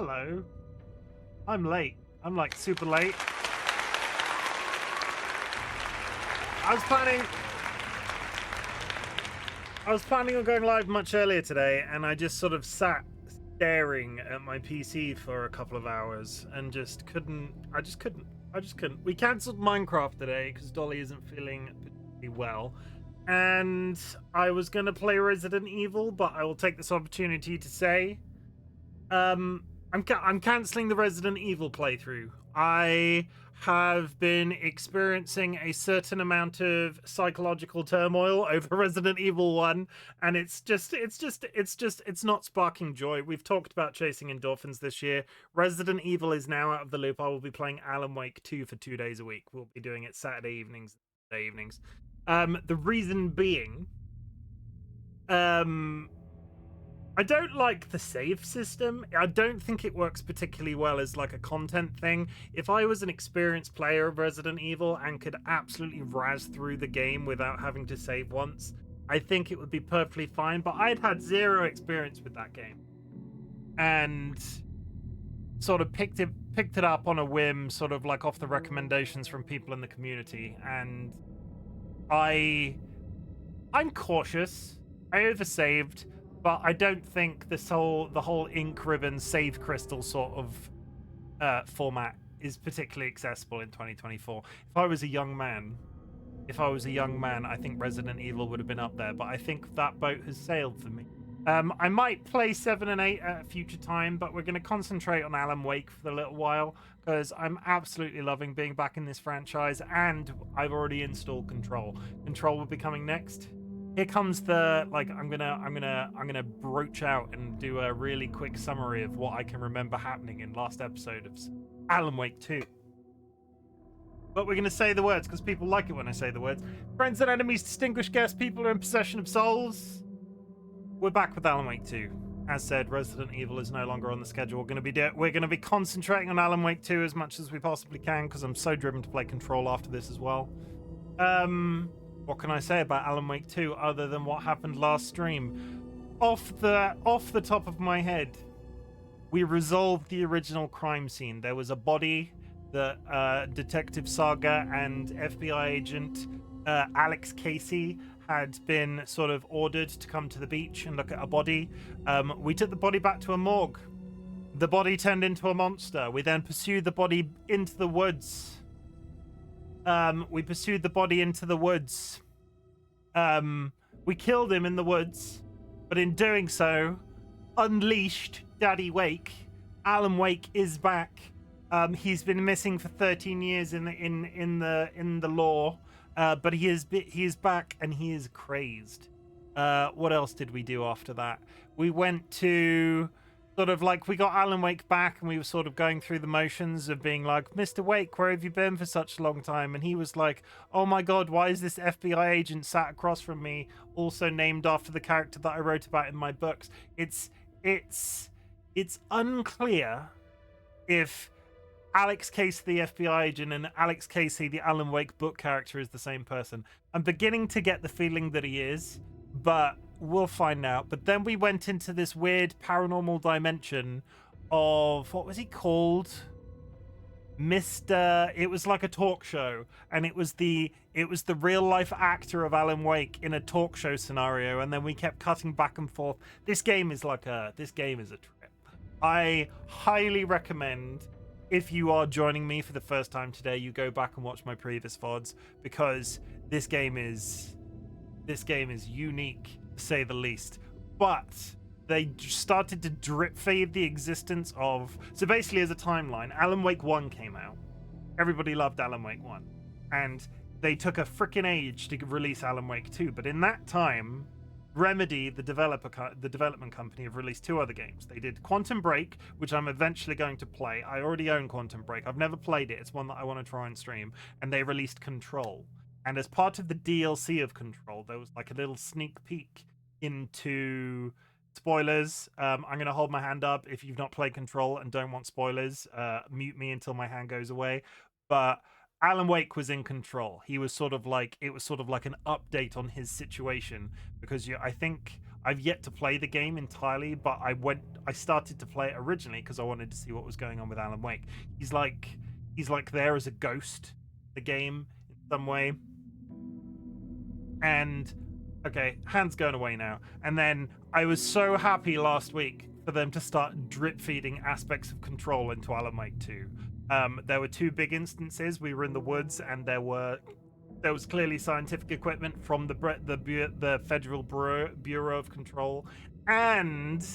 Hello. I'm late. I'm like super late. I was planning on going live much earlier today, and I just sort of sat staring at my PC for a couple of hours and just couldn't. I just couldn't. We cancelled Minecraft today because Dolly isn't feeling particularly well, and I was gonna play Resident Evil, but I will take this opportunity to say, I'm canceling the Resident Evil playthrough. I have been experiencing a certain amount of psychological turmoil over Resident Evil 1, and it's not sparking joy. We've talked about chasing endorphins this year. Resident Evil is now out of the loop. I will be playing Alan Wake 2 for 2 days a week. We'll be doing it Saturday evenings, Sunday evenings. The reason being, I don't like the save system. I don't think it works particularly well as like a content thing. If I was an experienced player of Resident Evil and could absolutely razz through the game without having to save once, I think it would be perfectly fine. But I'd had zero experience with that game, and sort of picked it up on a whim, sort of like off the recommendations from people in the community. And I'm cautious. I oversaved. But I don't think the whole ink ribbon save crystal sort of format is particularly accessible in 2024. If I was a young man, I think Resident Evil would have been up there. But I think that boat has sailed for me. I might play 7 and 8 at a future time, but we're going to concentrate on Alan Wake for a little while because I'm absolutely loving being back in this franchise, and I've already installed Control. Control will be coming next. Here comes the, like, I'm gonna broach out and do a really quick summary of what I can remember happening in last episode of Alan Wake 2. But we're gonna say the words because people like it when I say the words. Friends and enemies, distinguished guests, people are in possession of souls. We're back with Alan Wake 2. As said, Resident Evil is no longer on the schedule. We're gonna be concentrating on Alan Wake 2 as much as we possibly can because I'm so driven to play Control after this as well. What can I say about Alan Wake 2 other than what happened last stream? Off the top of my head, we resolved the original crime scene. There was a body that Detective Saga and FBI agent Alex Casey had been sort of ordered to come to the beach and look at a body. We took the body back to a morgue. The body turned into a monster. We then pursued the body into the woods. We pursued the body into the woods. We killed him in the woods, but in doing so, unleashed Daddy Wake. Alan Wake is back. He's been missing for 13 years in the lore, but he is back and he is crazed. What else did we do after that? We went to sort of like, we got Alan Wake back and we were sort of going through the motions of being like, Mr. Wake, where have you been for such a long time? And he was like, oh my god, why is this FBI agent sat across from me, also named after the character that I wrote about in my books? It's unclear if Alex Casey, the FBI agent, and Alex Casey, the Alan Wake book character, is the same person. I'm beginning to get the feeling that he is, but we'll find out. But then we went into this weird paranormal dimension of, what was he called? It was like a talk show, and it was the real life actor of Alan Wake in a talk show scenario, and then we kept cutting back and forth. This game is a trip. I highly recommend, if you are joining me for the first time today, you go back and watch my previous VODs, because this game is unique, to say the least. But they started to drip feed the existence of, so basically, as a timeline, Alan Wake 1 came out. Everybody loved Alan Wake 1, and they took a freaking age to release Alan Wake 2. But in that time, Remedy, the development company, have released 2 other games. They did Quantum Break, which I'm eventually going to play. I already own Quantum Break. I've never played it. It's one that I want to try and stream. And they released Control. And as part of the DLC of Control, there was like a little sneak peek into spoilers. I'm going to hold my hand up. If you've not played Control and don't want spoilers, mute me until my hand goes away. But Alan Wake was in control. He was sort of like, it was sort of like an update on his situation, because I think I've yet to play the game entirely, but I started to play it originally because I wanted to see what was going on with Alan Wake. He's like there as a ghost, the game, in some way. And okay, hand's going away now. And then I was so happy last week for them to start drip feeding aspects of control into Alan Wake 2. There were two big instances. We were in the woods, and there was clearly scientific equipment from the Federal Bureau of Control, and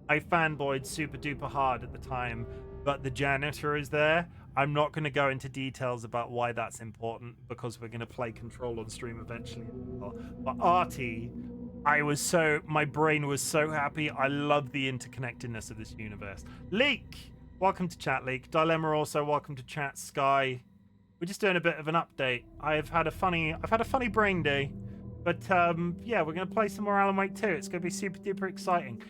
I fanboyed super duper hard at the time. But the janitor is there. I'm not going to go into details about why that's important, because we're going to play Control on stream eventually. But Artie, my brain was so happy. I love the interconnectedness of this universe. Leek, welcome to chat, Leek. Dilemma also, welcome to chat. Sky, we're just doing a bit of an update. I've had a funny brain day, but yeah, we're going to play some more Alan Wake 2. It's going to be super duper exciting.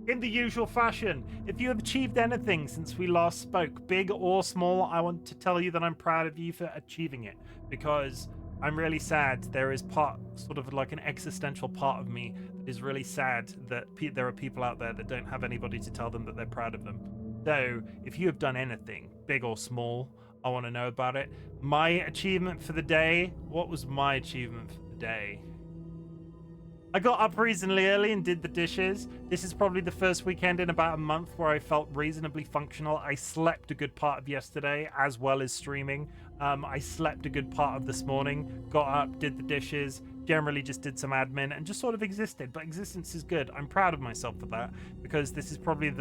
In the usual fashion, if you have achieved anything since we last spoke, big or small, I want to tell you that I'm proud of you for achieving it, because I'm really sad. There is sort of like an existential part of me that is really sad that there are people out there that don't have anybody to tell them that they're proud of them. So if you have done anything, big or small, I want to know about it. My achievement for the day, what was my achievement for the day? I got up reasonably early and did the dishes. This is probably the first weekend in about a month where I felt reasonably functional. I slept a good part of yesterday, as well as streaming. I slept a good part of this morning, got up, did the dishes, generally just did some admin, and just sort of existed. But existence is good. I'm proud of myself for that, because this is probably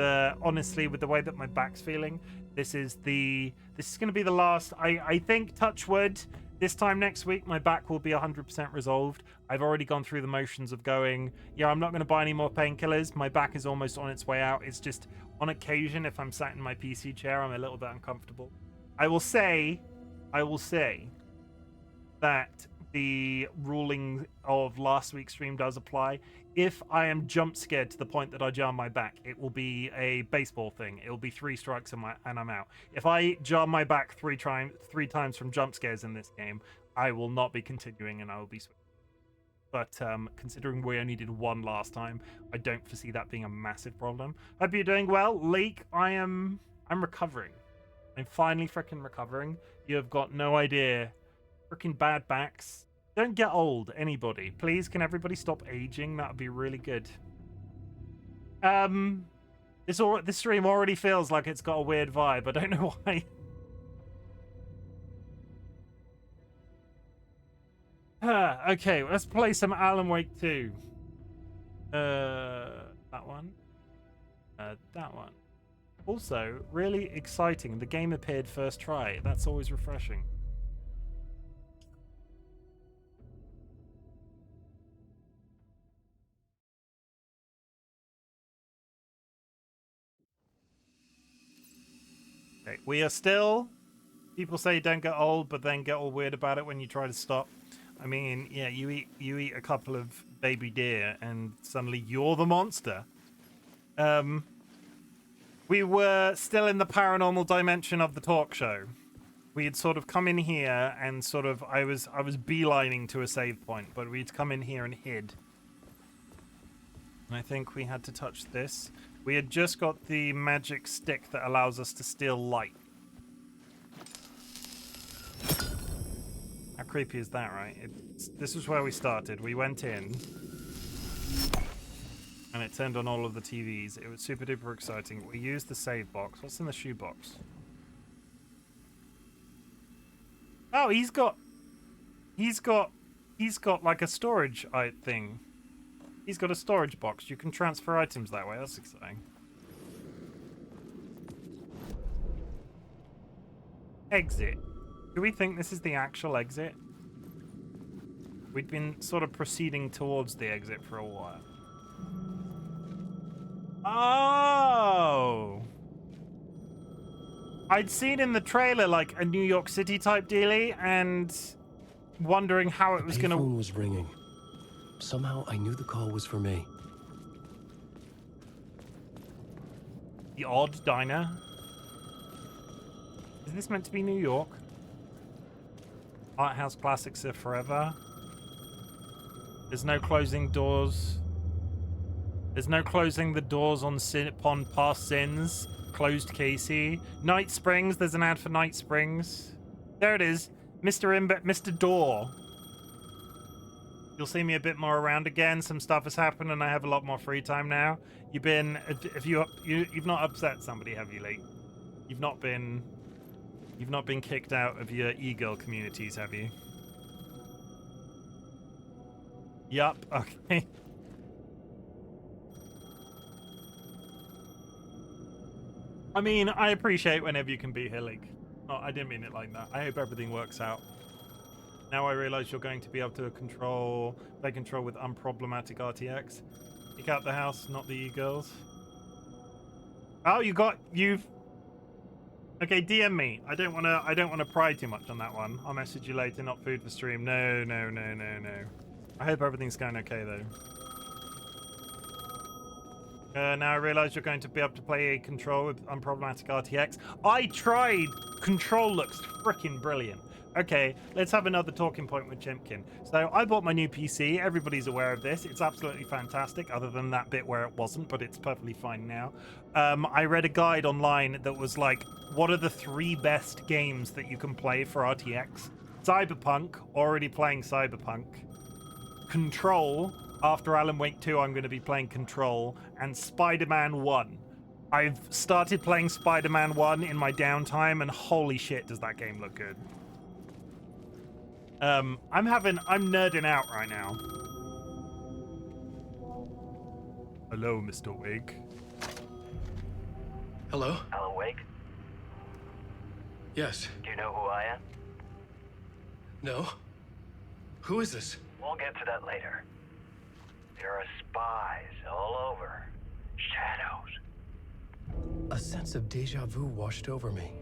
honestly, with the way that my back's feeling, this is going to be the last. I think, touch wood, this time next week, my back will be 100% resolved. I've already gone through the motions of going, yeah, I'm not going to buy any more painkillers. My back is almost on its way out. It's just, on occasion, if I'm sat in my PC chair, I'm a little bit uncomfortable. I will say that the ruling of last week's stream does apply. If I am jump scared to the point that I jar my back, it will be a baseball thing. It will be 3 strikes and I'm out. If I jar my back three times from jump scares in this game, I will not be continuing and I will be switching. But considering we only did one last time, I don't foresee that being a massive problem. Hope you're doing well. Leek, I'm recovering. I'm finally freaking recovering. You have got no idea. Freaking bad backs. Don't get old, anybody. Please, can everybody stop aging? That would be really good. This stream already feels like it's got a weird vibe. I don't know why. Okay, let's play some Alan Wake 2. That one. That one. Also, really exciting. The game appeared first try. That's always refreshing. Okay, we are still... People say don't get old, but then get all weird about it when you try to stop. I mean, yeah, you eat a couple of baby deer, and suddenly you're the monster. We were still in the paranormal dimension of the talk show. We had sort of come in here and sort of I was beelining to a save point, but we'd come in here and hid. And I think we had to touch this. We had just got the magic stick that allows us to steal light. How creepy is that, right? This is where we started. We went in, and it turned on all of the TVs. It was super duper exciting. We used the save box. What's in the shoe box? Oh, he's got like a storage thing. He's got a storage box. You can transfer items that way. That's exciting. Exit. Do we think this is the actual exit? We'd been sort of proceeding towards the exit for a while. Oh! I'd seen in the trailer like a New York City type dealie and wondering how it was going to... The phone was ringing. Somehow I knew the call was for me. The odd diner. Is this meant to be New York? Art House Classics are forever. There's no closing doors. There's no closing the doors on upon past sins. Closed Casey. Night Springs. There's an ad for Night Springs. There it is. Mr. Door. You'll see me a bit more around again. Some stuff has happened and I have a lot more free time now. You've not upset somebody, have you, Lee? You've not been kicked out of your e-girl communities, have you? Yup, okay. I mean, I appreciate whenever you can be here, League. Oh, I didn't mean it like that. I hope everything works out. Now I realize you're going to be able to play control with unproblematic RTX. Kick out the house, not the e-girls. Oh, okay, DM me. I don't wanna pry too much on that one. I'll message you later, not food for stream. No. I hope everything's going okay though. Now I realize you're going to be able to play control with unproblematic RTX. I tried! Control looks freaking brilliant. Okay, let's have another talking point with Chimken. So I bought my new PC. Everybody's aware of this. It's absolutely fantastic, other than that bit where it wasn't, but it's perfectly fine now. I read a guide online that was like, what are the 3 best games that you can play for RTX? Cyberpunk, already playing Cyberpunk. Control, after Alan Wake 2, I'm going to be playing Control. And Spider-Man 1. I've started playing Spider-Man 1 in my downtime, and holy shit, does that game look good. I'm nerding out right now. Hello, Mr. Wake. Hello? Alan Wake? Yes. Do you know who I am? No? Who is this? We'll get to that later. There are spies all over. Shadows. A sense of deja vu washed over me.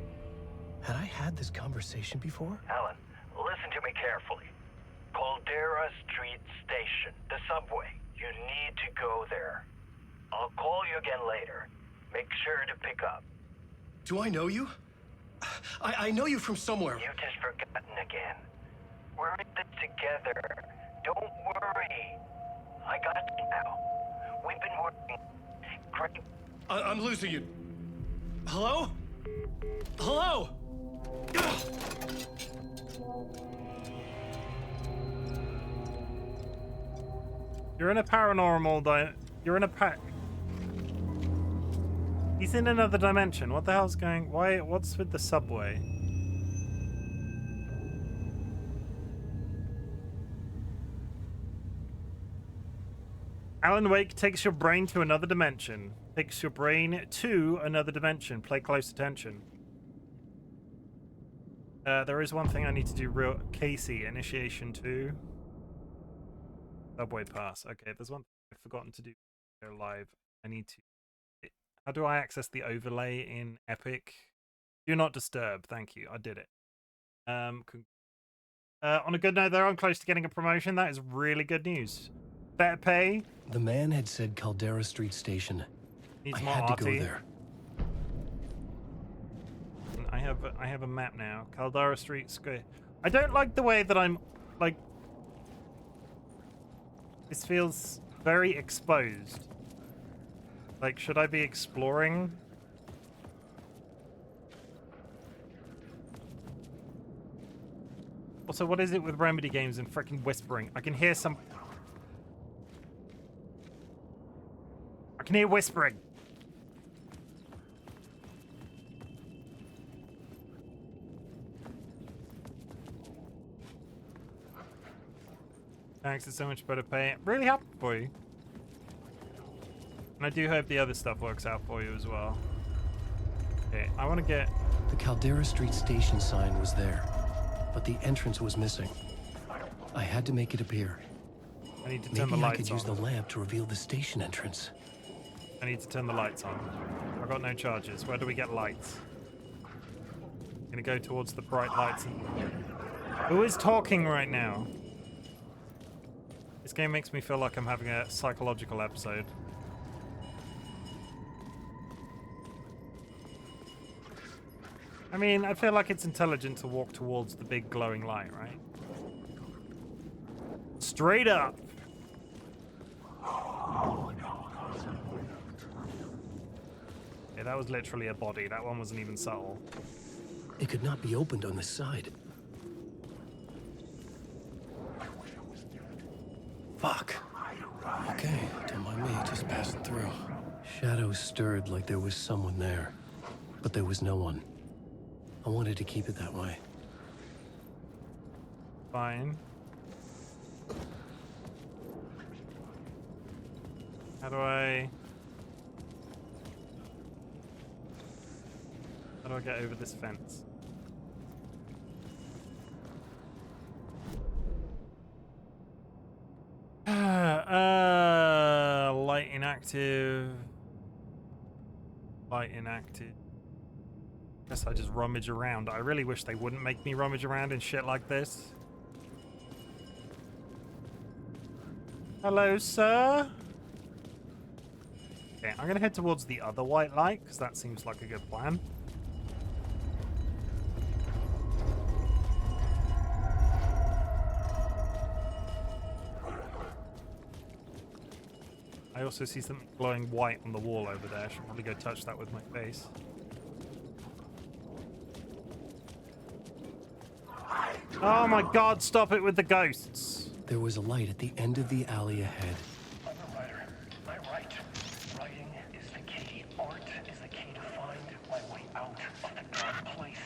Had I had this conversation before? Alan, listen to me carefully. Caldera Street Station, the subway. You need to go there. I'll call you again later. Make sure to pick up. Do I know you? I know you from somewhere. You've just forgotten again. We're in this together. Don't worry. I got you now. We've been working great. I'm losing you. Hello? Hello? You're in a paranormal you're in a He's in another dimension. What the hell's going? What's with the subway? Alan Wake takes your brain to another dimension. Takes your brain to another dimension. Play close attention. There is one thing I need to do Casey, initiation 2. Subway pass. Okay, there's one thing I've forgotten to do live. I need to... How do I access the overlay in Epic? Do not disturb. Thank you. I did it. On a good note, though, I'm close to getting a promotion. That is really good news. Better pay. The man had said Caldera Street Station. Needs I more had to go arty. there. I have a map now. Caldera Street Square. I don't like the way that I'm like. This feels very exposed. Like, should I be exploring? Also, what is it with Remedy games and freaking whispering? I can hear some. I can hear whispering. Thanks, it's so much better pay. Really happy for you. And I do hope the other stuff works out for you as well. Okay, I want to get... The Caldera Street Station sign was there, but the entrance was missing. I had to make it appear. I need to turn the Maybe I lights could use on. the lamp to reveal the station entrance. I need to turn the lights on. I've got no charges. Where do we get lights? I'm gonna go towards the bright lights. Who is talking right now? This game makes me feel like I'm having a psychological episode. I mean, I feel like it's intelligent to walk towards the big glowing light, right? Straight up. Yeah, that was literally a body. That one wasn't even subtle. It could not be opened on this side. Fuck. Okay, don't mind me, just passing through. Shadows stirred like there was someone there, but there was no one. I wanted to keep it that way. Fine. How do I get over this fence? Light inactive. Light inactive. Guess I just rummage around. I really wish they wouldn't make me rummage around in shit like this. Hello, sir. Okay, I'm gonna head towards the other white light because that seems like a good plan. I also see something glowing white on the wall over there. I should probably go touch that with my face. Oh my god, stop it with the ghosts! There was a light at the end of the alley ahead. I'm a writer. I write. Writing is the key. Art is the key to find my way out of the dark place.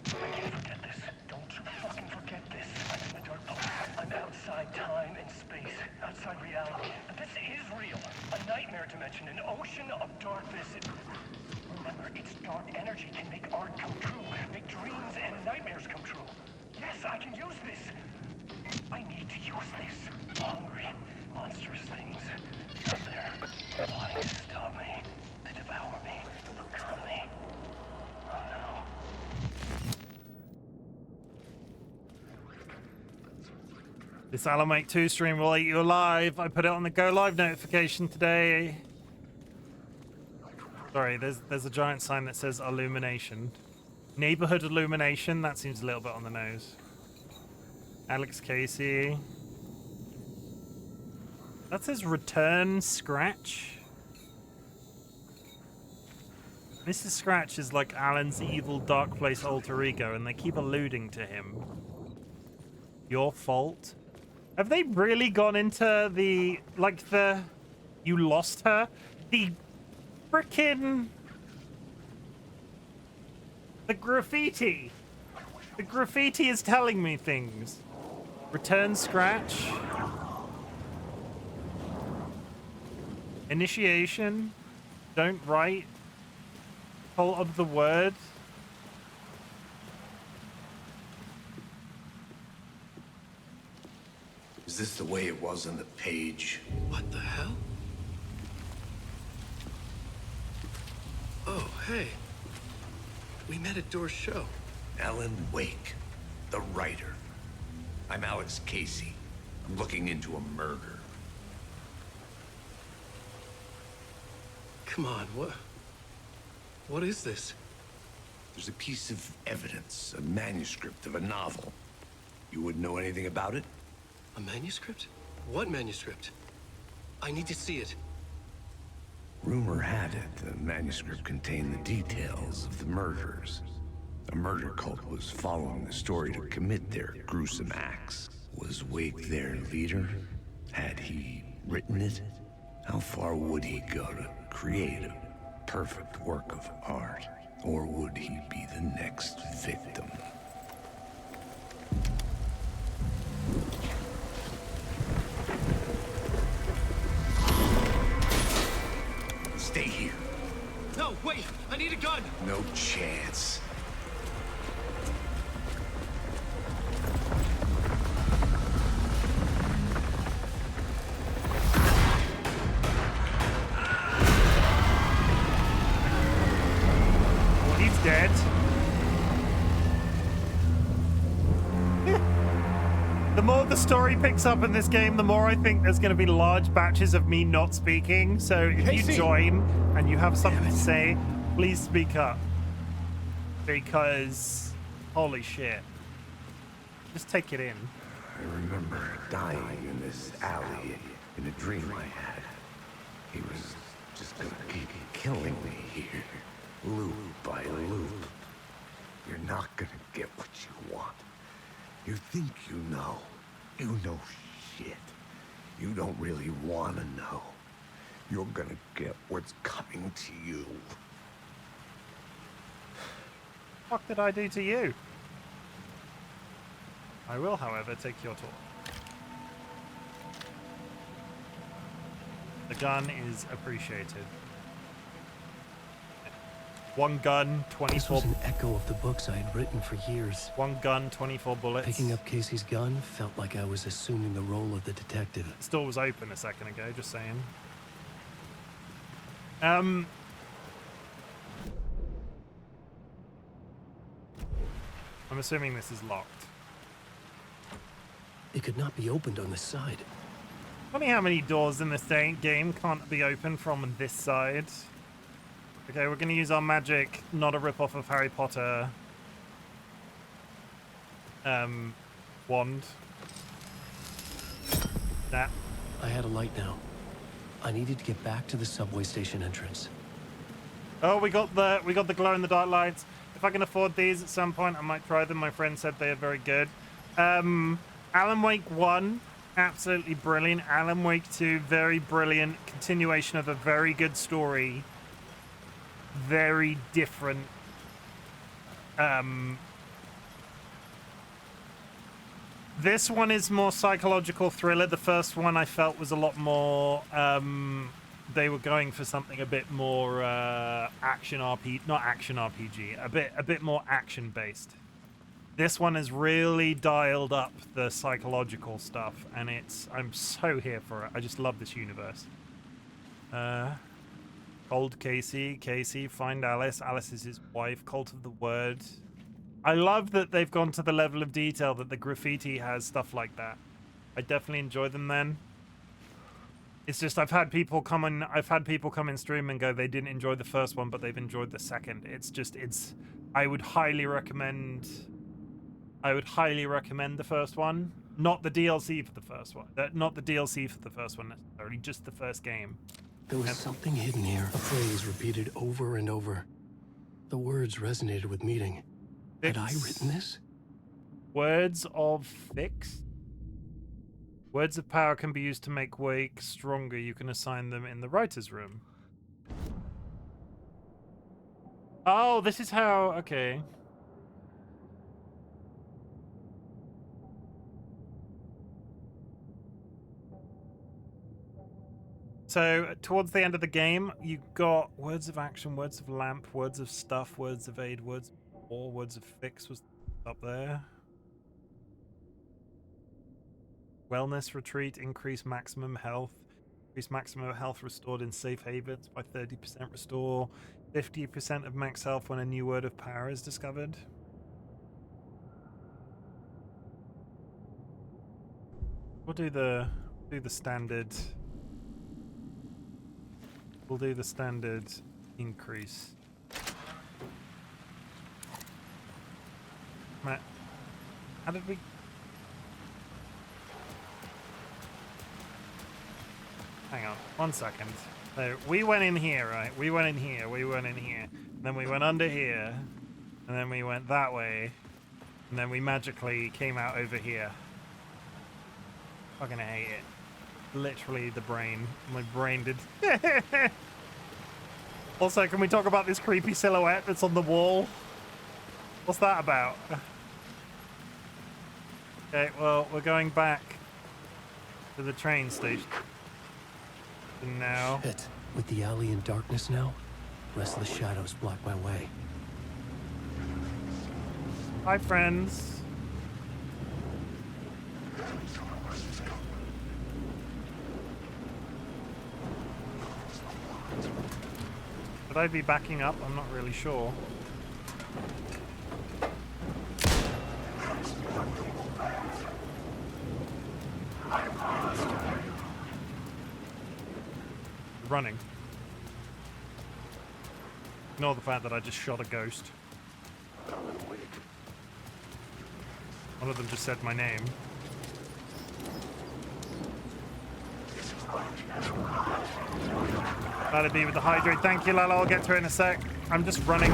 I can't forget this. Don't you fucking forget this. I'm in the dark place. I'm outside time and space. Outside reality. But this is real. A nightmare dimension. An ocean of darkness. Remember, its dark energy can make art come true. Make dreams and nightmares come true. Yes, I can use this. I need to use this. Hungry, monstrous things out there wanting to stop me, to devour me, to become me. Oh no. This Alamate 2 stream will eat you alive. I put it on the go live notification today. Sorry, there's a giant sign that says illumination. Neighborhood illumination, that seems a little bit on the nose. Alex Casey. That says return Scratch. Mrs. Scratch is like Alan's evil Dark Place alter ego, and they keep alluding to him. Your fault? Have they really gone into the, like the, you lost her? The frickin', the graffiti. The graffiti is telling me things. Return Scratch. Initiation. Don't write. Cult of the word. Is this the way it was on the page? What the hell? Oh, hey. We met at Door's show. Alan Wake, the writer. I'm Alex Casey. I'm looking into a murder. Come on, what is this? There's a piece of evidence, a manuscript of a novel. You wouldn't know anything about it? A manuscript? What manuscript? I need to see it. Rumor had it the manuscript contained the details of the murders. A murder cult was following the story to commit their gruesome acts. Was Wake their leader? Had he written it? How far would he go to create a perfect work of art? Or would he be the next victim? Stay here. No, wait! I need a gun! No chance. Well, he's dead. The more the story picks up in this game, the more I think there's going to be large batches of me not speaking. So if you join and you have something to say, please speak up. because holy shit. Just take it in. I remember dying in this alley in a dream I had. He was just gonna keep killing me here, loop by loop. You're not gonna get what you want. You think you know. You know shit. You don't really want to know. You're gonna get what's coming to you. What did I do to you? I will, however, take your talk. The gun is appreciated. One gun, This 24. was an echo of the books I had written for years. One gun, 24 bullets. Picking up Casey's gun felt like I was assuming the role of the detective. This door was open a second ago, just saying. I'm assuming this is locked. It could not be opened on this side. Funny how many doors in this game can't be opened from this side. Okay, we're going to use our magic, not a rip-off of Harry Potter, wand. That. I had a light now. I needed to get back to the subway station entrance. Oh, we got the glow-in-the-dark lights. If I can afford these at some point, I might try them. My friend said they are very good. Alan Wake 1, absolutely brilliant. Alan Wake 2, very brilliant. Continuation of a very good story. Very different. This one is more psychological thriller. The first one I felt was a lot more, they were going for something a bit more action RPG, not action RPG, a bit more action based. This one has really dialed up the psychological stuff, and I'm so here for it. I just love this universe. Cold Casey, find Alice. Alice is his wife. Cult of the Word. I love that they've gone to the level of detail that the graffiti has stuff like that. I definitely enjoy them then. It's just I've had people come in stream and go they didn't enjoy the first one, but they've enjoyed the second. I would highly recommend the first one. Not the DLC for the first one. Not the DLC for the first one necessarily, just the first game. There was something hidden here, a phrase repeated over and over. The words resonated with meaning. Had I written this? Words of fix? Words of power can be used to make Wake stronger. You can assign them in the writer's room. Oh, this is how... Okay. So, towards the end of the game, you got words of action, words of lamp, words of stuff, words of aid, words of war, words of fix was up there. Wellness retreat, increase maximum health. Increase maximum health restored in safe havens by 30%. Restore 50% of max health when a new word of power is discovered. We'll do the standard. We'll do the standard increase. Matt, how did we... Hang on, 1 second. So we went in here, right? We went in here, then we went under here, and then we went that way, and then we magically came out over here. Fucking hate it. Literally the brain. My brain did. Also, can we talk about this creepy silhouette that's on the wall? What's that about? Okay, well, we're going back to the train station. And now... Shit. With the alley in darkness now, rest of the shadows block my way. Hi, friends. Should I be backing up? I'm not really sure. Running. Ignore the fact that I just shot a ghost. One of them just said my name. That'd be with the hydrate. Thank you, Lala. I'll get to it in a sec. I'm just running.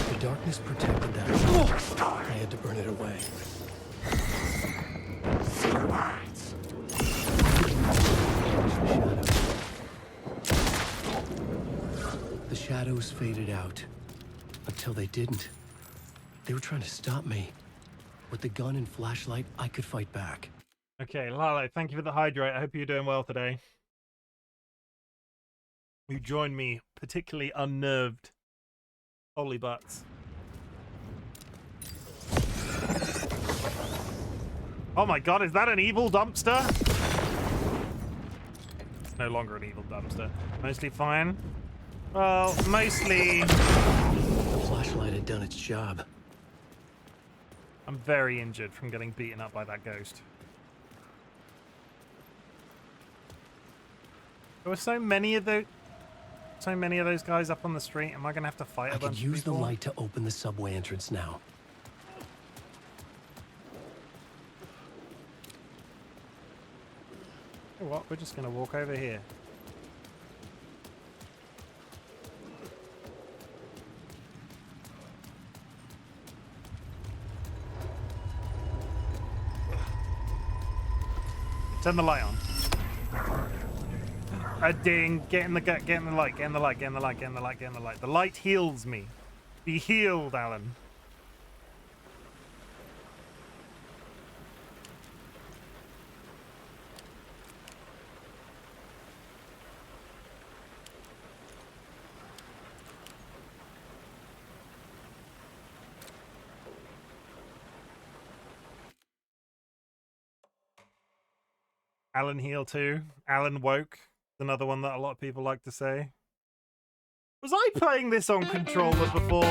The darkness protected that. I had to burn it away. The shadows faded out. Until they didn't. They were trying to stop me. With the gun and flashlight, I could fight back. Okay, Lalo, thank you for the hydrate. I hope you're doing well today. You joined me particularly unnerved. Holy butts. Oh my god, is that an evil dumpster? It's no longer an evil dumpster. Mostly fine. Well, mostly... The flashlight had done its job. I'm very injured from getting beaten up by that ghost. There were so many of those guys up on the street. Am I gonna have to fight a bunch of people? I could use the light to open the subway entrance now. You know what? We're just gonna walk over here. Turn the light on. A ding. Get in the light, get in the light, get in the light, get in the light, get in the light. The light heals me. Be healed, Alan. Alan heal too. Alan woke. Another one that a lot of people like to say. Was I playing this on controller before?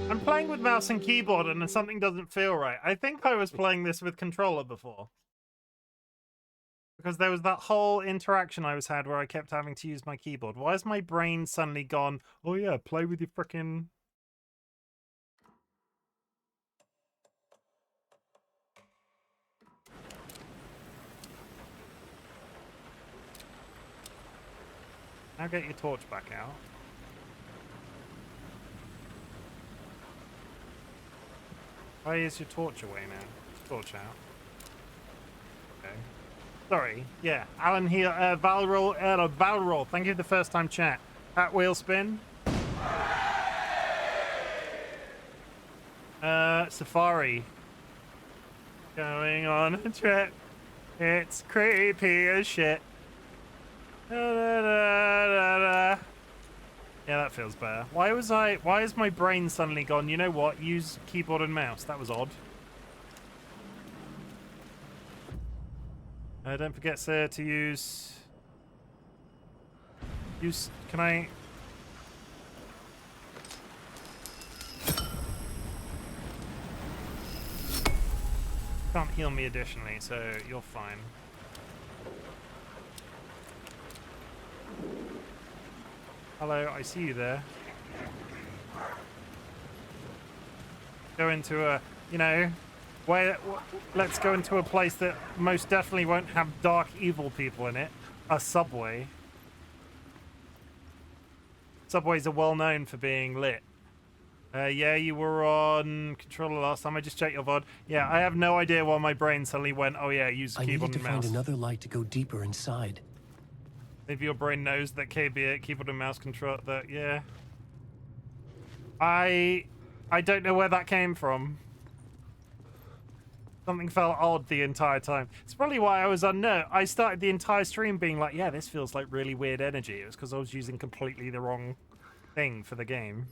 I'm playing with mouse and keyboard and something doesn't feel right. I think I was playing this with controller before. Because there was that whole interaction I was had where I kept having to use my keyboard. Why has my brain suddenly gone, oh yeah, play with your frickin'... Now get your torch back out. Why is your torch away now? Torch out. Okay. Sorry. Yeah. Alan here. Valroll. Thank you for the first time chat. At wheel spin. Safari. Going on a trip. It's creepy as shit. Yeah, that feels better. Why is my brain suddenly gone, you know what, use keyboard and mouse? That was odd. Don't forget, sir, to use... Can I... Can't heal me additionally, so you're fine. Hello, I see you there. Go into a, you know, let's go into a place that most definitely won't have dark, evil people in it. A subway. Subways are well known for being lit. Yeah, you were on controller last time. I just checked your VOD. Yeah, I have no idea why my brain suddenly went, oh yeah, use keyboard and mouse. I needed to find another light to go deeper inside. Maybe your brain knows that keyboard and mouse control that, yeah. I don't know where that came from. Something felt odd the entire time. It's probably why I was I started the entire stream being like, yeah, this feels like really weird energy. It was because I was using completely the wrong thing for the game.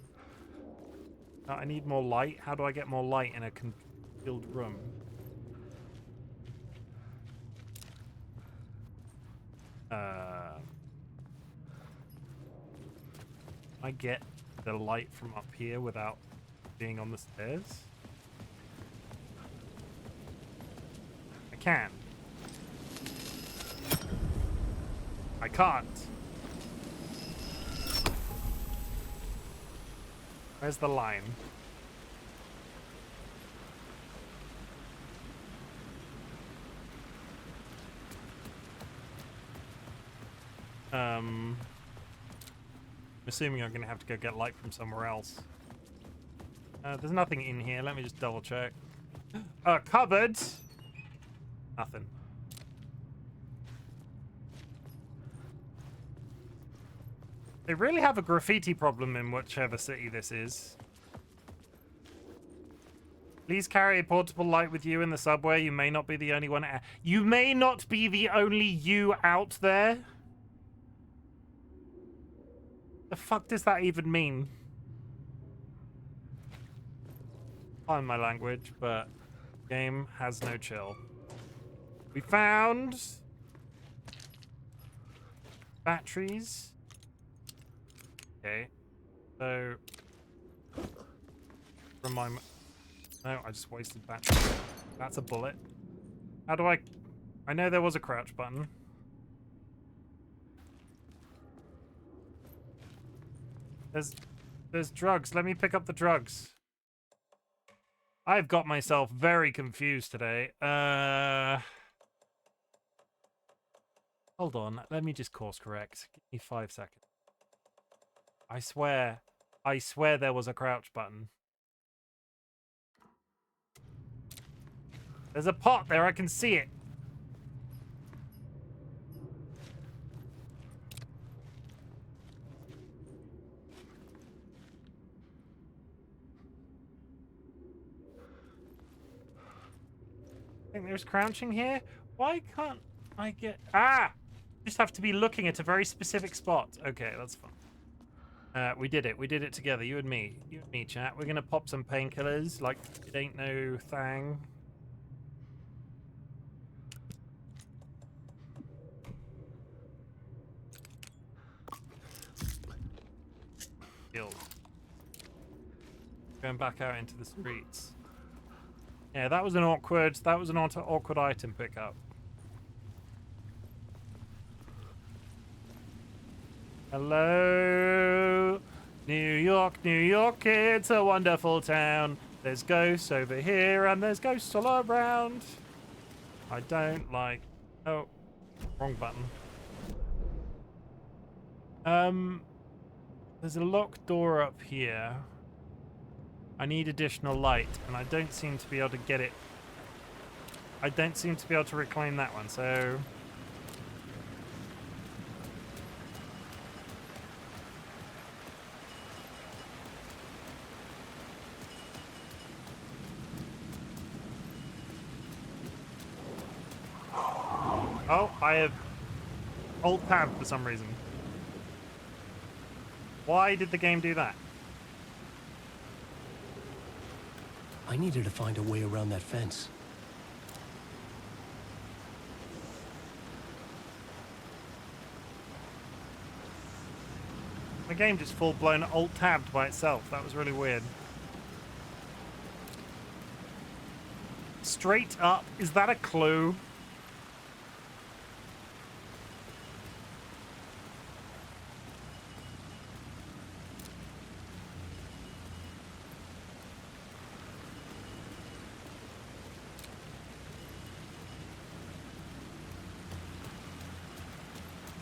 I need more light. How do I get more light in a concealed room? I get the light from up here without being on the stairs? I can. I can't. Where's the line? I'm assuming I'm gonna have to go get light from somewhere else. There's nothing in here. Let me just double check. Cupboard. Nothing. They really have a graffiti problem in whichever city this is. Please carry a portable light with you in the subway. You may not be the only one. You may not be the only you out there. The fuck does that even mean? Pardon my language, but game has no chill. We found batteries. Okay, so remind me. No, I just wasted batteries. That's a bullet. How do I know there was a crouch button. There's drugs. Let me pick up the drugs. I've got myself very confused today. Hold on. Let me just course correct. Give me 5 seconds. I swear there was a crouch button. There's a pot there. I can see it. I think there's crouching here. Why can't I get... Ah! Just have to be looking at a very specific spot. Okay, that's fine. We did it. We did it together. You and me. You and me, chat. We're gonna pop some painkillers like it ain't no thing. Killed. Going back out into the streets. Yeah, that was an awkward item pickup. Hello, New York, it's a wonderful town. There's ghosts over here and there's ghosts all around. I don't like... Oh, wrong button. There's a locked door up here. I need additional light, and I don't seem to be able to get it. I don't seem to be able to reclaim that one, so... Oh, I have Alt-Tab for some reason. Why did the game do that? I needed to find a way around that fence. The game just full-blown Alt-Tabbed by itself. That was really weird. Straight up? Is that a clue?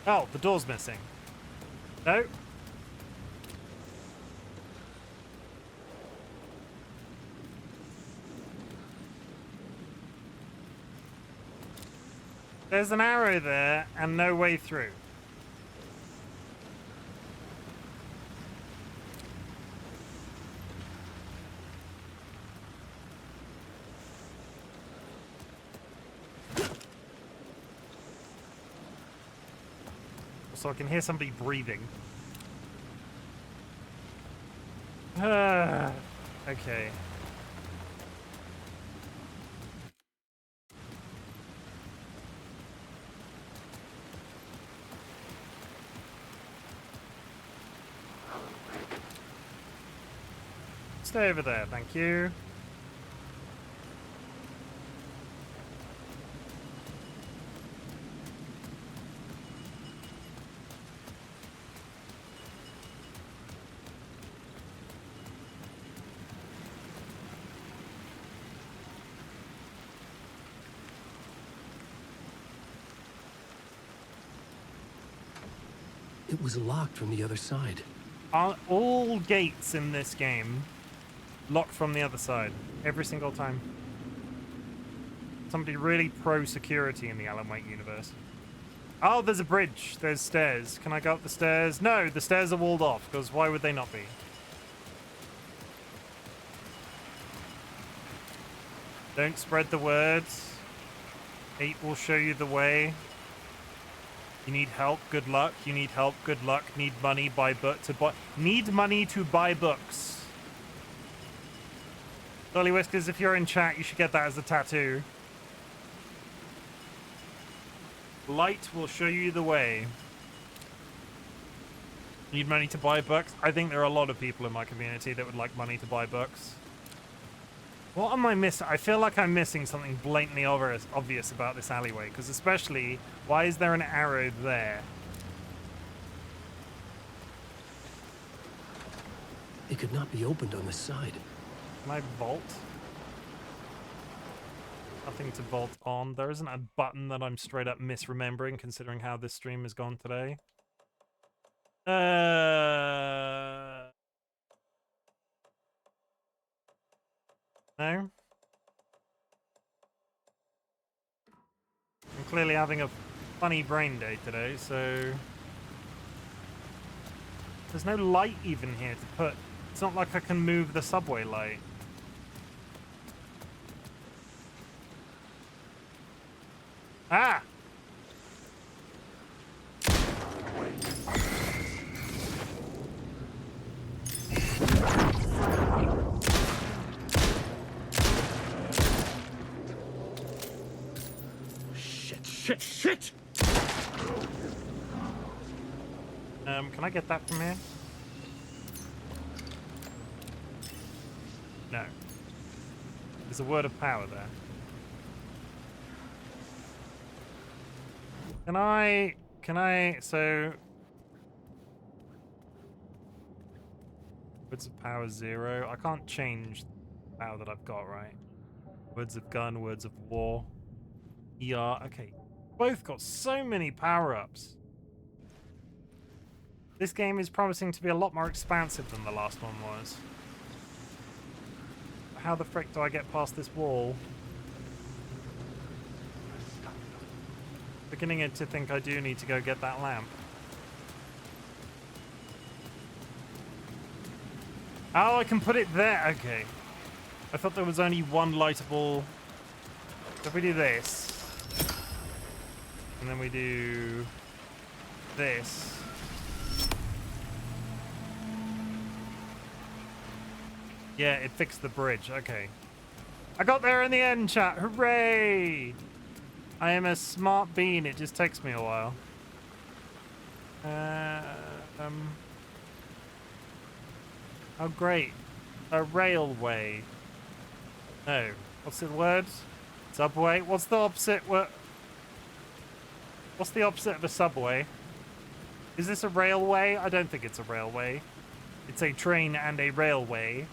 Oh, the door's missing. No. There's an arrow there and no way through. So I can hear somebody breathing. Okay. Stay over there, thank you. It was locked from the other side. Are all gates in this game locked from the other side? Every single time. Somebody really pro-security in the Alan Wake universe. Oh, there's a bridge. There's stairs. Can I go up the stairs? No, the stairs are walled off, because why would they not be? Don't spread the words. 8 will show you the way. You need help, good luck. You need help, good luck. Need money, buy book to buy. Need money to buy books. DollyWhiskers, if you're in chat, you should get that as a tattoo. Light will show you the way. Need money to buy books? I think there are a lot of people in my community that would like money to buy books. What am I missing? I feel like I'm missing something blatantly obvious about this alleyway, because especially, why is there an arrow there? It could not be opened on this side. Can I vault? Nothing to vault on. There isn't a button that I'm straight up misremembering, considering how this stream has gone today. No? I'm clearly having a funny brain day today, so... There's no light even here to put. It's not like I can move the subway light. Ah! Shit! Can I get that from here? No. There's a word of power there. So... Words of power 0. I can't change the power that I've got, right? Words of gun, words of war. ER, okay. Both got so many power-ups. This game is promising to be a lot more expansive than the last one was. How the frick do I get past this wall? Beginning to think I do need to go get that lamp. Oh, I can put it there. Okay. I thought there was only one lightable. So if we do this, and then we do this. Yeah, it fixed the bridge. Okay. I got there in the end, chat. Hooray! I am a smart bean. It just takes me a while. Oh, great. A railway. No. What's the word? Subway. What's the opposite word? What's the opposite of a subway? Is this a railway? I don't think it's a railway. It's a train and a railway.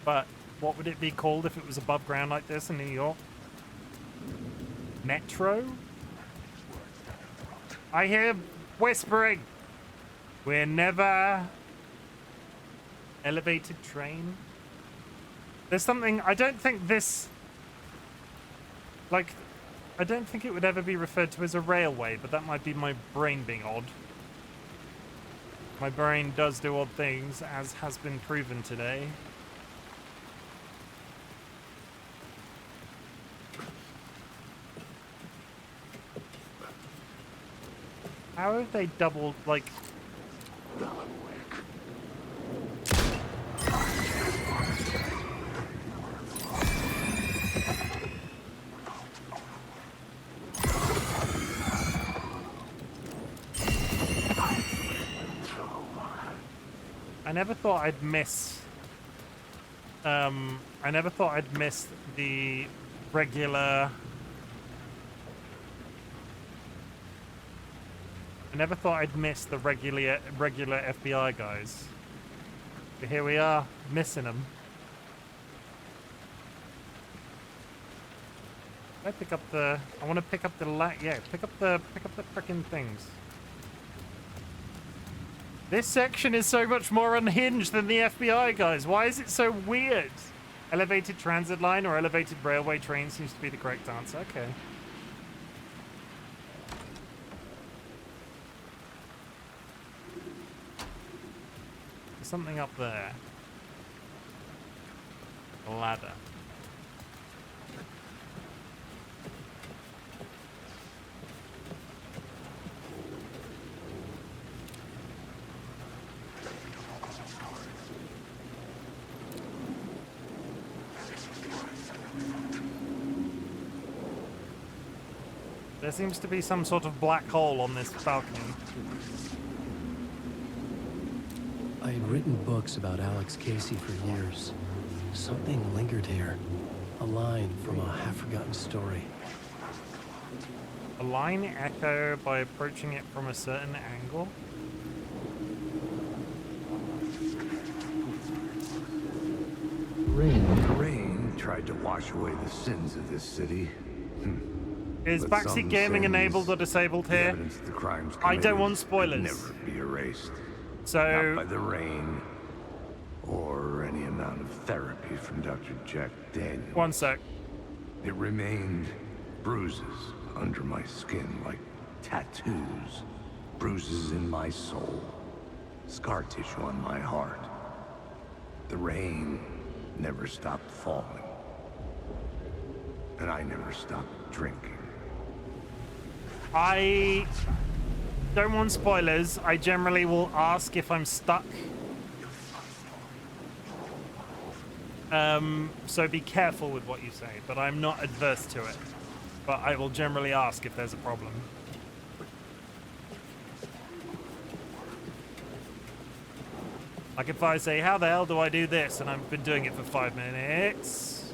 But what would it be called if it was above ground like this in New York? Metro? I hear whispering. We're never... Elevated train? There's something... I don't think this... Like... I don't think it would ever be referred to as a railway, but that might be my brain being odd. My brain does do odd things, as has been proven today. How have they doubled, like... I never thought I'd miss I never thought I'd miss the regular... I never thought I'd miss the regular FBI guys. But here we are, missing them. I pick up the... I want to pick up the pick up the frickin' things. This section is so much more unhinged than the FBI guys. Why is it so weird? Elevated transit line or elevated railway train seems to be the correct answer. Okay. There's something up there. A ladder. There seems to be some sort of black hole on this balcony. I had written books about Alex Casey for years. Something lingered here. A line from a half-forgotten story. A line echo by approaching it from a certain angle? Rain tried to wash away the sins of this city. Is But backseat some gaming sins, enabled or disabled the here? evidence of the crimes I don't committed want could spoilers. Never be erased. So, Not by the rain or any amount of therapy from Dr. Jack Daniels. one sec. It remained bruises under my skin like tattoos, bruises in my soul, scar tissue on my heart. The rain never stopped falling, and I never stopped drinking. I don't want spoilers. I generally will ask if I'm stuck. So be careful with what you say, but I'm not adverse to it. But I will generally ask if there's a problem. Like if I say, how the hell do I do this? And I've been doing it for 5 minutes.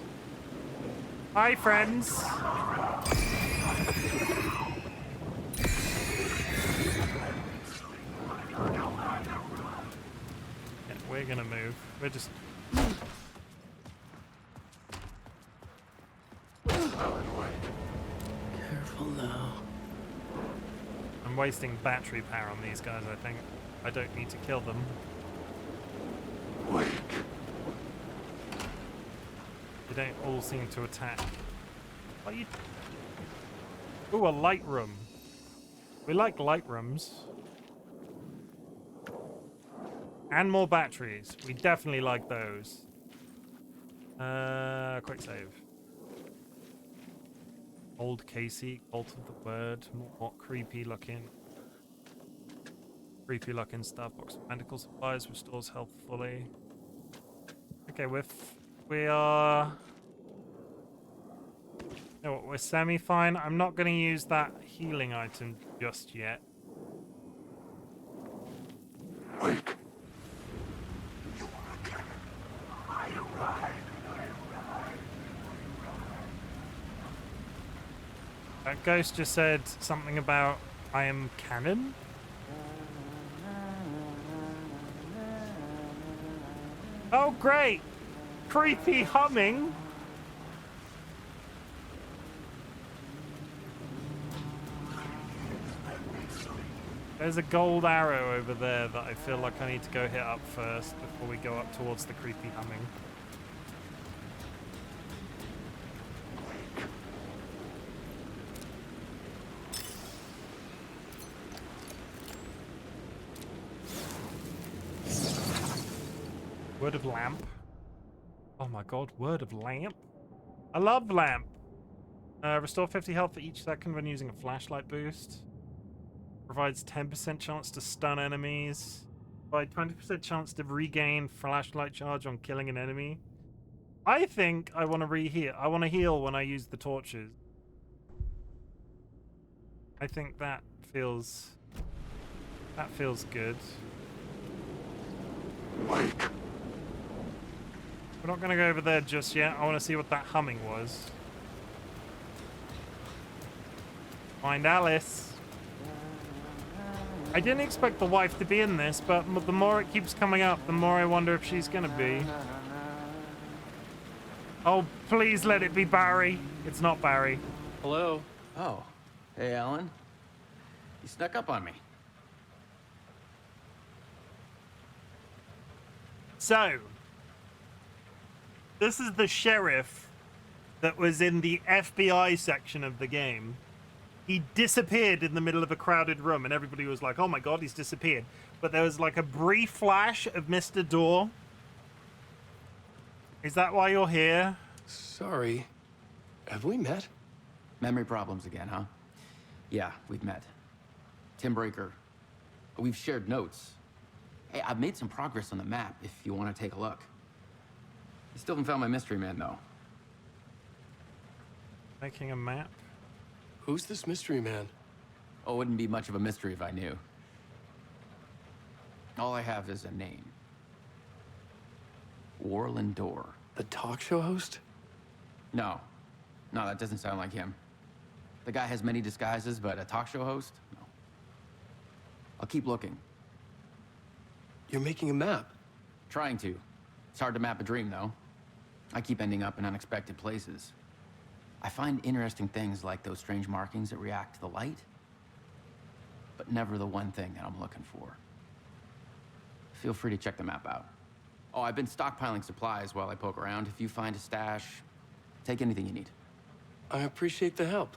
Hi, friends. Yeah, we're gonna move. We're just... Careful now. I'm wasting battery power on these guys, I think. I don't need to kill them. They don't all seem to attack. What are you... Ooh, a light room. We like light rooms. And more batteries. We definitely like those. Quick save. Old Casey, Cult of the Word, more creepy looking. Creepy looking stuff. Box of medical supplies, restores health fully. Okay, we are... You know what, we're semi-fine. I'm not going to use that healing item just yet. That ghost just said something about I am canon. Oh, great! Creepy humming. There's a gold arrow over there that I feel like I need to go hit up first before we go up towards the creepy humming. Word of lamp. Oh my god, word of lamp. I love lamp. Restore 50 health for each second when using a flashlight boost. Provides 10% chance to stun enemies. Provide 20% chance to regain flashlight charge on killing an enemy. I think I want to reheal. I want to heal when I use the torches. I think that feels good. What We're not gonna go over there just yet. I want to see what that humming was. Find Alice. I didn't expect the wife to be in this, but the more it keeps coming up, the more I wonder if she's gonna be. Oh, please let it be Barry. It's not Barry. Hello? Oh, hey, Alan. You snuck up on me. So, this is the sheriff that was in the FBI section of the game. He disappeared in the middle of a crowded room, and everybody was like, oh my god, he's disappeared. But there was like a brief flash of Mr. Door. Is that why you're here? Sorry. Have we met? Memory problems again, huh? Yeah, we've met. Tim Breaker. We've shared notes. Hey, I've made some progress on the map if you want to take a look. I still haven't found my mystery man, though. Making a map? Who's this mystery man? Oh, it wouldn't be much of a mystery if I knew. All I have is a name. Warland Door. The talk show host? No. No, that doesn't sound like him. The guy has many disguises, but a talk show host? No. I'll keep looking. You're making a map. Trying to. It's hard to map a dream, though. I keep ending up in unexpected places. I find interesting things like those strange markings that react to the light, but never the one thing that I'm looking for. Feel free to check the map out. Oh, I've been stockpiling supplies while I poke around. If you find a stash, take anything you need. I appreciate the help.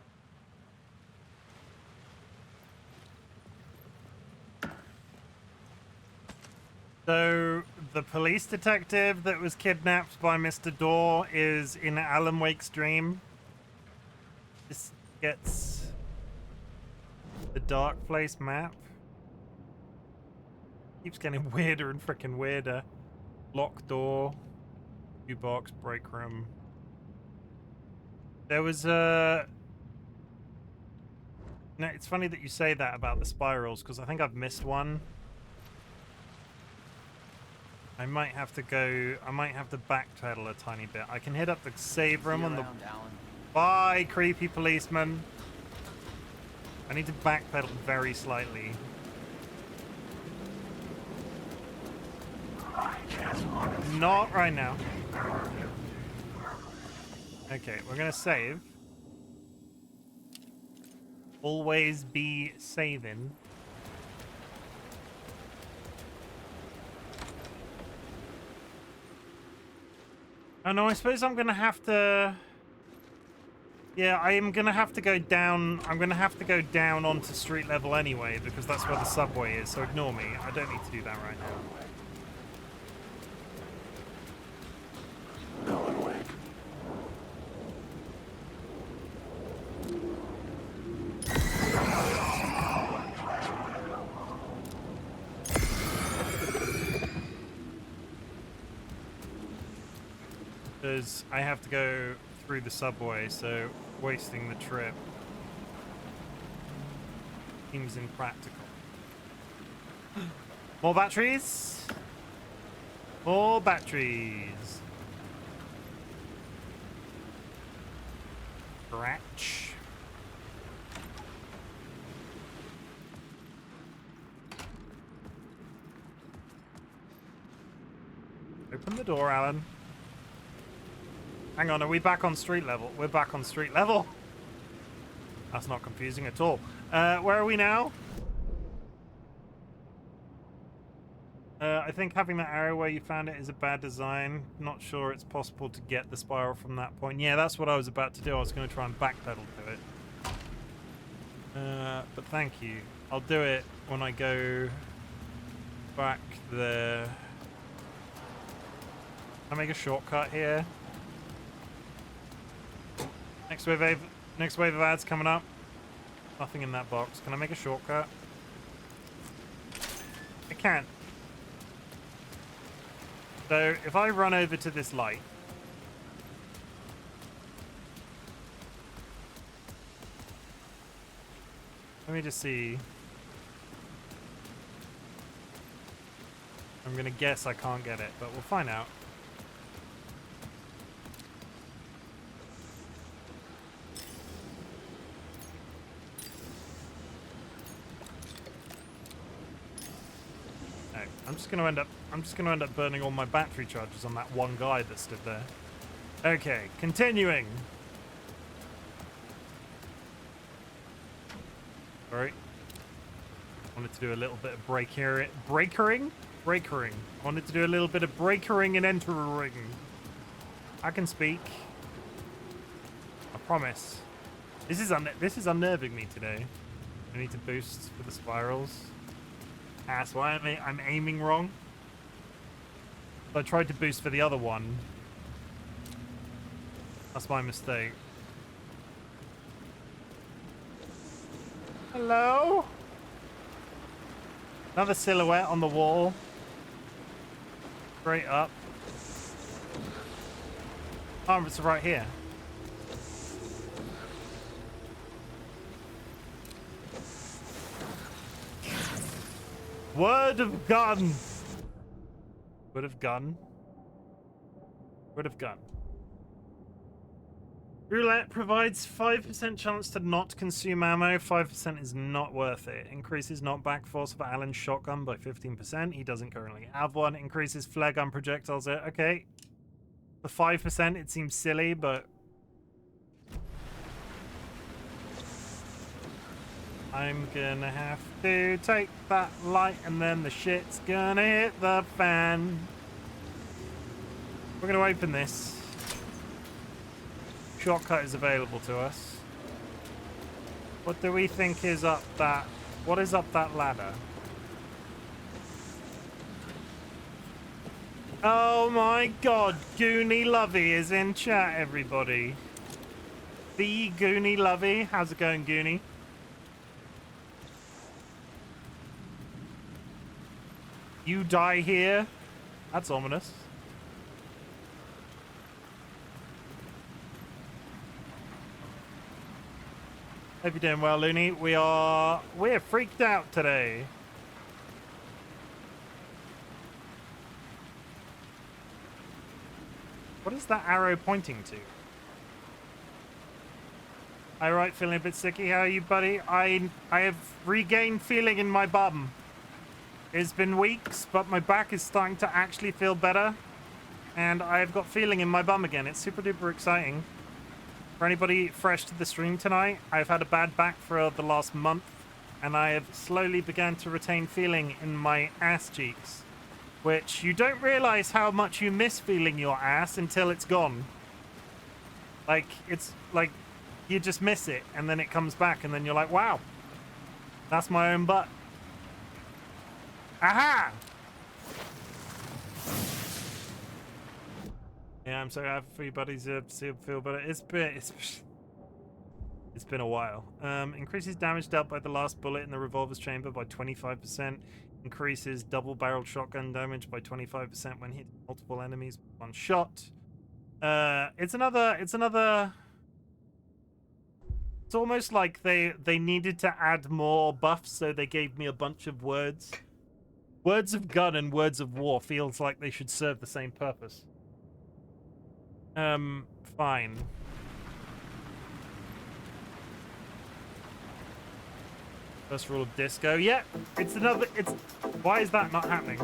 So, the police detective that was kidnapped by Mr. Door is in Alan Wake's dream. This gets the Dark Place map. Keeps getting weirder and freaking weirder. Locked door, U-box, break room. There was a... No, it's funny that you say that about the spirals, because I think I've missed one. I might have to backpedal a tiny bit. I can hit up the save room on the... Bye, creepy policeman. I need to backpedal very slightly. Not right now. Okay, we're gonna save. Always be saving. Oh no, I suppose I'm gonna have to... Yeah, I am gonna have to go down... I'm gonna have to go down onto street level anyway, because that's where the subway is, so ignore me. I don't need to do that right now. Because I have to go through the subway, so wasting the trip seems impractical. More batteries! More batteries! Scratch. Open the door, Alan. Hang on, are we back on street level? We're back on street level. That's not confusing at all. Where are we now? I think having that arrow where you found it is a bad design. Not sure it's possible to get the spiral from that point. Yeah, that's what I was about to do. I was going to try and backpedal to it. But thank you. I'll do it when I go back there. Can I make a shortcut here? Next wave of ads coming up. Nothing in that box. Can I make a shortcut? I can't. So if I run over to this light. Let me just see. I'm gonna guess I can't get it, but we'll find out. I'm just gonna end up burning all my battery charges on that one guy that stood there. Okay, continuing. Sorry. Wanted to do a little bit of breakering. Wanted to do a little bit of breakering and entering. I can speak. I promise. This is unnerving me today. I need to boost for the spirals. That's why I'm aiming wrong. I tried to boost for the other one. That's my mistake. Hello? Another silhouette on the wall. Straight up. Oh, it's right here. Word of gun. Word of gun. Word of gun. Roulette provides 5% chance to not consume ammo. 5% is not worth it. Increases knockback force for Alan's shotgun by 15%. He doesn't currently have one. Increases flare gun projectiles. Okay. For 5%, it seems silly, but I'm gonna have to take that light and then the shit's gonna hit the fan. We're gonna open this. Shortcut is available to us. What do we think is up that? What is up that ladder? Oh my god, Goonie Lovey is in chat, everybody. The Goonie Lovey. How's it going, Goonie? You die here? That's ominous. Hope you're doing well, Looney. We're freaked out today. What is that arrow pointing to? Alright, feeling a bit sicky. How are you, buddy? I have regained feeling in my bum. It's been weeks, but my back is starting to actually feel better. And I've got feeling in my bum again. It's super duper exciting. For anybody fresh to the stream tonight, I've had a bad back for the last month. And I have slowly begun to retain feeling in my ass cheeks. Which you don't realize how much you miss feeling your ass until it's gone. Like, it's like you just miss it and then it comes back and then you're like, wow, that's my own butt. Aha! Yeah, I'm so happy for you buddies to feel better. It's been a while. Increases damage dealt by the last bullet in the revolver's chamber by 25%. Increases double-barreled shotgun damage by 25% when hit multiple enemies with one shot. It's almost like they needed to add more buffs, so they gave me a bunch of words. Words of gun and words of war feels like they should serve the same purpose. Fine. First rule of disco. Yeah, it's another. Why is that not happening?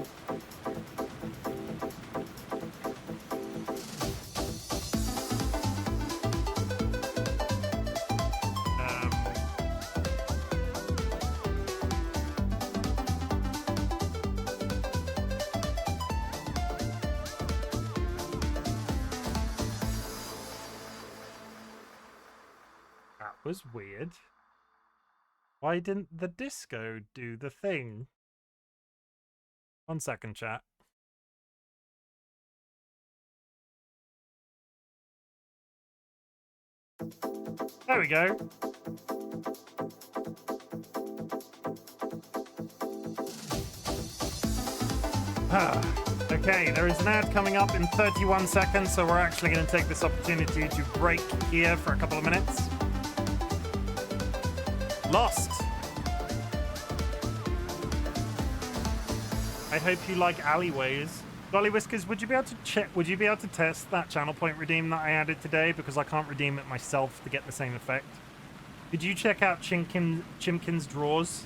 That was weird. Why didn't the disco do the thing? 1 second, chat. There we go. Okay, there is an ad coming up in 31 seconds, so we're actually going to take this opportunity to break here for a couple of minutes. Lost. I hope you like alleyways. DollyWhiskers, would you be able to check? Would you be able to test that channel point redeem that I added today, because I can't redeem it myself to get the same effect? Could you check out Chimken's drawers?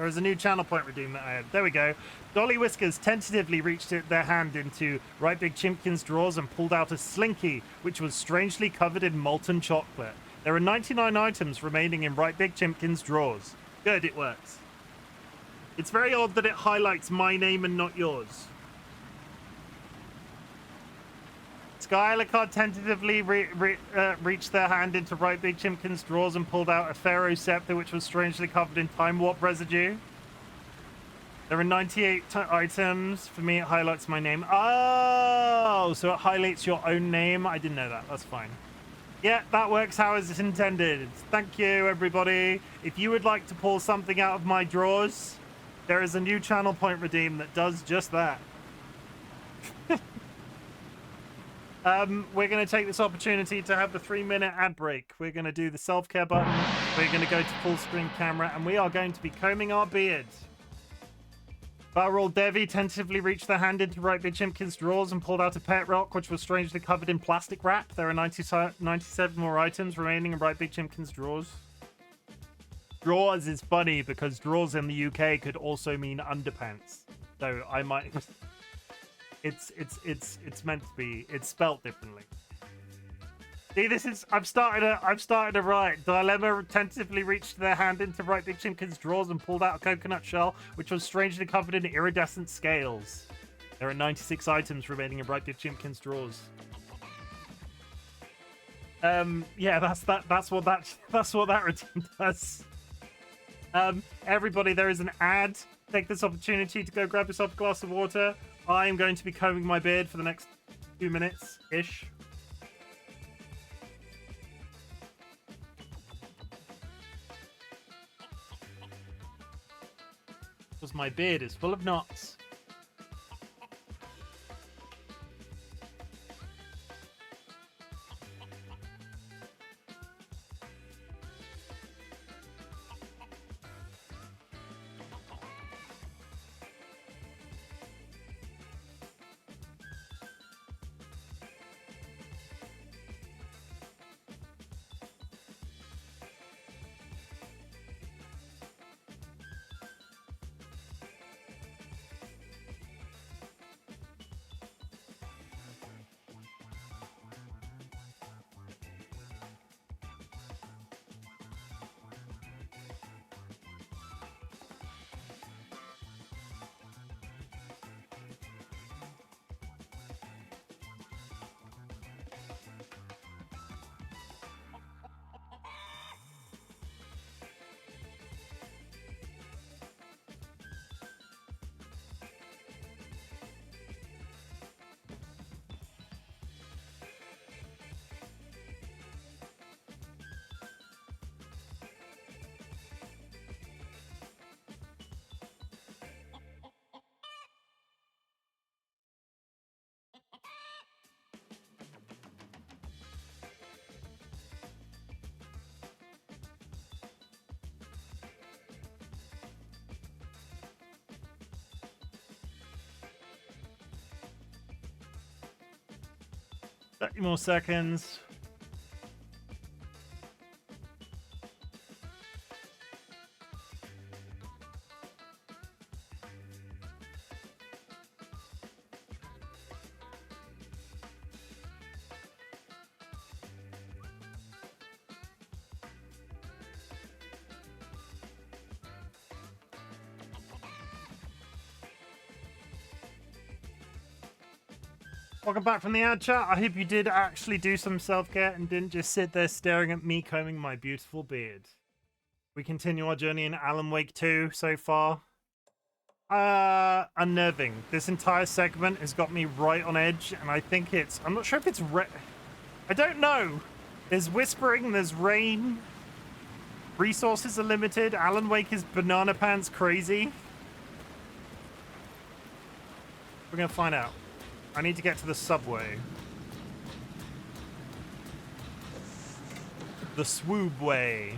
There is a new channel point redeem that I had. There we go. DollyWhiskers tentatively reached their hand into RightBigChimken's drawers and pulled out a slinky, which was strangely covered in molten chocolate. There are 99 items remaining in RightBigChimken's drawers. Good, it works. It's very odd that it highlights my name and not yours. Skylar tentatively reached their hand into RightBigChimken's drawers and pulled out a pharaoh scepter, which was strangely covered in time warp residue. There are 98 items. For me, it highlights my name. Oh, so it highlights your own name. I didn't know that. That's fine. Yeah, that works how it's intended. Thank you, everybody. If you would like to pull something out of my drawers, there is a new channel point redeem that does just that. We're going to take this opportunity to have the 3-minute ad break. We're going to do the self-care button. We're going to go to full screen camera, and we are going to be combing our beard. Barrel Devi tentatively reached their hand into RightBigChimken's drawers and pulled out a pet rock, which was strangely covered in plastic wrap. There are 97 more items remaining in RightBigChimken's drawers. Drawers is funny because drawers in the UK could also mean underpants. So I might... It's meant to be. It's spelt differently. See, this is. I've started a riot. Dilemma tentatively reached their hand into RightBigChimken's drawers and pulled out a coconut shell, which was strangely covered in iridescent scales. There are 96 items remaining in RightBigChimken's drawers. Yeah, that's what that routine does. Everybody, there is an ad. Take this opportunity to go grab yourself a glass of water. I'm going to be combing my beard for the next 2 minutes-ish. Because my beard is full of knots. Thirty more seconds. Welcome back from the ad chat. I hope you did actually do some self-care and didn't just sit there staring at me combing my beautiful beard. We continue our journey in Alan Wake 2 so far. Unnerving. This entire segment has got me right on edge, and I think it's... I'm not sure if it's... I don't know. There's whispering, there's rain. Resources are limited. Alan Wake is banana pants crazy. We're gonna find out. I need to get to the subway. The Swoobway.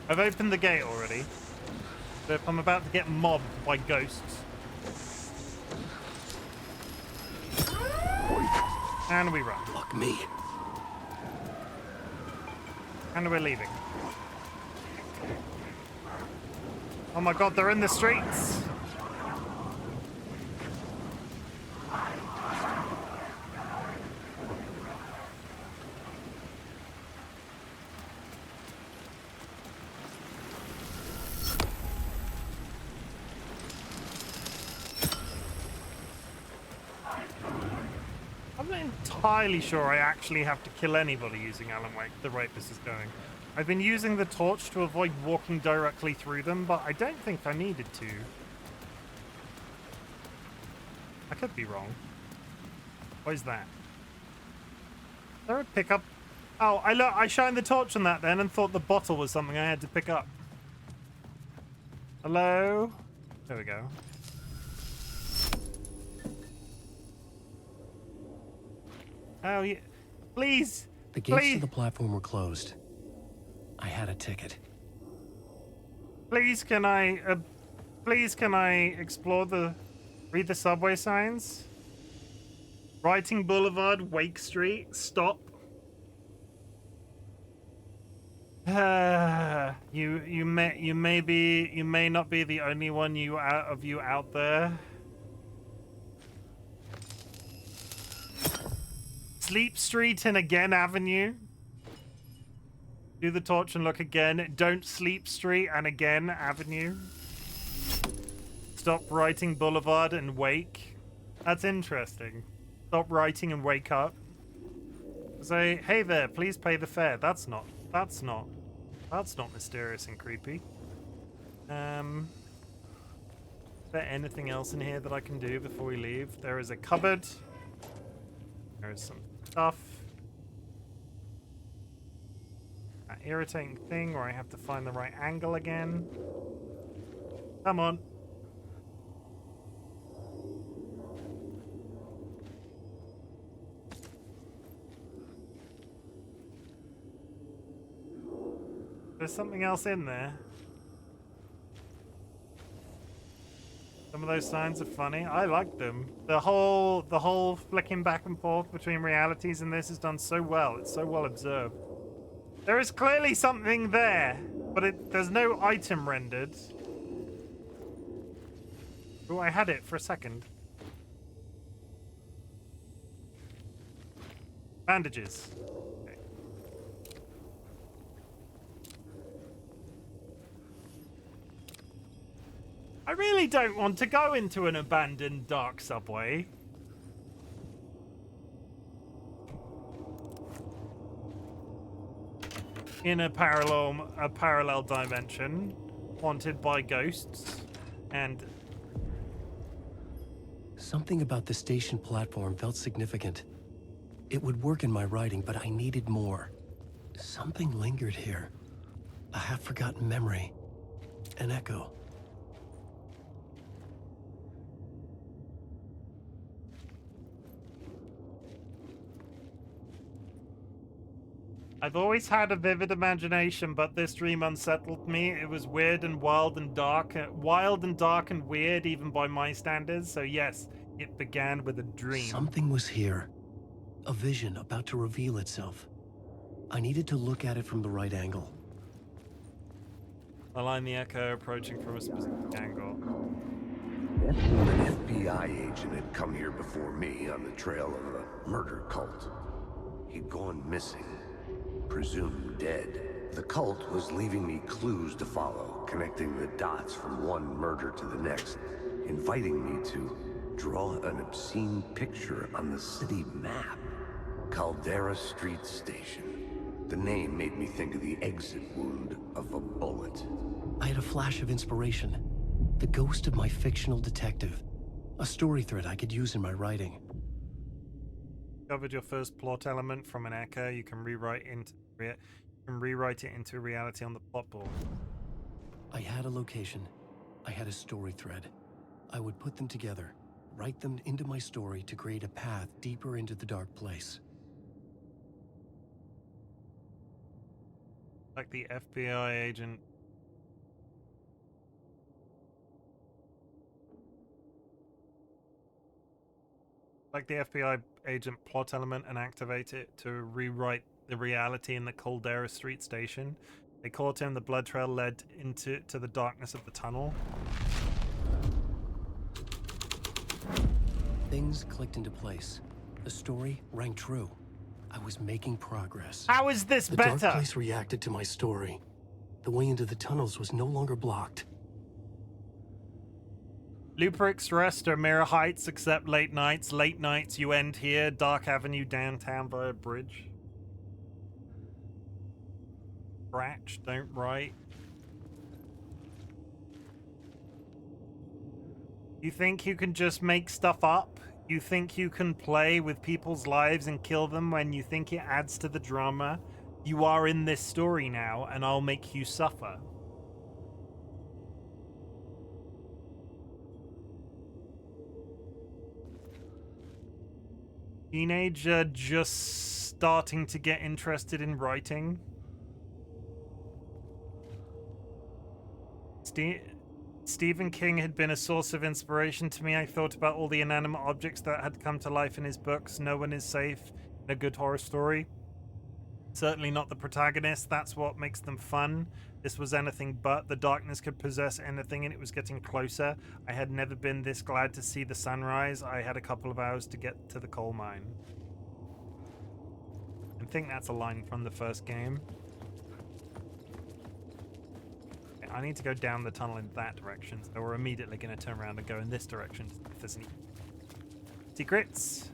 I've opened the gate already. So if I'm about to get mobbed by ghosts. And we run. Fuck me. And we're leaving. Oh my god, they're in the streets! I'm not entirely sure I actually have to kill anybody using Alan Wake. The rate this is going. I've been using the torch to avoid walking directly through them, but I don't think I needed to. I could be wrong. What is that? Is there a pickup? Oh, I shined the torch on that then and thought the bottle was something I had to pick up. Hello? There we go. Oh, yeah. Please. The gates please. to the platform were closed. I had a ticket. Please can I read the subway signs? Writing Boulevard, Wake Street, stop. You may not be the only one of you out there. Sleep Street and again Avenue. Do the torch and look again. Don't Sleep Street and again Avenue. Stop writing Boulevard and wake. That's interesting. Stop writing and wake up. Say, hey there, please pay the fare. That's not mysterious and creepy. Is there anything else in here that I can do before we leave? There is a cupboard. There is some stuff. That irritating thing where I have to find the right angle again. Come on. There's something else in there. Some of those signs are funny. I like them. The whole flicking back and forth between realities in this is done so well. It's so well observed. There is clearly something there, but there's no item rendered. Oh, I had it for a second. Bandages. Okay. I really don't want to go into an abandoned dark subway. In a parallel dimension, haunted by ghosts, and something about the station platform felt significant. It would work in my writing, but I needed more. Something lingered here. A half-forgotten memory. An echo. I've always had a vivid imagination, but this dream unsettled me. It was weird and wild and dark and weird, even by my standards. So yes, it began with a dream. Something was here. A vision about to reveal itself. I needed to look at it from the right angle. Align the echo approaching from a specific angle. An FBI agent had come here before me on the trail of a murder cult. He'd gone missing. Presumed dead. The cult was leaving me clues to follow, connecting the dots from one murder to the next, inviting me to draw an obscene picture on the city map. Caldera Street Station. The name made me think of the exit wound of a bullet. I had a flash of inspiration. The ghost of my fictional detective. A story thread I could use in my writing. Discovered your first plot element from an echo. You can rewrite it into reality on the plot board. I had a location. I had a story thread. I would put them together, write them into my story to create a path deeper into the dark place. Like the FBI agent. Like the FBI agent plot element and activate it to rewrite the reality in the Caldera Street station. They caught him. The blood trail led to the darkness of the tunnel. Things clicked into place. The story rang true. I was making progress. How is this The better? dark place reacted to my story. The way into the tunnels was no longer blocked. Luperic's Rest or Mirror Heights, except late nights. Late nights, you end here. Dark Avenue downtown via bridge. Scratch, don't write. You think you can just make stuff up? You think you can play with people's lives and kill them when you think it adds to the drama? You are in this story now, and I'll make you suffer. Teenager just starting to get interested in writing. Stephen King had been a source of inspiration to me. I thought about all the inanimate objects that had come to life in his books. No one is safe in a good horror story. Certainly not the protagonist. That's what makes them fun. This was anything but. The darkness could possess anything, and it was getting closer. I had never been this glad to see the sunrise. I had a couple of hours to get to the coal mine. I think that's a line from the first game. Okay, I need to go down the tunnel in that direction, so we're immediately going to turn around and go in this direction if there's any secrets.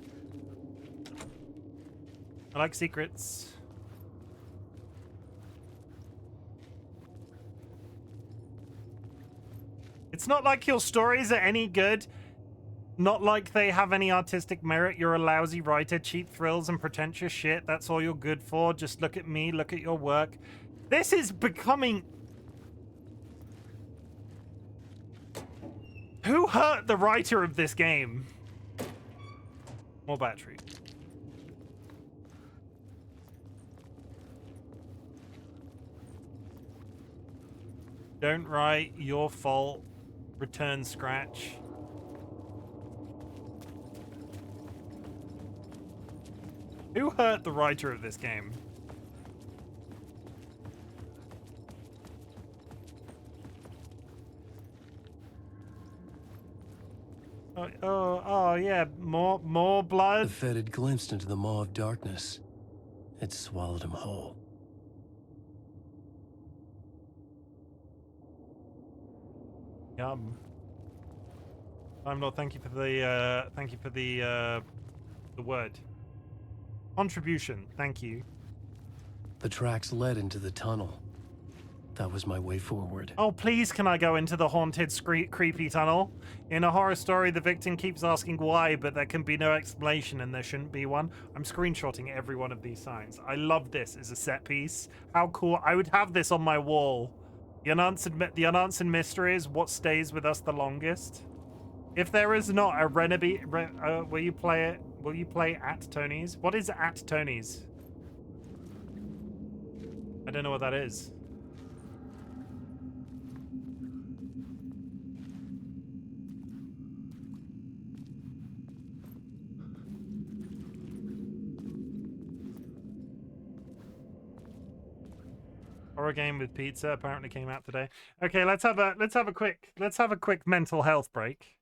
I like secrets. It's not like your stories are any good. Not like they have any artistic merit. You're a lousy writer, cheap thrills and pretentious shit. That's all you're good for. Just look at me, look at your work. This is becoming... Who hurt the writer of this game? More battery. Don't write, your fault. Return scratch. Who hurt the writer of this game? Oh, yeah, more blood. The Fed had glimpsed into the maw of darkness. It swallowed him whole. Yum. Time Lord, thank you for the word. Contribution, thank you. The tracks led into the tunnel. That was my way forward. Oh, please, can I go into the haunted, creepy tunnel? In a horror story, the victim keeps asking why, but there can be no explanation, and there shouldn't be one. I'm screenshotting every one of these signs. I love this as a set piece. How cool. I would have this on my wall. The unanswered mystery is what stays with us the longest. If there is not a will you play it? Will you play at Tony's? What is at Tony's? I don't know what that is. Horror game with pizza apparently came out today. Okay, let's have a quick mental health break.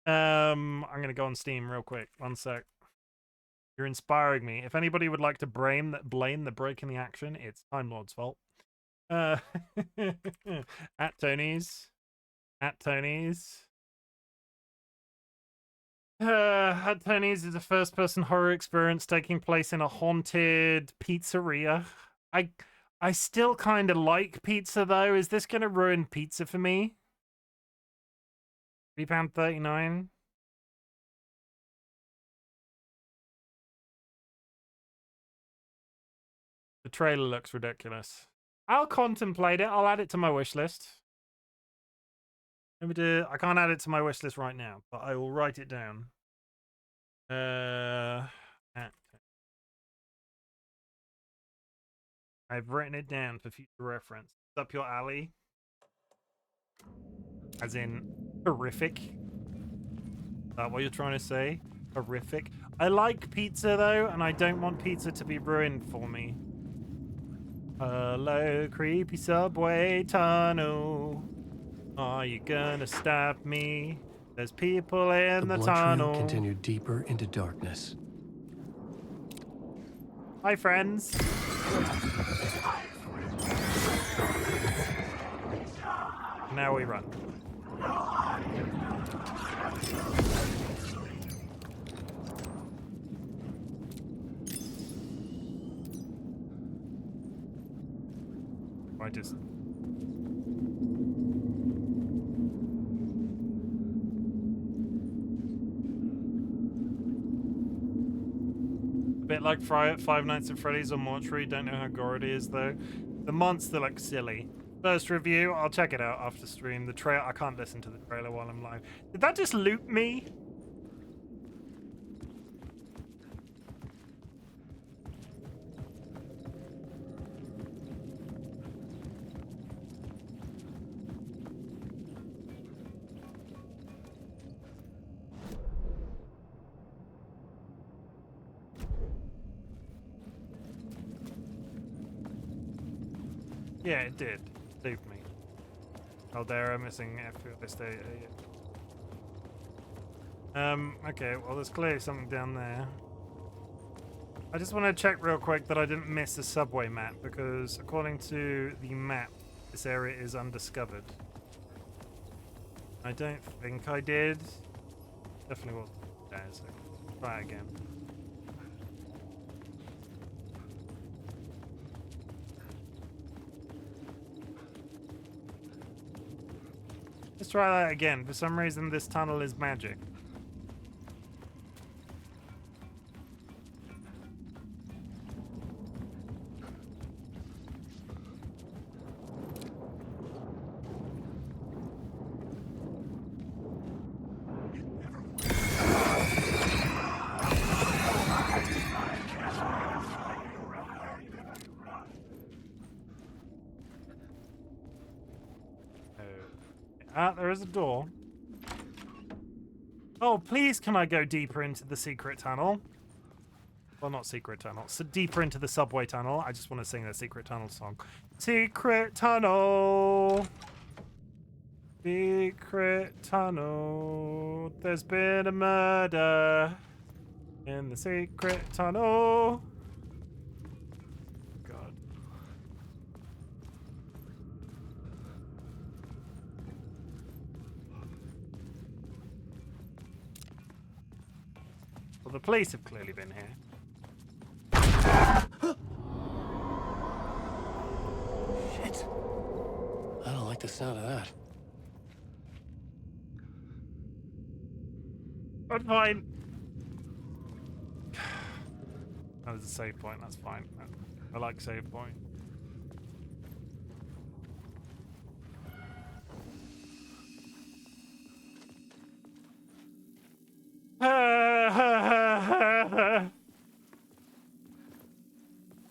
I'm gonna go on Steam real quick. One sec. You're inspiring me. If anybody would like to blame the break in the action, it's Time Lord's fault. At Tony's. At Tony's. At Tony's is a first-person horror experience taking place in a haunted pizzeria. I still kind of like pizza, though. Is this going to ruin pizza for me? £3.39. The trailer looks ridiculous. I'll contemplate it. I'll add it to my wish list. Let me do... I can't add it to my wish list right now, but I will write it down. I've written it down for future reference. It's up your alley. As in, horrific. Is that what you're trying to say? Horrific. I like pizza though, and I don't want pizza to be ruined for me. Hello, creepy subway tunnel. Are you gonna stab me? There's people in the blood trail tunnel. continued deeper into darkness. Hi, friends. Now we run. I just... A bit like Five Nights at Freddy's or Mortuary. Don't know how gory it is though. The monster looks silly. First review, I'll check it out after stream. The trailer, I can't listen to the trailer while I'm live. Did that just loop me? Yeah, it did. Loop me. Caldera missing F this day. Okay, well there's clearly something down there. I just want to check real quick that I didn't miss the subway map, because according to the map, this area is undiscovered. I don't think I did. Definitely wasn't there, so try it again. Let's try that again. For some reason, this tunnel is magic. There is a door. Oh, please can I go deeper into the secret tunnel? Well, not secret tunnel. So deeper into the subway tunnel. I just want to sing the secret tunnel song. Secret tunnel. Secret tunnel. There's been a murder in the secret tunnel. God. Well, the police have clearly been here. Shit. I don't like the sound of that. I'm fine. That was a save point, that's fine. I like save point.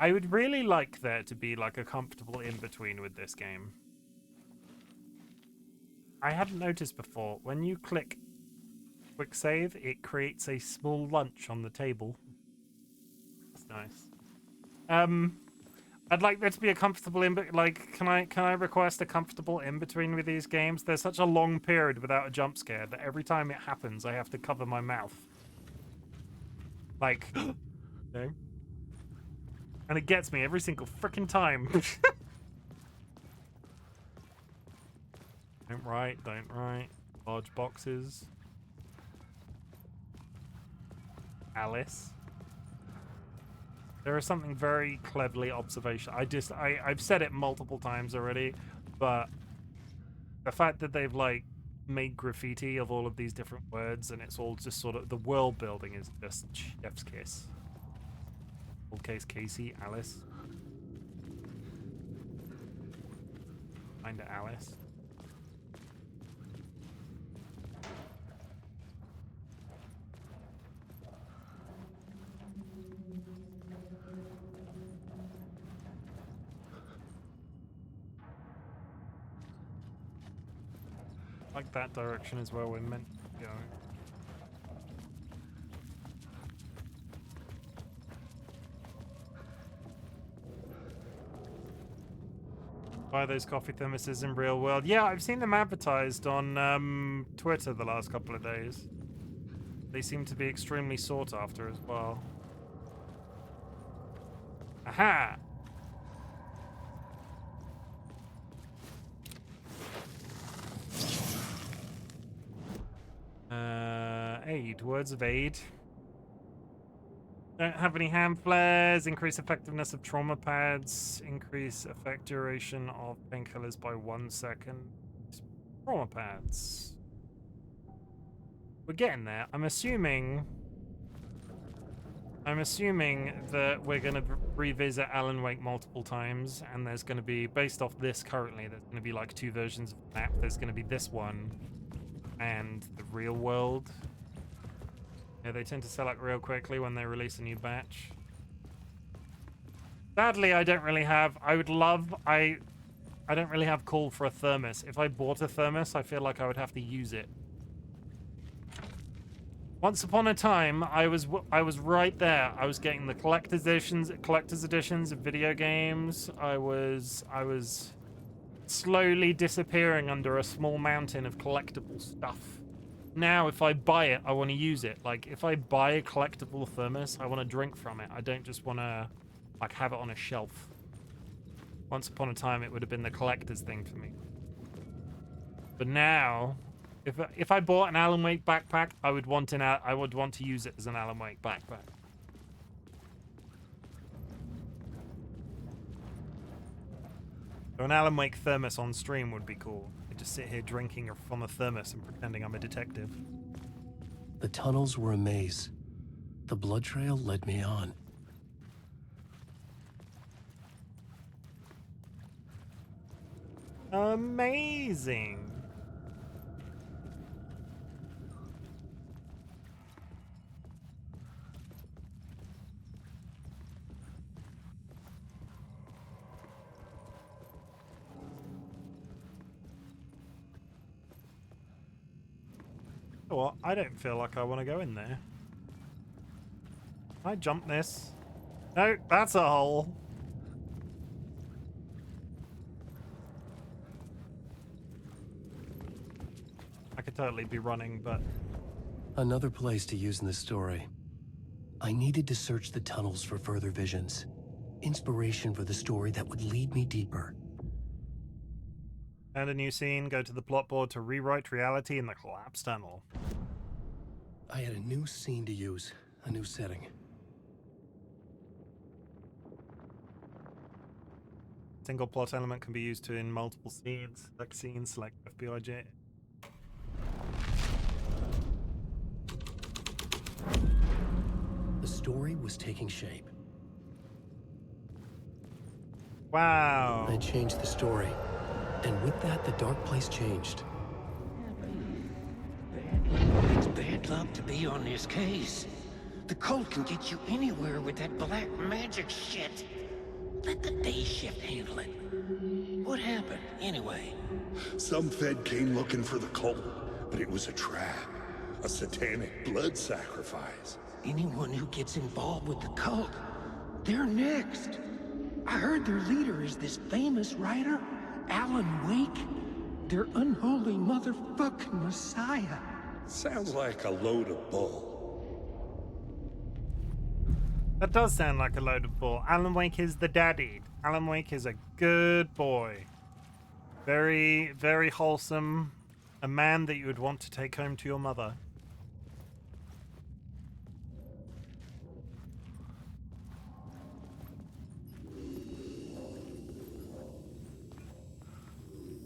I would really like there to be like a comfortable in-between with this game. I hadn't noticed before, when you click quick save, it creates a small lunch on the table. That's nice. I'd like there to be a comfortable can I request a comfortable in-between with these games? There's such a long period without a jump scare that every time it happens I have to cover my mouth. Like no. And it gets me every single freaking time. Don't write. Large boxes. Alice. There is something very cleverly observational. I've said it multiple times already, but the fact that they've like made graffiti of all of these different words and it's all just sort of the world building is just chef's kiss. Old case Casey, Alice. Find Alice. Like that direction is where we're meant to go. Buy those coffee thermoses in real world. Yeah, I've seen them advertised on Twitter the last couple of days. They seem to be extremely sought after as well. Aha! Aid. Words of aid. Don't have any hand flares. Increase effectiveness of trauma pads. Increase effect duration of painkillers by 1 second. Trauma pads. We're getting there. I'm assuming that we're going to revisit Alan Wake multiple times, and there's going to be, based off this currently, there's going to be like 2 versions of the map. There's going to be this one and the real world. Yeah, they tend to sell out real quickly when they release a new batch. Sadly, I don't really have... I don't really have call for a thermos. If I bought a thermos, I feel like I would have to use it. Once upon a time, I was right there. I was getting the collector's editions of video games. I was slowly disappearing under a small mountain of collectible stuff. Now, if I buy it, I want to use it. Like, if I buy a collectible thermos, I want to drink from it. I don't just want to, like, have it on a shelf. Once upon a time, it would have been the collector's thing for me. But now, if I bought an Alan Wake backpack, I would want to use it as an Alan Wake backpack. So an Alan Wake thermos on stream would be cool. I just sit here drinking from a thermos and pretending I'm a detective. The tunnels were a maze. The blood trail led me on. Amazing. Well, I don't feel like I want to go in there. Can I jump this? No, that's a hole. I could totally be running, but... Another place to use in the story. I needed to search the tunnels for further visions. Inspiration for the story that would lead me deeper. And a new scene, go to the plot board to rewrite reality in the collapsed tunnel. I had a new scene to use, a new setting. Single plot element can be used in multiple scenes, like scenes like FBIJ. The story was taking shape. Wow. I changed the story. And with that, the dark place changed. It's bad luck to be on this case. The cult can get you anywhere with that black magic shit. Let the day shift handle it. What happened, anyway? Some Fed came looking for the cult, but it was a trap. A satanic blood sacrifice. Anyone who gets involved with the cult, they're next. I heard their leader is this famous writer, Alan Wake. Their unholy motherfucking messiah. Sounds like a load of bull. That does sound like a load of bull. Alan Wake is the daddy. Alan Wake is a good boy. Very, very wholesome. A man that you would want to take home to your mother.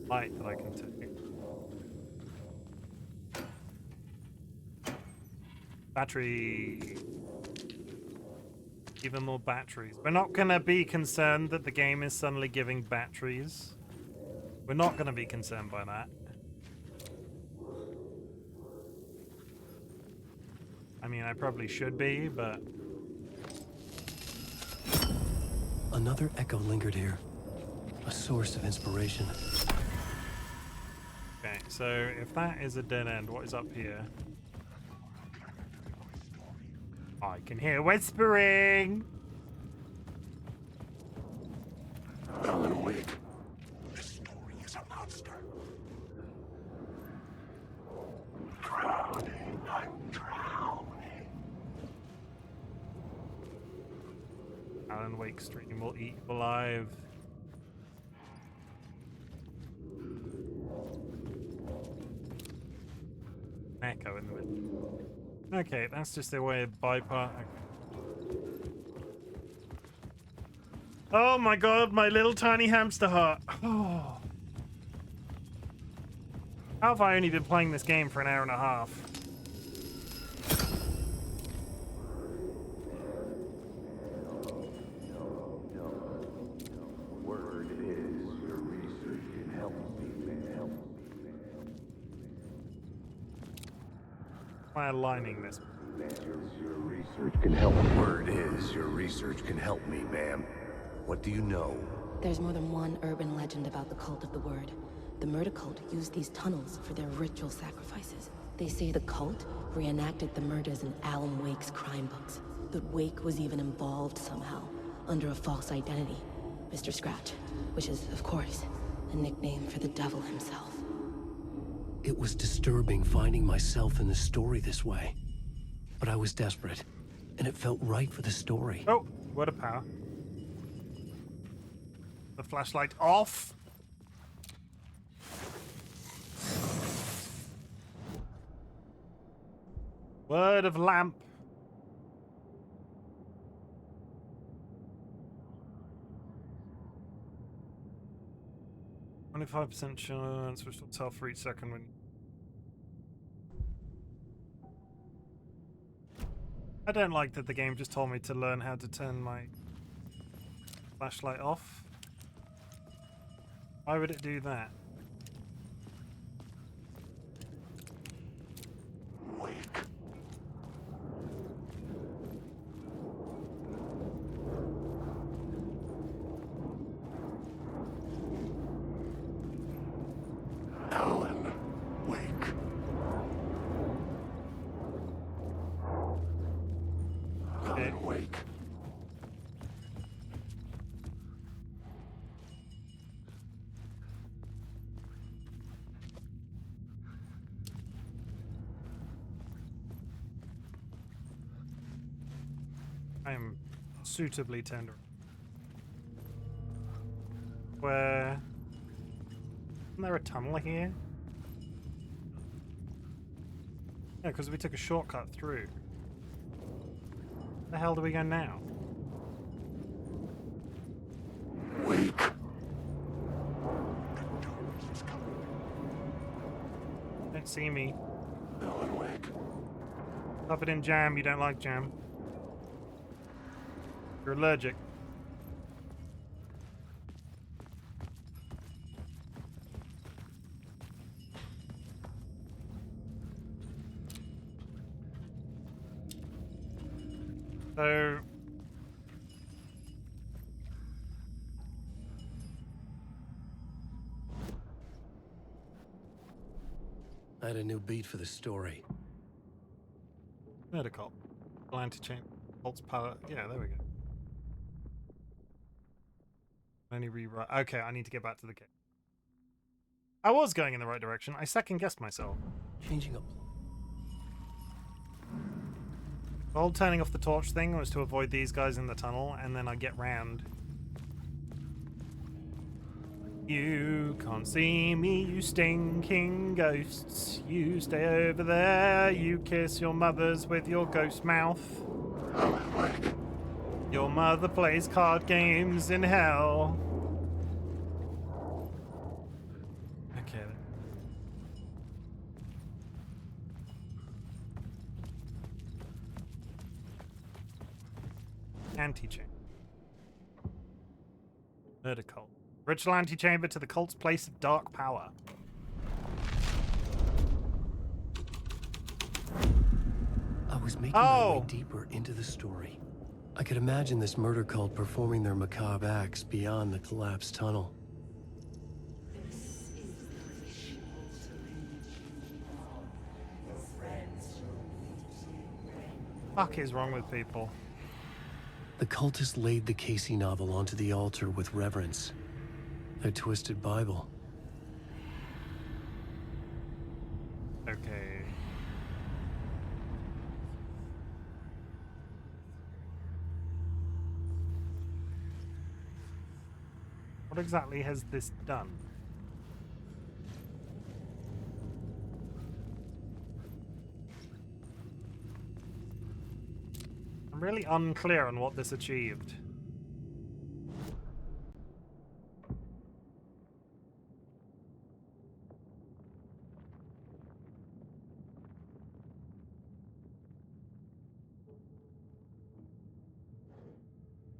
Light that I can take. Battery. Even more batteries. We're not going to be concerned that the game is suddenly giving batteries. We're not going to be concerned by that. I mean, I probably should be, but... Another echo lingered here. A source of inspiration. Okay, so if that is a dead end, what is up here? I can hear whispering! Alan Wake. Alan Wake stream will eat you alive. Echo in the middle. Okay, that's just their way of bypass. Okay. Oh my god, my little tiny hamster heart. Oh. How have I only been playing this game for an hour and a half? Word is your research can help me. Am I aligning this? Your research can help. Word is your research can help me, ma'am. What do you know? There's more than one urban legend about the Cult of the Word. The murder cult used these tunnels for their ritual sacrifices. They say the cult reenacted the murders in Alan Wake's crime books. That Wake was even involved somehow, under a false identity. Mr. Scratch, which is, of course, a nickname for the devil himself. It was disturbing finding myself in the story this way. But I was desperate, and it felt right for the story. Oh, word of power. The flashlight off. Word of lamp. %25 chance, which will tell for each second when. I don't like that the game just told me to learn how to turn my flashlight off. Why would it do that? Wake. Alan Wake. Alan Wake. I am suitably tender. Where? Isn't there a tunnel here? Yeah, because we took a shortcut through. Where the hell do we go now? Wake. Don't see me. Alan Wake. Covered in jam. You don't like jam. You're allergic. So I had a new beat for the story. medical. Anti-chain. Bolts power. Yeah, there we go. Only rewrite. Okay, I need to get back to the game. I was going in the right direction. I second-guessed myself. Changing up. The whole turning off the torch thing was to avoid these guys in the tunnel, and then I get round. You can't see me, you stinking ghosts. You stay over there, you kiss your mothers with your ghost mouth. Your mother plays card games in hell. Okay. Anti-chain. Murder cult. Ritual antechamber to the cult's place of dark power. I was making my way deeper into the story. I could imagine this murder cult performing their macabre acts beyond the collapsed tunnel. Fuck is wrong with people? The cultists laid the Casey novel onto the altar with reverence. Their twisted Bible. Okay. What exactly has this done? I'm really unclear on what this achieved.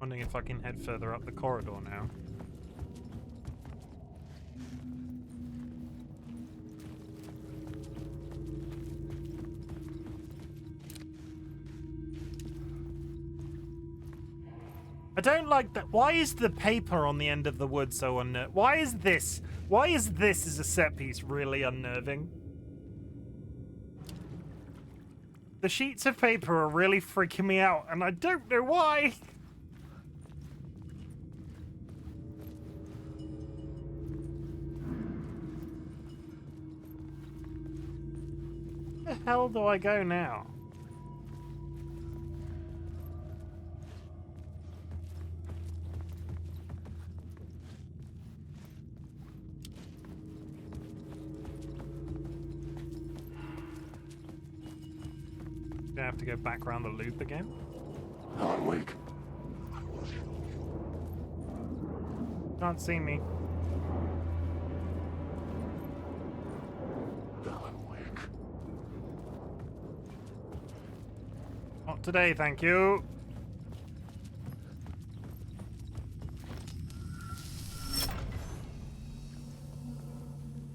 Wondering if I can head further up the corridor now. I don't like that. Why is the paper on the end of the wood so unnerving? Why is this as a set piece really unnerving? The sheets of paper are really freaking me out, and I don't know why. Where the hell do I go now? Do I have to go back around the loop again? Alan Wake. Can't see me. Alan Wake. Not today, thank you.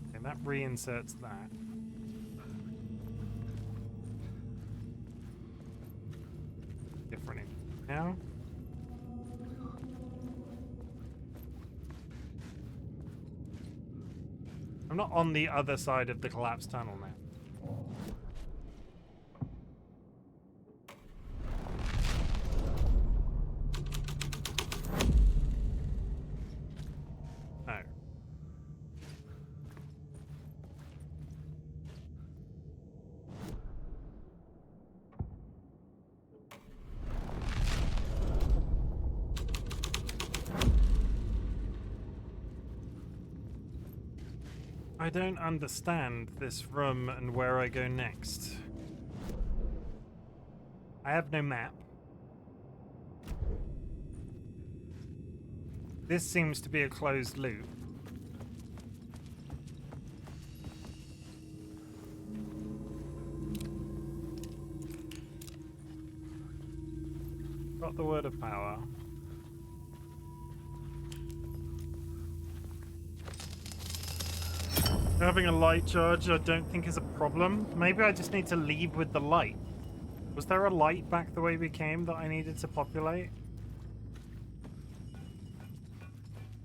Okay, that reinserts that. Different now. I'm not on the other side of the collapsed tunnel now. Oh. I don't understand this room and where I go next. I have no map. This seems to be a closed loop. Got the word of power. Having a light charge I don't think is a problem. Maybe I just need to leave with the light. Was there a light back the way we came that I needed to populate?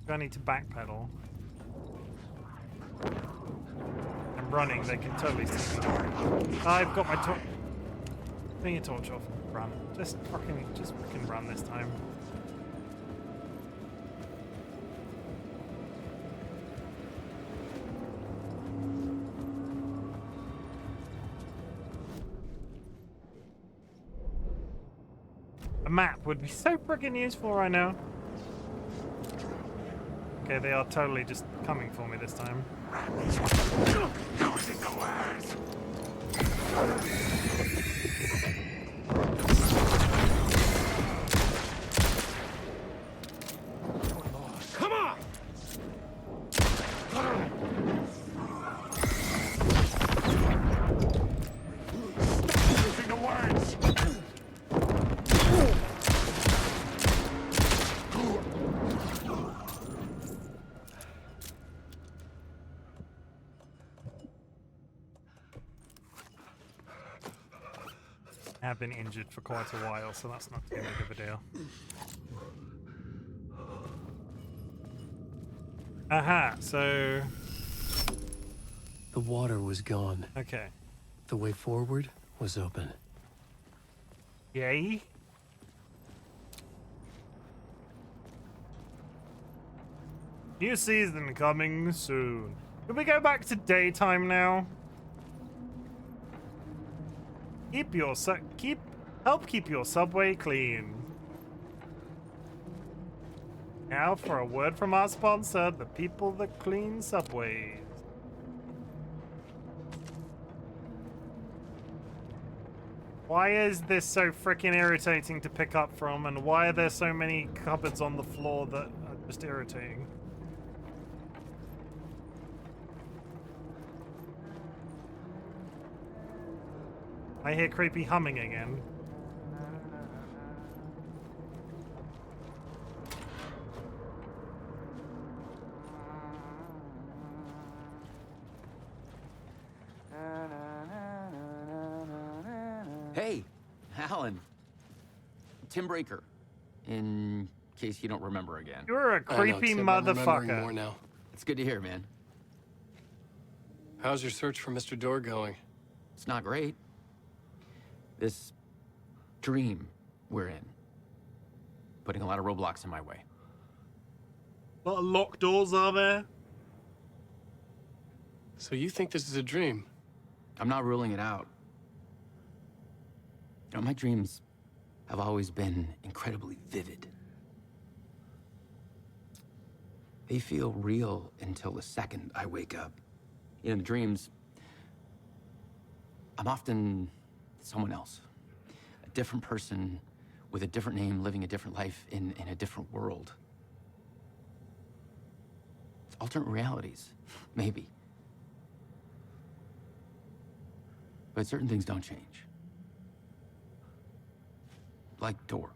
Do I need to backpedal? I'm running, they can totally see me. I've got my torch. Bring your torch off. Run. Just fucking run this time. A map would be so freaking useful right now. Okay, they are totally just coming for me this time. Come on! Using the words! I have been injured for quite a while, so that's not too big of a deal. Aha, so... The water was gone. Okay. The way forward was open. Yay? New season coming soon. Can we go back to daytime now? Help keep your subway clean. Now for a word from our sponsor, the people that clean subways. Why is this so freaking irritating to pick up from, and why are there so many cupboards on the floor that are just irritating? I hear creepy humming again. Hey, Alan. Tim Breaker. In case you don't remember again. You're a creepy Tim, I'm remembering motherfucker. more now. It's good to hear, man. How's your search for Mr. Door going? It's not great. This dream we're in, putting a lot of roadblocks in my way. A lot of locked doors are there. So you think this is a dream? I'm not ruling it out. You know, my dreams have always been incredibly vivid. They feel real until the second I wake up. In dreams, I'm often someone else. A different person with a different name, living a different life in a different world. It's alternate realities, maybe. But certain things don't change. Like Door.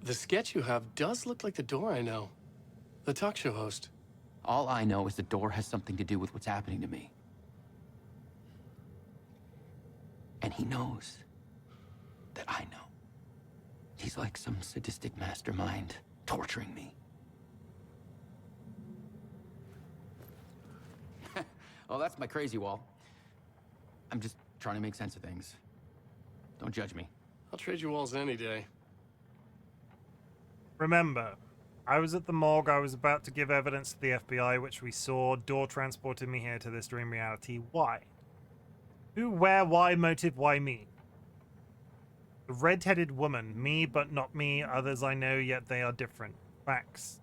The sketch you have does look like the Door I know. The talk show host. All I know is the Door has something to do with what's happening to me. And he knows that I know. He's like some sadistic mastermind torturing me. Well, that's my crazy wall. I'm just trying to make sense of things. Don't judge me. I'll trade you walls any day. Remember, I was at the morgue. I was about to give evidence to the FBI, which we saw. Door transported me here to this dream reality. Why? Who, where, why, motive, why me? The red-headed woman. Me, but not me. Others I know, yet they are different. Facts.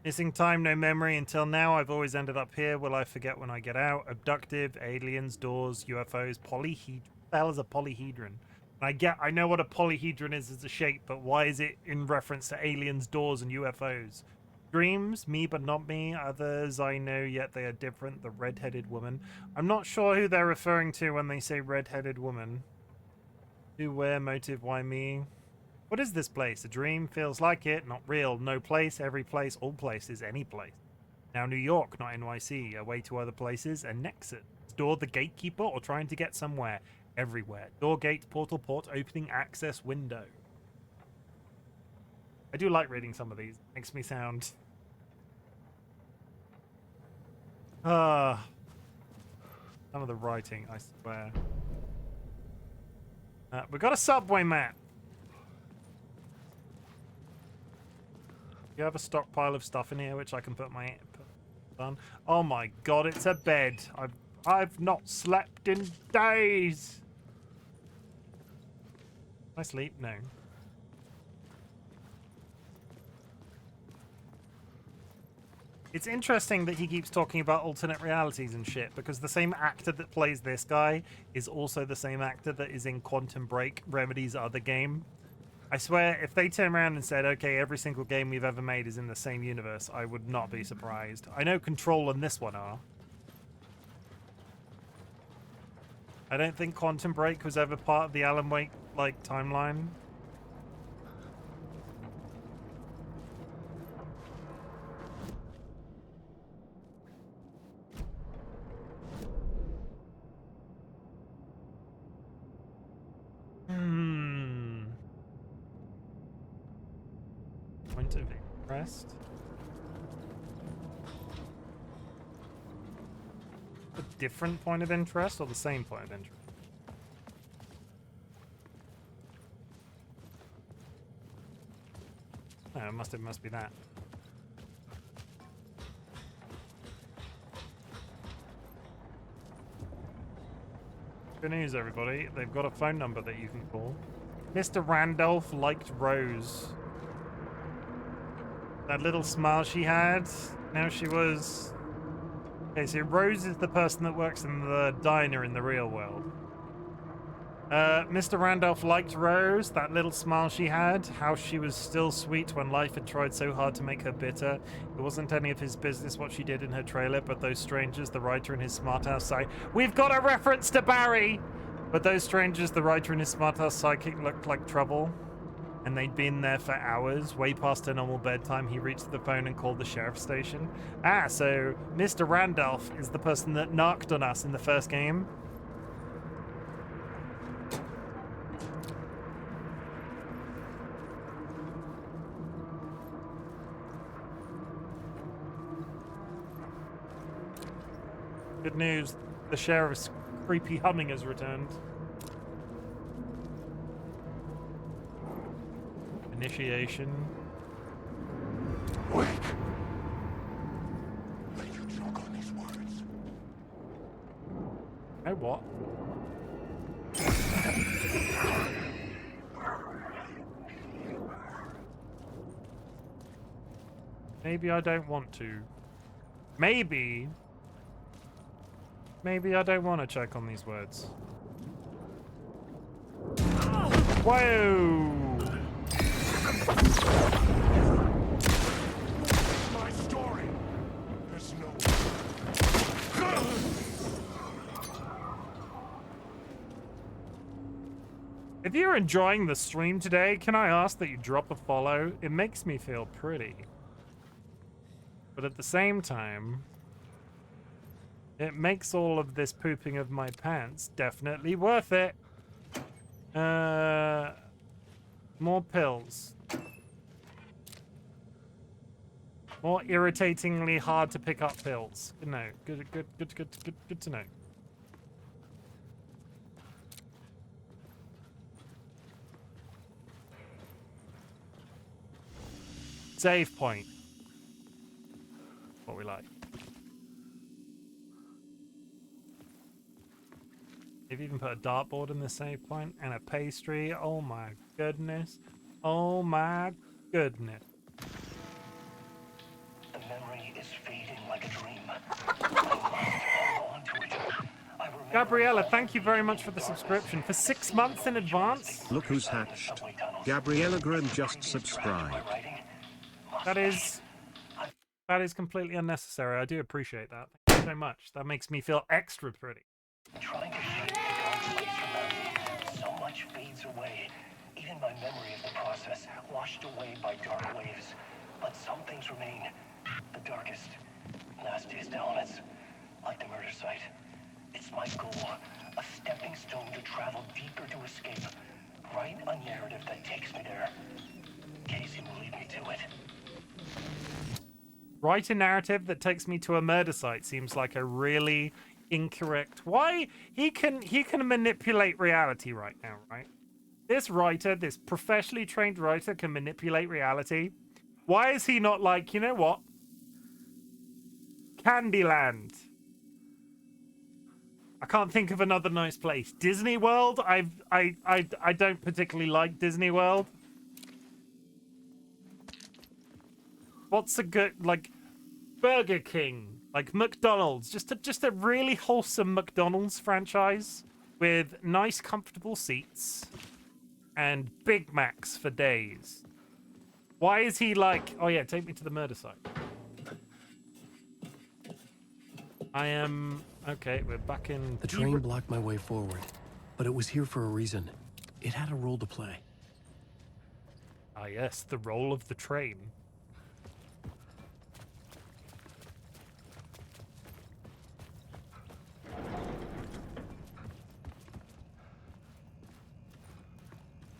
Missing time, no memory. Until now, I've always ended up here. Will I forget when I get out? Abductive, aliens, doors, UFOs, polyhedron. What the hell is a polyhedron? I know what a polyhedron is as a shape, but why is it in reference to aliens, doors, and UFOs? Dreams, me but not me. Others I know, yet they are different. The red-headed woman. I'm not sure who they're referring to when they say red-headed woman. Who, where, motive, why me? What is this place? A dream? Feels like it. Not real. No place. Every place. All places. Any place. Now New York, not NYC. Away to other places. A nexus. Door the gatekeeper or trying to get somewhere. Everywhere. Door, gate, portal, port, opening, access, window. I do like reading some of these. Makes me sound... some of the writing, I swear. We got a subway map. You have a stockpile of stuff in here which I can put my on. Oh my god, it's a bed. I've not slept in days. Can I sleep? No. It's interesting that he keeps talking about alternate realities and shit, because the same actor that plays this guy is also the same actor that is in Quantum Break, Remedy's other game. I swear, if they turn around and said, okay, every single game we've ever made is in the same universe, I would not be surprised. I know Control and this one are. I don't think Quantum Break was ever part of the Alan Wake, like, timeline. Point of interest. A different point of interest or the same point of interest? No, it must be that. Good news, everybody. They've got a phone number that you can call. Mr. Randolph liked Rose. That little smile she had. Now she was... Okay, so Rose is the person that works in the diner in the real world. Mr. Randolph liked Rose, that little smile she had, how she was still sweet when life had tried so hard to make her bitter. It wasn't any of his business what she did in her trailer, but those strangers, the writer and his smart house psychic. We've got a reference to Barry! But those strangers, the writer and his smart house psychic looked like trouble. And they'd been there for hours, way past her normal bedtime. He reached the phone and called the sheriff's station. Ah, so Mr. Randolph is the person that knocked on us in the first game. Good news, the sheriff's creepy humming has returned. Initiation. Wait. Let you choke on these words. Oh, what? Maybe I don't want to. Maybe I don't want to check on these words. Whoa! My story. There's no. If you're enjoying the stream today, can I ask that you drop a follow? It makes me feel pretty. But at the same time, it makes all of this pooping of my pants definitely worth it. More pills. More irritatingly hard to pick up pills. Good to know. Good to know. Save point. What we like. They've even put a dartboard in the save point and a pastry. Oh my goodness. Oh my goodness. The memory is fading like a dream. I must hold on to it. I remember Gabriella, thank you very much for the subscription. For 6 months in advance. Look who's hatched. Gabriella Grim just subscribed. That is completely unnecessary. I do appreciate that. Thank you so much. That makes me feel extra pretty. Trying to shake the dark place from me. So much fades away. Even my memory of the process, washed away by dark waves. But some things remain. The darkest, nastiest elements, like the murder site. It's my goal, a stepping stone to travel deeper to escape. Write a narrative that takes me there. Casey will lead me to it. Write a narrative that takes me to a murder site seems like a really incorrect. Why? He can manipulate reality right now, right? This writer, this professionally trained writer, can manipulate reality. Why is he not like, you know what? Candyland. I can't think of another nice place. Disney World? I don't particularly like Disney World. What's a good, like, Burger King, like McDonald's, just a really wholesome McDonald's franchise with nice, comfortable seats and Big Macs for days. Why is he like, oh yeah, take me to the murder site. I am, okay, we're back in. The train blocked my way forward, but it was here for a reason. It had a role to play. Ah yes, the role of the train.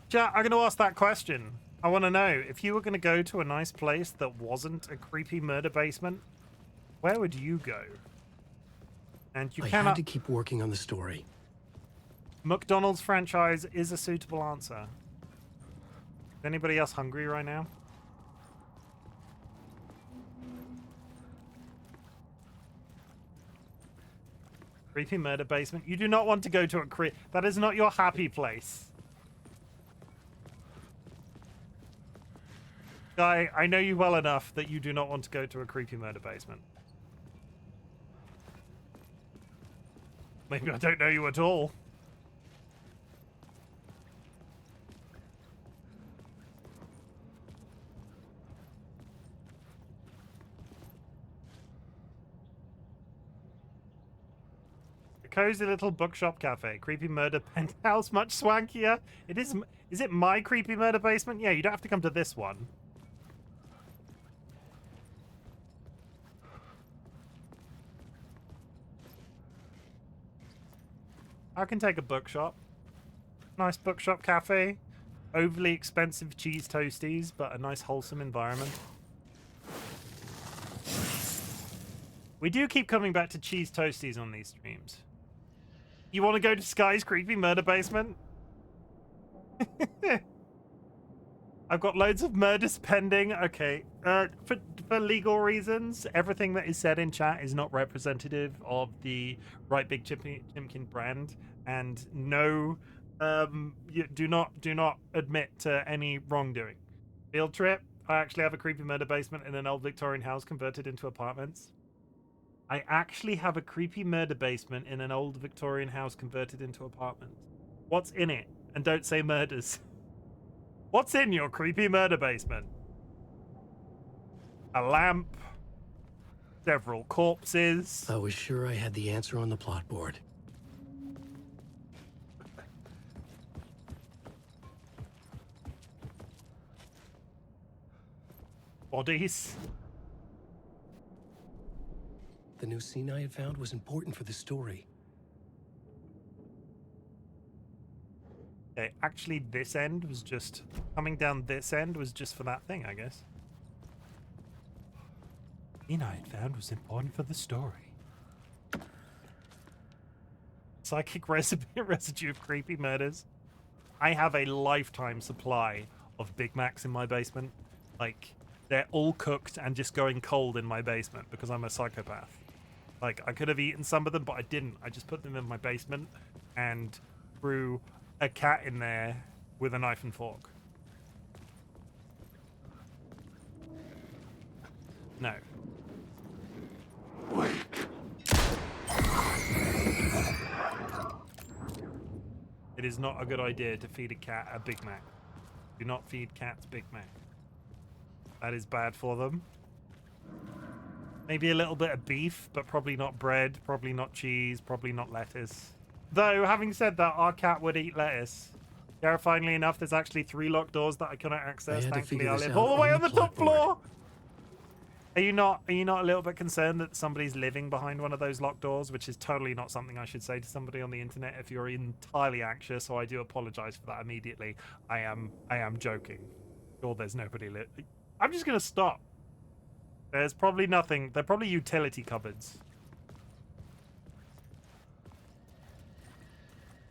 Chat, I'm going to ask that question. I want to know, if you were going to go to a nice place that wasn't a creepy murder basement, where would you go? And you I cannot... had to keep working on the story. McDonald's franchise is a suitable answer. Is anybody else hungry right now? Creepy murder basement. You do not want to go to a that is not your happy place. Guy, I know you well enough that you do not want to go to a creepy murder basement. Maybe I don't know you at all. A cozy little bookshop cafe. Creepy murder penthouse. Much swankier. It is. Is it my creepy murder basement? Yeah, you don't have to come to this one. I can take a bookshop. Nice bookshop cafe. Overly expensive cheese toasties, but a nice wholesome environment. We do keep coming back to cheese toasties on these streams. You want to go to Sky's creepy murder basement? I've got loads of murders pending. Okay, for legal reasons, everything that is said in chat is not representative of the RightBigChimken brand, and no, you do not admit to any wrongdoing. Field trip. I actually have a creepy murder basement in an old Victorian house converted into apartments. I actually have a creepy murder basement in an old Victorian house converted into apartments. What's in it? And don't say murders. What's in your creepy murder basement? A lamp. Several corpses. I was sure I had the answer on the plot board. Bodies. The new scene I had found was important for the story. Okay, actually this end was just... Coming down this end was just for that thing, I guess. The scene I had found was important for the story. Psychic residue of creepy murders. I have a lifetime supply of Big Macs in my basement. Like, they're all cooked and just going cold in my basement because I'm a psychopath. Like, I could have eaten some of them, but I didn't. I just put them in my basement and threw a cat in there with a knife and fork. No. It is not a good idea to feed a cat a Big Mac. Do not feed cats Big Mac. That is bad for them. Maybe a little bit of beef, but probably not bread, probably not cheese, probably not lettuce. Though, having said that, our cat would eat lettuce. Terrifyingly enough, there's actually 3 locked doors that I cannot access. Thankfully, I live all the way on the top floor. Are you not a little bit concerned that somebody's living behind one of those locked doors, which is totally not something I should say to somebody on the internet if you're entirely anxious, so I do apologize for that immediately. I am joking. Sure, there's nobody I'm just gonna stop. There's probably nothing. They're probably utility cupboards.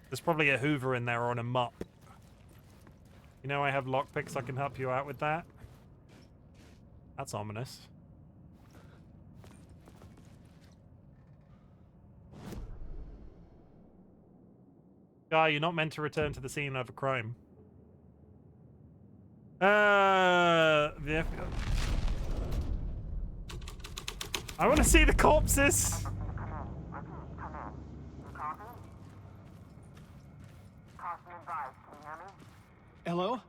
There's probably a Hoover in there on a mop. You know I have lockpicks, I can help you out with that. That's ominous. Guy, you're not meant to return to the scene of a crime. The FBI. I want to see the corpses. Hello?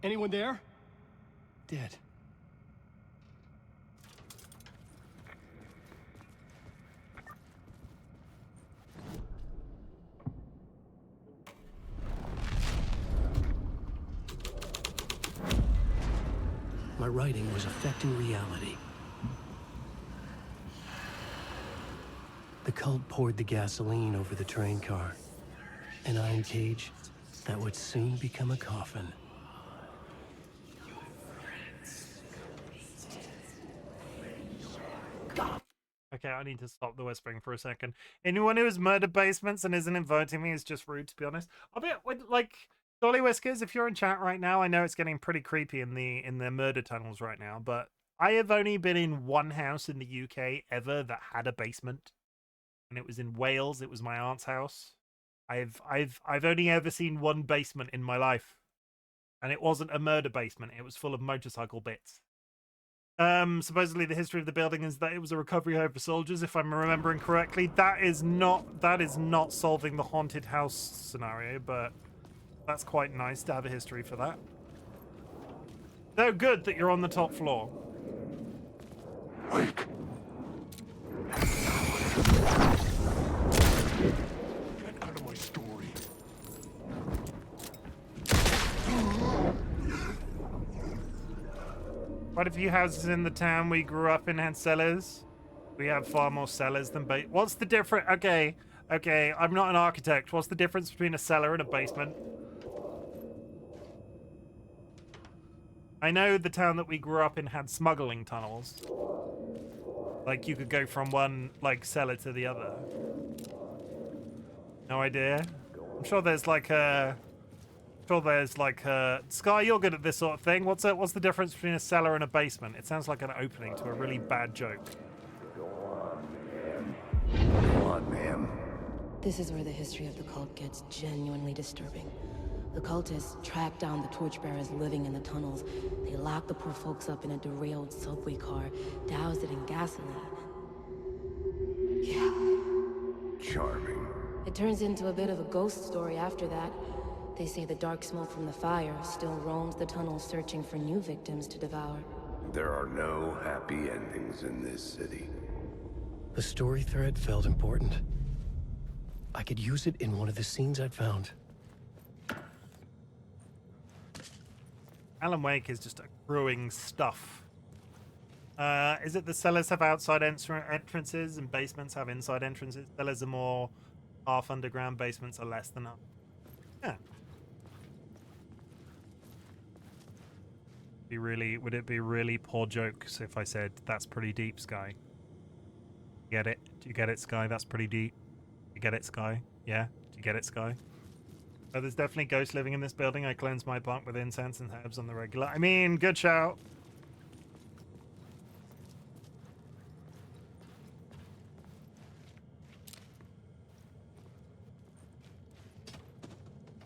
Anyone there? Dead. My writing was affecting reality. The cult poured the gasoline over the train car. An iron cage that would soon become a coffin. Okay, I need to stop the whispering for a second. Anyone who has murdered basements and isn't inviting me is just rude, to be honest. I'll be like DollyWhiskers, if you're in chat right now, I know it's getting pretty creepy in the murder tunnels right now, but I have only been in one house in the UK ever that had a basement, and it was in Wales. It was my aunt's house. I've only ever seen one basement in my life. And it wasn't a murder basement. It was full of motorcycle bits. Supposedly the history of the building is that it was a recovery home for soldiers, if I'm remembering correctly. That is not solving the haunted house scenario, but that's quite nice to have a history for that. So good that you're on the top floor. Wake. Get out of my story. Quite a few houses in the town we grew up in had cellars. We have far more cellars than what's the difference? Okay, I'm not an architect. What's the difference between a cellar and a basement? I know the town that we grew up in had smuggling tunnels. Like, you could go from one, like, cellar to the other. No idea. I'm sure there's like a... Sky, you're good at this sort of thing. What's the difference between a cellar and a basement? It sounds like an opening to a really bad joke. Go on, man. This is where the history of the cult gets genuinely disturbing. The cultists tracked down the torchbearers living in the tunnels. They locked the poor folks up in a derailed subway car, doused it in gasoline. Yeah. Charming. It turns into a bit of a ghost story after that. They say the dark smoke from the fire still roams the tunnels searching for new victims to devour. There are no happy endings in this city. The story thread felt important. I could use it in one of the scenes I'd found. Alan Wake is just accruing stuff. Is it the cellars have outside entrances and basements have inside entrances? Cellars are more half underground, basements are less than up. Yeah. Would it be really poor jokes if I said that's pretty deep, Sky? Get it? Do you get it, Sky? That's pretty deep. You get it, Sky? Yeah? Do you get it, Sky? Oh, there's definitely ghosts living in this building. I cleanse my plant with incense and herbs on the regular. I mean, good shout.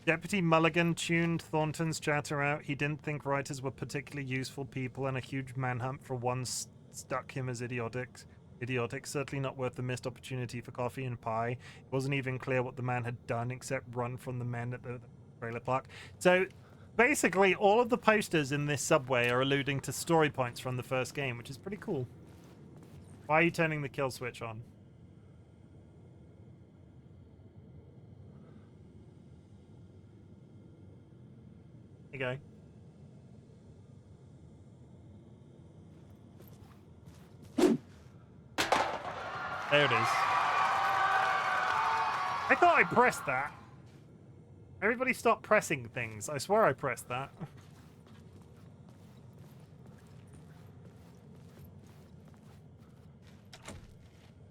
Deputy Mulligan tuned Thornton's chatter out. He didn't think writers were particularly useful people, and a huge manhunt for one stuck him as idiotic. Certainly not worth the missed opportunity for coffee and pie. It wasn't even clear what the man had done except run from the men at the trailer park. So basically all of the posters in this subway are alluding to story points from the first game, which is pretty cool. Why are you turning the kill switch on? Here you go. There it is. I thought I pressed that. Everybody stop pressing things. I swear I pressed that.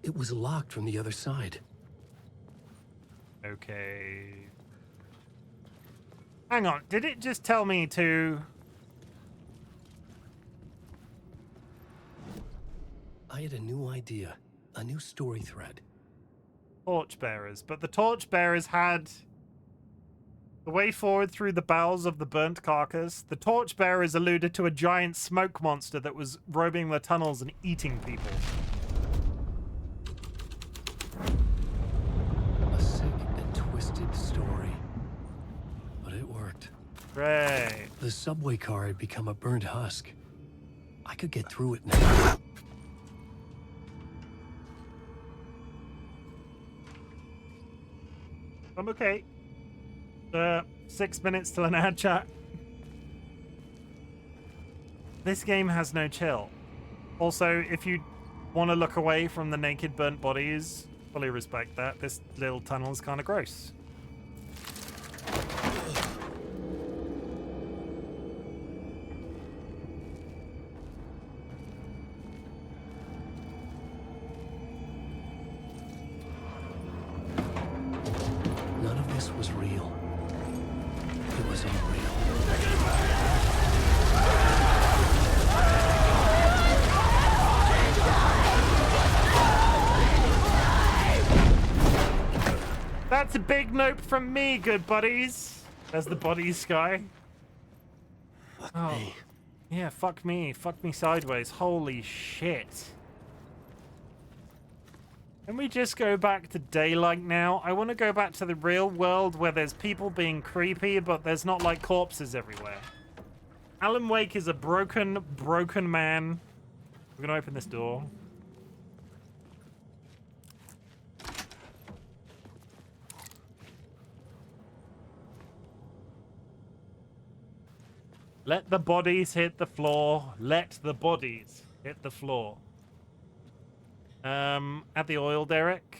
It was locked from the other side. Okay. Hang on. Did it just tell me to... I had a new idea. A new story thread. Torchbearers. But the torchbearers had... the way forward through the bowels of the burnt carcass. The torchbearers alluded to a giant smoke monster that was roaming the tunnels and eating people. A sick and twisted story. But it worked. Right. The subway car had become a burnt husk. I could get through it now. I'm okay. 6 minutes till an ad chat. This game has no chill. Also, if you want to look away from the naked burnt bodies, fully respect that. This little tunnel is kind of gross. None of this was real. It was unreal. That's a big note from me, good buddies. There's the bodies, Sky. Fuck Oh. me. Yeah, fuck me. Fuck me sideways. Holy shit. Can we just go back to daylight now? I want to go back to the real world where there's people being creepy, but there's not like corpses everywhere. Alan Wake is a broken man. We're gonna open this door. Let the bodies hit the floor. Let the bodies hit the floor. At the oil derrick.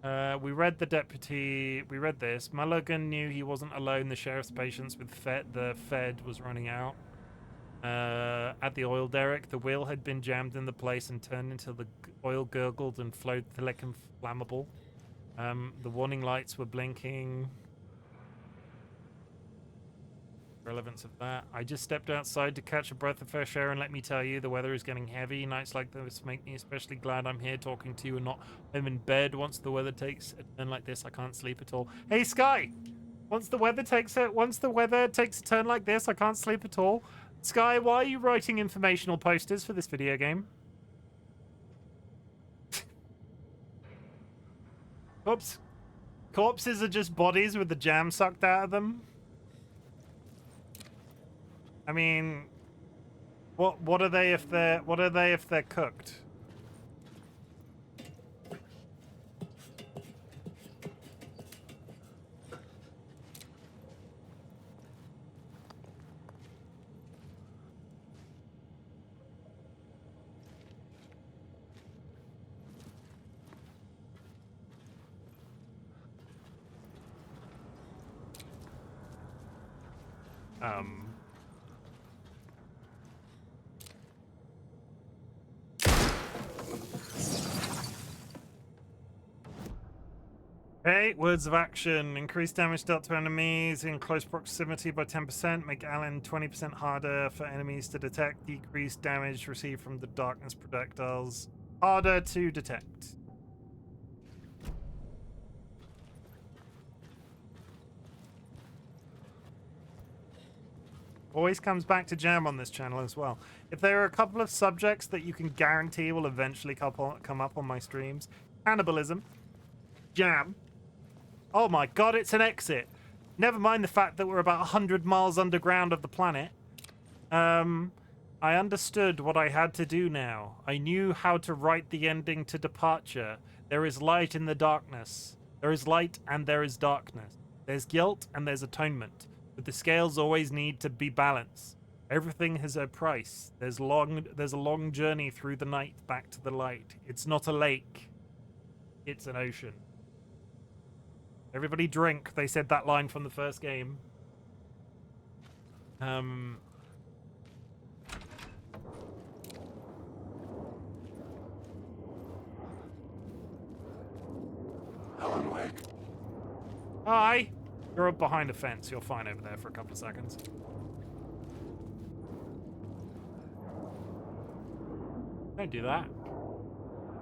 We read the deputy. We read this. Mulligan knew he wasn't alone. The sheriff's patience with the Fed was running out. At the oil derrick, the wheel had been jammed in the place and turned until the oil gurgled and flowed thick and flammable. The warning lights were blinking. Relevance of that. I just stepped outside to catch a breath of fresh air, and let me tell you, the weather is getting heavy. Nights like this make me especially glad I'm here talking to you and not I'm in bed. Once the weather takes a turn like this, I can't sleep at all. Hey, Sky! Once the weather takes a turn like this, I can't sleep at all. Sky, why are you writing informational posters for this video game? Oops. Corpses are just bodies with the jam sucked out of them. I mean, what are they if they're cooked? Okay, words of action. Increase damage dealt to enemies in close proximity by 10%. Make Alan 20% harder for enemies to detect. Decrease damage received from the darkness projectiles. Harder to detect. Always comes back to jam on this channel as well. If there are a couple of subjects that you can guarantee will eventually come up on my streams, cannibalism, jam. Oh my god, it's an exit. Never mind the fact that we're about 100 miles underground of the planet. I understood what I had to do now. I knew how to write the ending to Departure. There is light in the darkness. There is light and there is darkness. There's guilt and there's atonement. But the scales always need to be balanced. Everything has a price. There's a long journey through the night back to the light. It's not a lake. It's an ocean. Everybody drink. They said that line from the first game. Alan Wake. Hi. You're up behind a fence. You're fine over there for a couple of seconds. Don't do that.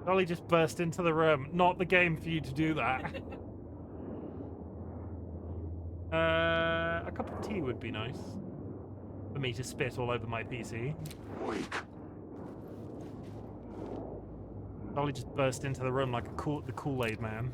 Dolly just burst into the room. Not the game for you to do that. A cup of tea would be nice. For me to spit all over my PC. Wake. Dolly just burst into the room like the Kool-Aid man.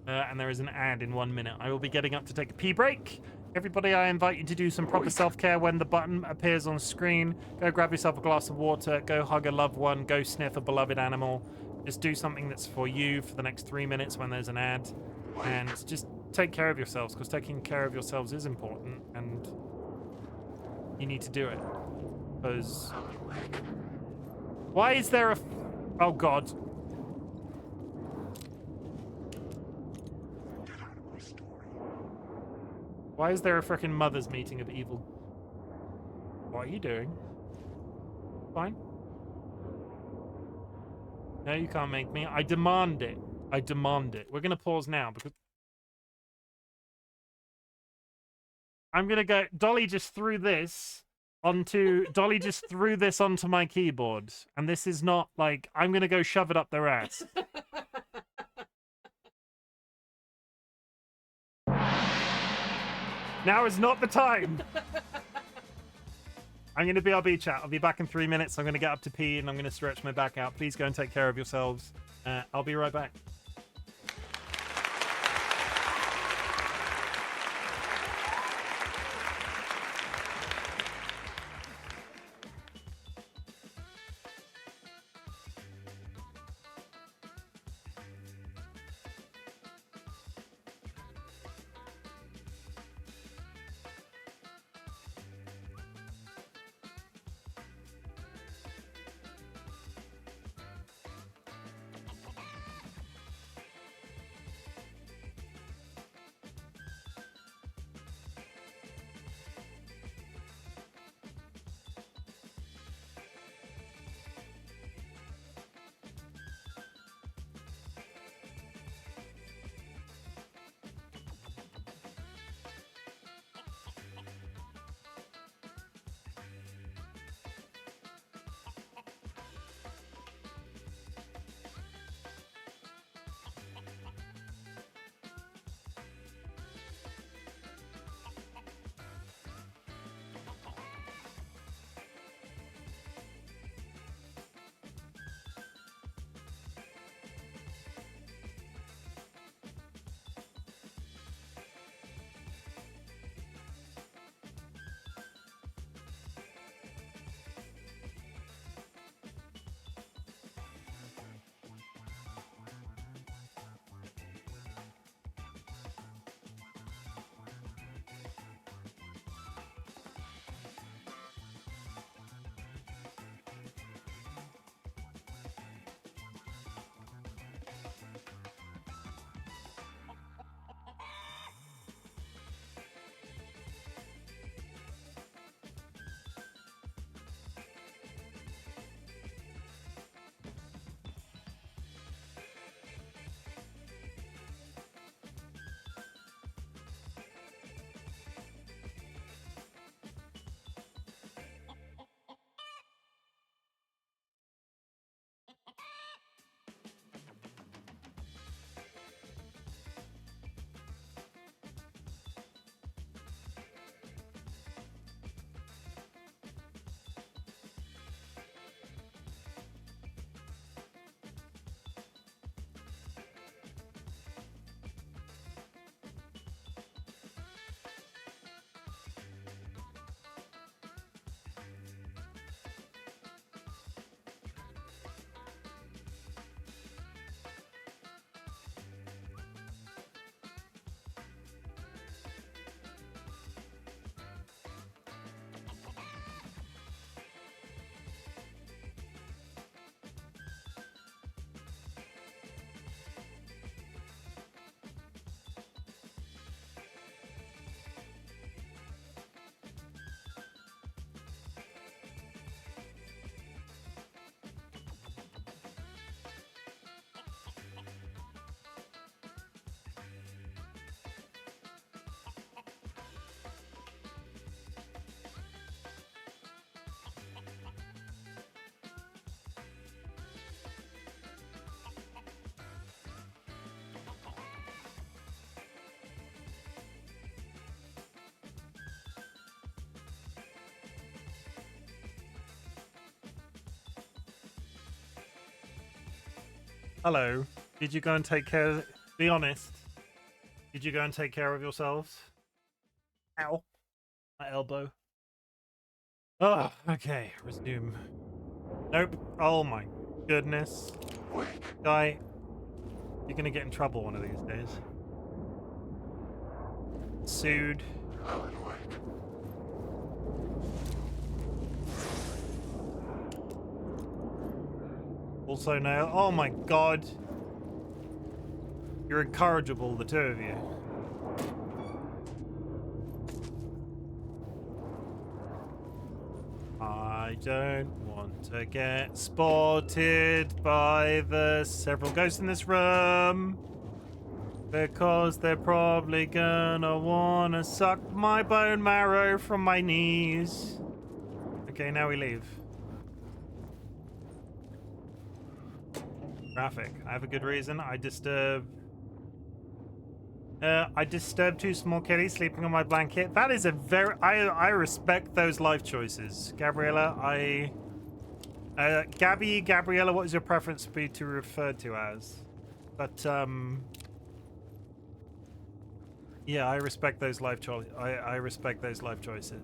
And there is an ad in 1 minute. I will be getting up to take a pee break. Everybody, I invite you to do some proper self-care when the button appears on screen. Go grab yourself a glass of water. Go hug a loved one. Go sniff a beloved animal. Just do something that's for you for the next 3 minutes when there's an ad. And just take care of yourselves, because taking care of yourselves is important, and you need to do it. Because... Why is there a... Oh, God. Why is there a frickin' mothers meeting of evil? What are you doing? Fine. No, you can't make me. I demand it. I demand it. We're gonna pause now because I'm gonna go. Dolly just threw this onto my keyboard, and this is not like I'm gonna go shove it up their ass. Now is not the time. I'm going to BRB chat. I'll be back in 3 minutes. I'm going to get up to pee and I'm going to stretch my back out. Please go and take care of yourselves. I'll be right back. Hello. Did you go and take care? Be honest. Did you go and take care of yourselves? Ow. My elbow. Oh, okay. Resume. Nope. Oh my goodness. Guy, you're gonna get in trouble one of these days. Sued. Also no. Oh my god. You're incorrigible, the two of you. I don't want to get spotted by the several ghosts in this room. Because they're probably gonna wanna suck my bone marrow from my knees. Okay, now we leave. Traffic. I have a good reason. I disturb I disturbed two small kitties sleeping on my blanket. That is a very... I respect those life choices. Gabriella, Gabriella, what is your preference be to refer to as? But, yeah, I respect those life choices. I respect those life choices.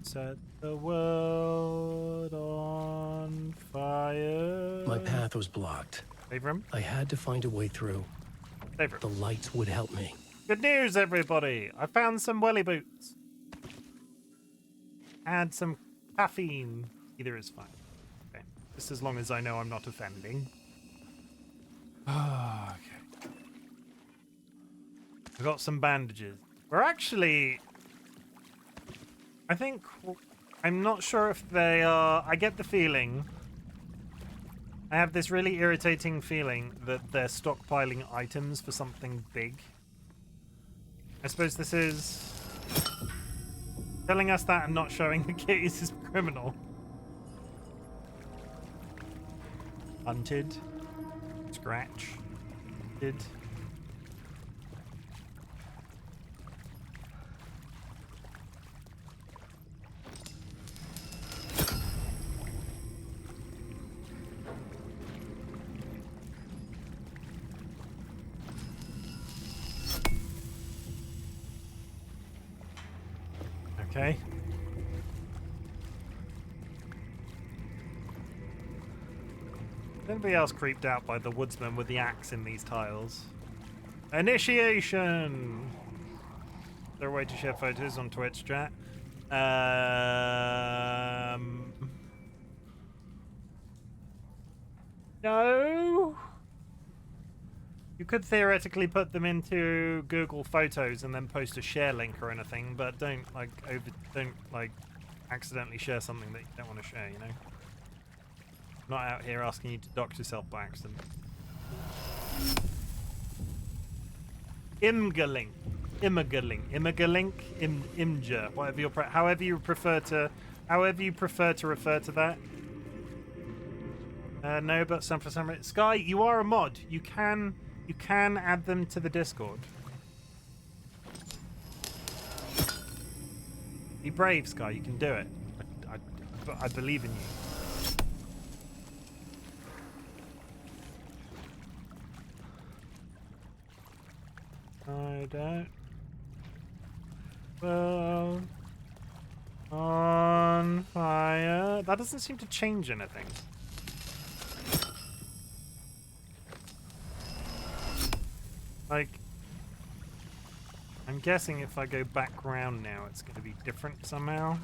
Set the world on fire. My path was blocked. Save room? I had to find a way through. Save room. The lights would help me. Good news, everybody! I found some welly boots. And some caffeine. Either is fine. Okay. Just as long as I know I'm not offending. Okay. I got some bandages. We're actually... I think... I'm not sure if they are... I get the feeling... I have this really irritating feeling that they're stockpiling items for something big. I suppose this is... Telling us that and not showing the keys is criminal. Hunted. Scratch. Hunted. Okay. Anybody else creeped out by the woodsman with the axe in these tiles? Initiation! Is there a way to share photos on Twitch chat? No. You could theoretically put them into Google Photos and then post a share link or anything, but don't accidentally share something that you don't want to share, you know? I'm not out here asking you to dox yourself by accident. Imgerlink, Imger, whatever your however you prefer to refer to that. No, but for some reason, Sky, you are a mod. You can add them to the Discord. Be brave, Sky. You can do it. I believe in you. I don't. Well, on fire. That doesn't seem to change anything. Like, I'm guessing if I go back round now, it's going to be different somehow.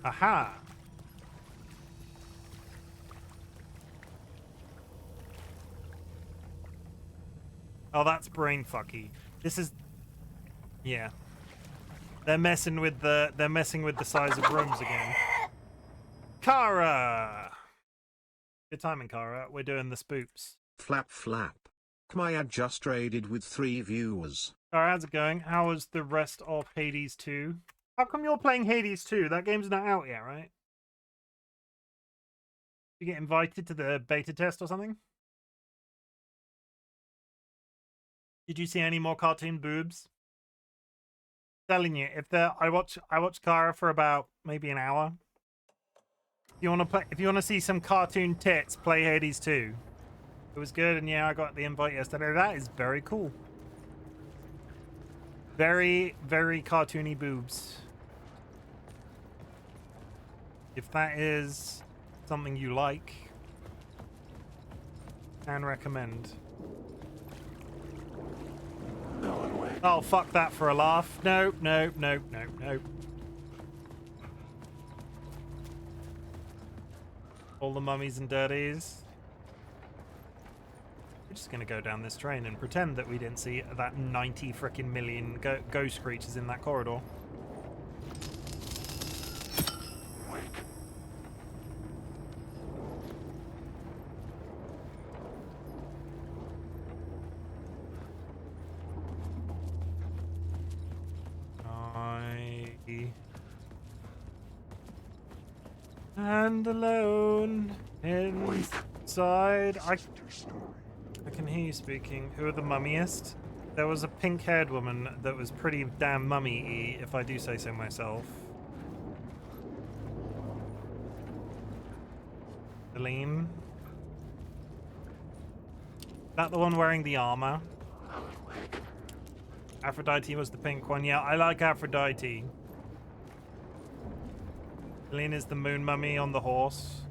Aha! Oh, that's brain fucky. This is, yeah. They're messing with the size of rooms again. Kara! Good timing, Kara. We're doing the spoops. Flap flap. Kmaya just raided with 3 viewers. Kara, how's it going? How was the rest of Hades 2? How come you're playing Hades 2? That game's not out yet, right? You get invited to the beta test or something? Did you see any more cartoon boobs? Telling you, I watch Kara for about maybe an hour. If you want to see some cartoon tits, play Hades 2. It was good, and yeah, I got the invite yesterday. That is very cool. Very, very cartoony boobs. If that is something you like, can recommend. Oh, fuck that for a laugh. Nope, nope, nope, nope, nope. All the mummies and dirties. We're just gonna go down this train and pretend that we didn't see that 90 frickin' million ghost creatures in that corridor. And alone inside. I can hear you speaking. Who are the mummiest? There was a pink-haired woman that was pretty damn mummy-y, if I do say so myself. Celine? That the one wearing the armor? Aphrodite was the pink one. Yeah, I like Aphrodite. Celine is the moon mummy on the horse.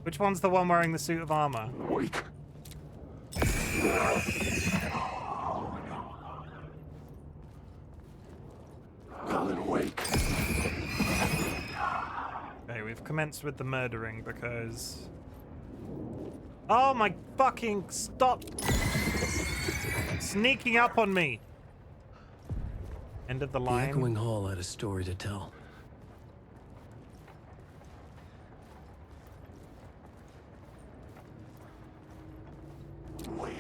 Which one's the one wearing the suit of armor? Wait. Alan Wake. Okay, we've commenced with the murdering because... Oh my fucking... Stop! Sneaking up on me! End of the The line. echoing hall had a story to tell. Wake.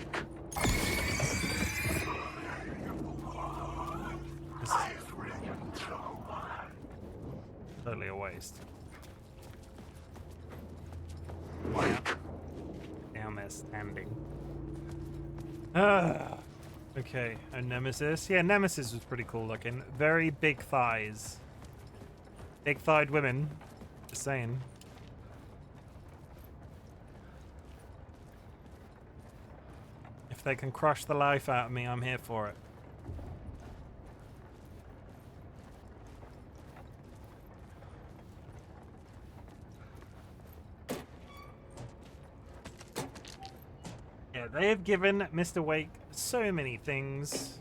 Totally a waste. Wake. Down there standing. Okay, a Nemesis. Yeah, Nemesis was pretty cool looking. Very big thighs. Big-thighed women. Just saying. If they can crush the life out of me, I'm here for it. Yeah, they have given Mr. Wake so many things.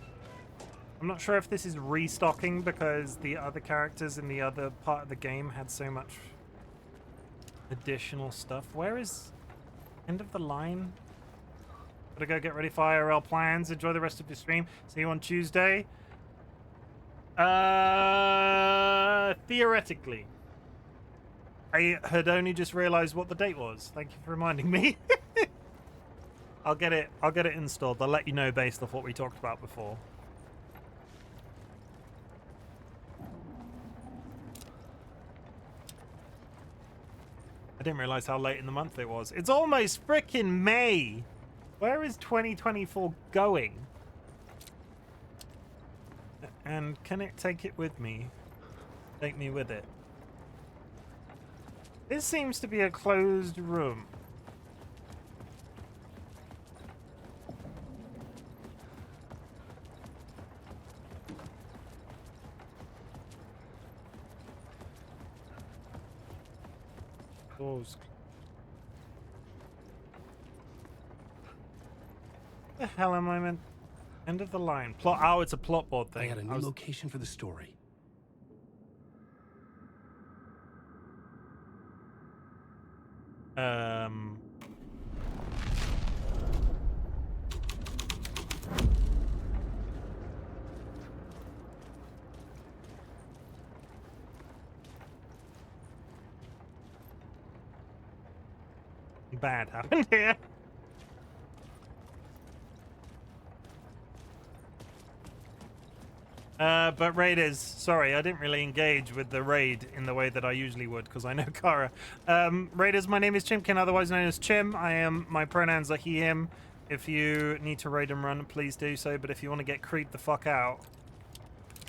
I'm not sure if this is restocking because the other characters in the other part of the game had so much additional stuff. Where is end of the line? Gotta go get ready for IRL plans. Enjoy the rest of your stream. See you on Tuesday. Theoretically. I had only just realized what the date was. Thank you for reminding me. I'll get it installed. I'll let you know based off what we talked about before. I didn't realize how late in the month it was. It's almost frickin' May. Where is 2024 going? And can it take it with me? Take me with it. This seems to be a closed room. Doors. The hell am I meant? End of the line. Plot. Oh, it's a plot board thing. I had a new location for the story. Bad happened here. But Raiders, sorry, I didn't really engage with the raid in the way that I usually would because I know Kara. Raiders, my name is Chimken, otherwise known as Chim. My pronouns are he, him. If you need to raid and run, please do so. But if you want to get creeped the fuck out,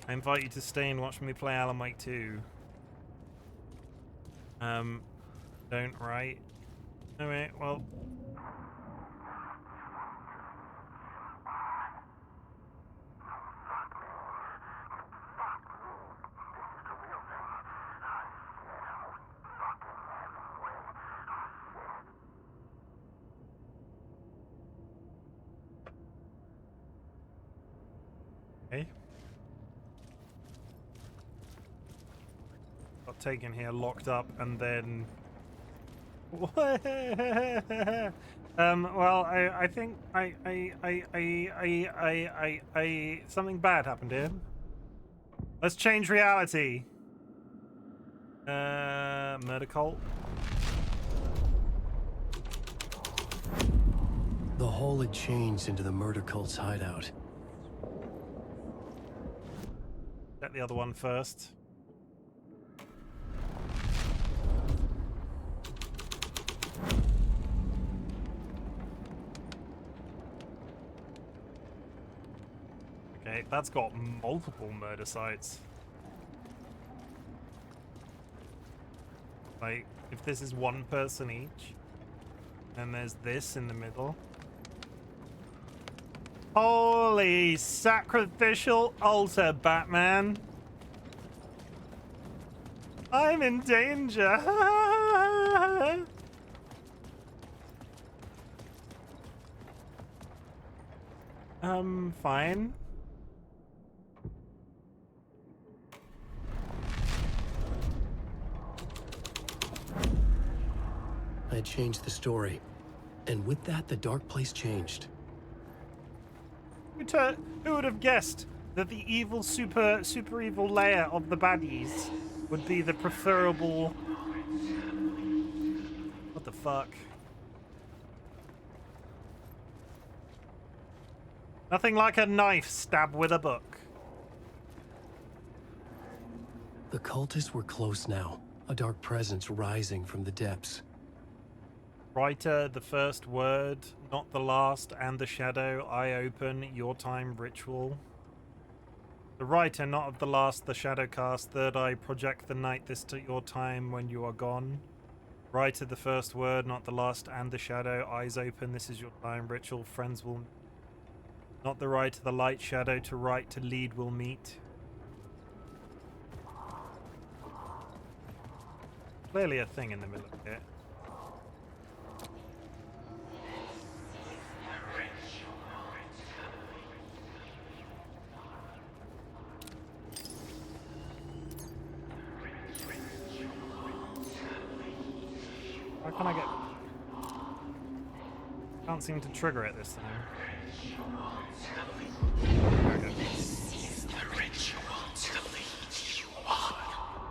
I invite you to stay and watch me play Alan Wake 2. Don't write. Alright, well. Okay. Got taken here, locked up, and then Well, I think something bad happened here. Let's change reality. Murder cult. The hole had changed into the murder cult's hideout. Check the other one first. Okay, that's got multiple murder sites. Like, if this is one person each, and there's this in the middle. Holy sacrificial altar, Batman! I'm in danger! Fine. I had changed the story, and with that, the dark place changed. Who would have guessed that the evil, super evil layer of the baddies would be the preferable... What the fuck? Nothing like a knife stab with a book. The cultists were close now, a dark presence rising from the depths. Writer, the first word, not the last, and the shadow, I open, your time ritual. The writer, not of the last, the shadow cast, third eye, project the night, this to your time when you are gone. Writer, the first word, not the last, and the shadow, eyes open, this is your time ritual, friends will... Not the writer, the light, shadow, to right, to lead will meet. Clearly a thing in the middle of it. How can I get... Can't seem to trigger it this time.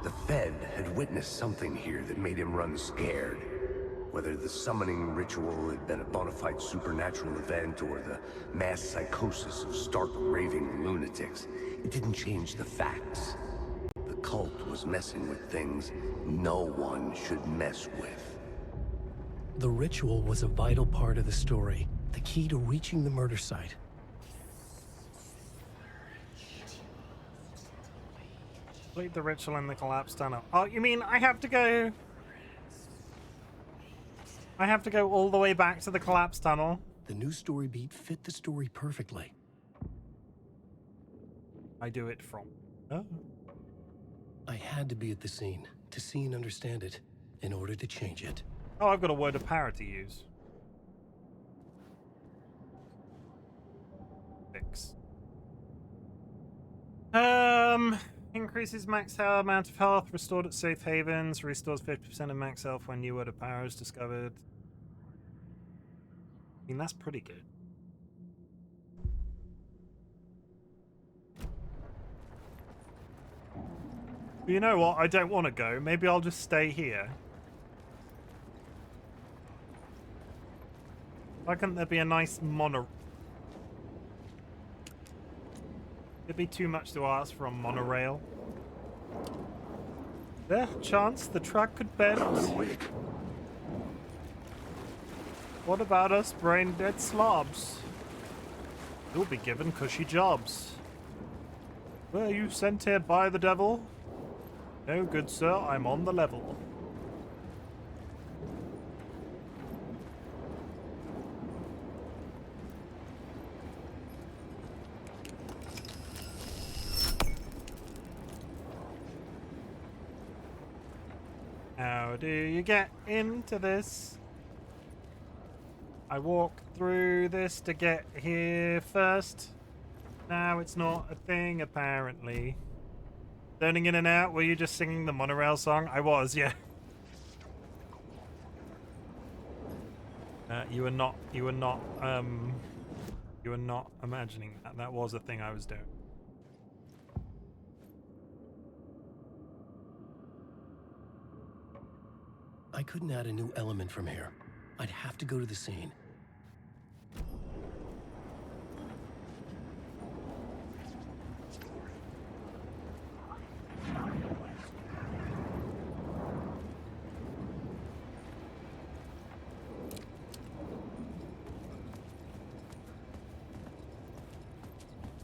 The Fed had witnessed something here that made him run scared. Whether the summoning ritual had been a bona fide supernatural event or the mass psychosis of stark raving lunatics, it didn't change the facts. The cult was messing with things no one should mess with. The ritual was a vital part of the story, the key to reaching the murder site. Complete the ritual in the collapse tunnel. Oh, you mean I have to go... I have to go all the way back to the collapse tunnel? The new story beat fit the story perfectly. I do it from... Oh. I had to be at the scene, to see and understand it, in order to change it. Oh, I've got a word of power to use. Fix. Increases max amount of health, restored at safe havens, restores 50% of max health when new word of power is discovered. I mean, that's pretty good. But you know what? I don't want to go. Maybe I'll just stay here. Why couldn't there be a nice mono... It'd be too much to ask for a monorail. There, chance the track could bend. What about us brain-dead slobs? You'll be given cushy jobs. Were you sent here by the devil? No, good sir, I'm on the level. How do you get into this? I walk through this to get here first. Now it's not a thing, apparently. Turning in and out, were you just singing the monorail song? I was, yeah. You were not imagining that. That was a thing I was doing. I couldn't add a new element from here. I'd have to go to the scene.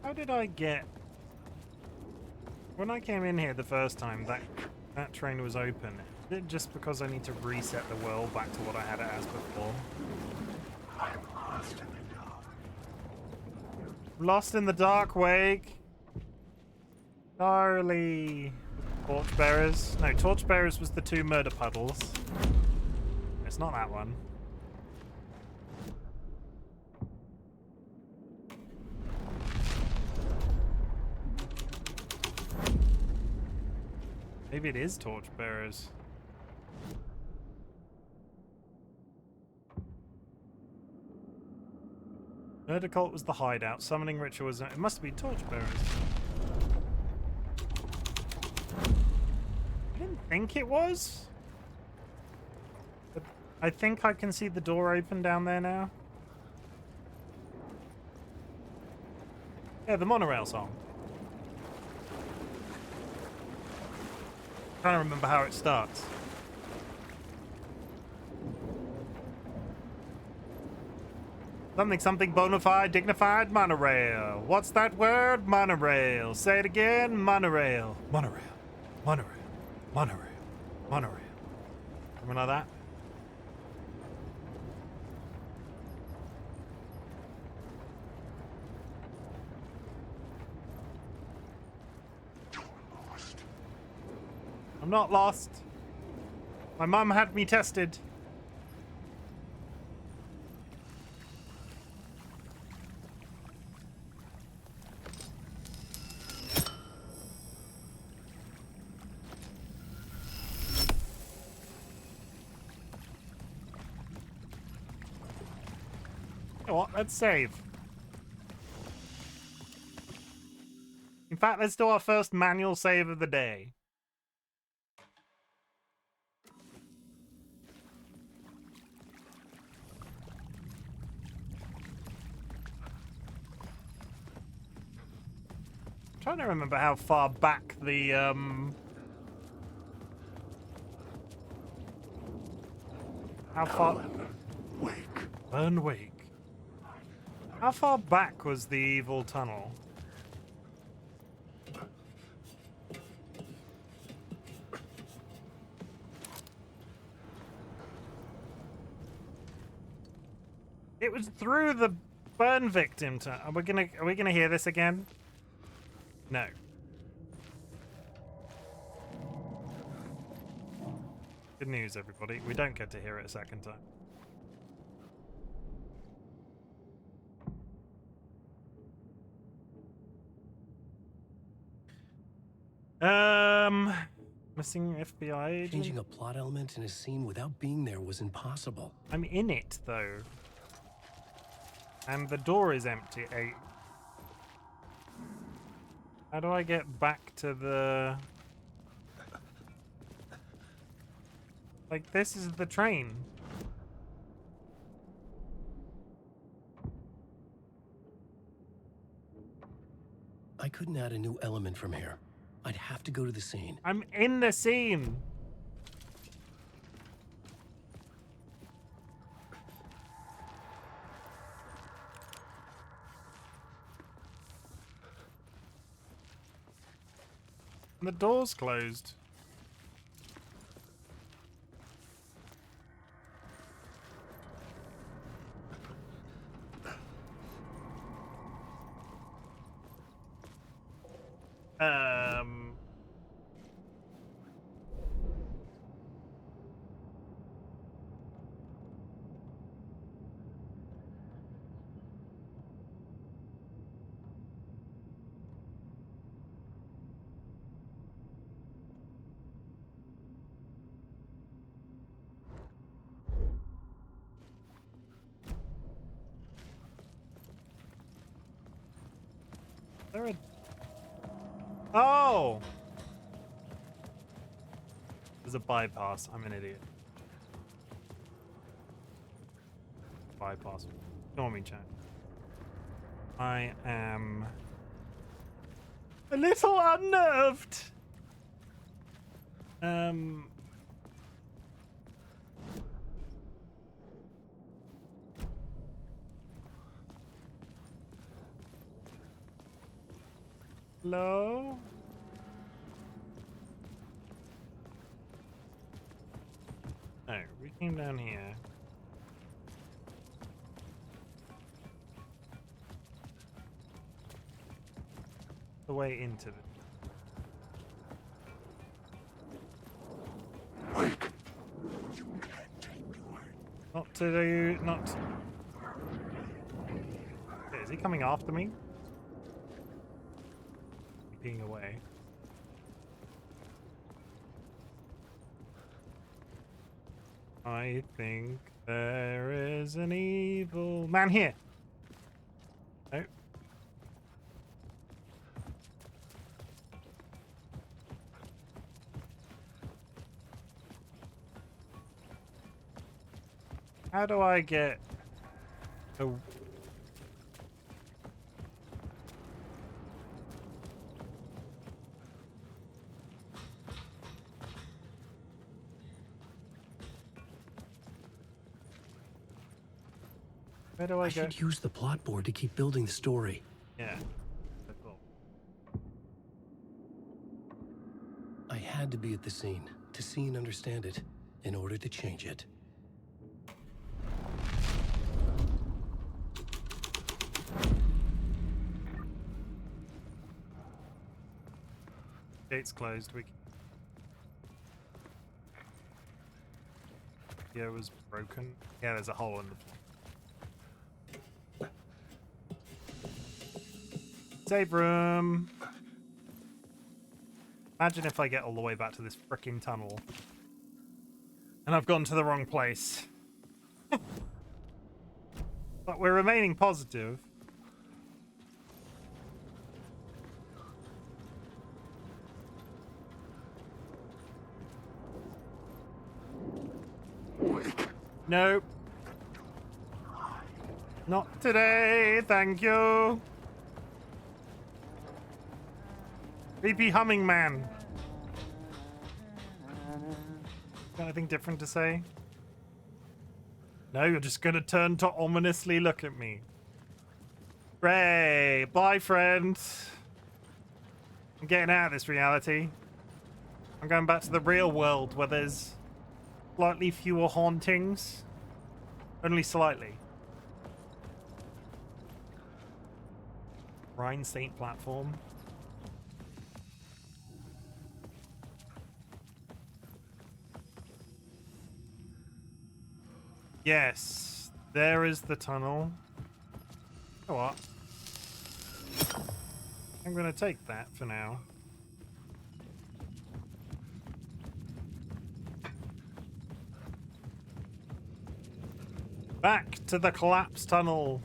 How did I get... When I came in here the first time, that train was open. Is it just because I need to reset the world back to what I had it as before? I'm lost in the dark. Lost in the dark, Wake. Charlie. Torchbearers. No, Torchbearers was the 2 murder puddles. It's not that one. Maybe it is Torchbearers. Murder Cult was the hideout. Summoning ritual was... It must be Torchbearers. I didn't think it was. But I think I can see the door open down there now. Yeah, the monorail song. Trying to remember how it starts. Something bona fide, dignified, monorail. What's that word? Monorail. Say it again, monorail. Monorail. Monorail. Monorail. Monorail. Something like that. I'm not lost. My mum had me tested. You know what? Let's save. In fact, let's do our first manual save of the day. Trying to remember how far back the how far Burn Wake. How far back was the evil tunnel? It was through the burn victim tunnel. Are we gonna hear this again? No. Good news, everybody. We don't get to hear it a second time. Missing FBI agent? Changing a plot element in a scene without being there was impossible. I'm in it, though. And the door is empty. How do I get back to the... Like, this is the train. I couldn't add a new element from here. I'd have to go to the scene. I'm in the scene. And the door's closed. There a... Oh! There's a bypass. I'm an idiot. Bypass. Ignore me, chat. I am a little unnerved. Hello? Oh, we came down here. The way into it. Not to do, not. Okay, is he coming after me? Being away. I think there is an evil man here. No. How do I get a... Where do I go? should use the plot board to keep building the story. Yeah. Cool. I had to be at the scene to see and understand it in order to change it. Gate's closed. Yeah, it was broken. Yeah, there's a hole in the floor. Save room. Imagine if I get all the way back to this frickin' tunnel and I've gone to the wrong place. But we're remaining positive. Nope. Not today, thank you. Creepy humming man. Got anything different to say? No, you're just gonna turn to ominously look at me. Ray, bye friend. I'm getting out of this reality. I'm going back to the real world where there's slightly fewer hauntings. Only slightly. Rhine Saint platform. Yes, there is the tunnel. You know what? I'm gonna take that for now. Back to the collapsed tunnel.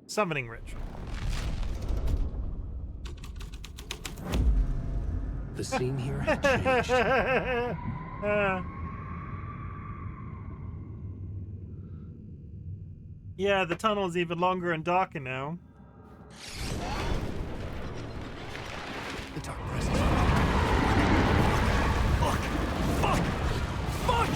Summoning ritual. The scene here had changed. Yeah, the tunnel's even longer and darker now. The dark presence. Fuck! Fuck! Fuck!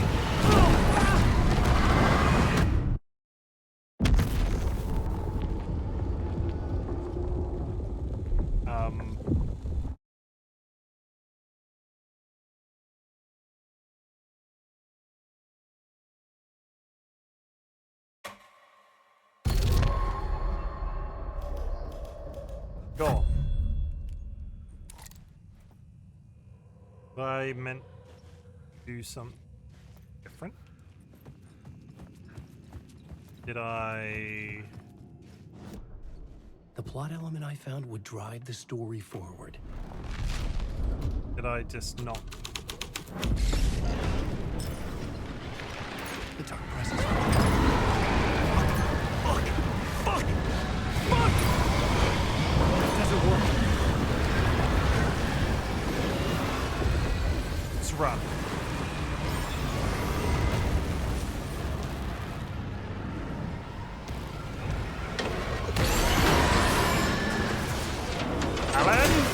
Go. I meant to do something different. Did I? The plot element I found would drive the story forward. Did I just not? The dark presence. doesn't work. Let's run. Alan?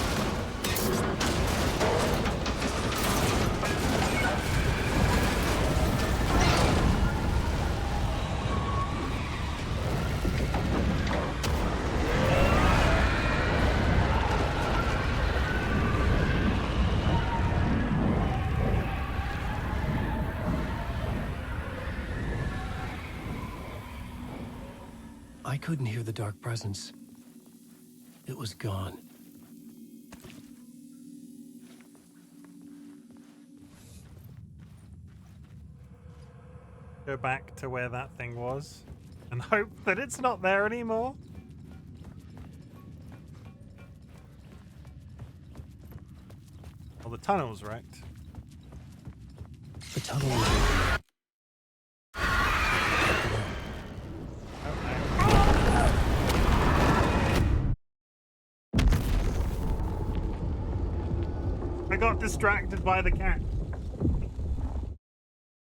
I couldn't hear the dark presence. It was gone. Go back to where that thing was and hope that it's not there anymore. Well, the tunnel's wrecked. The tunnel was open. I got distracted by the cat.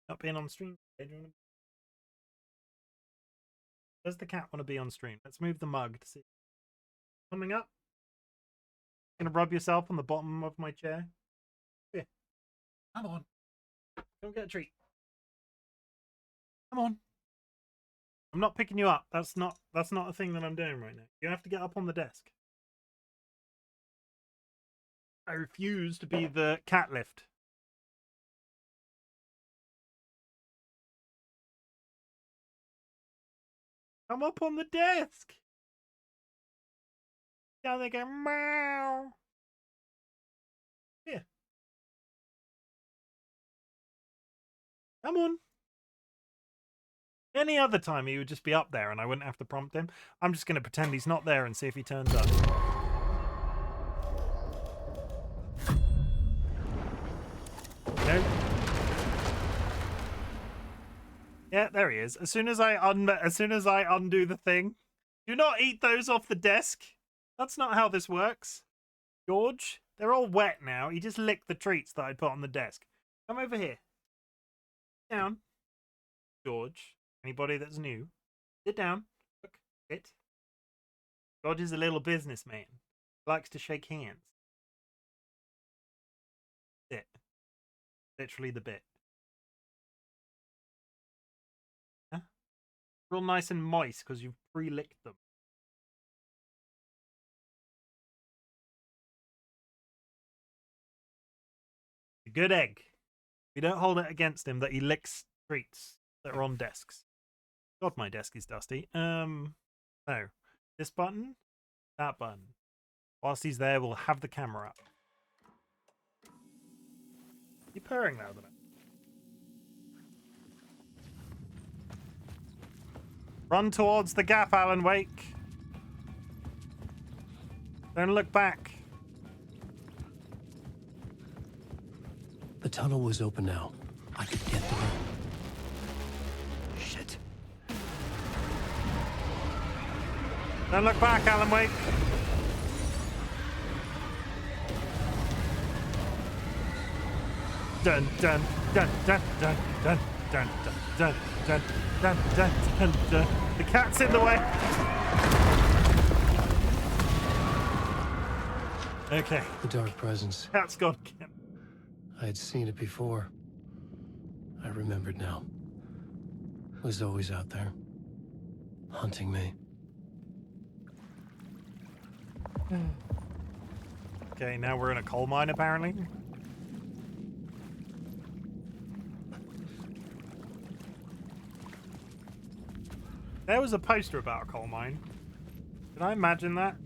Not being on stream. Does the cat want to be on stream? Let's move the mug to see. Coming up. Gonna rub yourself on the bottom of my chair. Here. Come on. Go get a treat. Come on. I'm not picking you up. That's not a thing that I'm doing right now. You have to get up on the desk. I refuse to be the cat lift. Come up on the desk. Down there go meow. Here. Come on. Any other time he would just be up there and I wouldn't have to prompt him. I'm just going to pretend he's not there and see if he turns up. No. Yeah, there he is. As soon as I undo the thing, do not eat those off the desk. That's not how this works. George, they're all wet now. He just licked the treats that I put on the desk. Come over here. Down. George, anybody that's new, sit down. Look, sit. George is a little businessman. Likes to shake hands. Sit. Literally the bit. Huh? Real nice and moist because you've pre-licked them. A good egg. We don't hold it against him that he licks treats that are on desks. God, my desk is dusty. No. This button, that button. Whilst he's there, we'll have the camera up. You purring now, then. Run towards the gap, Alan Wake. Don't look back. The tunnel was open now. I could get through. Shit. Don't look back, Alan Wake. Dun dun dun dun dun dun dun dun dun dun dun dun dun. The cat's in the way. Okay. The dark presence. Cat's gone again. I had seen it before. I remembered now. It was always out there, hunting me. Okay, now we're in a coal mine, apparently. There was a poster about a coal mine. Did I imagine that?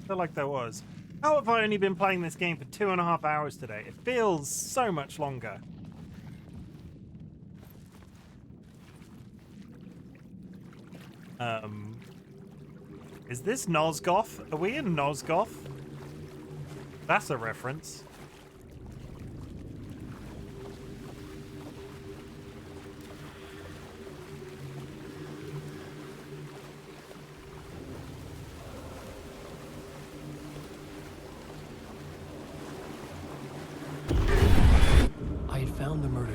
I feel like there was. How have I only been playing this game for 2.5 hours today? It feels so much longer. Is this Nosgoth? Are we in Nosgoth? That's a reference.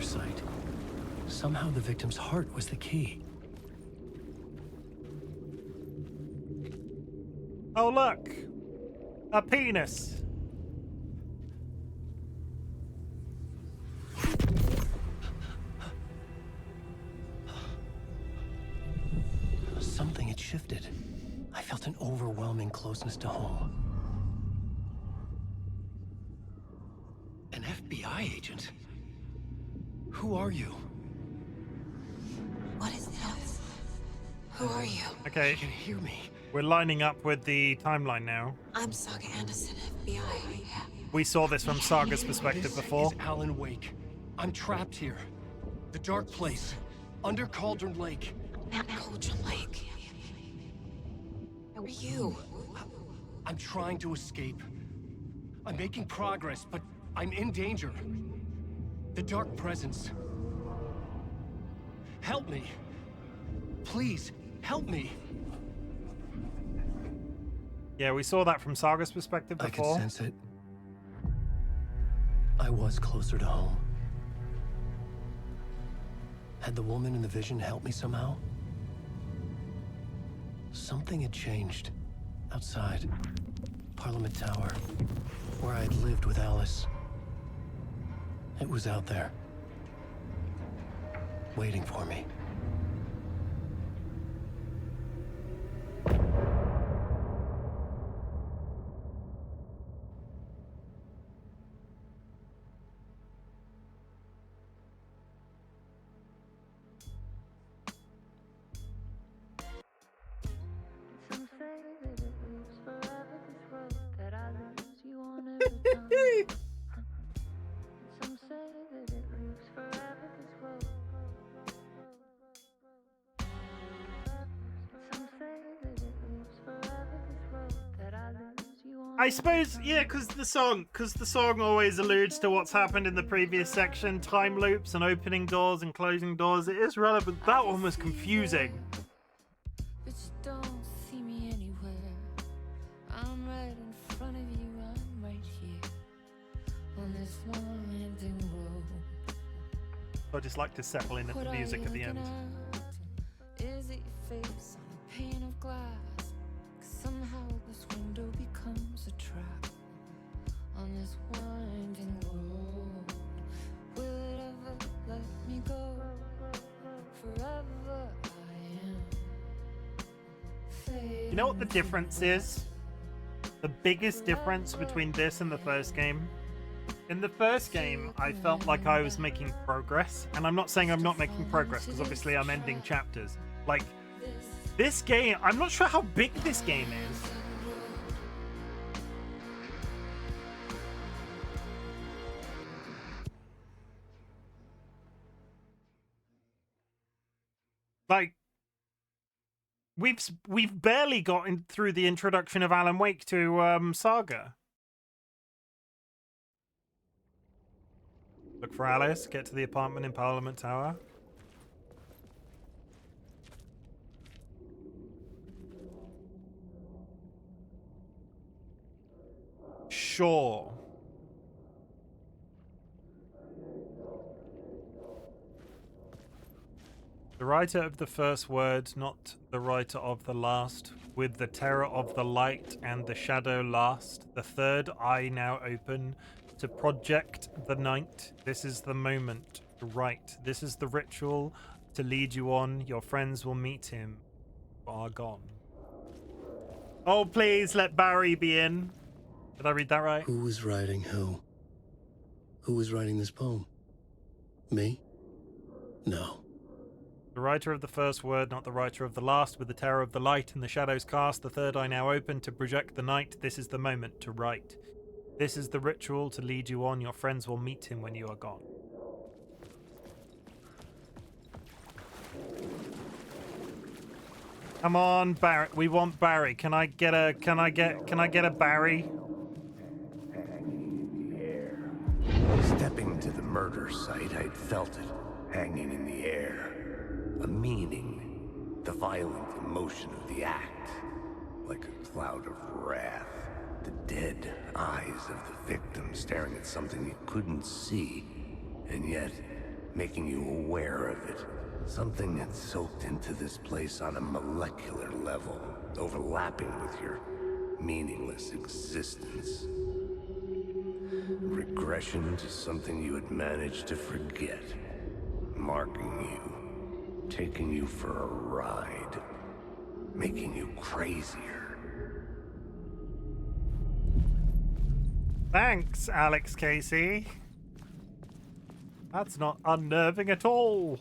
site. Somehow the victim's heart was the key. Oh, look! A penis! Something had shifted. I felt an overwhelming closeness to home. An FBI agent? Who are you? What is this? Who are you? Okay, You can hear me. we're lining up with the timeline now. I'm Saga Anderson, FBI. We saw this from Saga's perspective This before. is Alan Wake. I'm trapped here. The dark place. Under Cauldron Lake. At Cauldron Lake. Who are you? I'm trying to escape. I'm making progress, but I'm in danger. The dark presence. Help me. Please, help me. Yeah, we saw that from Saga's perspective I could before. sense it. I was closer to home. Had the woman in the vision helped me somehow? Something had changed. Outside. Parliament Tower. Where I'd lived with Alice. It was out there. Waiting for me. Some say that it lives forever, this road that I lose you on every time. Some say that it lives forever, this road. Some say that it lives forever, this road that I lose you on. I suppose, yeah, because the song always alludes to what's happened in the previous section, time loops and opening doors and closing doors. It is relevant. That one was confusing. But you don't see me anywhere. I'm right in front of you, I'm right here on this winding road. I just like to settle in at the music at the end. Is it your face on a pane of glass? 'Cause somehow this window becomes a trap on this winding road. Will it ever let me go? Forever I am. You know what the difference is? The biggest difference between this and the first game? In the first game, I felt like I was making progress. And I'm not saying I'm not making progress, because obviously I'm ending chapters. Like, this game, I'm not sure how big this game is. Like, we've barely gotten through the introduction of Alan Wake to Saga. Look for Alice. Get to the apartment in Parliament Tower. Sure. The writer of the first word, not the writer of the last. With the terror of the light and the shadow last, the third eye now open to project the night. This is the moment to write. This is the ritual to lead you on. Your friends will meet him. You are gone. Oh, please let Barry be in. Did I read that right? Who was writing who? Who was writing this poem? Me? No. The writer of the first word, not the writer of the last. With the terror of the light and the shadows cast, the third eye now open to project the night. This is the moment to write. This is the ritual to lead you on. Your friends will meet him when you are gone. Come on, Barry. We want Barry. Can I get a Barry? Stepping to the murder site, I'd felt it hanging in the air. A meaning, the violent emotion of the act, like a cloud of wrath. The dead eyes of the victim staring at something it couldn't see, and yet making you aware of it. Something had soaked into this place on a molecular level, overlapping with your meaningless existence. Regression to something you had managed to forget. Marking you, taking you for a ride, making you crazier. Thanks, Alex Casey. That's not unnerving at all.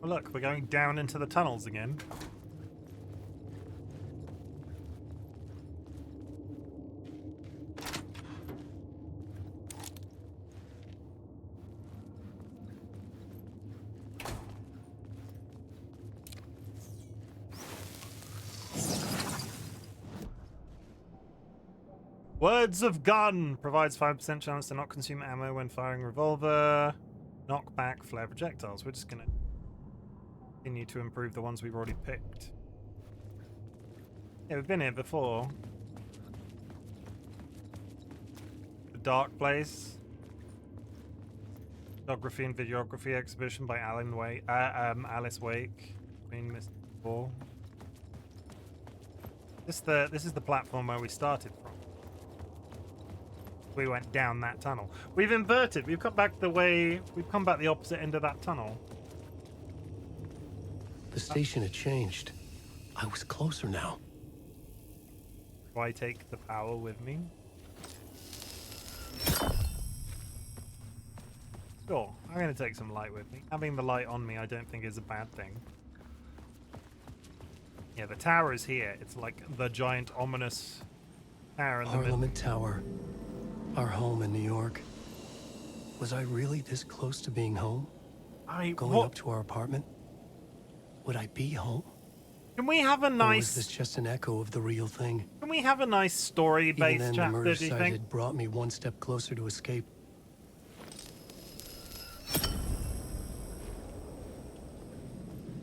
Oh, look, we're going down into the tunnels again. Words of Gun provides 5% chance to not consume ammo when firing revolver. Knock back flare projectiles. We're just gonna continue to improve the ones we've already picked. Yeah, we've been here before. The Dark Place. Photography and Videography Exhibition by Alice Wake. Queen Miss 4. This is the platform where we started from. We went down that tunnel. We've inverted. We've come back the way. We've come back the opposite end of that tunnel. The station had changed. I was closer now. Do I take the power with me? Sure, I'm going to take some light with me. Having the light on me I don't think is a bad thing. Yeah, the tower is here. It's like the giant ominous tower in the middle. Parliament Tower. Our home in New York. Was I really this close to being home? Going up to our apartment? Would I be home? Can we have a nice... Or was this just an echo of the real thing? Can we have a nice story-based chapter, the murder do you site think? had brought me one step closer to escape.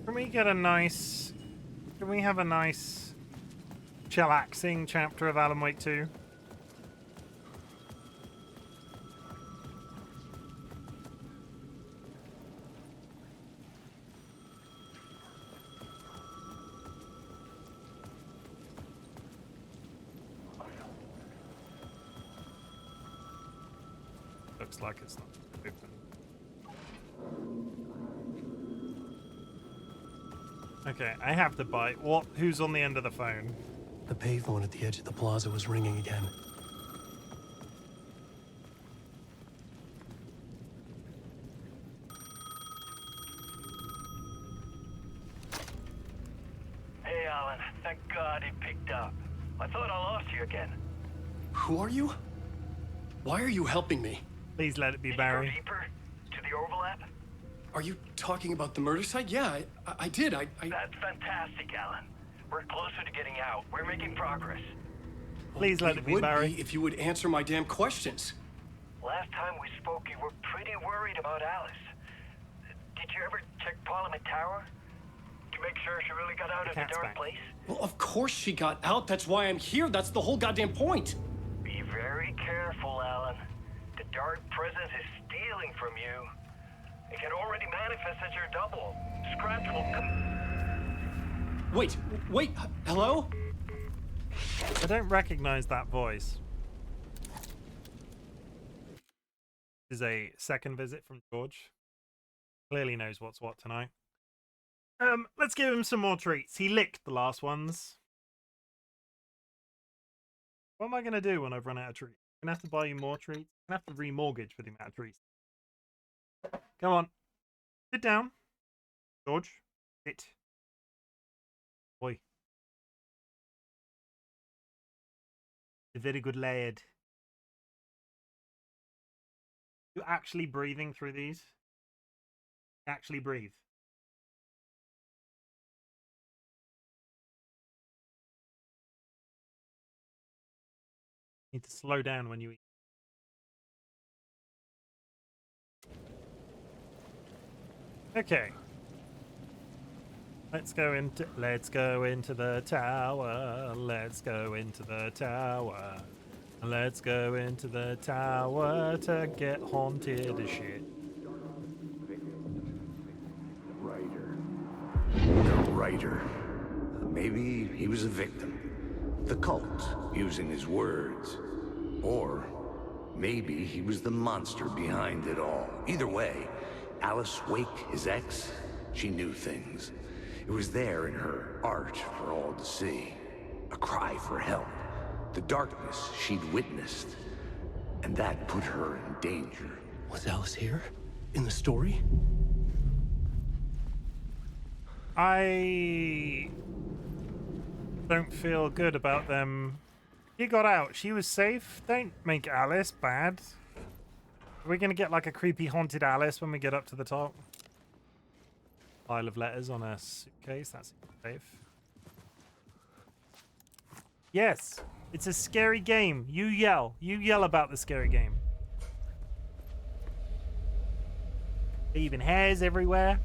Can we get a nice... Can we have a nice... chillaxing chapter of Alan Wake 2? Looks like it's not open. Okay, I have to bite. What? Who's on the end of the phone? The payphone at the edge of the plaza was ringing again. Hey, Alan. Thank God it picked up. I thought I lost you again. Who are you? Why are you helping me? Please let it be Did Barry. you go deeper to the overlap? Are you talking about the murder site? Yeah, I did. That's fantastic, Alan. We're closer to getting out. We're making progress. Please let it be Barry. If you would answer my damn questions. Last time we spoke, you were pretty worried about Alice. Did you ever check Parliament Tower? To make sure she really got out of the dark place? Well, of course she got out. That's why I'm here. That's the whole goddamn point. Be very careful, Alan. The dark presence is stealing from you. It can already manifest as your double. Scratch will come. Wait, hello? I don't recognize that voice. This is a second visit from George. Clearly knows what's what tonight. Let's give him some more treats. He licked the last ones. What am I going to do when I've run out of treats? I'm going to have to buy you more treats. I'm going to have to remortgage for the amount of treats. Come on. Sit down. George. Sit. Boy. A very good lad. You actually breathing through these? Actually breathe. Need to slow down when you eat. Okay. Let's go into the tower. Let's go into the tower. Let's go into the tower to get haunted as shit. The writer. Maybe he was a victim. The cult, using his words. Or maybe he was the monster behind it all. Either way, Alice Wake, his ex, she knew things. It was there in her art for all to see. A cry for help. The darkness she'd witnessed. And that put her in danger. Was Alice here? In the story? I don't feel good about them. He got out. She was safe. Don't make Alice bad. Are we going to get like a creepy haunted Alice when we get up to the top? Pile of letters on a suitcase. That's safe. Yes. It's a scary game. You yell. You yell about the scary game. Even hairs everywhere.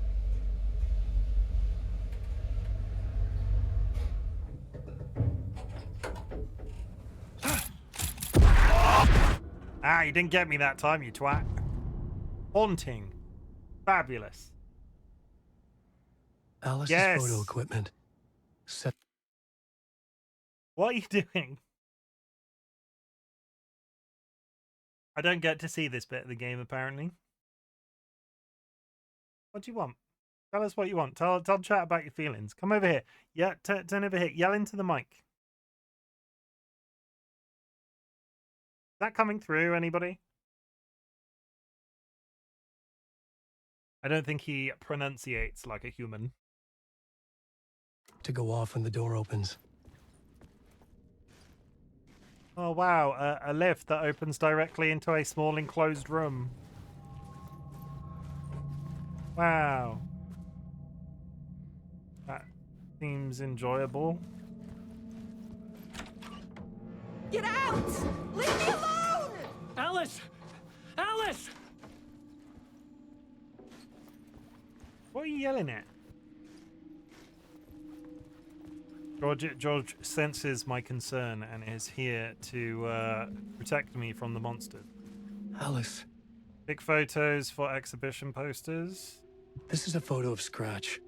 Ah, you didn't get me that time, you twat. Haunting. Fabulous. Alice's Yes. photo equipment. Set. What are you doing? I don't get to see this bit of the game, apparently. What do you want? Tell us what you want. Tell chat about your feelings. Come over here. Yeah, turn over here. Yell into the mic. Is that coming through, anybody? I don't think he pronunciates like a human. To go off when the door opens. Oh, wow. A lift that opens directly into a small enclosed room. Wow. That seems enjoyable. Get out! Leave me alone! Alice! Alice! What are you yelling at? George senses my concern and is here to protect me from the monsters. Alice. Big photos for exhibition posters. This is a photo of Scratch.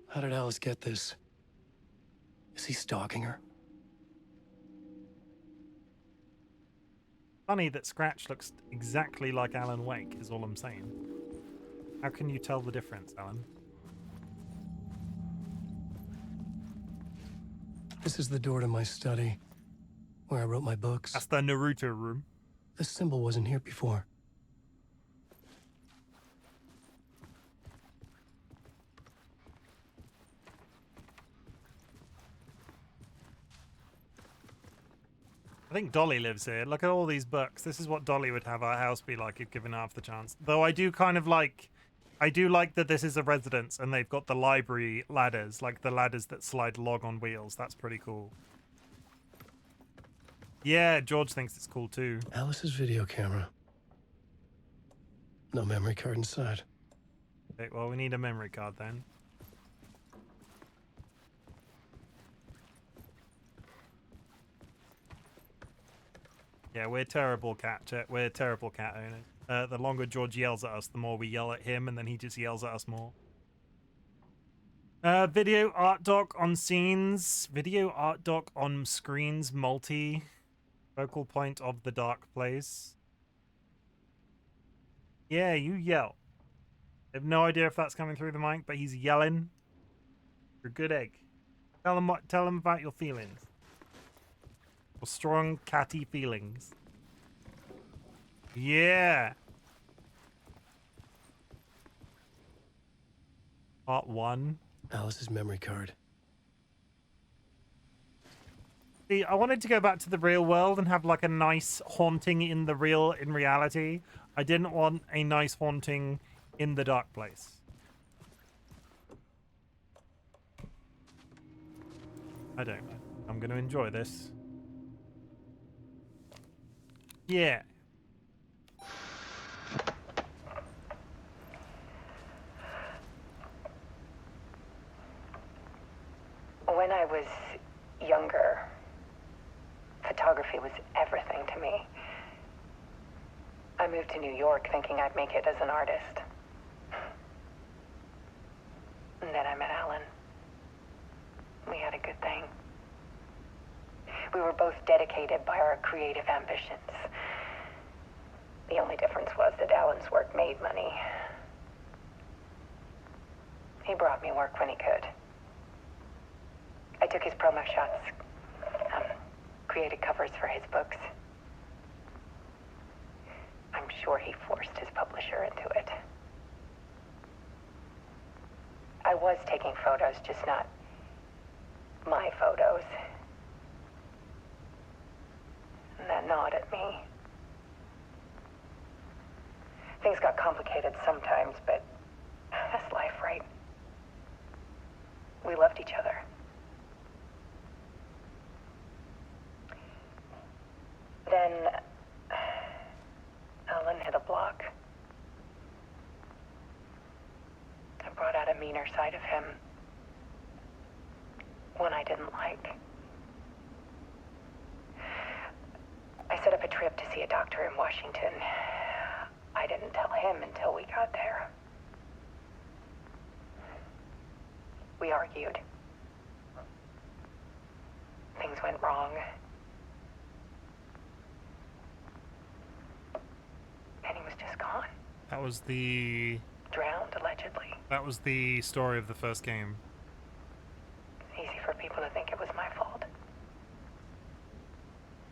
How did Alice get this? Is he stalking her? Funny that Scratch looks exactly like Alan Wake, is all I'm saying. How can you tell the difference, Alan? This is the door to my study, where I wrote my books. That's the Naruto room. This symbol wasn't here before. I think Dolly lives here. Look at all these books. This is what Dolly would have our house be like if given half the chance. Though I do kind of like... I do like that this is a residence and they've got the library ladders, like the ladders that slide log on wheels. That's pretty cool. Yeah, George thinks it's cool too. Alice's video camera. No memory card inside. Okay, well, we need a memory card then. Yeah, we're terrible we're terrible cat owners. The longer George yells at us, the more we yell at him, and then he just yells at us more. Video art doc on scenes. Video art doc on screens. Multi. Focal point of the dark place. Yeah, you yell. I have no idea if that's coming through the mic, but he's yelling. You're a good egg. Tell him about your feelings. Or strong catty feelings. Yeah. Part 1. Alice's memory card. See, I wanted to go back to the real world and have like a nice haunting in reality. I didn't want a nice haunting in the dark place. I don't know. I'm going to enjoy this. Yeah. When I was younger, photography was everything to me. I moved to New York thinking I'd make it as an artist. And then I met Alan. We had a good thing. We were both dedicated by our creative ambitions. The only difference was that Alan's work made money. He brought me work when he could. I took his promo shots, created covers for his books. I'm sure he forced his publisher into it. I was taking photos, just not my photos. And that gnawed at me. Things got complicated sometimes, but that's life, right? We loved each other. Then Alan hit a block. I brought out a meaner side of him. One I didn't like. I set up a trip to see a doctor in Washington. I didn't tell him until we got there. We argued. Things went wrong. And he was just gone. That was the... Drowned, allegedly. That was the story of the first game. It's easy for people to think it was my fault.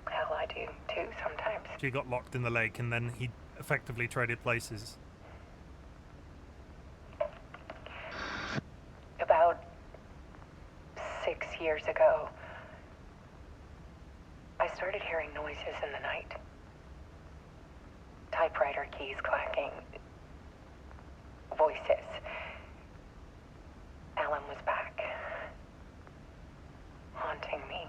Hell, I do, too, sometimes. She got locked in the lake and then he effectively traded places. About 6 years ago, I started hearing noises in the night. Typewriter keys clacking. Voices. Alan was back. Haunting me.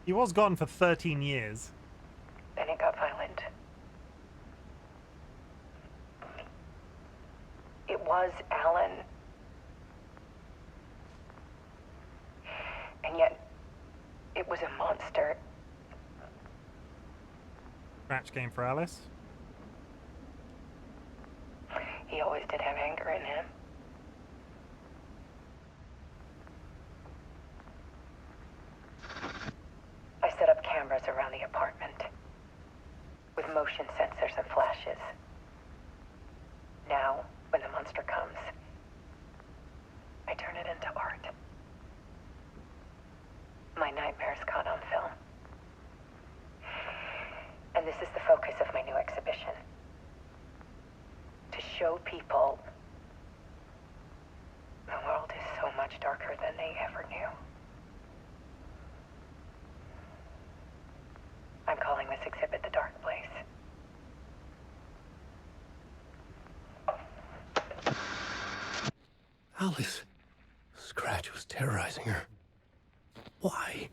He was gone for 13 years. Then it got violent. It was Alan. And yet, it was a monster. Scratch game for Alice. He always did have anger in him. I set up cameras around the apartment with motion sensors and flashes. Now, when the monster comes, I turn it into art. My nightmares caught on film. And this is the focus of my new exhibition. To show people the world is so much darker than they ever knew. I'm calling this exhibit The Dark Place. Alice. Scratch was terrorizing her. Why?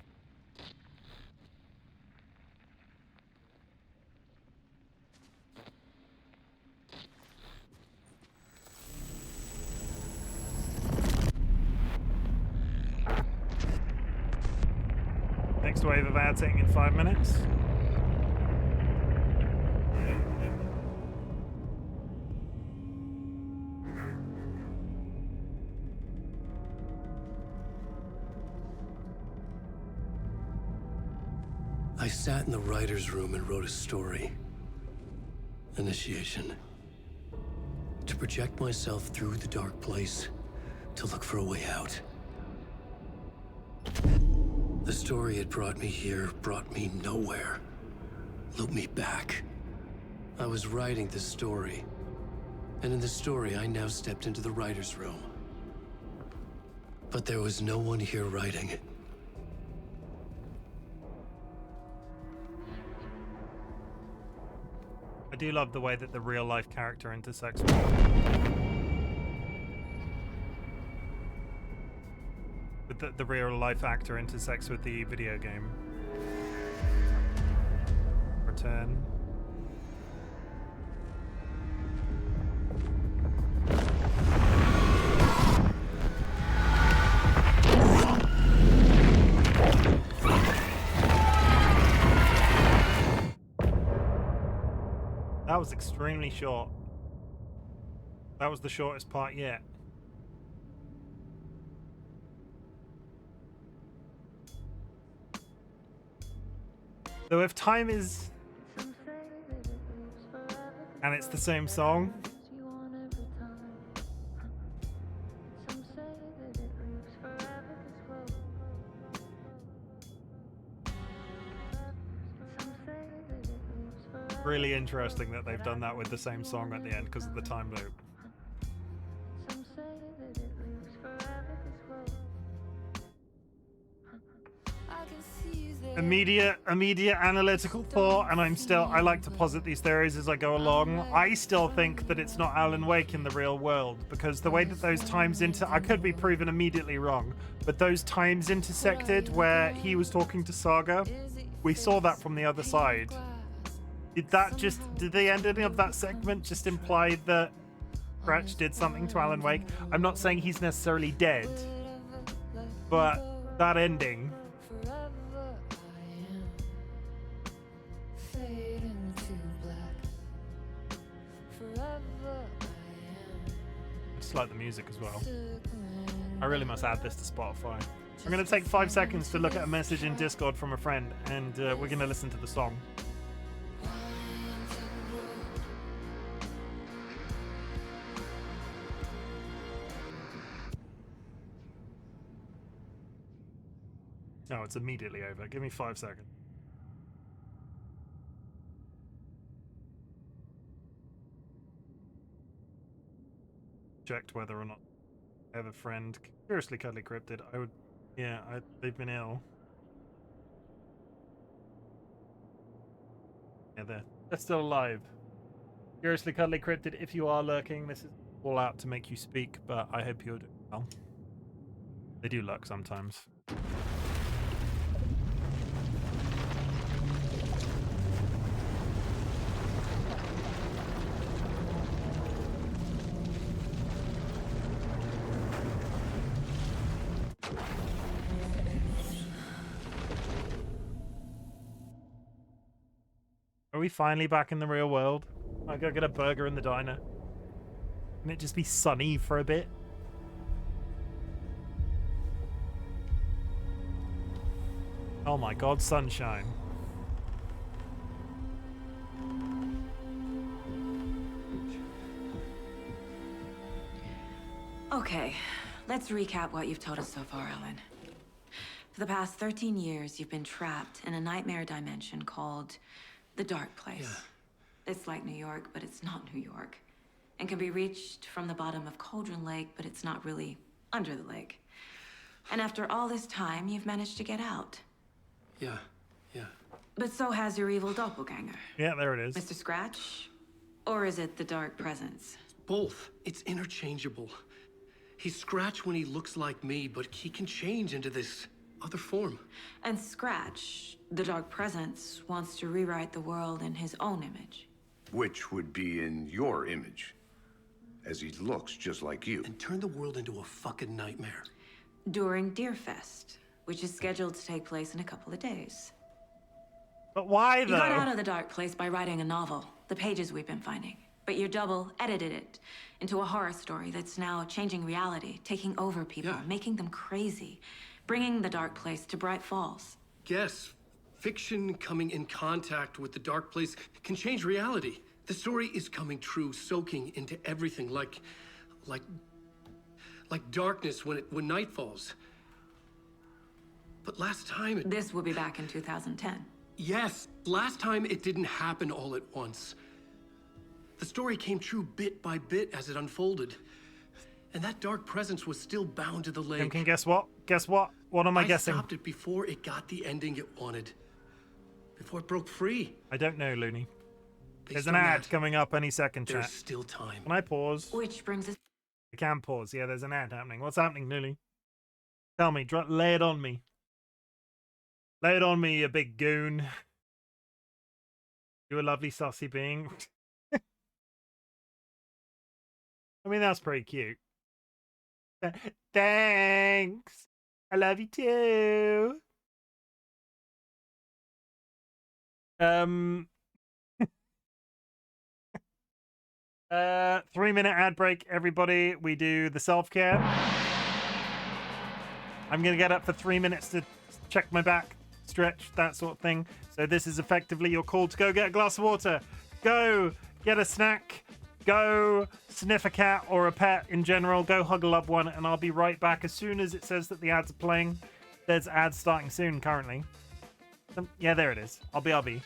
Next wave of ads hitting in 5 minutes. I sat in the writer's room and wrote a story. Initiation. To project myself through the dark place, to look for a way out. The story had brought me here, brought me nowhere. Looped me back. I was writing the story. And in the story, I now stepped into the writer's room. But there was no one here writing it. I do love the way that the real life character intersects with the real life actor intersects with the video game. Return. That was extremely short. That was the shortest part yet. So if time is... and it's the same song... really interesting that they've done that with the same song at the end because of the time loop. Immediate analytical thought, and I like to posit these theories as I go along. I still think that it's not Alan Wake in the real world, because the way that those times I could be proven immediately wrong, but those times intersected where he was talking to Saga, we saw that from the other side. Did the ending of that segment just imply that Scratch did something to Alan Wake? I'm not saying he's necessarily dead, but that ending... I just like the music as well. I really must add this to Spotify. I'm going to take 5 seconds to look at a message in Discord from a friend, and we're going to listen to the song. No, it's immediately over. Give me 5 seconds. Checked whether or not I have a friend. Curiously cuddly cryptid. They've been ill. Yeah, they're still alive. Curiously cuddly cryptid, if you are lurking, this is all out to make you speak, but I hope you're doing well. They do lurk sometimes. Are we finally back in the real world? I go get a burger in the diner. Can it just be sunny for a bit? Oh my god, sunshine. Okay, let's recap what you've told us so far, Alan. For the past 13 years, you've been trapped in a nightmare dimension called the Dark Place. Yeah. It's like New York, but it's not New York. And can be reached from the bottom of Cauldron Lake, but it's not really under the lake. And after all this time, you've managed to get out. Yeah. But so has your evil doppelganger. Yeah, there it is. Mr. Scratch? Or is it the Dark Presence? Both. It's interchangeable. He's Scratch when he looks like me, but he can change into this other form. And Scratch, the Dark Presence, wants to rewrite the world in his own image. Which would be in your image, as he looks just like you. And turn the world into a fucking nightmare. During Deerfest, which is scheduled to take place in a couple of days. But why, though? You got out of the Dark Place by writing a novel, the pages we've been finding. But your double edited it into a horror story that's now changing reality, taking over people, making them crazy, bringing the Dark Place to Bright Falls. Yes, fiction coming in contact with the Dark Place can change reality. The story is coming true, soaking into everything, like darkness when night falls. But last time This will be back in 2010. Yes, last time it didn't happen all at once. The story came true bit by bit as it unfolded. And that dark presence was still bound to the lake. Chimken, guess what? Guess what? What am I guessing? I stopped it before it got the ending it wanted. Before it broke free. I don't know, Looney. Based There's an on ad that, coming up any second, chat. There's still time. Can I pause? Which brings us... I can pause. Yeah, there's an ad happening. What's happening, Looney? Tell me. Lay it on me. Lay it on me, you big goon. You a lovely saucy being. I mean, that's pretty cute. Thanks. I love you too. 3-minute ad break, everybody. We do the self-care. I'm gonna get up for 3 minutes to check my back, stretch, that sort of thing. So this is effectively your call to go get a glass of water, go get a snack, go sniff a cat or a pet in general, go hug a loved one, and I'll be right back as soon as it says that the ads are playing. There's ads starting soon currently. Yeah, there it is. I'll be.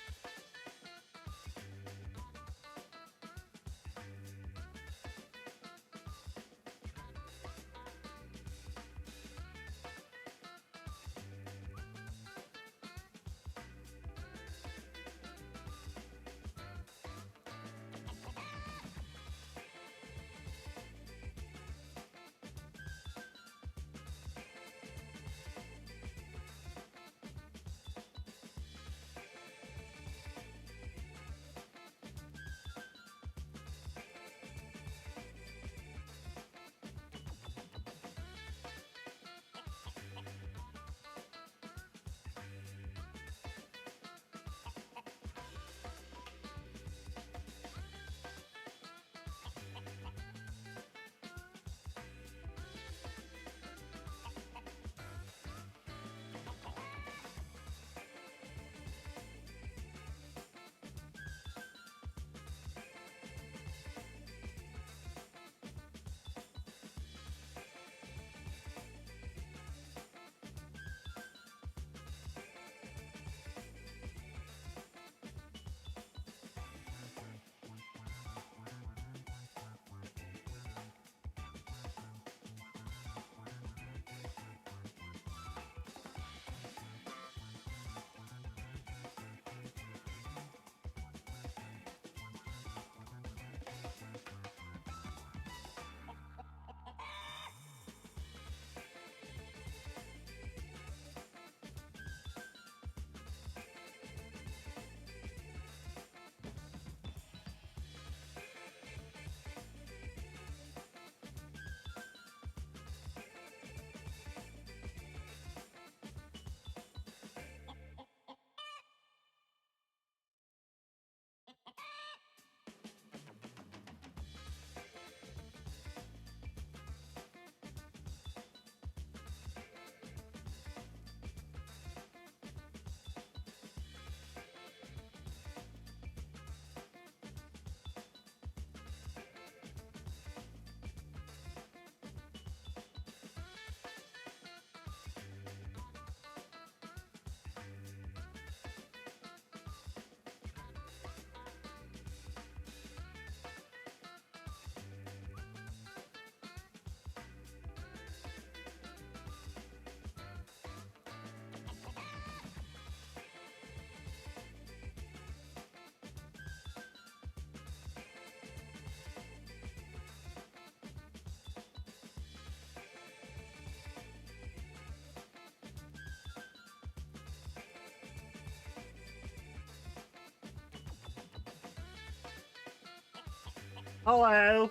Hello,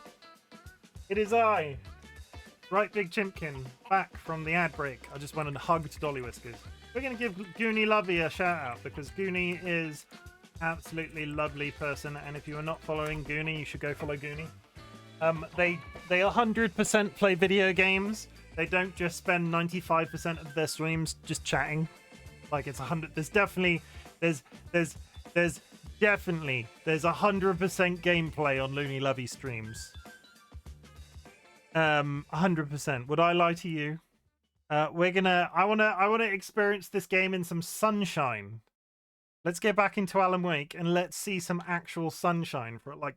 it is I, RightBigChimken, back from the ad break. I just went and hugged DollyWhiskers. We're going to give Goonie Lovey a shout out because Goonie is absolutely lovely person, and if you are not following Goonie, you should go follow Goonie. They 100% play video games. They don't just spend 95% of their streams just chatting. Like it's 100. There's 100% gameplay on Looney Lovey streams. 100%. Would I lie to you? I wanna experience this game in some sunshine. Let's get back into Alan Wake and let's see some actual sunshine for it. Like,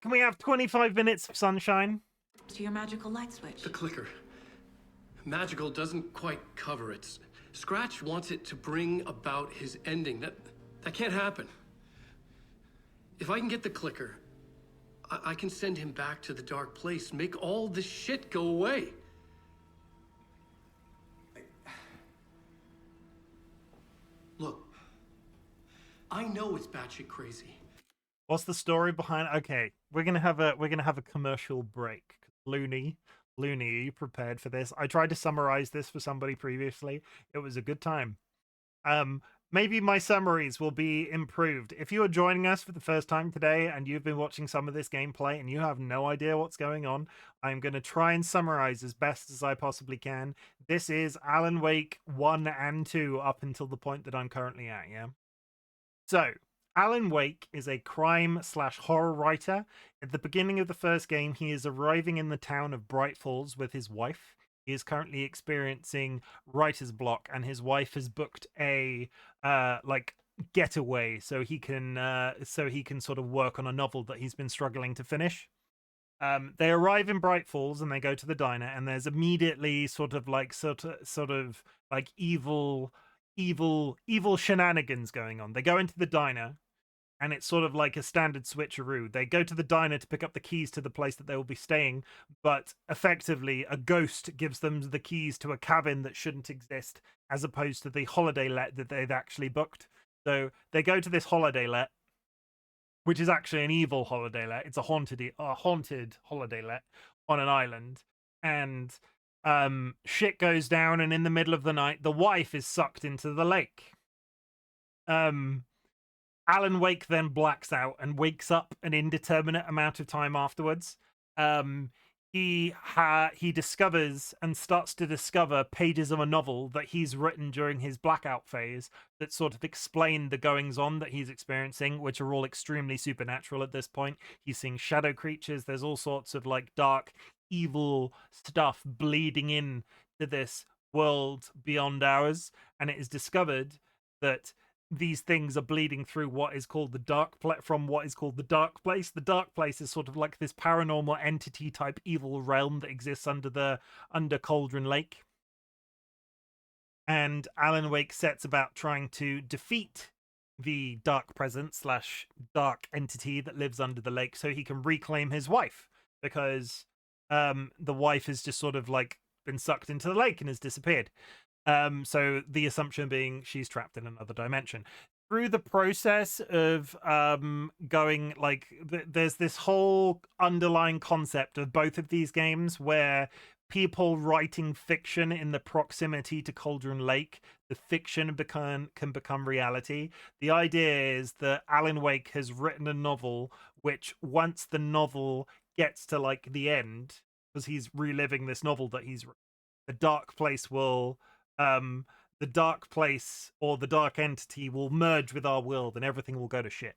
can we have 25 minutes of sunshine? To your magical light switch. The clicker. Magical doesn't quite cover it. Scratch wants it to bring about his ending. That can't happen. If I can get the clicker, I can send him back to the dark place, make all this shit go away. Look, I know it's batshit crazy. What's the story behind? Okay, we're gonna have a commercial break. Looney, are you prepared for this? I tried to summarize this for somebody previously. It was a good time. maybe my summaries will be improved. If you are joining us for the first time today and you've been watching some of this gameplay and you have no idea what's going on, I'm going to try and summarize as best as I possibly can. This is Alan Wake 1 and 2 up until the point that I'm currently at, yeah? So, Alan Wake is a crime/horror writer. At the beginning of the first game, he is arriving in the town of Bright Falls with his wife. He is currently experiencing writer's block, and his wife has booked a like getaway so he can sort of work on a novel that he's been struggling to finish. They arrive in Bright Falls and they go to the diner, and there's immediately sort of like evil shenanigans going on. They go into the diner, and it's sort of like a standard switcheroo. They go to the diner to pick up the keys to the place that they will be staying, but effectively a ghost gives them the keys to a cabin that shouldn't exist, as opposed to the holiday let that they'd actually booked. So they go to this holiday let, which is actually an evil holiday let. It's a haunted holiday let on an island, and shit goes down, and in the middle of the night, the wife is sucked into the lake. Alan Wake then blacks out and wakes up an indeterminate amount of time afterwards. He discovers and starts to discover pages of a novel that he's written during his blackout phase that sort of explain the goings-on that he's experiencing, which are all extremely supernatural at this point. He's seeing shadow creatures. There's all sorts of like dark, evil stuff bleeding in to this world beyond ours, and it is discovered that these things are bleeding through what is called the dark place. The dark place is sort of like this paranormal entity type evil realm that exists under Cauldron Lake. And Alan Wake sets about trying to defeat the dark presence / dark entity that lives under the lake so he can reclaim his wife, because the wife has just sort of like been sucked into the lake and has disappeared. So the assumption being she's trapped in another dimension. Through the process of going, like, there's this whole underlying concept of both of these games where people writing fiction in the proximity to Cauldron Lake, the fiction can become reality. The idea is that Alan Wake has written a novel which, once the novel gets to like the end, because he's reliving this novel that he's written, the dark place will the dark place or the dark entity will merge with our world and everything will go to shit.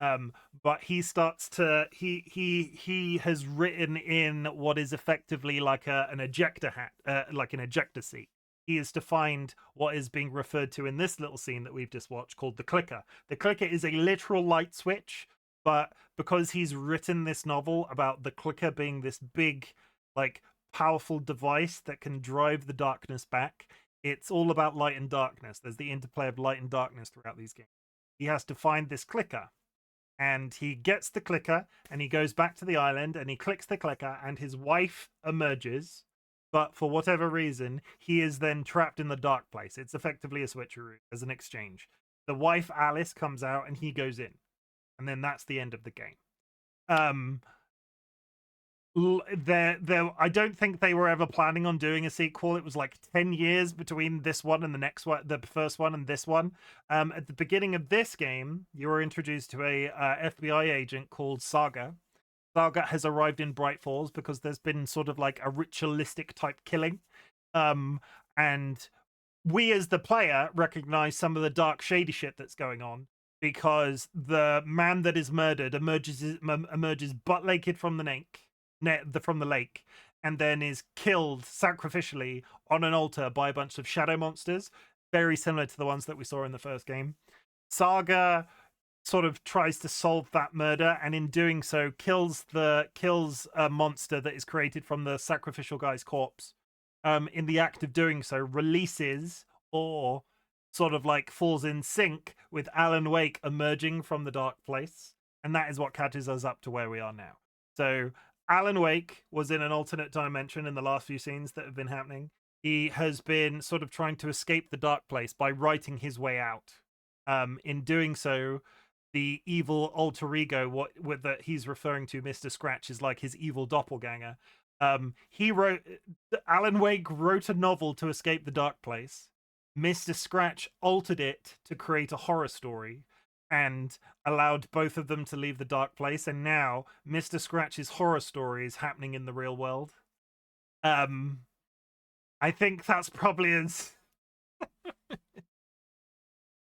But he starts to he has written in what is effectively like an ejector hat, like an ejector seat. He is to find what is being referred to in this little scene that we've just watched called the clicker. The clicker is a literal light switch, but because he's written this novel about the clicker being this big, like, powerful device that can drive the darkness back, it's all about light and darkness. There's the interplay of light and darkness throughout these games. He has to find this clicker, and he gets the clicker, and he goes back to the island, and he clicks the clicker, and his wife emerges, but for whatever reason, he is then trapped in the dark place. It's effectively a switcheroo as an exchange. The wife, Alice, comes out, and he goes in, and then that's the end of the game. I don't think they were ever planning on doing a sequel. It was like 10 years between this one and the next one, the first one and this one. At the beginning of this game, you were introduced to a FBI agent called Saga. Saga has arrived in Bright Falls because there's been sort of like a ritualistic type killing. And we as the player recognize some of the dark shady shit that's going on, because the man that is murdered emerges butt naked from the lake, and then is killed sacrificially on an altar by a bunch of shadow monsters, very similar to the ones that we saw in the first game. Saga sort of tries to solve that murder, and in doing so kills a monster that is created from the sacrificial guy's corpse. In the act of doing so, releases or sort of like falls in sync with Alan Wake emerging from the dark place, and that is what catches us up to where we are now. So Alan Wake was in an alternate dimension in the last few scenes that have been happening. He has been sort of trying to escape the dark place by writing his way out. In doing so, the evil alter ego, that he's referring to, Mr. Scratch, is like his evil doppelganger. Alan Wake wrote a novel to escape the dark place. Mr. Scratch altered it to create a horror story and allowed both of them to leave the dark place, and now Mr. Scratch's horror story is happening in the real world. I think that's probably as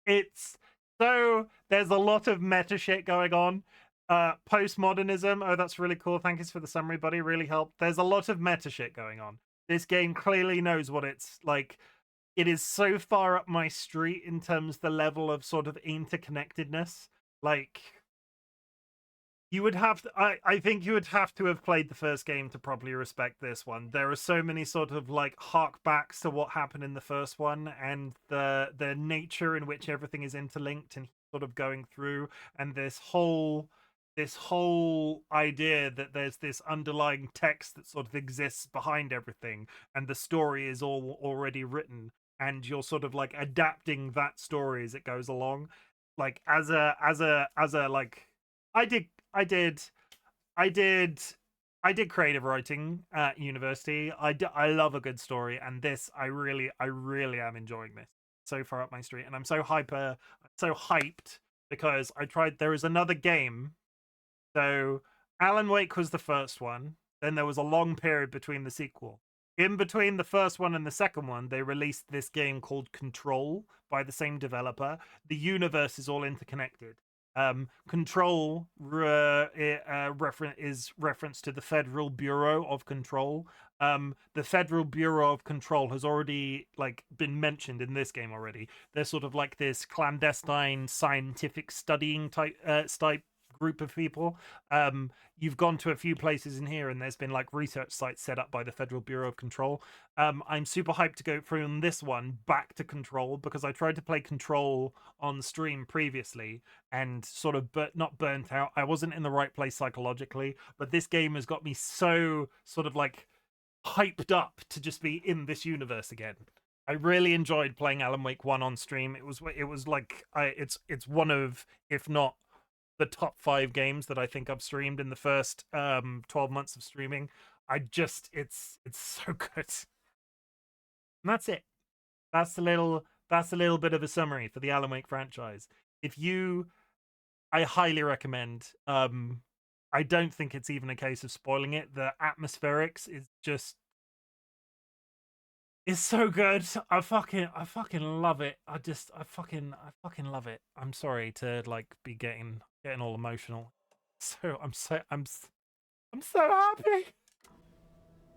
it's so there's a lot of meta shit going on. Postmodernism, oh, that's really cool. Thank you for the summary, buddy. Really helped. There's a lot of meta shit going on. This game clearly knows what it's like. It is so far up my street in terms of the level of sort of interconnectedness. Like, you would have to, I think you would have to have played the first game to properly respect this one. There are so many sort of like hark backs to what happened in the first one, and the nature in which everything is interlinked and sort of going through, and this whole idea that there's this underlying text that sort of exists behind everything, and the story is all already written, and you're sort of like adapting that story as it goes along. Like as a like I did creative writing at university. I love a good story, and this I really am enjoying this so far up my street, and I'm so hyped because there is another game. So Alan Wake was the first one, then there was a long period between the sequel. In between the first one and the second one, they released this game called Control by the same developer. The universe is all interconnected. Control is reference to the Federal Bureau of Control. The Federal Bureau of Control has already like been mentioned in this game already. They're sort of like this clandestine scientific studying type group of people. You've gone to a few places in here, and there's been like research sites set up by the Federal Bureau of Control. I'm super hyped to go from this one back to Control, because I tried to play Control on stream previously and sort of not burnt out. I wasn't in the right place psychologically, but this game has got me so sort of like hyped up to just be in this universe again. I really enjoyed playing Alan Wake 1 on stream. It was like it's one of, if not the top 5 games that I think I've streamed in the first 12 months of streaming. It's so good. And that's it. That's a little bit of a summary for the Alan Wake franchise. I highly recommend. I don't think it's even a case of spoiling it. The atmospherics is so good. I fucking love it. I fucking love it. I'm sorry to like be getting all emotional. So I'm so happy.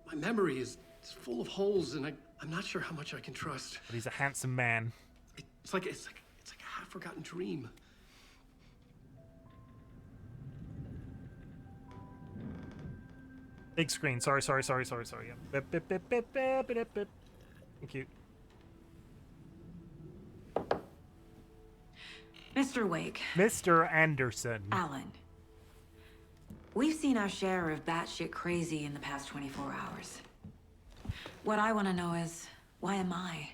My memory is full of holes, and I'm not sure how much I can trust. But he's a handsome man. It's like a half-forgotten dream. Big screen. Sorry. Yeah. Bip. Thank you. Mr. Wake. Mr. Anderson. Alan. We've seen our share of batshit crazy in the past 24 hours. What I want to know is, why am I?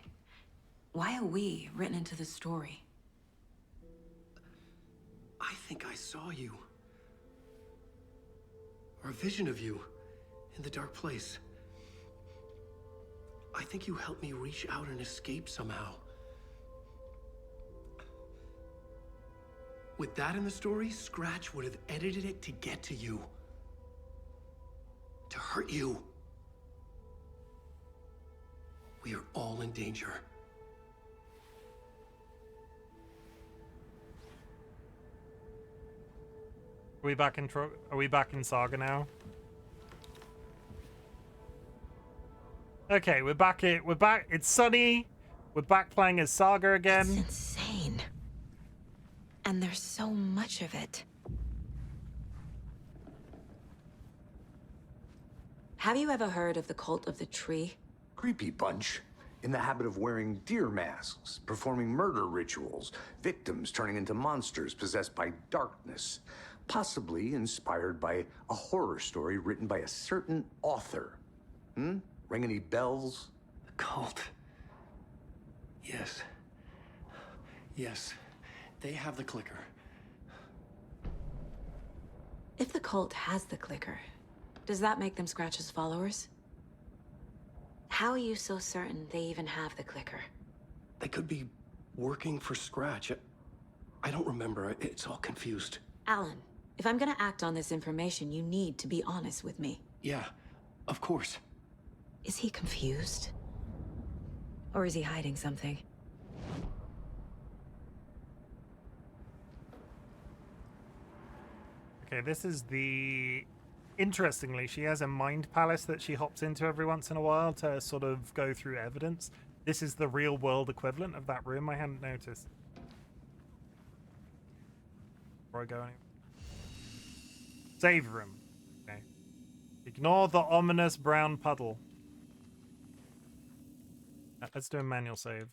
Why are we written into the story? I think I saw you. Or a vision of you in the dark place. I think you helped me reach out and escape somehow. With that in the story, Scratch would have edited it to get to you. To hurt you. We are all in danger. Are we back in Saga now? Okay, we're back. It's sunny. We're back playing as Saga again. It's insane. And there's so much of it. Have you ever heard of the cult of the tree? Creepy bunch. In the habit of wearing deer masks, performing murder rituals, victims turning into monsters possessed by darkness, possibly inspired by a horror story written by a certain author. Ring any bells? The cult. Yes. Yes. They have the clicker. If the cult has the clicker, does that make them Scratch's followers? How are you so certain they even have the clicker? They could be working for Scratch. I don't remember. It's all confused. Alan, if I'm gonna act on this information, you need to be honest with me. Yeah, of course. Is he confused? Or is he hiding something? Okay, this is the... Interestingly, she has a mind palace that she hops into every once in a while to sort of go through evidence. This is the real-world equivalent of that room. I hadn't noticed. Before I go anywhere. Save room. Okay. Ignore the ominous brown puddle. Let's do a manual save.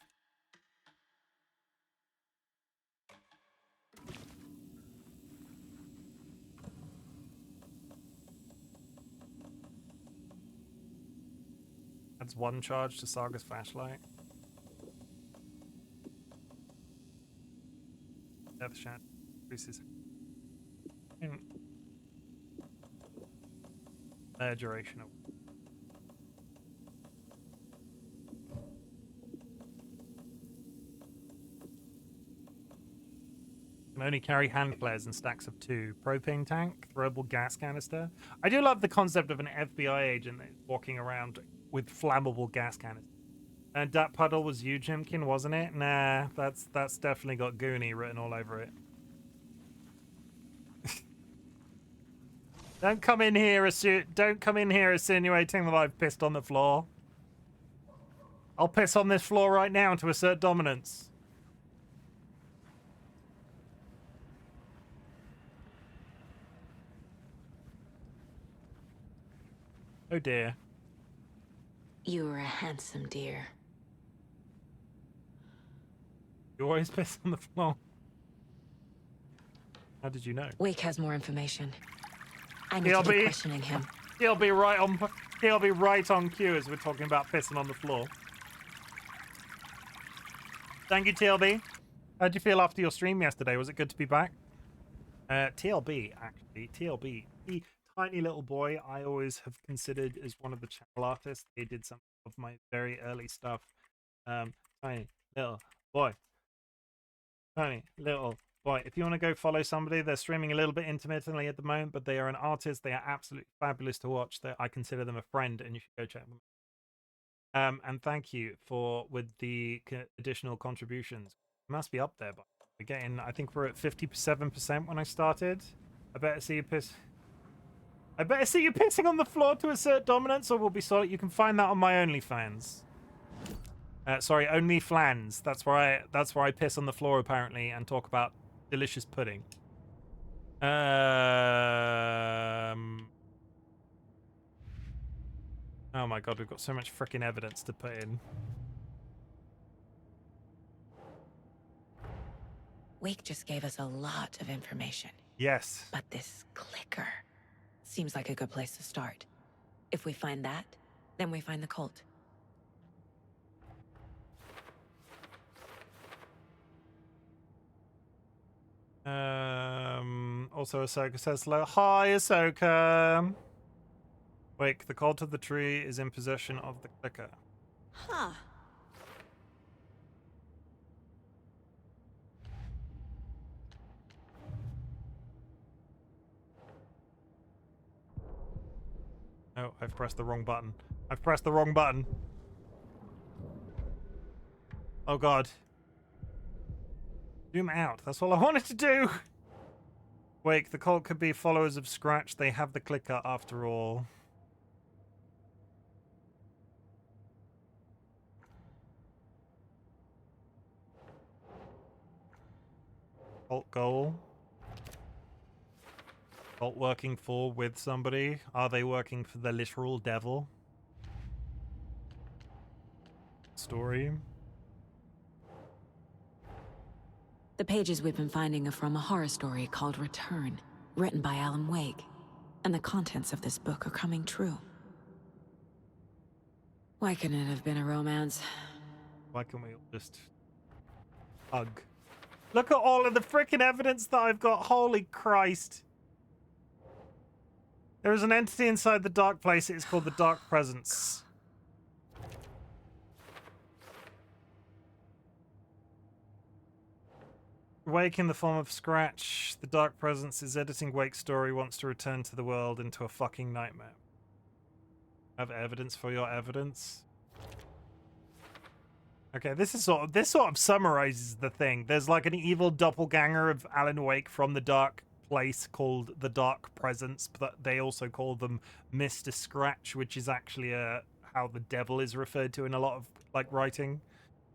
Adds 1 charge to Saga's flashlight. Death shot increases duration of... Can only carry hand flares in stacks of 2. Propane tank, throwable gas canister. I do love the concept of an FBI agent walking around with flammable gas canister. And that puddle was you, Chimken, wasn't it? Nah, that's definitely got Goonie written all over it. Don't come in here insinuating that I've pissed on the floor. I'll piss on this floor right now to assert dominance. Oh dear. You were a handsome deer. You always piss on the floor. How did you know? Wake has more information. I need to be questioning him. He'll be right on cue as we're talking about pissing on the floor. Thank you, TLB. How'd you feel after your stream yesterday? Was it good to be back? TLB, actually. TLB. The tiny little boy I always have considered as one of the channel artists. They did some of my very early stuff. Tiny little boy. Tiny little boy. If you want to go follow somebody, they're streaming a little bit intermittently at the moment, but they are an artist. They are absolutely fabulous to watch. I consider them a friend, and you should go check them out. And thank you with the additional contributions. It must be up there, but we're getting, I think we're at 57% when I started. I better see you pissing on the floor to assert dominance, or we'll be sorry. You can find that on my OnlyFans. Sorry, OnlyFlans. That's where I piss on the floor apparently and talk about delicious pudding. Oh my god, we've got so much freaking evidence to put in. Wake just gave us a lot of information. Yes. But this clicker seems like a good place to start. If we find that, then we find the cult. Also, Ahsoka says hello. Hi, Ahsoka. Wake, the cult of the tree is in possession of the clicker. Huh. Oh, I've pressed the wrong button. I've pressed the wrong button. Oh god. Zoom out. That's all I wanted to do. Wake, the cult could be followers of Scratch. They have the clicker after all. Cult goal. Cult working with somebody. Are they working for the literal devil? Story. The pages we've been finding are from a horror story called Return, written by Alan Wake. And the contents of this book are coming true. Why couldn't it have been a romance? Why can't we just hug? Look at all of the freaking evidence that I've got. Holy Christ. There is an entity inside the dark place. It is called the Dark Presence. Wake in the form of Scratch. The Dark Presence is editing Wake's story, wants to return to the world into a fucking nightmare. Have evidence for your evidence. Okay, this sort of summarizes the thing. There's like an evil doppelganger of Alan Wake from the Dark Place called the Dark Presence, but they also call them Mr. Scratch, which is actually how the devil is referred to in a lot of like writing.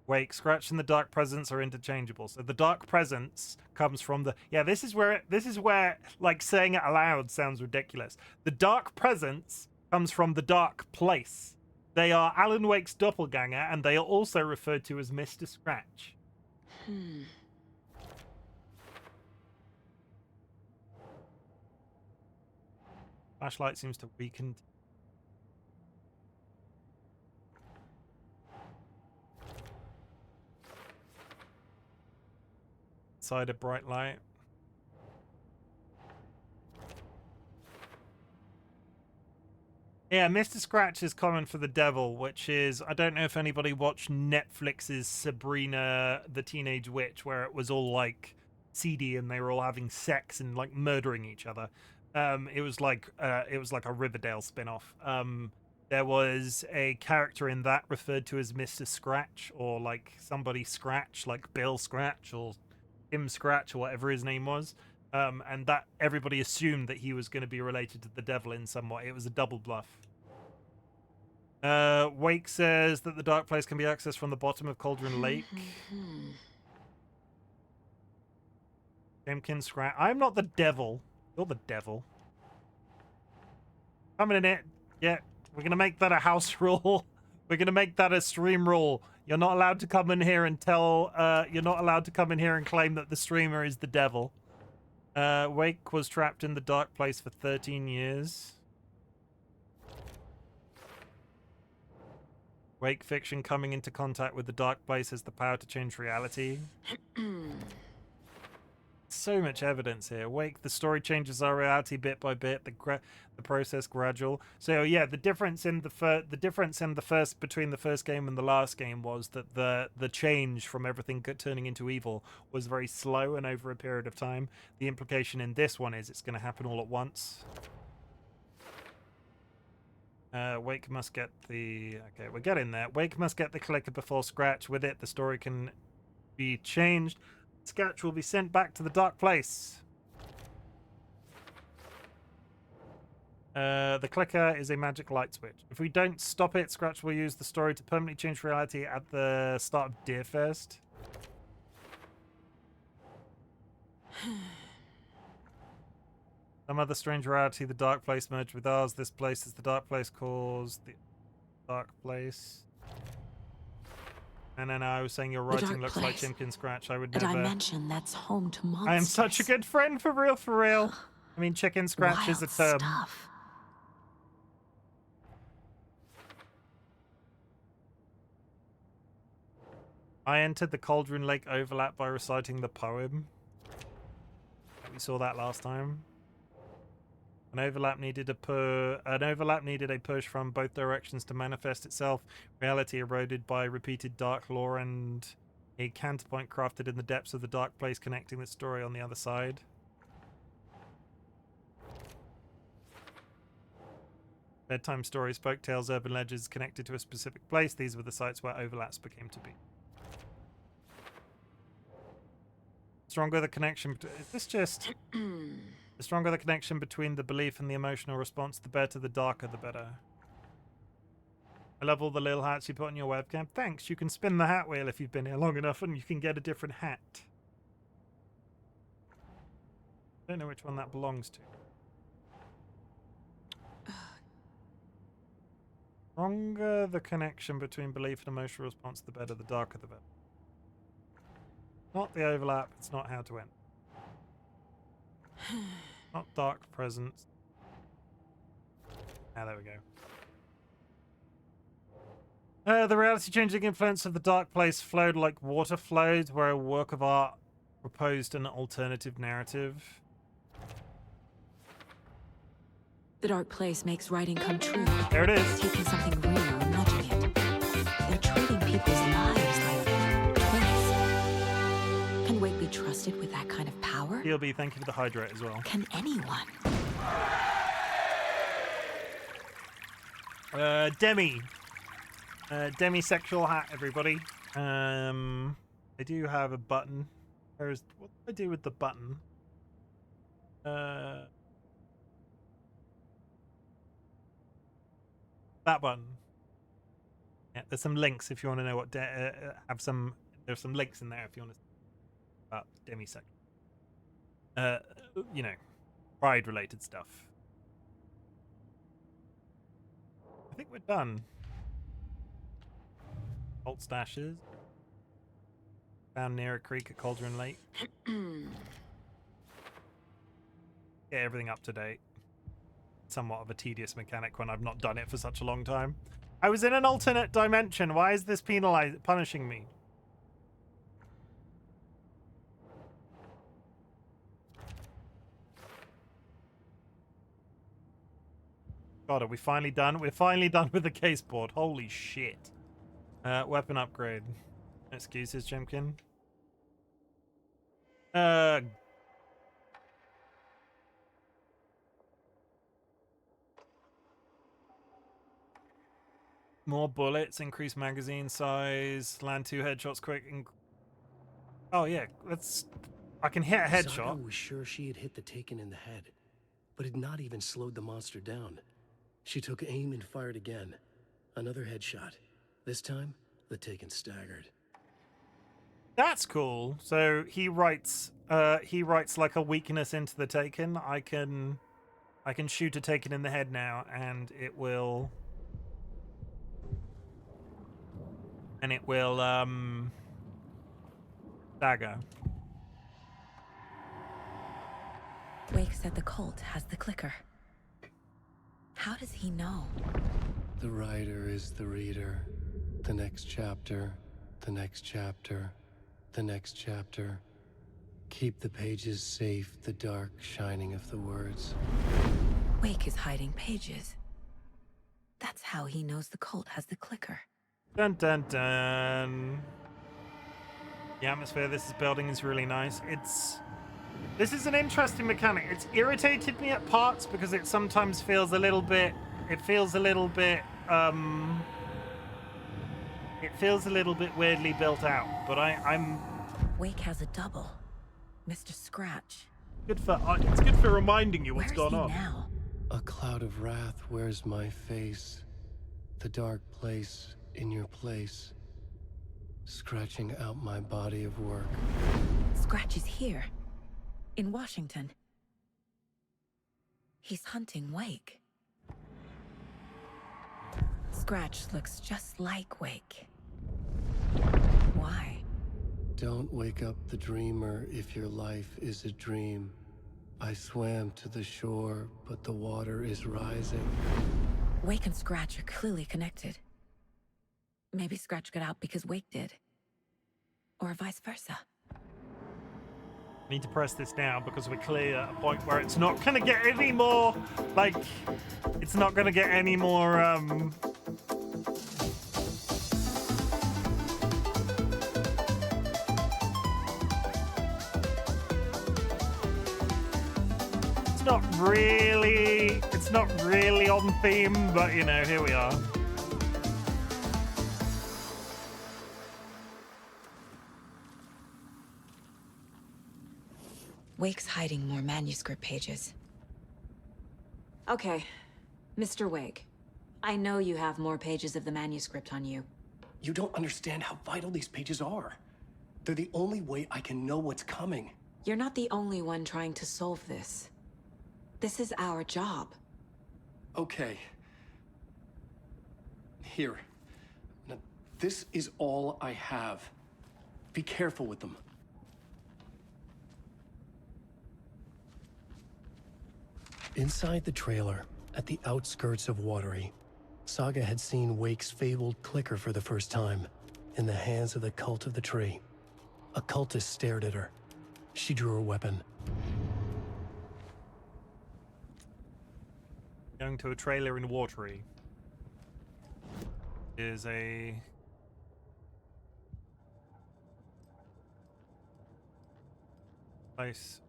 Wake, Scratch, and the Dark Presence are interchangeable. So the Dark Presence comes from the this is where like saying it aloud sounds ridiculous. The Dark Presence comes from the Dark Place. They are Alan Wake's doppelganger, and they are also referred to as Mr. Scratch. Flashlight seems to weaken. Inside a bright light. Yeah, Mr. Scratch is common for the devil, which is, I don't know if anybody watched Netflix's Sabrina the Teenage Witch, where it was all like seedy and they were all having sex and like murdering each other. It was like a Riverdale spin-off. There was a character in that referred to as Mr. Scratch, or like somebody Scratch, like Bill Scratch or Chim Scratch or whatever his name was. And that everybody assumed that he was going to be related to the devil in some way. It was a double bluff. Wake says that the Dark Place can be accessed from the bottom of Cauldron Lake. Chimken Scratch. I'm not the devil. You're the devil. Coming in it. Yeah, we're going to make that a house rule. We're going to make that a stream rule. You're not allowed to come in here and you're not allowed to come in here and claim that the streamer is the devil. Wake was trapped in the Dark Place for 13 years. Wake fiction coming into contact with the Dark Place has the power to change reality. So much evidence here. Wake, the story changes our reality bit by bit. The process gradual. So yeah, the difference in the first between the first game and the last game was that the change from everything turning into evil was very slow and over a period of time. The implication in this one is it's going to happen all at once. Wake must get the... Okay, we're getting there. Wake must get the clicker before Scratch. With it, the story can be changed. Scratch will be sent back to the Dark Place. The clicker is a magic light switch. If we don't stop it, Scratch will use the story to permanently change reality at the start of Deerfest. Some other strange reality, the Dark Place merged with ours. This place is the Dark Place cause the Dark Place. And then I was saying your writing looks like Chimken Scratch. I would never... A dimension that's home to monsters. I am such a good friend, for real, for real. I mean, Chicken Scratch is a term. Stuff. I entered the Cauldron Lake overlap by reciting the poem. We saw that last time. An overlap needed a push from both directions to manifest itself. Reality eroded by repeated dark lore and a counterpoint crafted in the depths of the Dark Place, connecting the story on the other side. Bedtime stories, folk tales, urban legends connected to a specific place. These were the sites where overlaps became to be. Stronger the connection. Is this just... The stronger the connection between the belief and the emotional response, the better, the darker, the better. I love all the little hats you put on your webcam. Thanks. You can spin the hat wheel if you've been here long enough and you can get a different hat. I don't know which one that belongs to. Stronger the connection between belief and emotional response, the better, the darker, the better. Not the overlap. It's not how to end. Not Dark Presence. Ah, there we go. The reality-changing influence of the Dark Place flowed like water flowed, where a work of art proposed an alternative narrative. The Dark Place makes writing come true. There it is. Taking something real and nudging it. They're treating people's lives like toys. Can Wake be trusted? entrusted with that kind of power? DLB, thank you for the hydrate as well. Can anyone? Demi. Demisexual hat, everybody. I do have a button. What do I do with the button? That button. Yeah, there's some links if you want to know what there's some links in there if you want to about demisexual. You know, pride related stuff. I think we're done. Alt stashes. Found near a creek at Cauldron Lake. Get everything up to date. Somewhat of a tedious mechanic when I've not done it for such a long time. I was in an alternate dimension. Why is this punishing me? God, are we finally done? We're finally done with the case board. Holy shit. Weapon upgrade. Excuses, Chimken. More bullets, increase magazine size, land 2 headshots quick. Oh yeah, I can hit a headshot. Saga was sure she had hit the Taken in the head, but had not even slowed the monster down. She took aim and fired again. Another headshot. This time, the Taken staggered. That's cool. So he writes like a weakness into the Taken. I can shoot a Taken in the head now, and it will stagger. Wake said the cult has the clicker. How does he know? The writer is the reader. The next chapter, the next chapter, the next chapter. Keep the pages safe, the dark shining of the words. Wake is hiding pages. That's how he knows the cult has the clicker. Dun dun dun. The atmosphere this is building is really nice. This is an interesting mechanic. It's irritated me at parts because it sometimes feels a little bit weirdly built out, but I'm Wake has a double. Mr. Scratch. It's good for reminding you what's gone on. Now? A cloud of wrath wears my face. The dark place in your place. Scratching out my body of work. Scratch is here. In Washington. He's hunting Wake. Scratch looks just like Wake. Why? Don't wake up the dreamer if your life is a dream. I swam to the shore, but the water is rising. Wake and Scratch are clearly connected. Maybe Scratch got out because Wake did. Or vice versa. I need to press this down because we're clear at a point where it's not going to get any more, it's not going to get any more, it's not really on theme, but you know, here we are. Wake's hiding more manuscript pages. Okay, Mr. Wake. I know you have more pages of the manuscript on you. You don't understand how vital these pages are. They're the only way I can know what's coming. You're not the only one trying to solve this. This is our job. Okay. Here. Now, this is all I have. Be careful with them. Inside the trailer, at the outskirts of Watery, Saga had seen Wake's fabled clicker for the first time, in the hands of the Cult of the Tree. A cultist stared at her. She drew her weapon. Going to a trailer in Watery is a... Nice.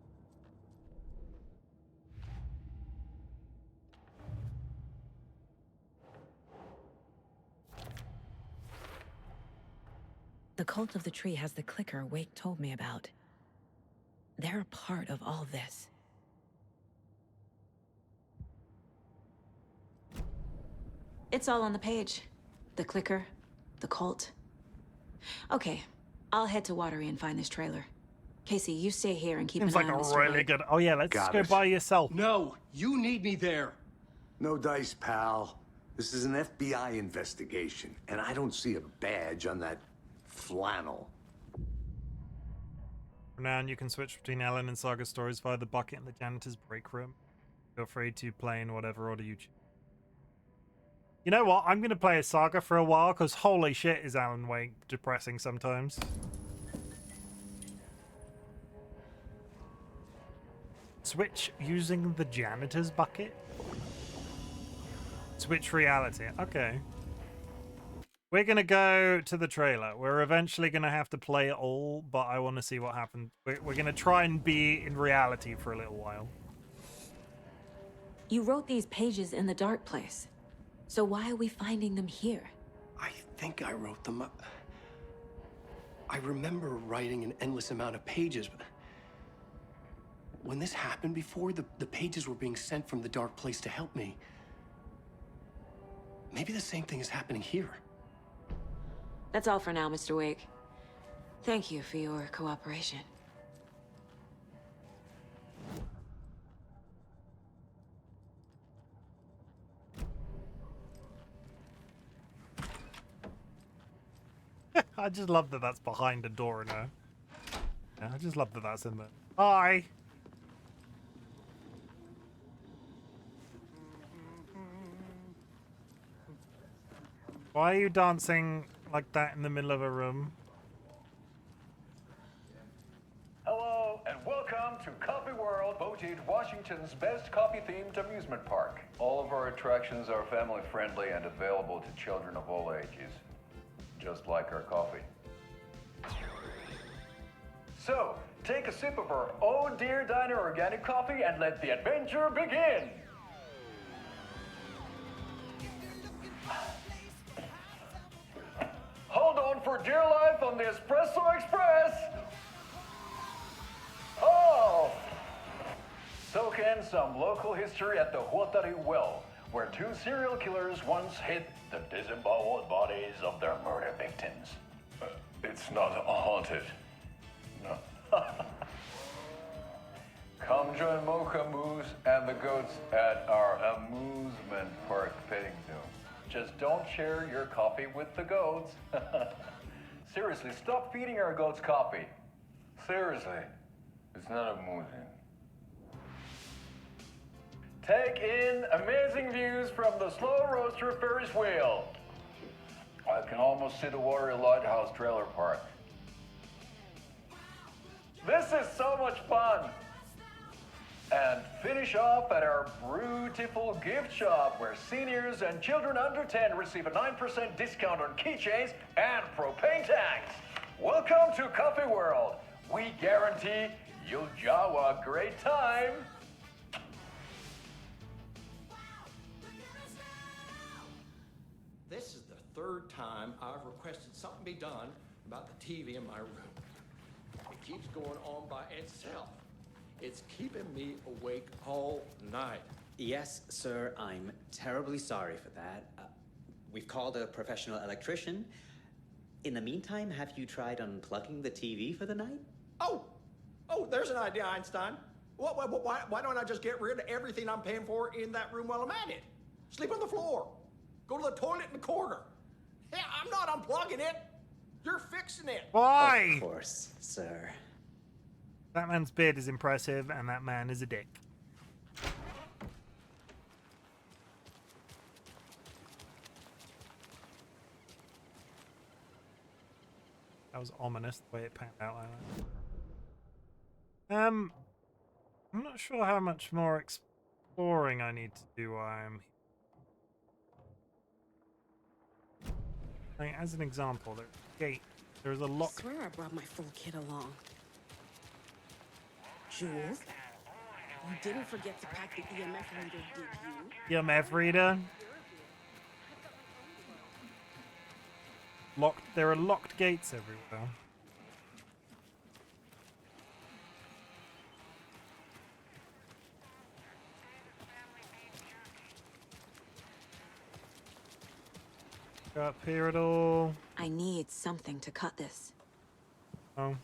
The cult of the tree has the clicker Wake told me about. They're a part of all this. It's all on the page. The clicker, the cult. Okay, I'll head to Watery and find this trailer. Casey, you stay here and keep Seems an eye like on a Mr. really Wake. good. Oh yeah, let's Got go it. by yourself. No, you need me there. No dice, pal. This is an FBI investigation, and I don't see a badge on that flannel. From now on, you can switch between Ellen and Saga stories via the bucket in the janitor's break room. Feel free to play in whatever order you choose. You know what? I'm going to play a Saga for a while, because holy shit is Alan Wake depressing sometimes. Switch using the janitor's bucket? Switch reality. Okay. We're going to go to the trailer. We're eventually going to have to play it all, but I want to see what happens. We're going to try and be in reality for a little while. You wrote these pages in the dark place. So why are we finding them here? I think I wrote them. I remember writing an endless amount of pages, but when this happened before, the pages were being sent from the dark place to help me. Maybe the same thing is happening here. That's all for now, Mr. Wake. Thank you for your cooperation. I just love that that's behind a door now. Yeah, I just love that that's in there. Hi! Why are you dancing like that in the middle of a room? Hello, and welcome to Coffee World, voted Washington's best coffee-themed amusement park. All of our attractions are family-friendly and available to children of all ages. Just like our coffee. So, take a sip of our Oh Dear Diner organic coffee and let the adventure begin! Hold on for dear life on the Espresso Express! Oh! Soak in some local history at the Huatari Well, where two serial killers once hid the disemboweled bodies of their murder victims. It's not haunted. No. Come join Mocha Moose and the goats at our amusement park petting zoo. Just don't share your coffee with the goats. Seriously, stop feeding our goats coffee. Seriously, it's not amusing. Take in amazing views from the Slow Roaster Ferris wheel. I can almost see the Watery Lighthouse trailer park. This is so much fun. And finish off at our beautiful gift shop, where seniors and children under 10 receive a 9% discount on keychains and propane tanks. Welcome to Coffee World. We guarantee you'll have a great time. This is the third time I've requested something be done about the TV in my room. It keeps going on by itself. It's keeping me awake all night. Yes, sir, I'm terribly sorry for that. We've called a professional electrician. In the meantime, have you tried unplugging the TV for the night? Oh, there's an idea, Einstein. Why don't I just get rid of everything I'm paying for in that room while I'm at it? Sleep on the floor. Go to the toilet in the corner. Hey, I'm not unplugging it. You're fixing it. Why? Of course, sir. That man's beard is impressive, and that man is a dick. That was ominous, the way it panned out like that. I'm not sure how much more exploring I need to do while I'm here. I mean, as an example, there's a gate. There's a lock. I swear I brought my full kit along. Jules, you didn't forget to pack the EMF reader, did you? EMF reader. Locked. There are locked gates everywhere. Go up here at all. I need something to cut this. Oh,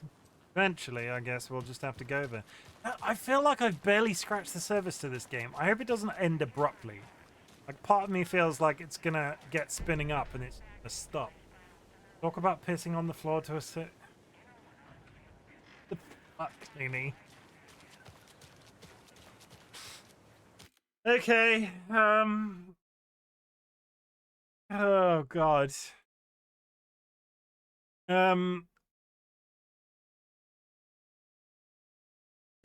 eventually, I guess we'll just have to go there. I feel like I've barely scratched the surface to this game. I hope it doesn't end abruptly. Like, part of me feels like it's gonna get spinning up and it's gonna stop. Talk about pissing on the floor to a sit. The fuck, Nini. Okay, oh god.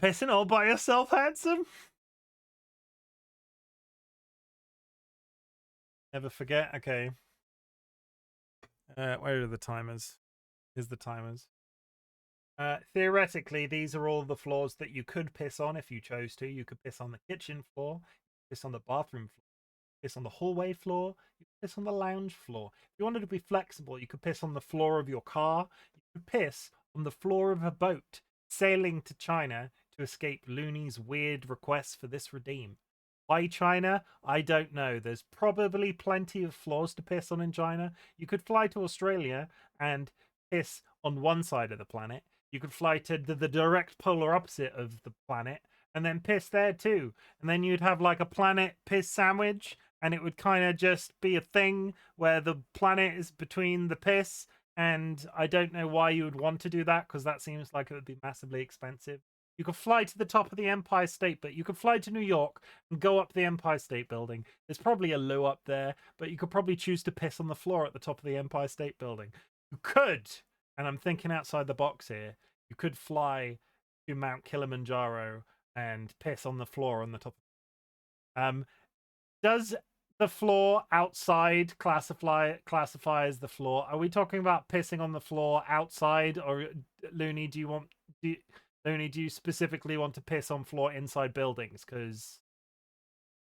Pissing all by yourself, handsome? Never forget. Okay. Where are the timers? Here's the timers. Theoretically, these are all the floors that you could piss on if you chose to. You could piss on the kitchen floor, piss on the bathroom floor, piss on the hallway floor, you could piss on the lounge floor. If you wanted to be flexible, you could piss on the floor of your car. You could piss on the floor of a boat sailing to China to escape Looney's weird request for this redeem. Why China? I don't know. There's probably plenty of floors to piss on in China. You could fly to Australia and piss on one side of the planet. You could fly to the direct polar opposite of the planet and then piss there too. And then you'd have like a planet piss sandwich, and it would kind of just be a thing where the planet is between the piss. And I don't know why you would want to do that, because that seems like it would be massively expensive. You could fly to the top of the Empire State Building. You could fly to New York and go up the Empire State Building. There's probably a loo up there, but you could probably choose to piss on the floor at the top of the Empire State Building. You could, and I'm thinking outside the box here, you could fly to Mount Kilimanjaro and piss on the floor on the top. Does the floor outside classify as the floor? Are we talking about pissing on the floor outside, or Looney, do you specifically want to piss on floor inside buildings? Because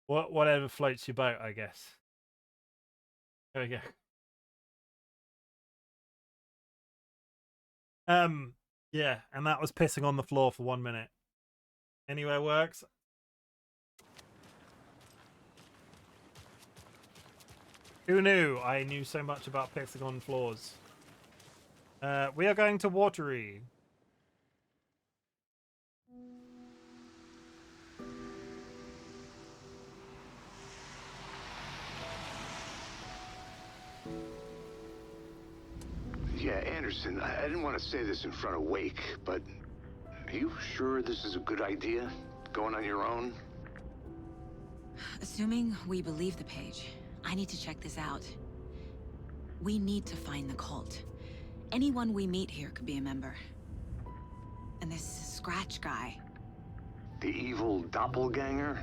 whatever floats your boat, I guess. There we go. Yeah, and that was pissing on the floor for 1 minute. Anywhere works. Who knew I knew so much about pissing on floors? We are going to Watery. Yeah, Anderson, I didn't want to say this in front of Wake, but are you sure this is a good idea? Going on your own? Assuming we believe the page, I need to check this out. We need to find the cult. Anyone we meet here could be a member. And this Scratch guy. The evil doppelganger?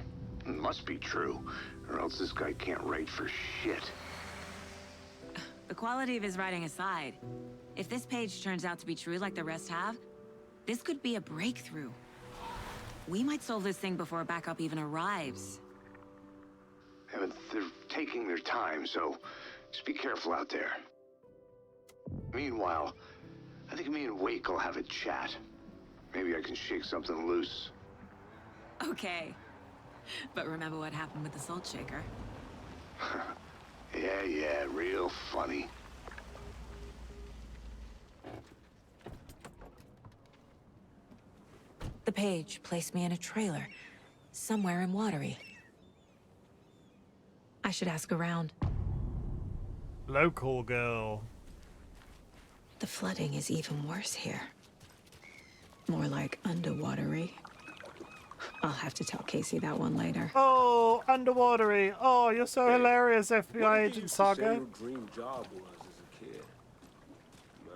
Must be true, or else this guy can't write for shit. The quality of his writing aside, if this page turns out to be true like the rest have, this could be a breakthrough. We might solve this thing before backup even arrives. Yeah, but they're taking their time, so just be careful out there. Meanwhile, I think me and Wake will have a chat. Maybe I can shake something loose. Okay. But remember what happened with the salt shaker? Yeah, real funny. The page placed me in a trailer, somewhere in Watery. I should ask around. Local girl. The flooding is even worse here. More like underwatery. I'll have to tell Casey that one later. Oh, underwatery. Oh, you're so hilarious, FBI agent Saga. What your dream job was as a kid?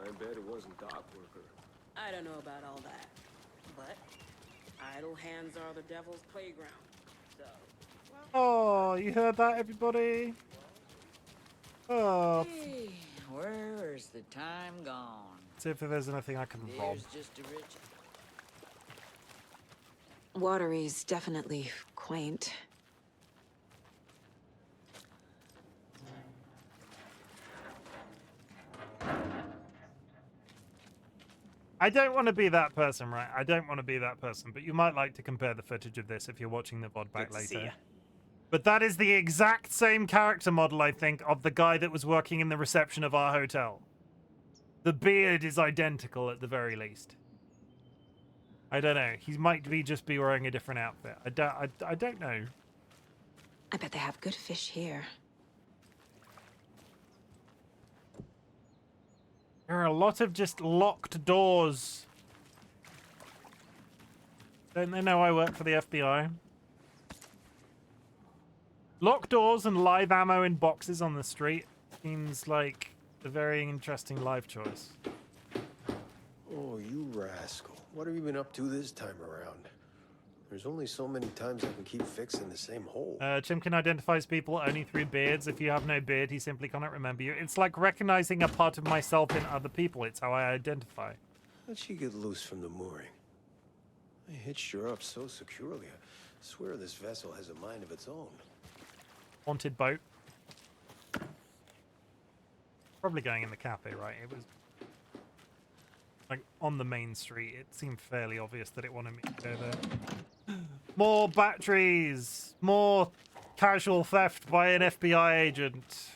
I bet it wasn't dock worker. I don't know about all that, but idle hands are the devil's playground. So, Oh, you heard that, everybody? Oh. Hey, where's the time gone? See if there's anything I can rob. There's just a rich. Watery's definitely quaint. I don't want to be that person, right? I don't want to be that person, but you might like to compare the footage of this if you're watching the VOD back Good to see later. ya. But that is the exact same character model, I think, of the guy that was working in the reception of our hotel. The beard is identical at the very least. I don't know. He might just be wearing a different outfit. I don't know. I bet they have good fish here. There are a lot of just locked doors. Don't they know I work for the FBI? Locked doors and live ammo in boxes on the street seems like a very interesting life choice. Oh, you rascal. What have you been up to this time around? There's only so many times I can keep fixing the same hole. Chimken identifies people only through beards. If you have no beard, he simply cannot remember you. It's like recognizing a part of myself in other people. It's how I identify. How'd she get loose from the mooring? I hitched her up so securely. I swear this vessel has a mind of its own. Haunted boat. Probably going in the cafe, right? It was like on the main street. It seemed fairly obvious that it wanted me to go there. More batteries! More casual theft by an FBI agent.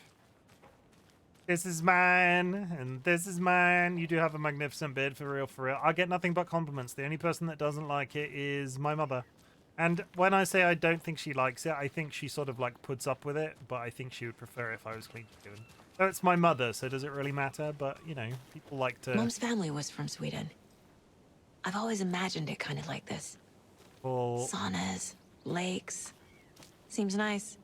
This is mine, and this is mine. You do have a magnificent beard, for real, for real. I get nothing but compliments. The only person that doesn't like it is my mother. And when I say I don't think she likes it, I think she sort of like puts up with it, but I think she would prefer if I was clean shaven. So it's my mother, so does it really matter? But, you know, people like to... Mom's family was from Sweden. I've always imagined it kind of like this. Well... Saunas, lakes. Seems nice.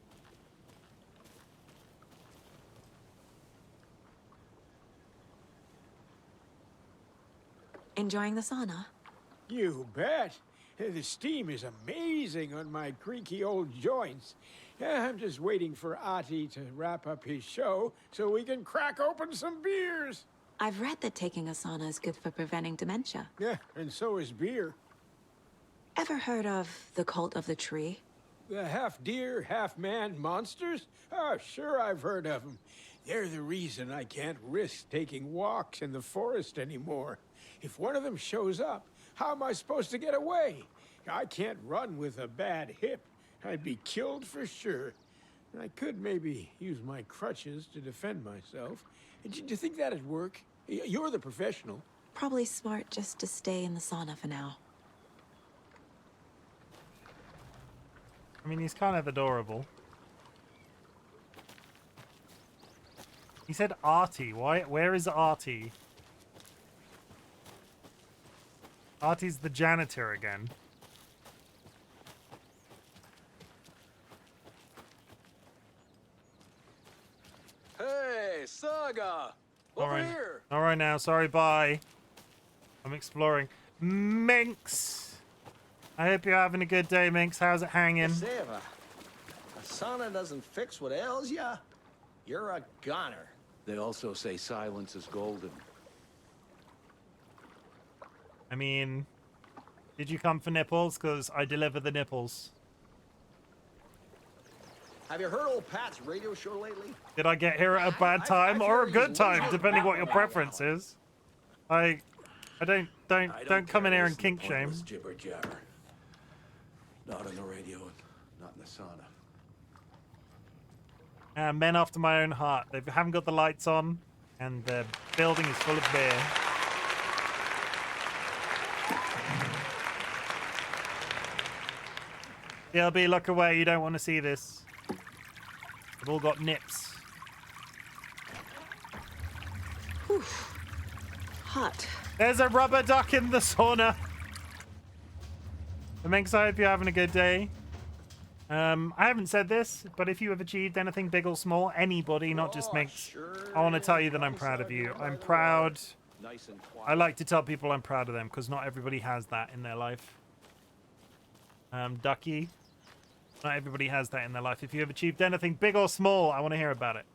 Enjoying the sauna? You bet. The steam is amazing on my creaky old joints. I'm just waiting for Ati to wrap up his show so we can crack open some beers. I've read that taking a sauna is good for preventing dementia. Yeah, and so is beer. Ever heard of the cult of the tree? The half-deer, half-man monsters? Oh, sure I've heard of them. They're the reason I can't risk taking walks in the forest anymore. If one of them shows up, how am I supposed to get away? I can't run with a bad hip. I'd be killed for sure. I could maybe use my crutches to defend myself. Do you think that'd work? You're the professional. Probably smart just to stay in the sauna for now. I mean, he's kind of adorable. He said Artie. Why? Where is Artie? Artie's the janitor again. Hey, Saga! Over here! Alright now, sorry, bye. I'm exploring. Minx! I hope you're having a good day, Minx. How's it hanging? Say, if a sauna doesn't fix what ails ya, you're a goner. They also say silence is golden. I mean, did you come for nipples? Because I deliver the nipples. Have you heard old Pat's radio show lately? Did I get here at a bad time or a good time, depending what your preference is? Don't come in here and kink shame. Jibber jabber. Not on the radio, not in the sauna. Men after my own heart. They haven't got the lights on, and the building is full of beer. DLB, look away. You don't want to see this. They've all got nips. Whew. Hot. There's a rubber duck in the sauna. Minx, I hope you're having a good day. I haven't said this, but if you have achieved anything big or small, anybody, not just Minx, I want to tell you that I'm proud of you. I'm proud. I like to tell people I'm proud of them because not everybody has that in their life. Ducky, not everybody has that in their life. If you have achieved anything big or small, I want to hear about it.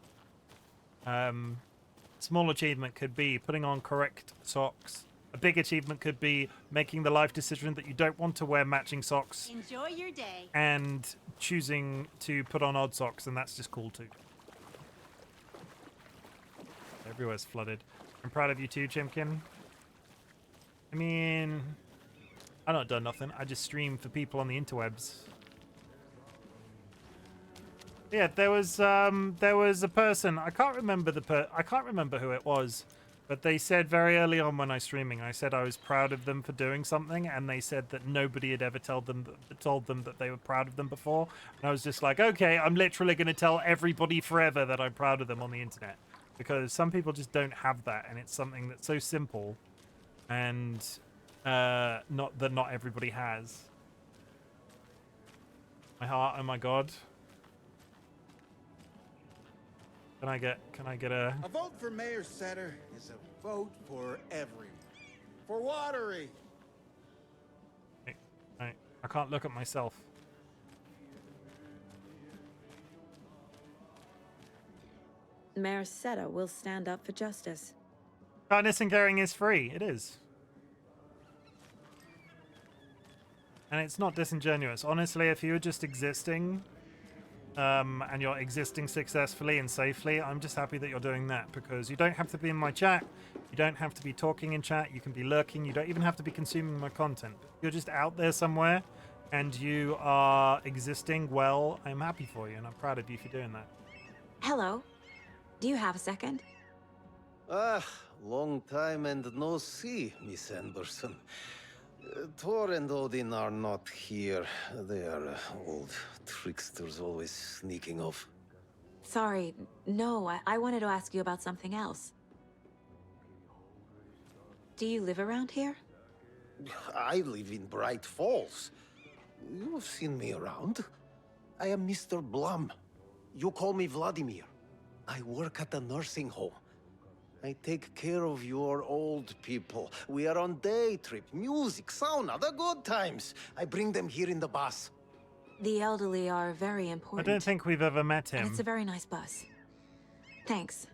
Small achievement could be putting on correct socks A big achievement could be making the life decision that you don't want to wear matching socks Enjoy your day. and choosing to put on odd socks, and that's just cool too. Everywhere's flooded. I'm proud of you too, Chimken. I mean, I've not done nothing. I just stream for people on the interwebs. Yeah, there was a person. I can't remember I can't remember who it was, but they said very early on when I was streaming, I said I was proud of them for doing something, and they said that nobody had ever told them that they were proud of them before. And I was just like, okay, I'm literally going to tell everybody forever that I'm proud of them on the internet, because some people just don't have that, and it's something that's so simple, and not everybody has. My heart, oh my god. Can I get a... A vote for Mayor Setter is a vote for everyone. For Watery. I can't look at myself. Mayor Setter will stand up for justice. Kindness and caring is free. It is. And it's not disingenuous. Honestly, if you were just existing... and you're existing successfully and safely, I'm just happy that you're doing that, because you don't have to be in my chat, you don't have to be talking in chat, you can be lurking, you don't even have to be consuming my content. You're just out there somewhere and you are existing well. I'm happy for you and I'm proud of you for doing that. Hello. Do you have a second? Long time and no see, Miss Anderson. Thor and Odin are not here. They are old tricksters always sneaking off. Sorry, no, I wanted to ask you about something else. Do you live around here? I live in Bright Falls. You've seen me around. I am Mr. Blum. You call me Vladimir. I work at a nursing home. I take care of your old people. We are on day trip, music, sauna, the good times. I bring them here in the bus. The elderly are very I important. don't think we've ever met him. And it's a very nice bus. Thanks.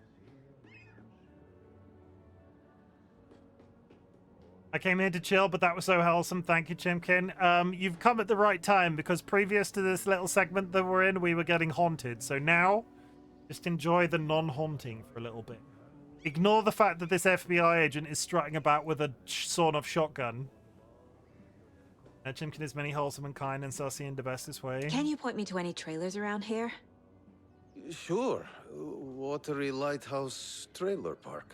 I came here to chill, but that was so wholesome. Thank you, Chimken. You've come at the right time, because previous to this little segment that we're in, we were getting haunted. So now, just enjoy the non-haunting for a little bit. Ignore the fact that this FBI agent is strutting about with a sawn-off shotgun. Chimken is many wholesome and kind and sassy in the bestest way. Can you point me to any trailers around here? Sure. Watery Lighthouse Trailer Park.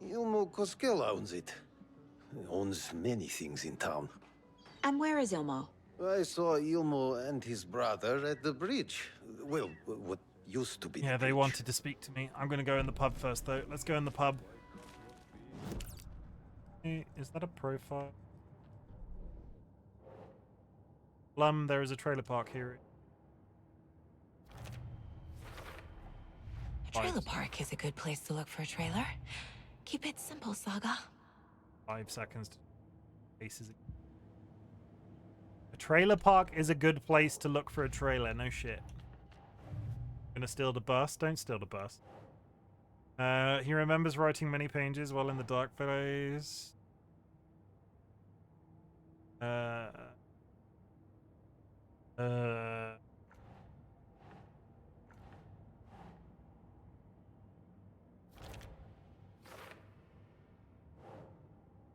Ilmo Koskela owns it. Owns many things in town. And where is Ilmo? I saw Ilmo and his brother at the bridge. Well, what used to be. Yeah, they wanted to speak to me. I'm going to go in the pub first, though. Let's go in the pub. Hey, is that a profile? Blum, there is a trailer park here. A trailer park is a good place to look for a trailer. Keep it simple, Saga. 5 seconds. Faces. A trailer park is a good place to look for a trailer. No shit. Gonna steal the bus? Don't steal the bus. He remembers writing many pages while in the dark phase.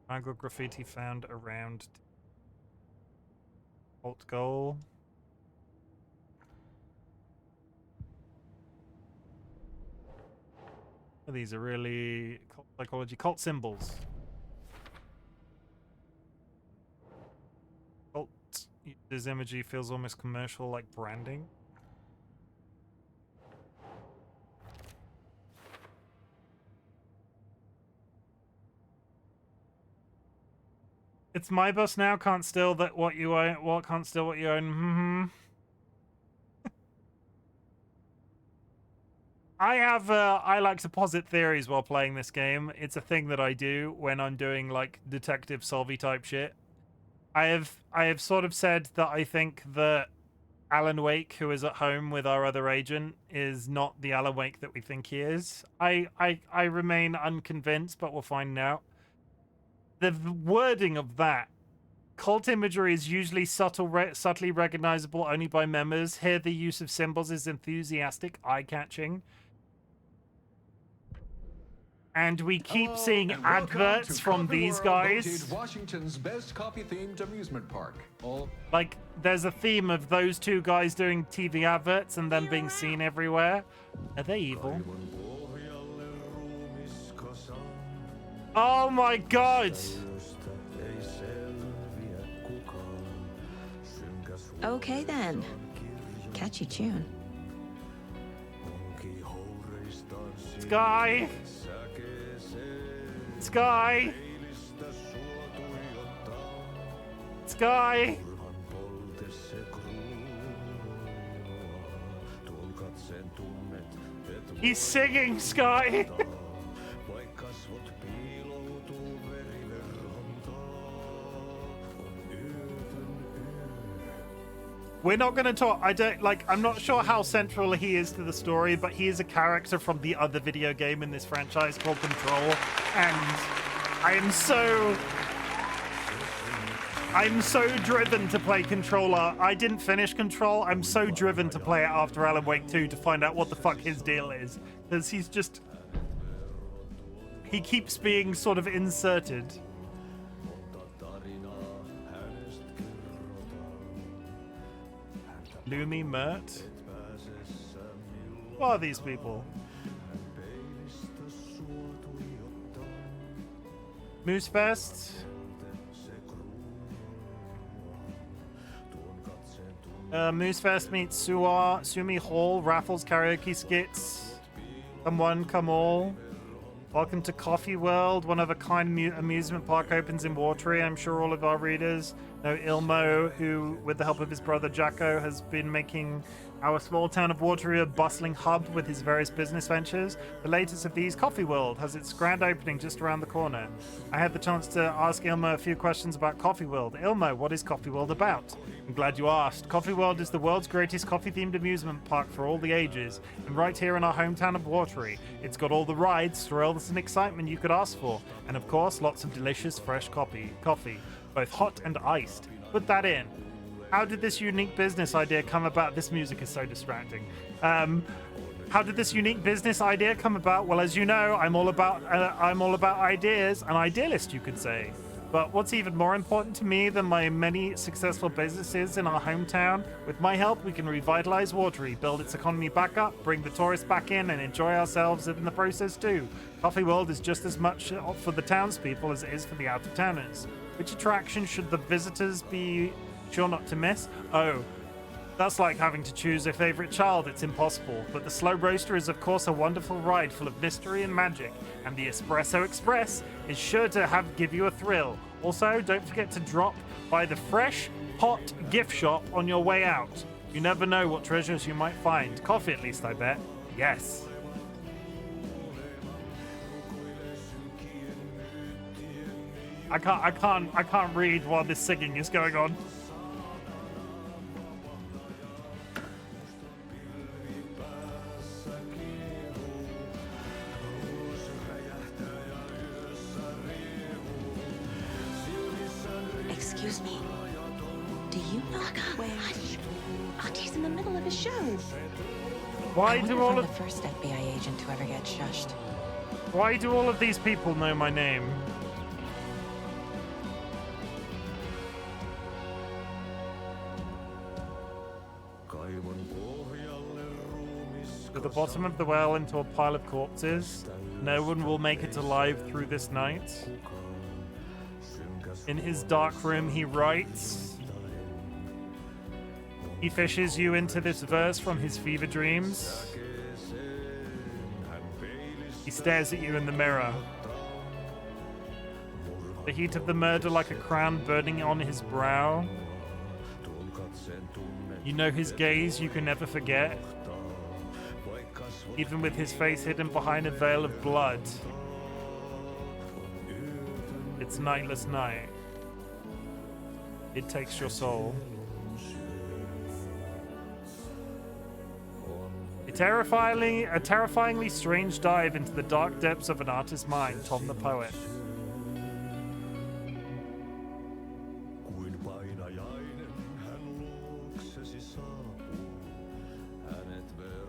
Angle graffiti found around Alt goal. These are really cult psychology, cult symbols. Cult uses imagery feels almost commercial, like branding. It's my bus now. Can't steal that what you own. What can't steal what you own? I like to posit theories while playing this game. It's a thing that I do when I'm doing like detective solvey type shit. I have sort of said that I think that Alan Wake, who is at home with our other agent, is not the Alan Wake that we think he is. I remain unconvinced, but we'll find out. the wording of that. Cult imagery is usually subtly recognizable only by members. Here, the use of symbols is enthusiastic, eye-catching. And we keep seeing adverts from these guys. Washington's best coffee-themed amusement park. Like, there's a theme of those two guys doing TV adverts and them being seen everywhere. Are they evil? Oh my god! Okay then. Catchy tune. Sky! Sky! Sky! He's singing, Sky! We're not going to talk. I'm not sure how central he is to the story, but he is a character from the other video game in this franchise called Control. And I'm so driven to play Controller. I didn't finish Control. I'm so driven to play it after Alan Wake 2 to find out what the fuck his deal is. Because he keeps being sort of inserted. Lumi Mert? What are these people? Moosefest? Moosefest meets Sumi Hall, raffles, karaoke skits. Come one, come all. Welcome to Coffee World, one of a kind amusement park opens in Watery. I'm sure all of our readers know Ilmo, who, with the help of his brother Jacko, has been making our small town of Watery a bustling hub with his various business ventures. The latest of these, Coffee World, has its grand opening just around the corner. I had the chance to ask Ilmo a few questions about Coffee World. Ilmo, what is Coffee World about? I'm glad you asked. Coffee World is the world's greatest coffee-themed amusement park for all the ages, and right here in our hometown of Watery. It's got all the rides, thrills, and excitement you could ask for, and of course, lots of delicious fresh coffee, both hot and iced. Put that in. How did this unique business idea come about? This music is so distracting. How did this unique business idea come about? Well, as you know, I'm all about ideas, an idealist, you could say. But what's even more important to me than my many successful businesses in our hometown? With my help, we can revitalize Watery, build its economy back up, bring the tourists back in, and enjoy ourselves in the process too. Coffee World is just as much for the townspeople as it is for the out-of-towners. Which attraction should the visitors be sure not to miss? Oh, that's like having to choose a favorite child. It's impossible. But the Slow Roaster is, of course, a wonderful ride full of mystery and magic. And the Espresso Express is sure to give you a thrill. Also, don't forget to drop by the Fresh Hot gift shop on your way out. You never know what treasures you might find. Coffee, at least, I bet. Yes. I can't read while this singing is going on. Excuse me. Do you know where? Hush! Artie's in the middle of a show. Why do all of the first FBI agent to ever get shushed? Why do all of these people know my name? To the bottom of the well into a pile of corpses. No one will make it alive through this night. In his dark room, he writes. He fishes you into this verse from his fever dreams. He stares at you in the mirror. The heat of the murder like a crown burning on his brow. You know his gaze you can never forget. Even with his face hidden behind a veil of blood. It's nightless night. It takes your soul. A terrifyingly strange dive into the dark depths of an artist's mind, Tom the poet.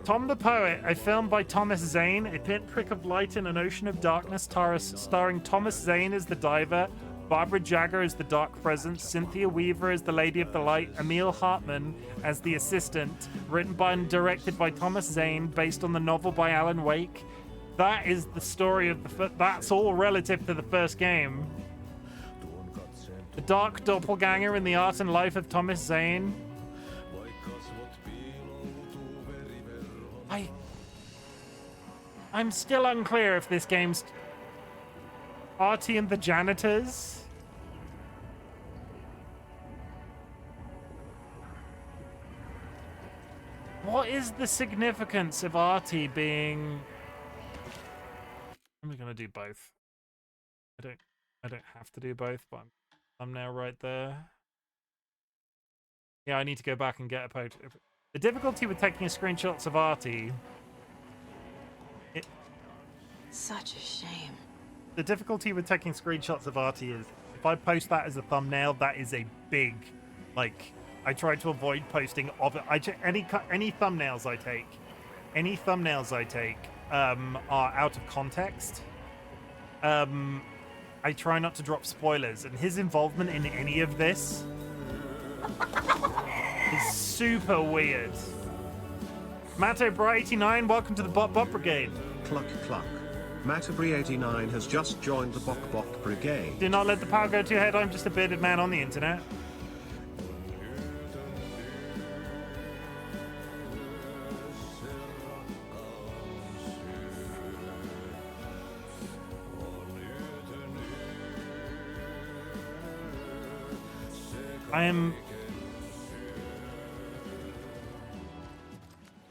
Tom the Poet, a film by Thomas Zane, a pinprick of light in an ocean of darkness, starring Thomas Zane as the diver, Barbara Jagger as the dark presence, Cynthia Weaver as the Lady of the Light, Emil Hartman as the assistant, written by and directed by Thomas Zane, based on the novel by Alan Wake. That is the story of the that's all relative to the first game. The dark doppelganger in the art and life of Thomas Zane. I'm still unclear if this game's Artie and the Janitors. What is the significance of Artie being... I'm gonna do both. I don't have to do both, but I'm now right there. Yeah, I need to go back and get a photo. The difficulty with taking screenshots of Artie... Such a shame. The difficulty with taking screenshots of Artie is, if I post that as a thumbnail, that is a big, like, I try to avoid posting of it. Any thumbnails I take, are out of context. I try not to drop spoilers, and his involvement in any of this is super weird. Mattobra89, welcome to the Bot Brigade. Cluck cluck. Mattobra89 has just joined the Bok Brigade. Do not let the power go to your head. I'm just a bearded man on the internet.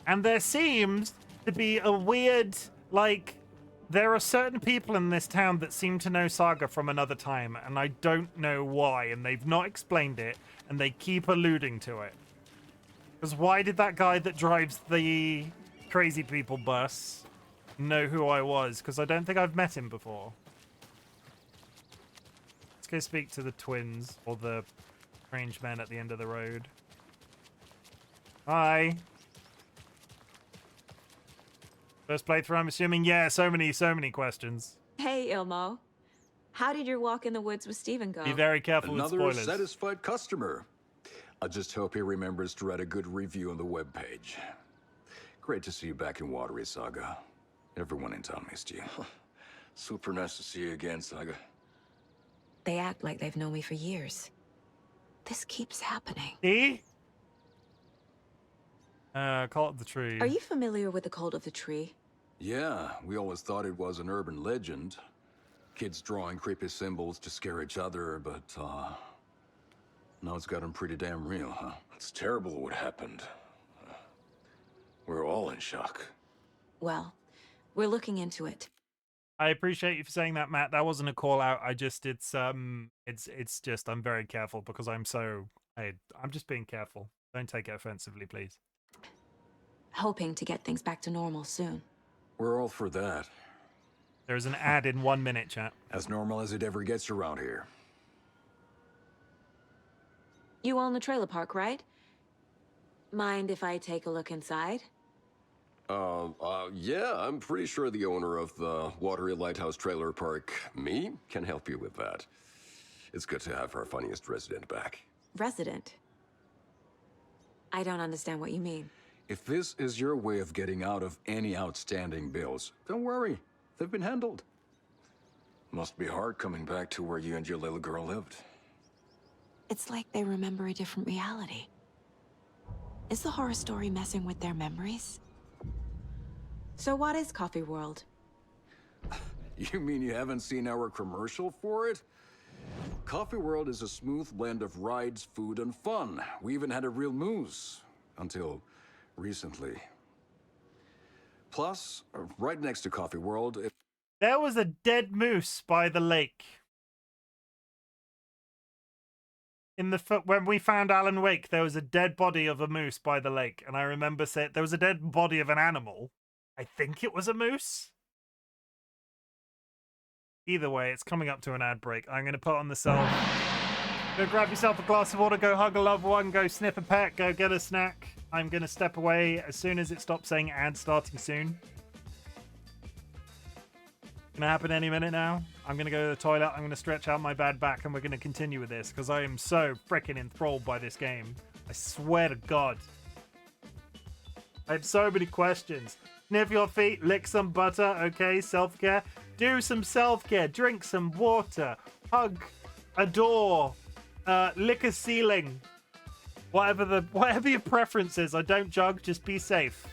And there seems to be a weird, like, there are certain people in this town that seem to know Saga from another time, and I don't know why, and they've not explained it, and they keep alluding to it. Because why did that guy that drives the crazy people bus know who I was? Because I don't think I've met him before. Let's go speak to the twins, or the strange men at the end of the road. Hi. First playthrough, I'm assuming? Yeah, so many questions. Hey, Ilmo. How did your walk in the woods with Steven go? Be very careful with Another spoilers. satisfied customer. I just hope he remembers to write a good review on the webpage. Great to see you back in Watery, Saga. Everyone in town missed you. Super nice to see you again, Saga. They act like they've known me for years. This keeps happening. See? Call it the tree. Are you familiar with the cult of the tree? Yeah, we always thought it was an urban legend. Kids drawing creepy symbols to scare each other, but, now it's gotten pretty damn real, huh? It's terrible what happened. We're all in shock. Well, we're looking into it. I appreciate you for saying that, Matt. That wasn't a call out. It's just, I'm very careful because I'm just being careful. Don't take it offensively, please. Hoping to get things back to normal soon. We're all for that. There's an ad in 1 minute, chat. As normal as it ever gets around here. You own the trailer park, right? Mind if I take a look inside? Yeah, I'm pretty sure the owner of the Watery Lighthouse Trailer Park, me, can help you with that. It's good to have our funniest resident back. Resident? I don't understand what you mean. If this is your way of getting out of any outstanding bills, don't worry. They've been handled. Must be hard coming back to where you and your little girl lived. It's like they remember a different reality. Is the horror story messing with their memories? So what is Coffee World? You mean you haven't seen our commercial for it? Coffee World is a smooth blend of rides, food, and fun. We even had a real moose. Until recently. Plus, right next to Coffee World... There was a dead moose by the lake. When we found Alan Wake, there was a dead body of a moose by the lake. And I remember saying there was a dead body of an animal. I think it was a moose. Either way, it's coming up to an ad break. I'm going to put on the cell. Go grab yourself a glass of water, go hug a loved one, go snip a pet, go get a snack. I'm going to step away as soon as it stops saying ad starting soon. Gonna happen any minute now. I'm gonna go to the toilet, I'm gonna stretch out my bad back, and we're gonna continue with this because I am so freaking enthralled by this game. I swear to God. I have so many questions. Sniff your feet, lick some butter, okay? Self-care. Do some self-care. Drink some water. Hug a door. Lick a ceiling. Whatever your preference is. I don't judge, just be safe.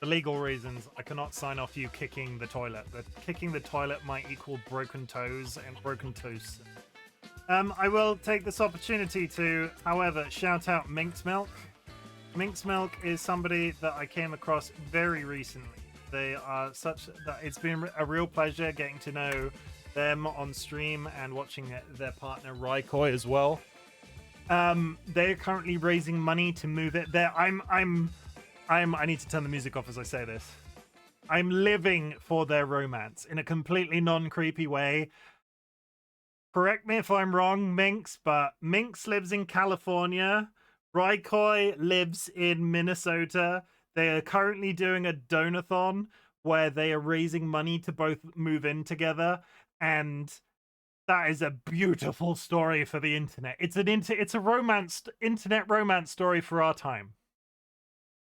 For legal reasons, I cannot sign off you kicking the toilet. The kicking the toilet might equal broken toes and broken toes. I will take this opportunity to, however, shout out Minx Milk. Minx Milk is somebody that I came across very recently. They are such that it's been a real pleasure getting to know them on stream and watching their partner Rykoi as well. They're currently raising money to move it there. I need to turn the music off as I say this. I'm living for their romance in a completely non-creepy way. Correct me if I'm wrong, Minx, but Minx lives in California. Rykoi lives in Minnesota. They are currently doing a donathon where they are raising money to both move in together, and that is a beautiful story for the internet. It's a internet romance story for our time.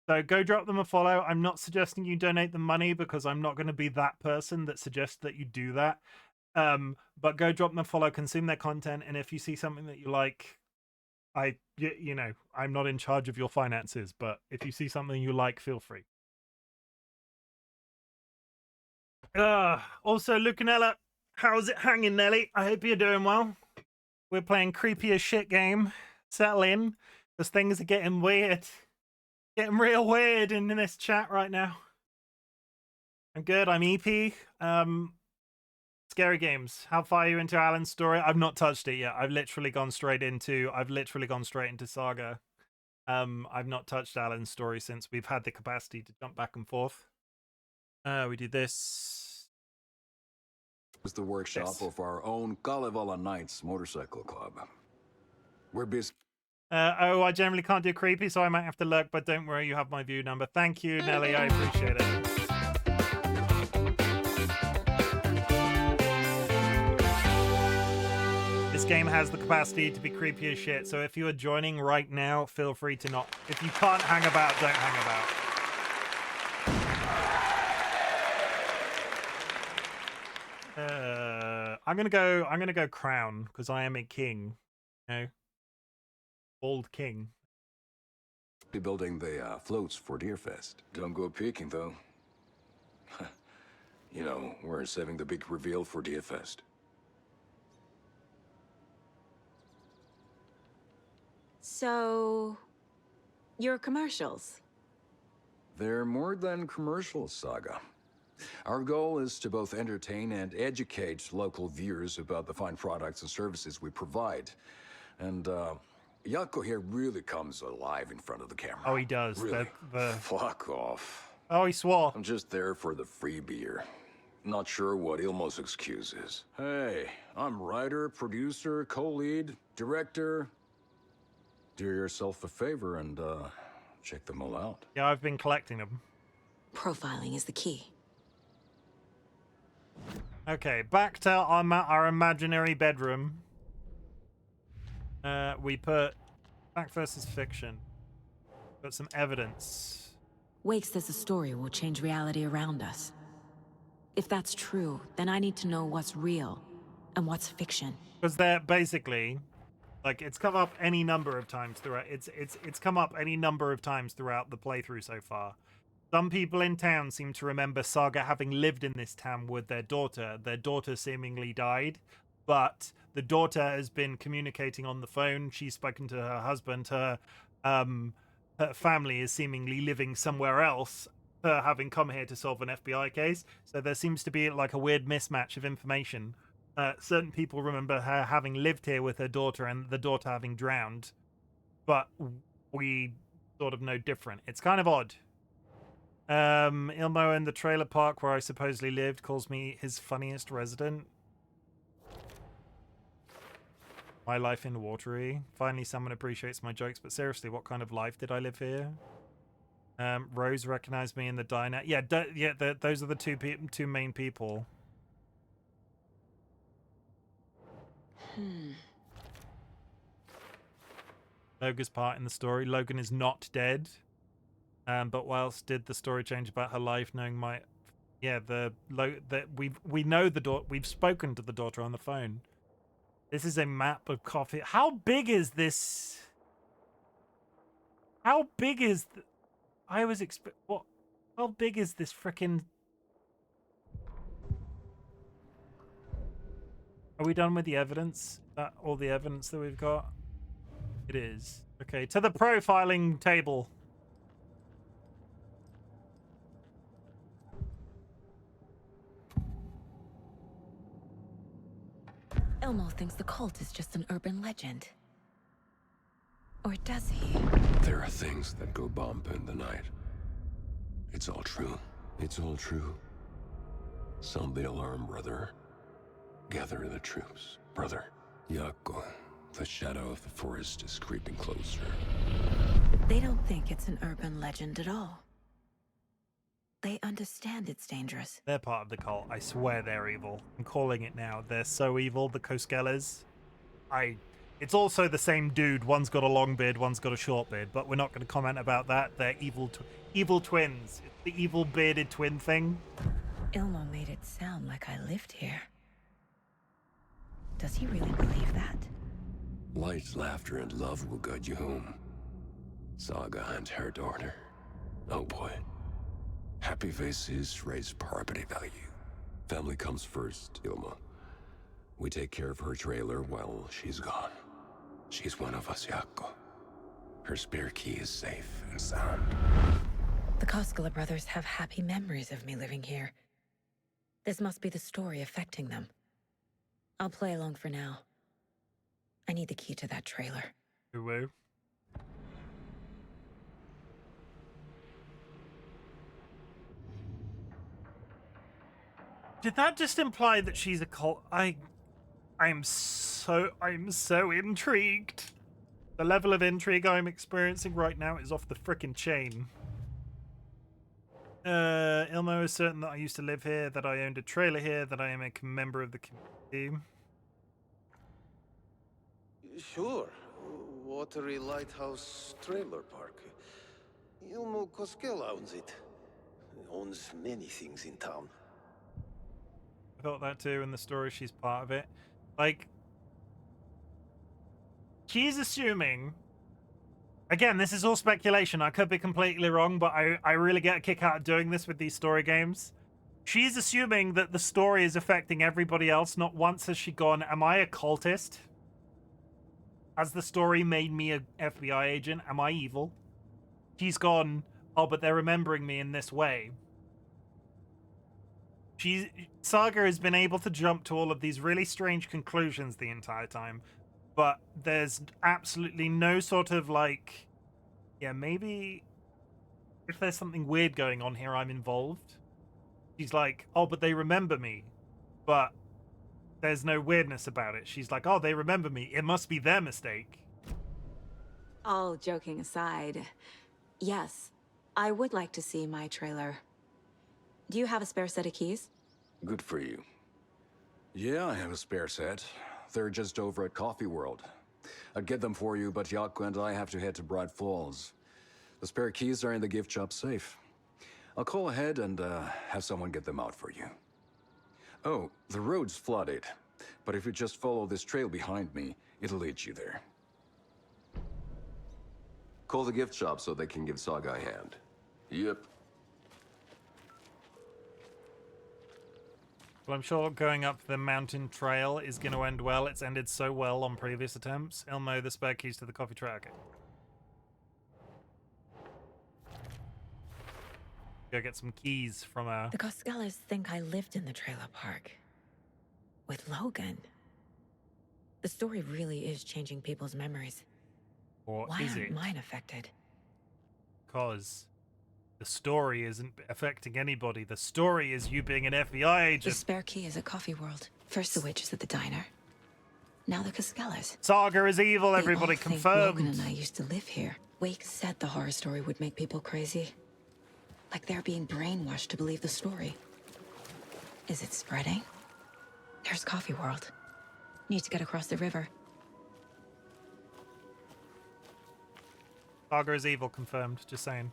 So go drop them a follow. I'm not suggesting you donate the money because I'm not going to be that person that suggests that you do that. But go drop them a follow, consume their content, and if you see something that you like, you know, I'm not in charge of your finances, but if you see something you like, feel free. Also, Lucanella, how's it hanging, Nelly? I hope you're doing well. We're playing creepy as shit game. Settle in, because things are getting weird. Getting real weird in this chat right now. I'm good. I'm EP. It's scary games. How far are you into Alan's story? I've not touched it yet. I've literally gone straight into Saga. I've not touched Alan's story since we've had the capacity to jump back and forth. We do this. It's the workshop of our own Kalevala Knights Motorcycle Club. We're busy. I generally can't do creepy, so I might have to lurk, but don't worry, you have my view number. Thank you, Nelly, I appreciate it. This game has the capacity to be creepy as shit, so if you are joining right now, feel free to not. If you can't hang about, don't hang about. I'm gonna go crown, because I am a king. You know? Old king. Be building the floats for Deerfest. Don't go peeking, though. You know, we're saving the big reveal for Deerfest. So, your commercials? They're more than commercials, Saga. Our goal is to both entertain and educate local viewers about the fine products and services we provide. And, Jaakko here really comes alive in front of the camera. Oh, he does. Really. Fuck off. Oh, he swore. I'm just there for the free beer. Not sure what Ilmo's excuse is. Hey, I'm writer, producer, co-lead, director. Do yourself a favor and, check them all out. Yeah, I've been collecting them. Profiling is the key. Okay, back to our imaginary bedroom. We put fact versus fiction. Put some evidence. Wake says the story will change reality around us. If that's true, then I need to know what's real and what's fiction. Because they're basically, like, it's come up any number of times throughout. It's come up any number of times throughout the playthrough so far. Some people in town seem to remember Saga having lived in this town with their daughter. Their daughter seemingly died, but the daughter has been communicating on the phone. She's spoken to her husband. Her family is seemingly living somewhere else, having come here to solve an FBI case. So there seems to be like a weird mismatch of information. Certain people remember her having lived here with her daughter and the daughter having drowned, but we sort of know different. It's kind of odd. Ilmo in the trailer park where I supposedly lived calls me his funniest resident. My life in Watery. Finally, someone appreciates my jokes, but seriously, what kind of life did I live here? Rose recognized me in the diner. Yeah, those are the two main people. Logan's part in the story. Logan is not dead. But whilst did the story change about her life, knowing my, we know the daughter. We've spoken to the daughter on the phone. This is a map of coffee. How big is this? How big is? I was what? How big is this frickin'? Are we done with the evidence? That all the evidence that we've got? It is. Okay, to the profiling table. Elmo thinks the cult is just an urban legend. Or does he? There are things that go bump in the night. It's all true. It's all true. Sound the alarm, brother. Gather the troops, brother. Jaakko, the shadow of the forest is creeping closer. They don't think it's an urban legend at all. They understand it's dangerous. They're part of the cult. I swear they're evil. I'm calling it now. They're so evil, the Koskellas. It's also the same dude. One's got a long beard, one's got a short beard, but we're not going to comment about that. They're evil twins. It's the evil bearded twin thing. Ilmo made it sound like I lived here. Does he really believe that? Light, laughter, and love will guide you home. Saga and her daughter. Oh boy. Happy faces raise property value. Family comes first, Ilma. We take care of her trailer while she's gone. She's one of us, Jaakko. Her spare key is safe and sound. The Koskela brothers have happy memories of me living here. This must be the story affecting them. I'll play along for now. I need the key to that trailer. Woo. Did that just imply that she's a cult? I'm so intrigued. The level of intrigue I'm experiencing right now is off the frickin' chain. Ilmo is certain that I used to live here, that I owned a trailer here, that I am a member of the community. Sure. Watery Lighthouse Trailer Park. Ilmo Koskela owns it. Owns many things in town. I thought that too in the story. She's part of it. Like, she's assuming, again, this is all speculation, I could be completely wrong, but I really get a kick out of doing this with these story games. She's assuming that the story is affecting everybody else. Not once has she gone, am I a cultist? Has the story made me a FBI agent? Am I evil? She's gone, oh, but they're remembering me in this way. Saga has been able to jump to all of these really strange conclusions the entire time, but there's absolutely no sort of like, yeah, maybe if there's something weird going on here, I'm involved. She's like, oh, but they remember me, but there's no weirdness about it. She's like, oh, they remember me. It must be their mistake. All joking aside, yes, I would like to see my trailer. Do you have a spare set of keys? Good for you. Yeah, I have a spare set. They're just over at Coffee World. I'd get them for you, but Yaku and I have to head to Bright Falls. The spare keys are in the gift shop safe. I'll call ahead and have someone get them out for you. Oh, the road's flooded, but if you just follow this trail behind me, it'll lead you there. Call the gift shop so they can give Saga a hand. Yep. Well, I'm sure going up the mountain trail is going to end well. It's ended so well on previous attempts. Ilmo, the spare keys to the coffee truck. Okay. Go get some keys from The Koskelas think I lived in the trailer park. With Logan. The story really is changing people's memories. Or Why is aren't it? mine affected? Because the story isn't affecting anybody. The story is you being an FBI agent. The spare key is at Coffee World. First the witches at the diner. Now the Koskelas. Saga is evil, They everybody all think confirmed. Logan and I used to live here. Wake said the horror story would make people crazy. Like they're being brainwashed to believe the story. Is it spreading? There's Coffee World. Need to get across the river. Saga is evil, confirmed. Just saying.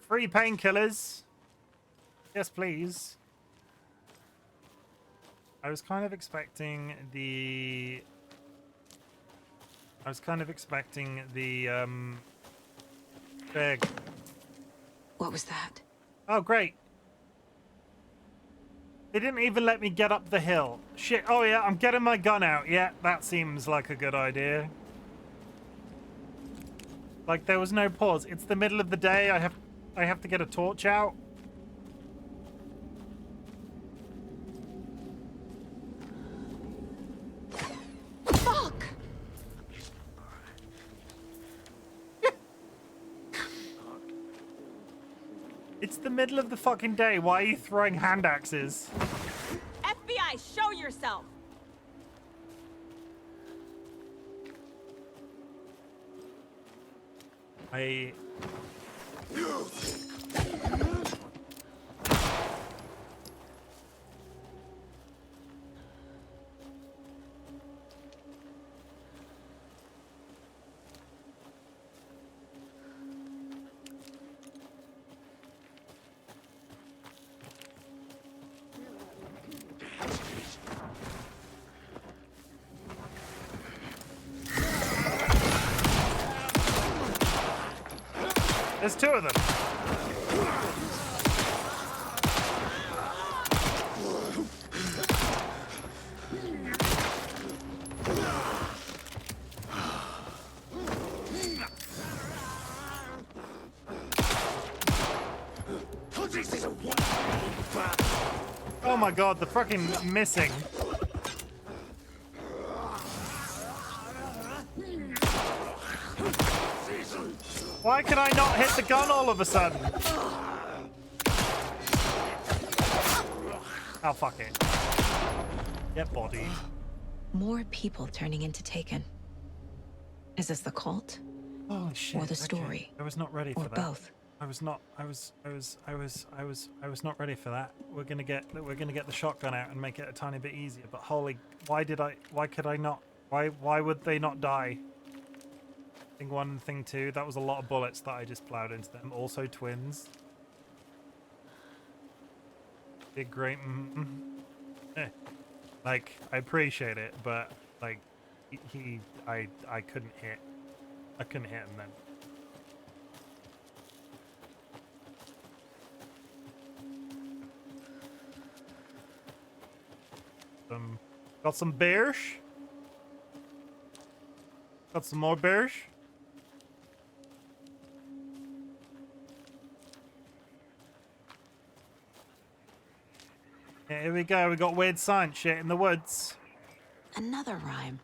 Free painkillers. Yes, please. I was kind of expecting the bag. What was that? Oh, great. They didn't even let me get up the hill. Shit. Oh, yeah, I'm getting my gun out. Yeah, that seems like a good idea. Like, there was no pause. It's the middle of the day. I have to get a torch out. Fuck! It's the middle of the fucking day. Why are you throwing hand axes? FBI, show yourself! There's two of them. This is a one bastard. Oh my god, the fucking missing. Why can I not hit the gun all of a sudden? Oh, fuck it. Get bodied. More people turning into Taken. Is this the cult? Holy shit. Or the okay. story? I was not ready for Or that. both? I was not ready for that. We're gonna get the shotgun out and make it a tiny bit easier, but holy, why could I not? Why would they not die? Thing one and thing two, that was a lot of bullets that I just plowed into them. Also twins. Big great like, I appreciate it, but like I couldn't hit. I couldn't hit him then. Got some bears. Got some more bears. Yeah, here we go. We got weird science shit in the woods. Another rhyme.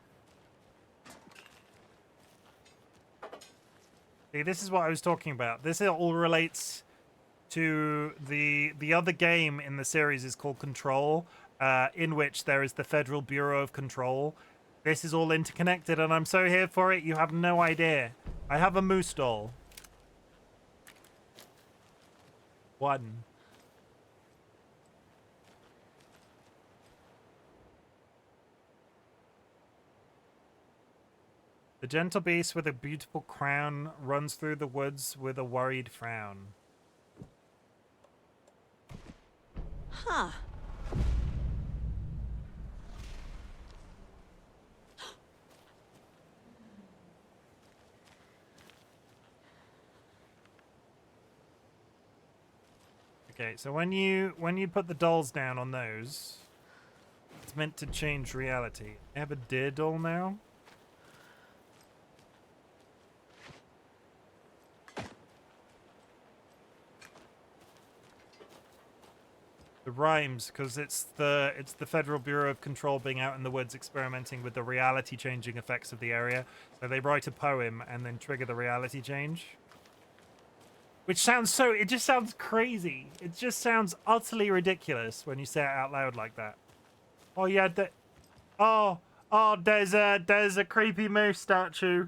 See, this is what I was talking about. This all relates to the other game in the series is called Control, in which there is the Federal Bureau of Control. This is all interconnected, and I'm so here for it. You have no idea. I have a moose doll. One. The gentle beast with a beautiful crown runs through the woods with a worried frown. Huh. Okay, so when you put the dolls down on those, it's meant to change reality. I have a deer doll now. The rhymes, because it's the Federal Bureau of Control being out in the woods experimenting with the reality changing effects of the area. So they write a poem and then trigger the reality change. Which sounds it just sounds crazy. It just sounds utterly ridiculous when you say it out loud like that. Oh yeah, there's a creepy moose statue.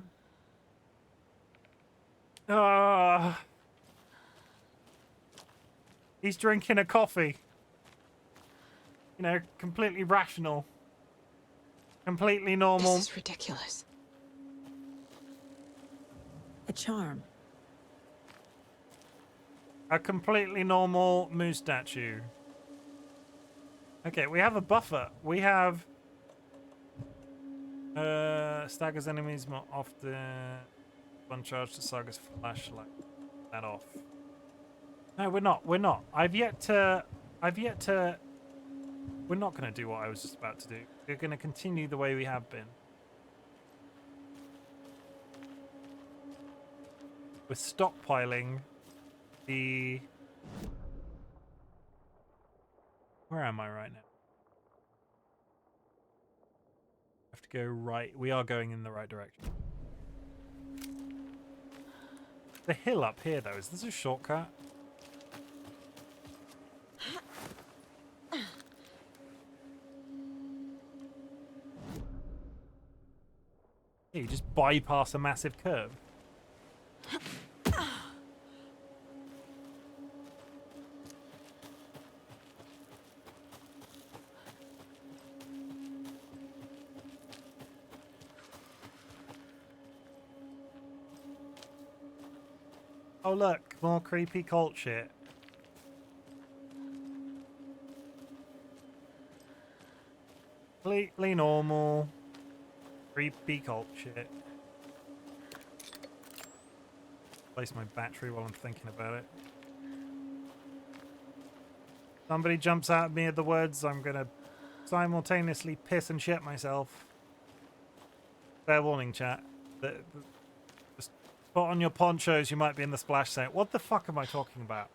He's drinking a coffee. You know, completely rational. Completely normal. This is ridiculous. A charm. A completely normal moose statue. Okay, we have a buffer. We have staggers enemies more often. One charge to Saga's flashlight. That off. No, we're not. We're not. I've yet to we're not going to do what I was just about to do. We're going to continue the way we have been. We're stockpiling the... Where am I right now? I have to go right. We are going in the right direction. The hill up here, though. Is this a shortcut? Yeah, you just bypass a massive curve. Oh look, more creepy cult shit. Completely normal. Creepy cult shit. Place my battery while I'm thinking about it. Somebody jumps out at me in the woods, I'm gonna simultaneously piss and shit myself. Fair warning, chat. Just put on your ponchos, you might be in the splash zone. What the fuck am I talking about?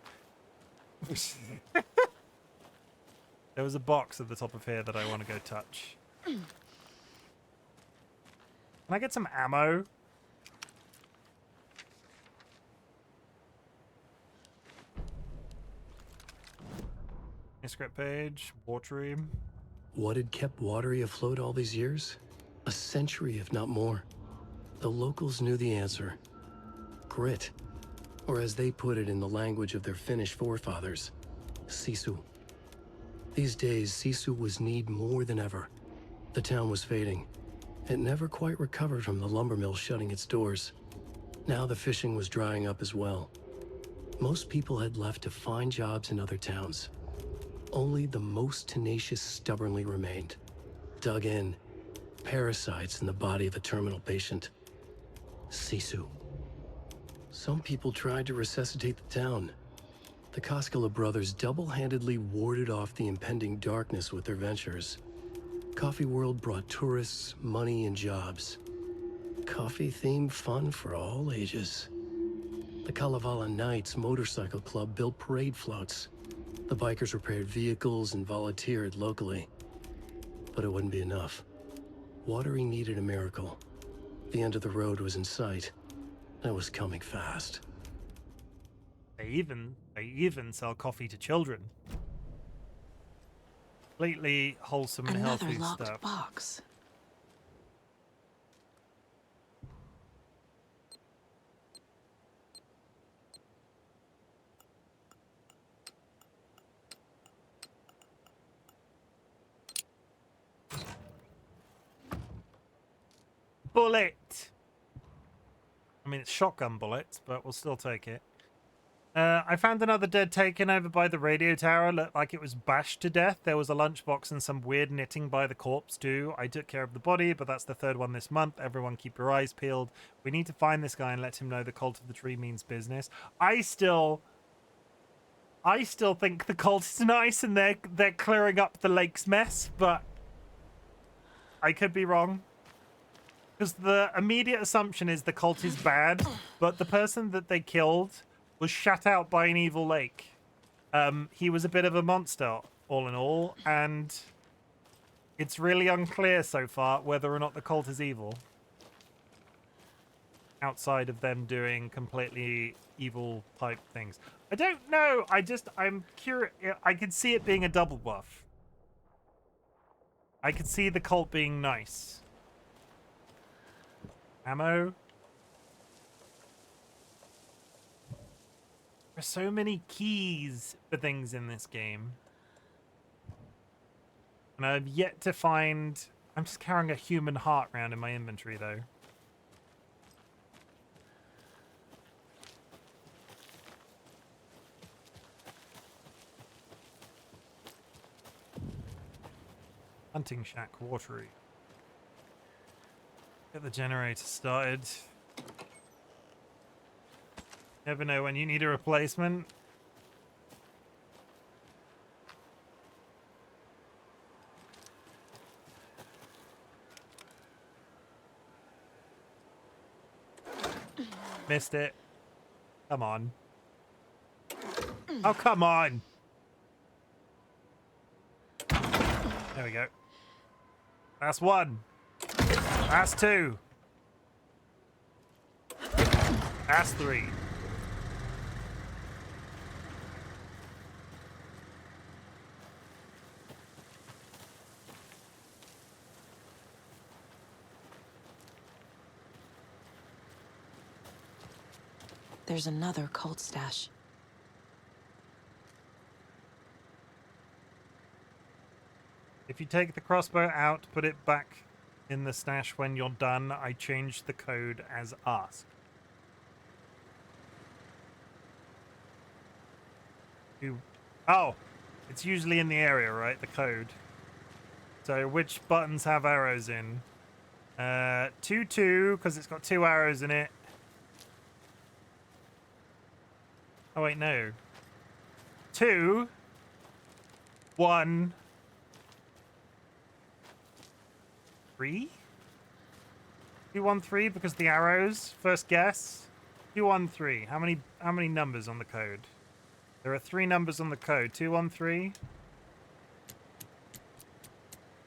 There was a box at the top of here that I want to go touch. Can I get some ammo? Script page, watery. What had kept Watery afloat all these years? A century, if not more. The locals knew the answer. Grit. Or as they put it in the language of their Finnish forefathers, sisu. These days, sisu was needed more than ever. The town was fading. It never quite recovered from the lumber mill shutting its doors. Now the fishing was drying up as well. Most people had left to find jobs in other towns. Only the most tenacious stubbornly remained. Dug in. Parasites in the body of a terminal patient. Sisu. Some people tried to resuscitate the town. The Koskela brothers double-handedly warded off the impending darkness with their ventures. Coffee World brought tourists, money, and jobs. Coffee-themed fun for all ages. The Kalevala Knights Motorcycle Club built parade floats. The bikers repaired vehicles and volunteered locally. But it wouldn't be enough. Watery needed a miracle. The end of the road was in sight. It was coming fast. They even sell coffee to children. Completely wholesome and healthy Another locked stuff. box. Bullet. I mean, it's shotgun bullets, but we'll still take it. I found another dead taken over by the radio tower. Looked like it was bashed to death. There was a lunchbox and some weird knitting by the corpse too. I took care of the body, but that's the third one this month. Everyone keep your eyes peeled. We need to find this guy and let him know the cult of the tree means business. I still think the cult is nice and they're clearing up the lake's mess, but I could be wrong. Because the immediate assumption is the cult is bad, but the person that they killed was shut out by an evil lake. He was a bit of a monster, all in all, and it's really unclear so far whether or not the cult is evil. Outside of them doing completely evil type things. I don't know. I'm curious. I could see it being a double buff. I could see the cult being nice. Ammo. There's so many keys for things in this game. And I've yet to find... I'm just carrying a human heart around in my inventory, though. Hunting shack, watery. Get the generator started. Never know when you need a replacement. Missed it. Come on. Oh, come on. There we go. That's one. That's two. That's three. There's another cult stash. If you take the crossbow out, put it back in the stash when you're done. I changed the code as asked. Oh, it's usually in the area, right? The code. So which buttons have arrows in? 2-2, because it's got 2 arrows in it. Oh wait, no. 2, 1, 3? 2, 1, 3 because the arrows. First guess. 2, 1, 3. How many numbers on the code? There are 3 numbers on the code. 2, 1, 3.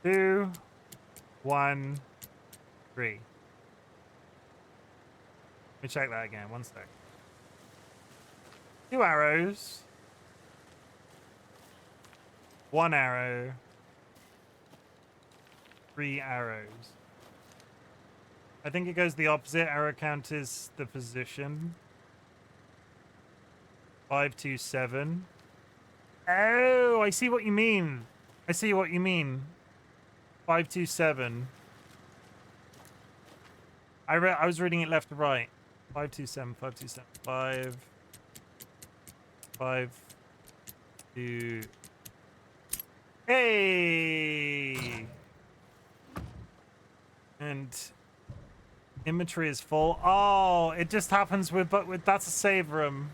2, 1, 3. Let me check that again. 1 sec. 2 arrows. 1 arrow. 3 arrows. I think it goes the opposite. Arrow count is the position. 5, 2, 7. Oh, I see what you mean. I see what you mean. 5, 2, 7. I was reading it left to right. 5, 2, 7. 5, 2, 7. 5, 5, 2. Hey. And inventory is full. Oh, it just happens with that's a save room.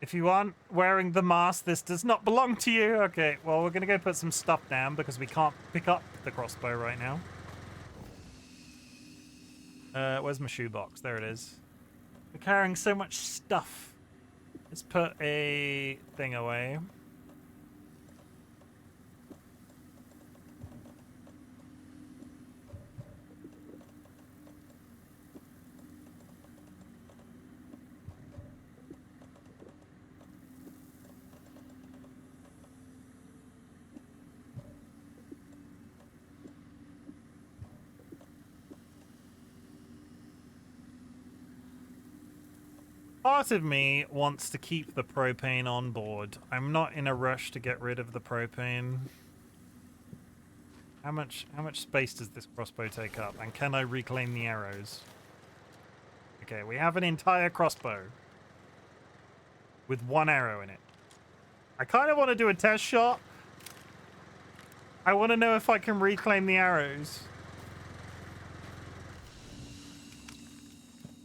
If you aren't wearing the mask, this does not belong to you. Okay, well, we're gonna go put some stuff down because we can't pick up the crossbow right now. Where's my shoebox? There it is. We're carrying so much stuff. Let's put a thing away. Part of me wants to keep the propane on board. I'm not in a rush to get rid of the propane. How much space does this crossbow take up? And can I reclaim the arrows? Okay, we have an entire crossbow with 1 arrow in it. I kind of want to do a test shot. I want to know if I can reclaim the arrows.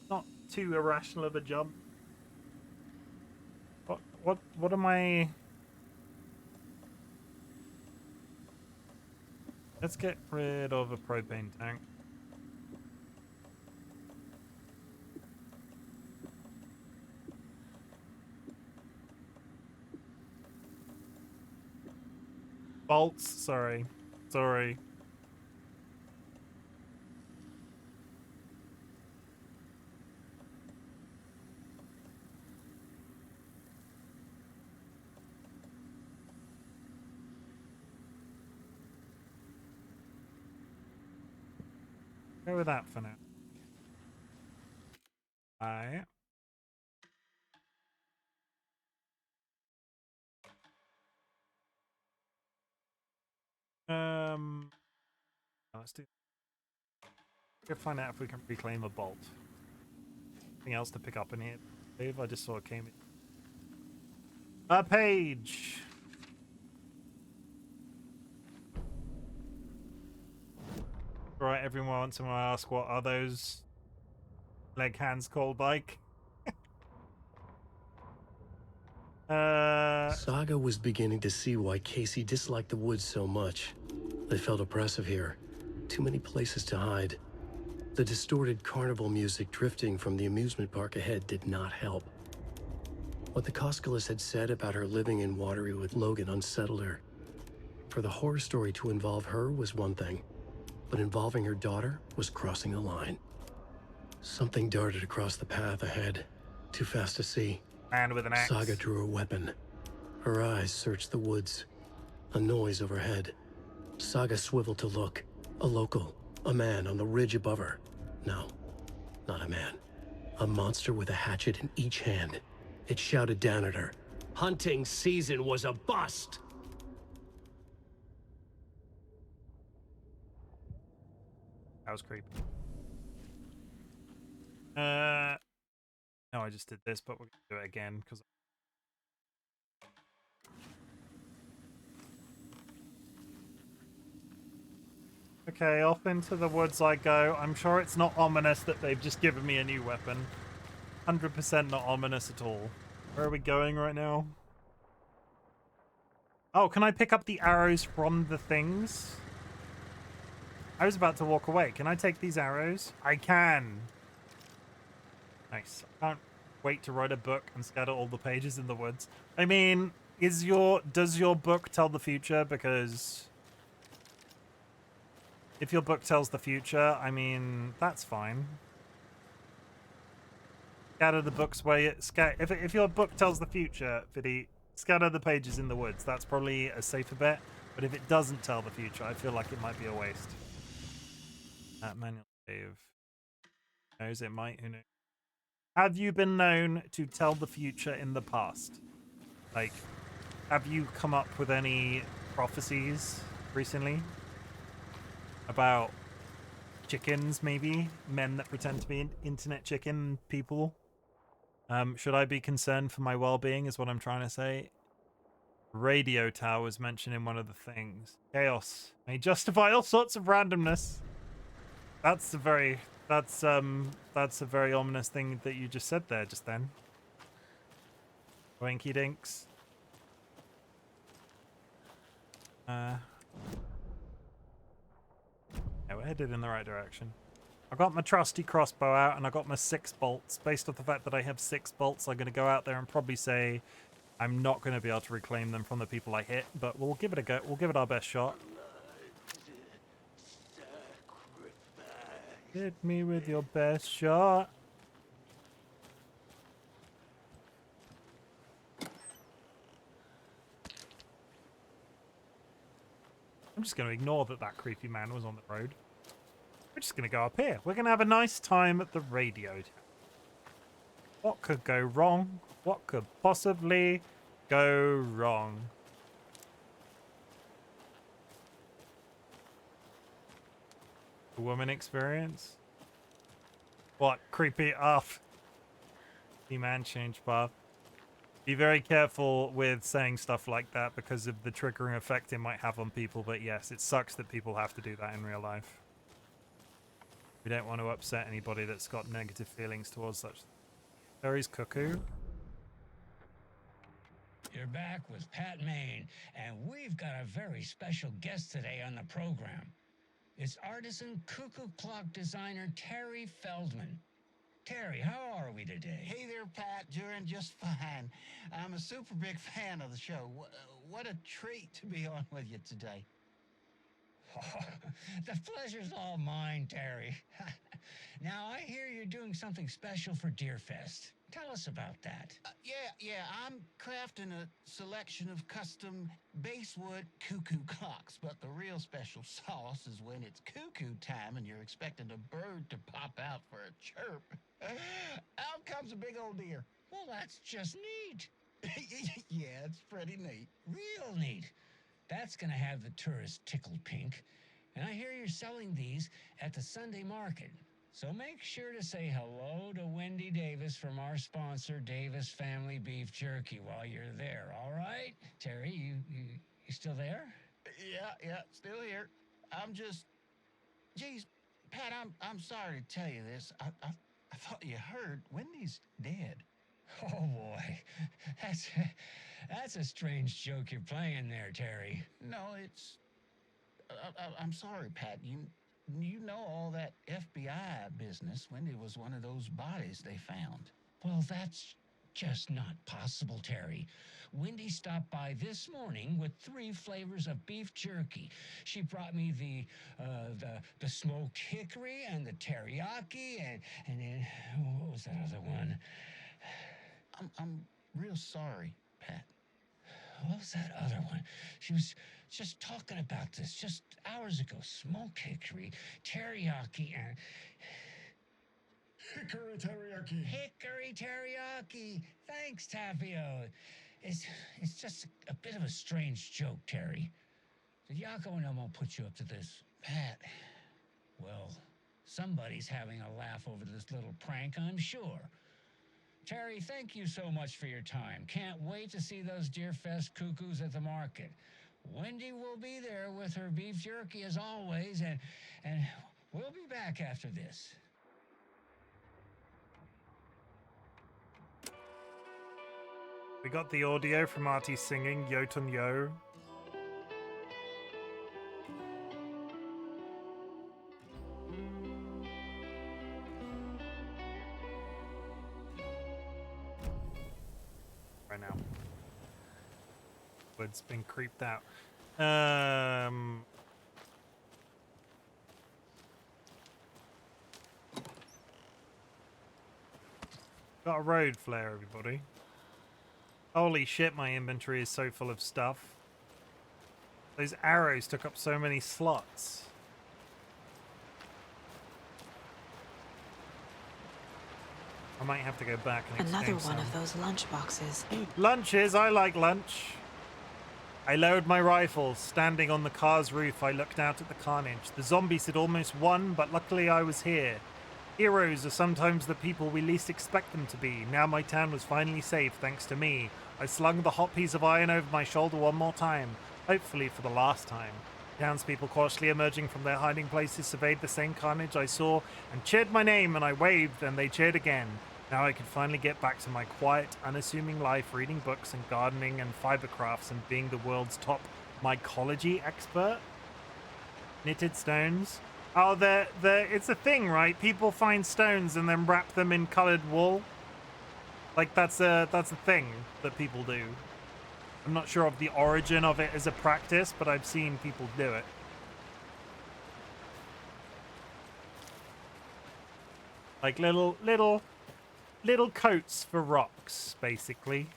Not too irrational of a jump. What am I... Let's get rid of a propane tank. Bolts, sorry. Sorry. Go with that for now. Alright. Let's do. Go find out if we can reclaim a bolt. Anything else to pick up in here? Dave, I just saw it came in. A page. Right, everyone wants to ask, what are those leg hands called, Bike? Saga was beginning to see why Casey disliked the woods so much. They felt oppressive here. Too many places to hide. The distorted carnival music drifting from the amusement park ahead did not help. What the Koskalis had said about her living in Watery with Logan unsettled her. For the horror story to involve her was one thing, but involving her daughter was crossing a line. Something darted across the path ahead, too fast to see. And with an axe. Saga drew her weapon. Her eyes searched the woods. A noise overhead. Saga swiveled to look. A local. A man on the ridge above her. No, not a man. A monster with a hatchet in each hand. It shouted down at her. Hunting season was a bust! That was creepy. No, I just did this, but we're gonna do it again because. Okay, off into the woods I go. I'm sure it's not ominous that they've just given me a new weapon. 100% not ominous at all. Where are we going right now? Oh, can I pick up the arrows from the things? I was about to walk away. Can I take these arrows? I can. Nice. I can't wait to write a book and scatter all the pages in the woods. I mean, does your book tell the future? Because if your book tells the future, I mean, that's fine. Scatter the books where you if your book tells the future, Fiddy, scatter the pages in the woods. That's probably a safer bet. But if it doesn't tell the future, I feel like it might be a waste. Manual save. Who knows? It might. Who knows? Have you been known to tell the future in the past? Like, have you come up with any prophecies recently about chickens, maybe? Men that pretend to be internet chicken people? Should I be concerned for my well-being is what I'm trying to say. Radio towers mentioned in one of the things. Chaos may justify all sorts of randomness. That's a very ominous thing that you just said there just then. Winky dinks. Yeah, we're headed in the right direction. I got my trusty crossbow out and I got my 6 bolts. Based off the fact that I have 6 bolts, I'm going to go out there and probably say I'm not going to be able to reclaim them from the people I hit, but we'll give it a go. We'll give it our best shot. Hit me with your best shot. I'm just going to ignore that creepy man was on the road. We're just going to go up here. We're going to have a nice time at the radio. What could go wrong? What could possibly go wrong? A woman experience? What? Creepy off. The man change path. Be very careful with saying stuff like that because of the triggering effect it might have on people, but yes, it sucks that people have to do that in real life. We don't want to upset anybody that's got negative feelings towards such. Terry's cuckoo. You're back with Pat Maine, and we've got a very special guest today on the program. It's artisan cuckoo clock designer Terry Feldman. Terry, how are we today? Hey there, Pat. Doing just fine. I'm a super big fan of the show. What a treat to be on with you today. The pleasure's all mine, Terry. Now, I hear you're doing something special for Deerfest. Tell us about that. Yeah, I'm crafting a selection of custom basswood cuckoo clocks, but the real special sauce is when it's cuckoo time and you're expecting a bird to pop out for a chirp. Out comes a big old deer. Well, that's just neat. Yeah, it's pretty neat. Real neat. That's gonna have the tourists tickled pink. And I hear you're selling these at the Sunday market. So make sure to say hello to Wendy Davis from our sponsor, Davis Family Beef Jerky, while you're there, all right? Terry, you still there? Yeah, still here. I'm just... Geez, Pat, I'm sorry to tell you this. I thought you heard Wendy's dead. Oh, boy. That's a strange joke you're playing there, Terry. No, it's... I'm sorry, Pat. You know all that FBI business. Wendy was one of those bodies they found. Well, that's just not possible, Terry. Wendy stopped by this morning with 3 flavors of beef jerky. She brought me the smoked hickory and the teriyaki and then what was that other one? I'm real sorry, Pat. What was that other one? She was just talking about this just hours ago. Smoked hickory, teriyaki, and... Hickory teriyaki. Hickory teriyaki. Thanks, Tapio. It's just a bit of a strange joke, Terry. Did Yako and Elmo put you up to this? Pat. Well, somebody's having a laugh over this little prank, I'm sure. Terry, thank you so much for your time. Can't wait to see those Deerfest cuckoos at the market. Wendy will be there with her beef jerky as always, and we'll be back after this. We got the audio from Artie singing Yoton Yo. Wood's been creeped out. Got a road flare, everybody. Holy shit, my inventory is so full of stuff. Those arrows took up so many slots. I might have to go back and Another exchange one some. of those lunch boxes. Lunches, I like lunch. I lowered my rifle. Standing on the car's roof, I looked out at the carnage. The zombies had almost won, but luckily I was here. Heroes are sometimes the people we least expect them to be. Now my town was finally safe, thanks to me. I slung the hot piece of iron over my shoulder one more time, hopefully for the last time. Townspeople cautiously emerging from their hiding places surveyed the same carnage I saw and cheered my name, and I waved and they cheered again. Now I could finally get back to my quiet, unassuming life, reading books and gardening and fiber crafts and being the world's top mycology expert. Knitted stones. Oh, it's a thing, right? People find stones and then wrap them in colored wool. Like that's a thing that people do. I'm not sure of the origin of it as a practice, but I've seen people do it. Like little coats for rocks, basically.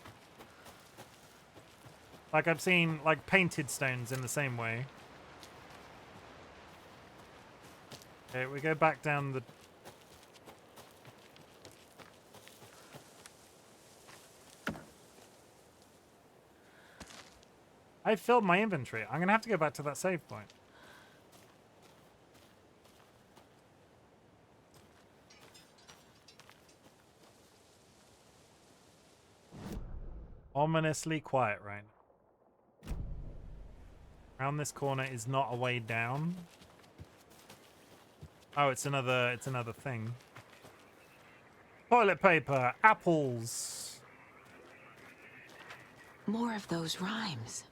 Like I've seen like painted stones in the same way. Okay, we go back down the... I filled my inventory. I'm gonna have to go back to that save point. Ominously quiet right now. Around this corner is not a way down. Oh, it's another thing. Toilet paper, apples. More of those rhymes.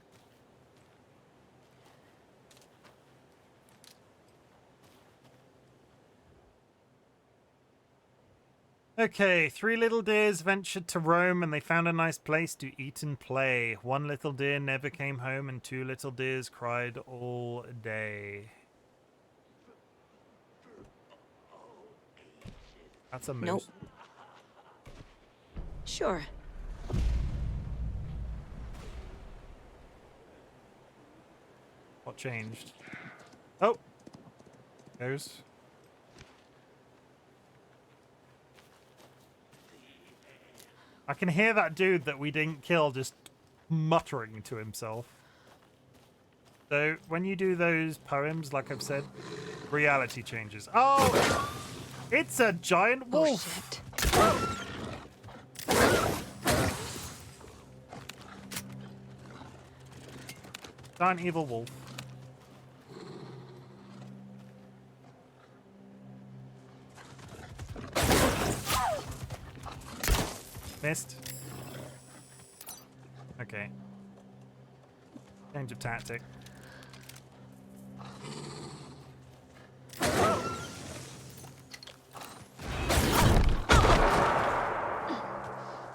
Okay, 3 little deers ventured to roam, and they found a nice place to eat and play. 1 little deer never came home, and 2 little deers cried all day. That's a moose. Nope. Sure. What changed? Oh! Goes. I can hear that dude that we didn't kill just muttering to himself. So, when you do those poems, like I've said, reality changes. Oh! It's a giant wolf! Giant evil wolf. Missed. Okay. Change of tactic.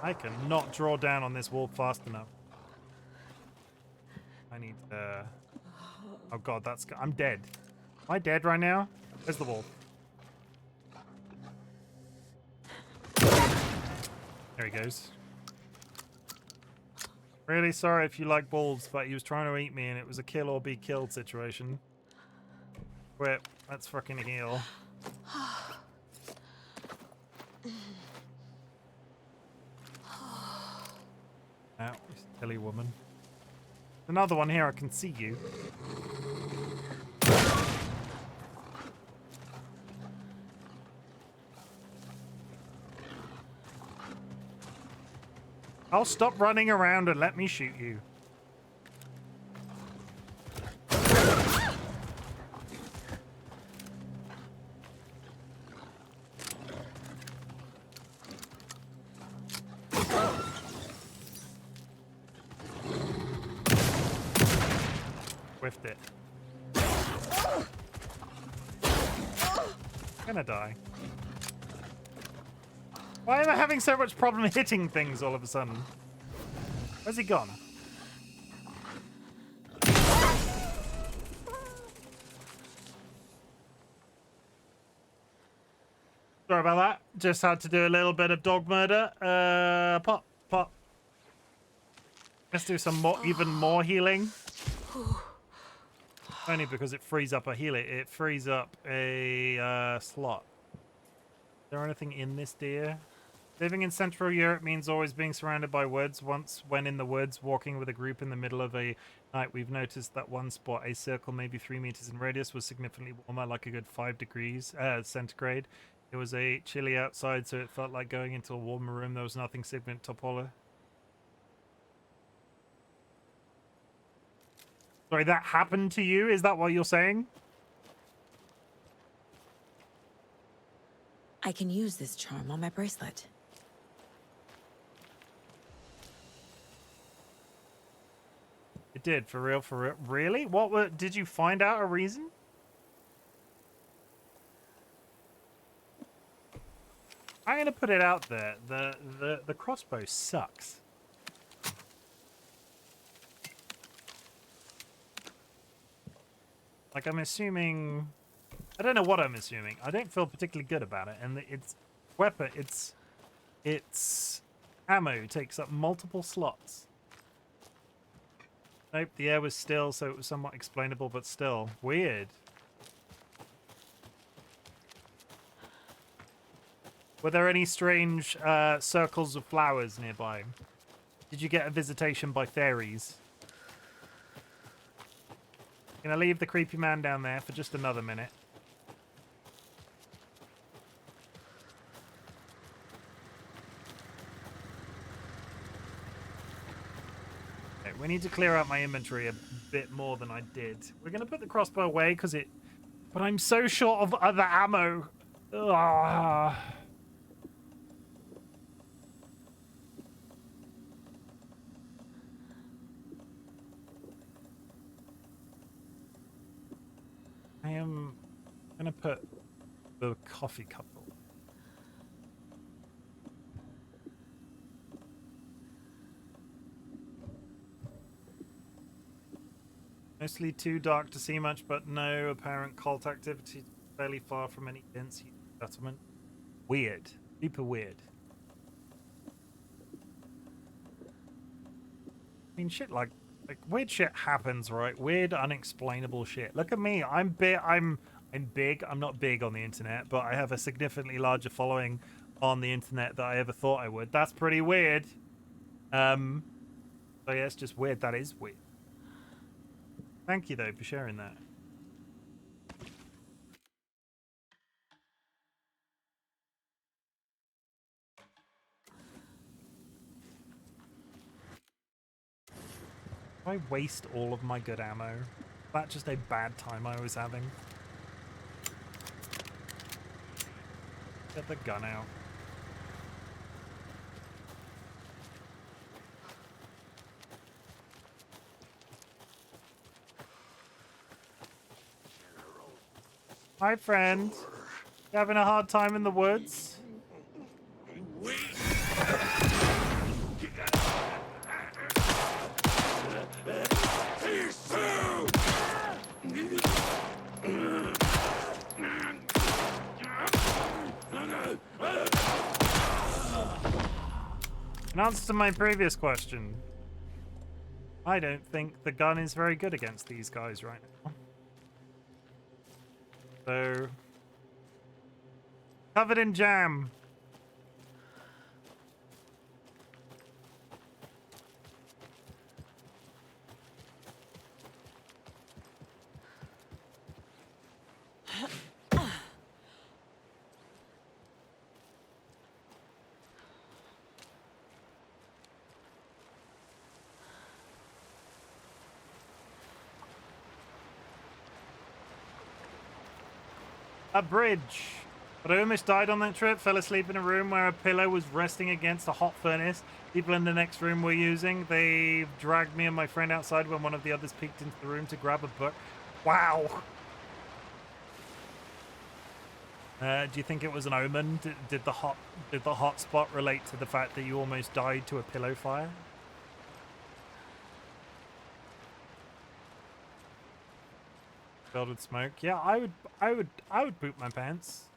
I cannot draw down on this wolf fast enough. I need oh god, I'm dead. Am I dead right now? Where's the wolf? There he goes. Really sorry if you like wolves, but he was trying to eat me and it was a kill or be killed situation. Quit. Let's fucking heal. Ow, silly woman. Another one here, I can see you. I'll stop running around and let me shoot you. Whiffed it. Gonna die. Why am I having so much problem hitting things all of a sudden? Where's he gone? Sorry about that. Just had to do a little bit of dog murder. Pop, pop. Let's do some more, even more healing. Only because it frees up a healer. It frees up a slot. Is there anything in this, dear? Living in Central Europe means always being surrounded by woods. Once, when in the woods, walking with a group in the middle of a night, we've noticed that one spot, a circle maybe 3 meters in radius, was significantly warmer, like a good 5 degrees centigrade. It was a chilly outside, so it felt like going into a warmer room. There was nothing significant topola. Sorry, that happened to you? Is that what you're saying? I can use this charm on my bracelet. It did, for real, for real. Really? What were, did you find out a reason? I'm gonna put it out there. The crossbow sucks. Like, I'm assuming... I don't know what I'm assuming. I don't feel particularly good about it. And its weapon, its ammo takes up multiple slots. Nope, the air was still, so it was somewhat explainable, but still. Weird. Were there any strange circles of flowers nearby? Did you get a visitation by fairies? Gonna leave the creepy man down there for just another minute. Okay, we need to clear out my inventory a bit more than I did. We're gonna put the crossbow away because it... But I'm so short of other ammo. Ugh. I am gonna put the coffee cup away. Mostly too dark to see much, but no apparent cult activity, fairly far from any dense settlement. Weird. Super weird. I mean, shit like weird shit happens, right? Weird, unexplainable shit. Look at me. I'm big. I'm big. I'm not big on the internet, but I have a significantly larger following on the internet than I ever thought I would. That's pretty weird. So yeah, it's just weird. That is weird. Thank you though for sharing that. Did I waste all of my good ammo? Is that just a bad time I was having? Get the gun out. Hi, friend. You having a hard time in the woods? In answer to my previous question, I don't think the gun is very good against these guys right now. So, covered in jam. A bridge. But I almost died on that trip. Fell asleep in a room where a pillow was resting against a hot furnace. People in the next room were using. They dragged me and my friend outside when one of the others peeked into the room to grab a book. Wow. Do you think it was an omen? Did the hot spot relate to the fact that you almost died to a pillow fire? Filled with smoke. Yeah, I would poop my pants.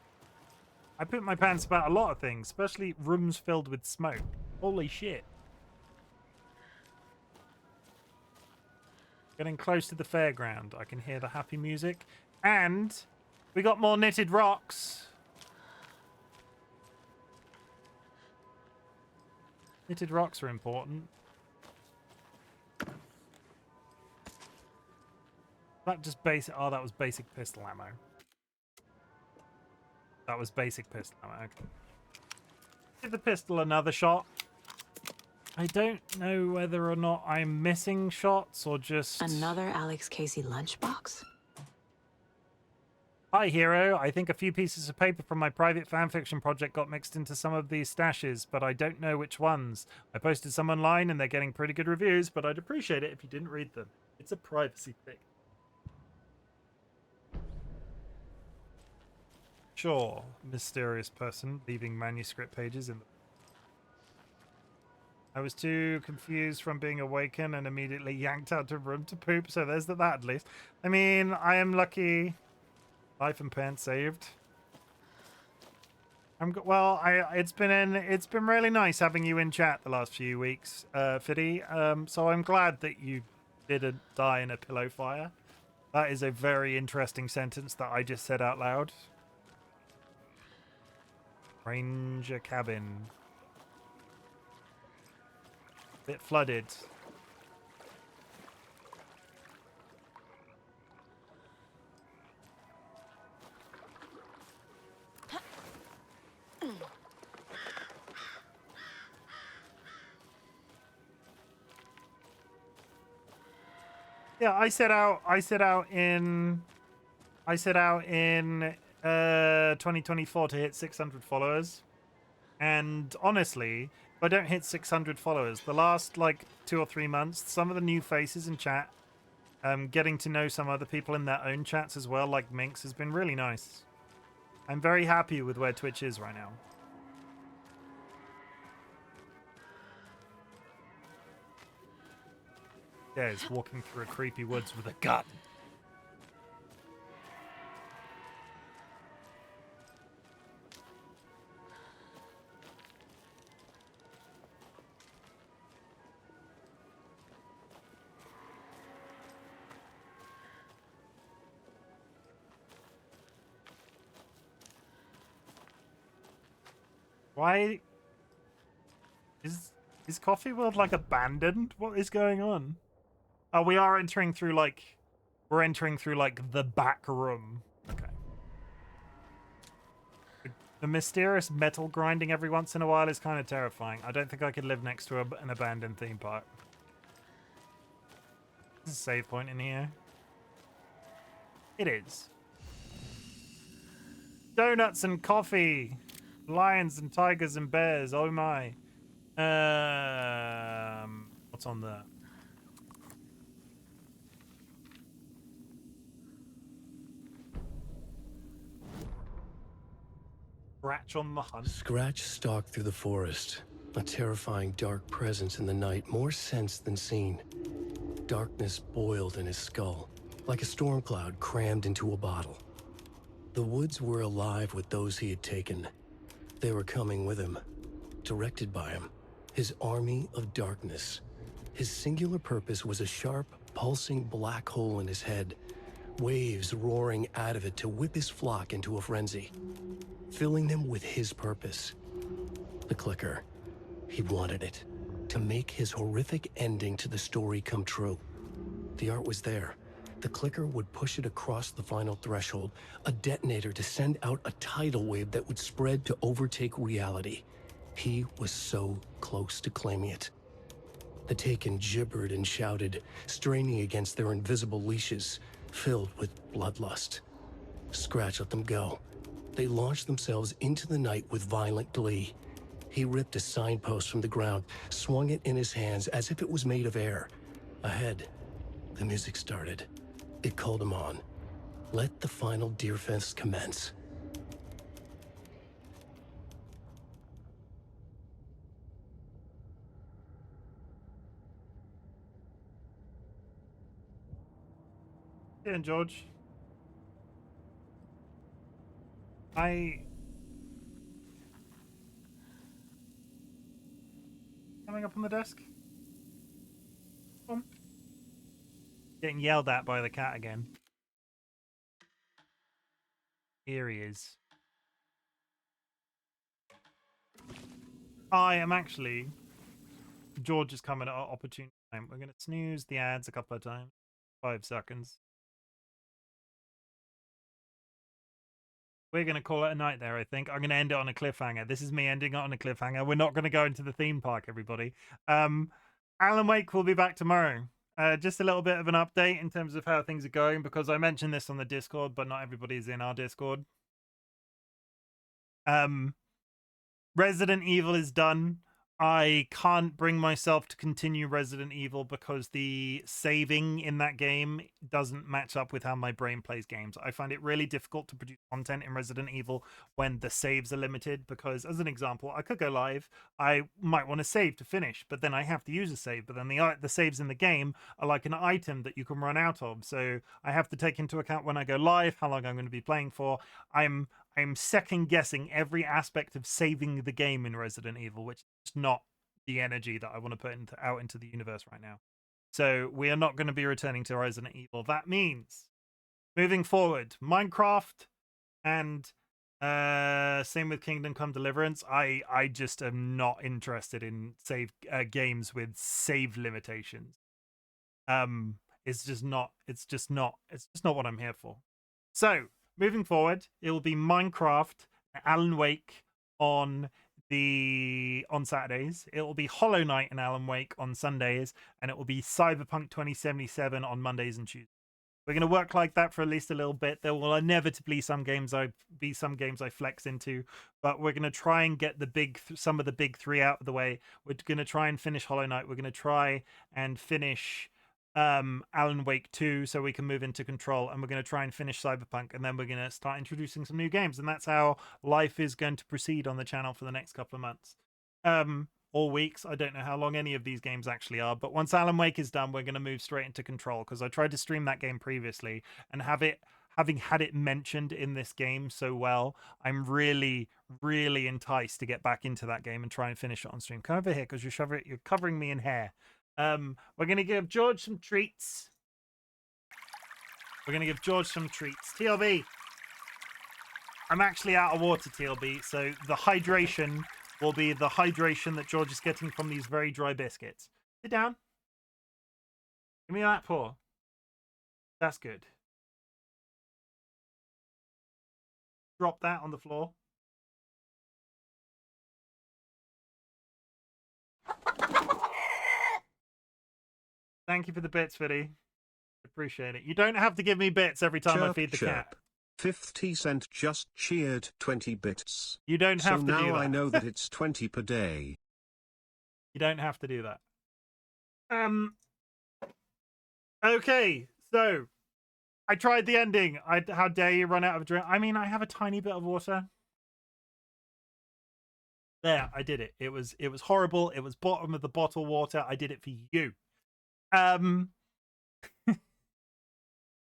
I poop my pants about a lot of things, especially rooms filled with smoke. Holy shit. Getting close to the fairground. I can hear the happy music. And we got more knitted rocks. Knitted rocks are important. That just basic. Oh, that was basic pistol ammo. That was basic pistol ammo. Okay. Give the pistol another shot. I don't know whether or not I'm missing shots or just... Another Alex Casey lunchbox? Hi, hero. I think a few pieces of paper from my private fanfiction project got mixed into some of these stashes, but I don't know which ones. I posted some online and they're getting pretty good reviews, but I'd appreciate it if you didn't read them. It's a privacy thing. Sure, mysterious person leaving manuscript pages in the... I was too confused from being awakened and immediately yanked out of room to poop, so there's that at least. I mean, I am lucky. Life and pants saved. Well, it's been really nice having you in chat the last few weeks, Fiddy. So I'm glad that you didn't die in a pillow fire. That is a very interesting sentence that I just said out loud. Ranger cabin. Bit flooded. Yeah, I set out in 2024 to hit 600 followers. And honestly, if I don't hit 600 followers, the last like 2 or 3 months, some of the new faces in chat, getting to know some other people in their own chats as well, like Minx, has been really nice. I'm very happy with where Twitch is right now. Yeah, he's walking through a creepy woods with a gun. Why is Coffee World like abandoned? What is going on? Oh, we are entering through like the back room. Okay. The mysterious metal grinding every once in a while is kind of terrifying. I don't think I could live next to an abandoned theme park. There's a save point in here. It is. Donuts and coffee. Lions and tigers and bears. Oh my. What's on there? Scratch on the hunt. Scratch stalked through the forest, a terrifying dark presence in the night, more sensed than seen. Darkness boiled in his skull, like a storm cloud crammed into a bottle. The woods were alive with those he had taken. They were coming with him, directed by him, his army of darkness. His singular purpose was a sharp, pulsing black hole in his head, waves roaring out of it to whip his flock into a frenzy, filling them with his purpose. The clicker. He wanted it, to make his horrific ending to the story come true. The art was there. The clicker would push it across the final threshold, a detonator to send out a tidal wave that would spread to overtake reality. He was so close to claiming it. The Taken gibbered and shouted, straining against their invisible leashes, filled with bloodlust. Scratch let them go. They launched themselves into the night with violent glee. He ripped a signpost from the ground, swung it in his hands as if it was made of air. Ahead, the music started. It called him on. Let the final deer fest commence. Yeah, George. coming up on the desk? Come on. Getting yelled at by the cat again. Here he is. I am actually... George is coming at our opportune time. We're going to snooze the ads a couple of times. 5 seconds. We're going to call it a night there, I think. I'm going to end it on a cliffhanger. This is me ending it on a cliffhanger. We're not going to go into the theme park, everybody. Alan Wake will be back tomorrow. Just a little bit of an update in terms of how things are going, because I mentioned this on the Discord, but not everybody's in our Discord. Resident Evil is done. I can't bring myself to continue Resident Evil because the saving in that game doesn't match up with how my brain plays games. I find it really difficult to produce content in Resident Evil when the saves are limited, because, as an example, I could go live, I might want to save to finish, but then I have to use a save, but then the saves in the game are like an item that you can run out of, so I have to take into account when I go live how long I'm going to be playing for. I'm second guessing every aspect of saving the game in Resident Evil, which is not the energy that I want to put out into the universe right now. So we are not going to be returning to Resident Evil. That means moving forward, Minecraft and same with Kingdom Come Deliverance. I just am not interested in games with save limitations. It's just not what I'm here for. So moving forward, it will be Minecraft, Alan Wake on Saturdays. It will be Hollow Knight and Alan Wake on Sundays, and it will be Cyberpunk 2077 on Mondays and Tuesdays. We're going to work like that for at least a little bit. There will inevitably some games I flex into, but we're going to try and get some of the big three out of the way. We're going to try and finish Hollow Knight. We're going to try and finish Alan Wake 2 so we can move into Control, and we're going to try and finish Cyberpunk, and then we're going to start introducing some new games, and that's how life is going to proceed on the channel for the next couple of months, or weeks. I don't know how long any of these games actually are, but once Alan Wake is done, we're going to move straight into Control, because I tried to stream that game previously, and having had it mentioned in this game so well, I'm really enticed to get back into that game and try and finish it on stream. Come over here, because you're covering me in hair. We're going to give George some treats. TLB. I'm actually out of water, TLB, so the hydration will be the hydration that George is getting from these very dry biscuits. Sit down. Give me that paw. That's good. Drop that on the floor. Thank you for the bits, Fiddy. Appreciate it. You don't have to give me bits every time I feed the cat. 50 Cent just cheered 20 bits. You don't have to do that. So now I know that it's 20 per day. You don't have to do that. Okay, so I tried the ending. How dare you run out of drink? I mean, I have a tiny bit of water. There, I did it. It was horrible. It was bottom of the bottle water. I did it for you. I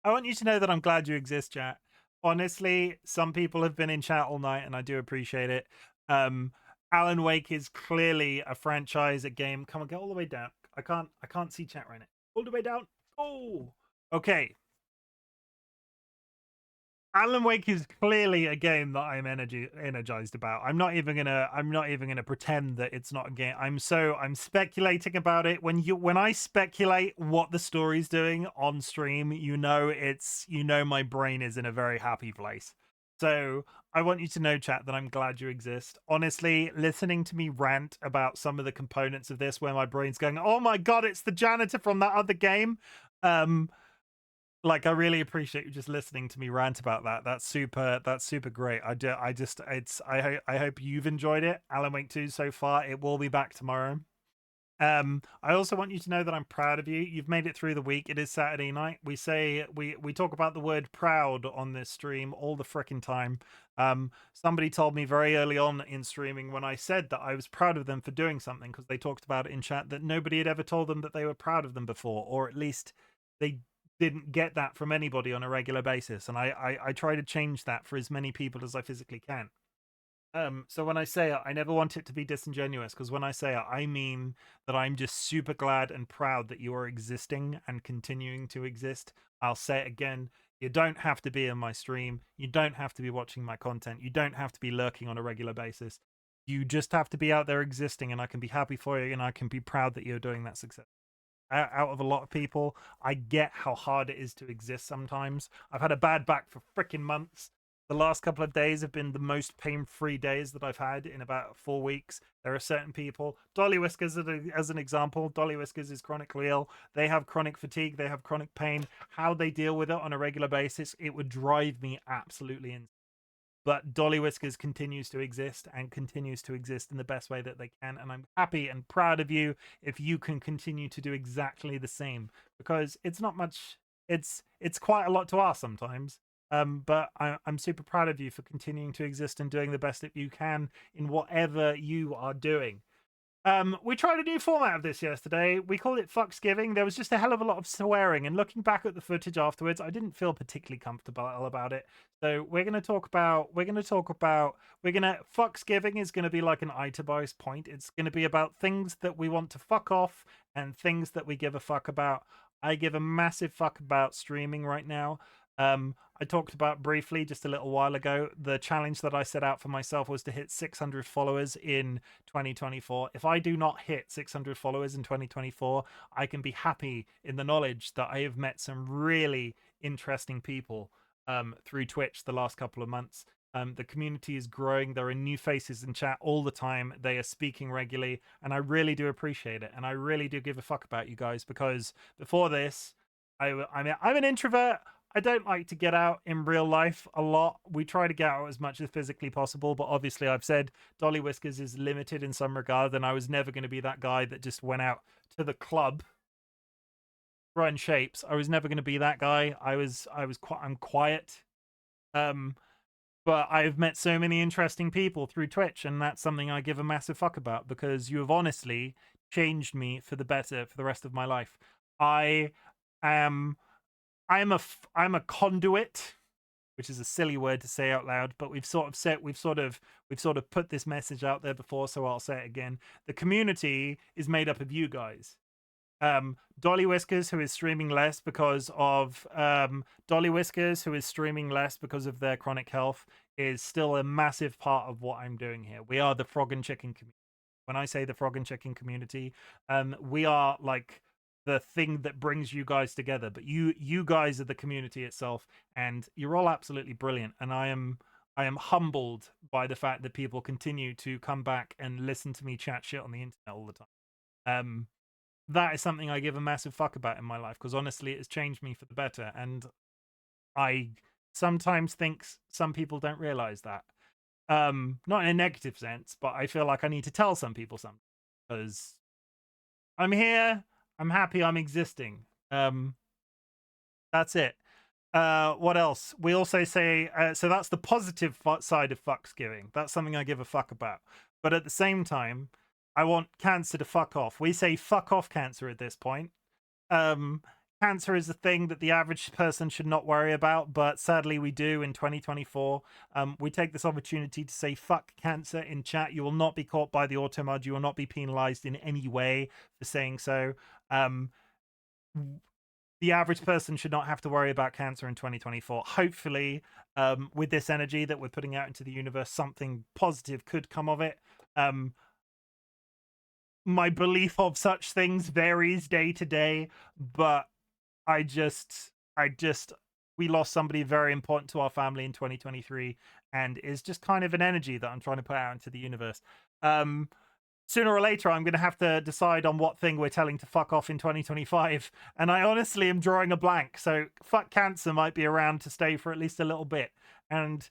want you to know that I'm glad you exist, chat. Honestly, some people have been in chat all night, and I do appreciate it. Alan Wake is clearly a franchise, a game. Come on, get all the way down. I can't see chat right now. All the way down. Oh, okay. Alan Wake is clearly a game that I'm energized about. I'm not even gonna pretend that it's not a game. I'm speculating about it. When I speculate what the story's doing on stream, you know my brain is in a very happy place. So I want you to know, chat, that I'm glad you exist. Honestly, listening to me rant about some of the components of this, where my brain's going, "Oh my god, it's the janitor from that other game." Like, I really appreciate you just listening to me rant about that. That's super great. I hope you've enjoyed it. Alan Wake 2 so far. It will be back tomorrow. I also want you to know that I'm proud of you. You've made it through the week. It is Saturday night. We talk about the word proud on this stream all the frickin' time. Somebody told me very early on in streaming, when I said that I was proud of them for doing something, because they talked about it in chat, that nobody had ever told them that they were proud of them before, or at least they didn't get that from anybody on a regular basis, and I try to change that for as many people as I physically can. So when I say it, I never want it to be disingenuous, because when I say it, I mean that I'm just super glad and proud that you are existing and continuing to exist. I'll say it again. You don't have to be in my stream. You don't have to be watching my content. You don't have to be lurking on a regular basis. You just have to be out there existing, and I can be happy for you, and I can be proud that you're doing that success. Out of a lot of people, I get how hard it is to exist sometimes. I've had a bad back for freaking months. The last couple of days have been the most pain-free days that I've had in about 4 weeks. There are certain people, DollyWhiskers as an example. DollyWhiskers is chronically ill. They have chronic fatigue. They have chronic pain. How they deal with it on a regular basis, it would drive me absolutely insane. But DollyWhiskers continues to exist and continues to exist in the best way that they can. And I'm happy and proud of you if you can continue to do exactly the same, because it's not much. It's quite a lot to ask sometimes. But I'm super proud of you for continuing to exist and doing the best that you can in whatever you are doing. We tried a new format of this yesterday. We called it Fucksgiving. There was just a hell of a lot of swearing, and looking back at the footage afterwards, I didn't feel particularly comfortable about it. So Fucksgiving is going to be like an itemized point. It's going to be about things that we want to fuck off and things that we give a fuck about. I give a massive fuck about streaming right now. I talked about briefly just a little while ago, the challenge that I set out for myself was to hit 600 followers in 2024. If I do not hit 600 followers in 2024, I can be happy in the knowledge that I have met some really interesting people through Twitch the last couple of months. The community is growing. There are new faces in chat all the time. They are speaking regularly, and I really do appreciate it. And I really do give a fuck about you guys, because before this, I'm an introvert. I don't like to get out in real life a lot. We try to get out as much as physically possible, but obviously I've said DollyWhiskers is limited in some regard, and I was never going to be that guy that just went out to the club, run shapes. I was never going to be that guy. I'm quiet. But I've met so many interesting people through Twitch, and that's something I give a massive fuck about, because you have honestly changed me for the better for the rest of my life. I'm a conduit, which is a silly word to say out loud, but we've sort of put this message out there before, so I'll say it again. The community is made up of you guys. DollyWhiskers, who is streaming less because of their chronic health, is still a massive part of what I'm doing here. We are the Frog and Chicken community. When I say the Frog and Chicken community, we are like the thing that brings you guys together, but you guys are the community itself, and you're all absolutely brilliant, and I am humbled by the fact that people continue to come back and listen to me chat shit on the internet all the time. That is something I give a massive fuck about in my life, because honestly it has changed me for the better, and I sometimes think some people don't realize that. Not in a negative sense, but I feel like I need to tell some people something, because I'm here, I'm happy, I'm existing. That's it. What else? We also say, so that's the positive side of Fucksgiving. That's something I give a fuck about. But at the same time, I want cancer to fuck off. We say fuck off cancer at this point. Cancer is a thing that the average person should not worry about, but sadly we do in 2024. We take this opportunity to say fuck cancer in chat. You will not be caught by the automod. You will not be penalized in any way for saying so. The average person should not have to worry about cancer in 2024. Hopefully, with this energy that we're putting out into the universe, something positive could come of it. My belief of such things varies day to day, but we lost somebody very important to our family in 2023, and is just kind of an energy that I'm trying to put out into the universe. Sooner or later, I'm going to have to decide on what thing we're telling to fuck off in 2025, and I honestly am drawing a blank. So fuck cancer might be around to stay for at least a little bit, and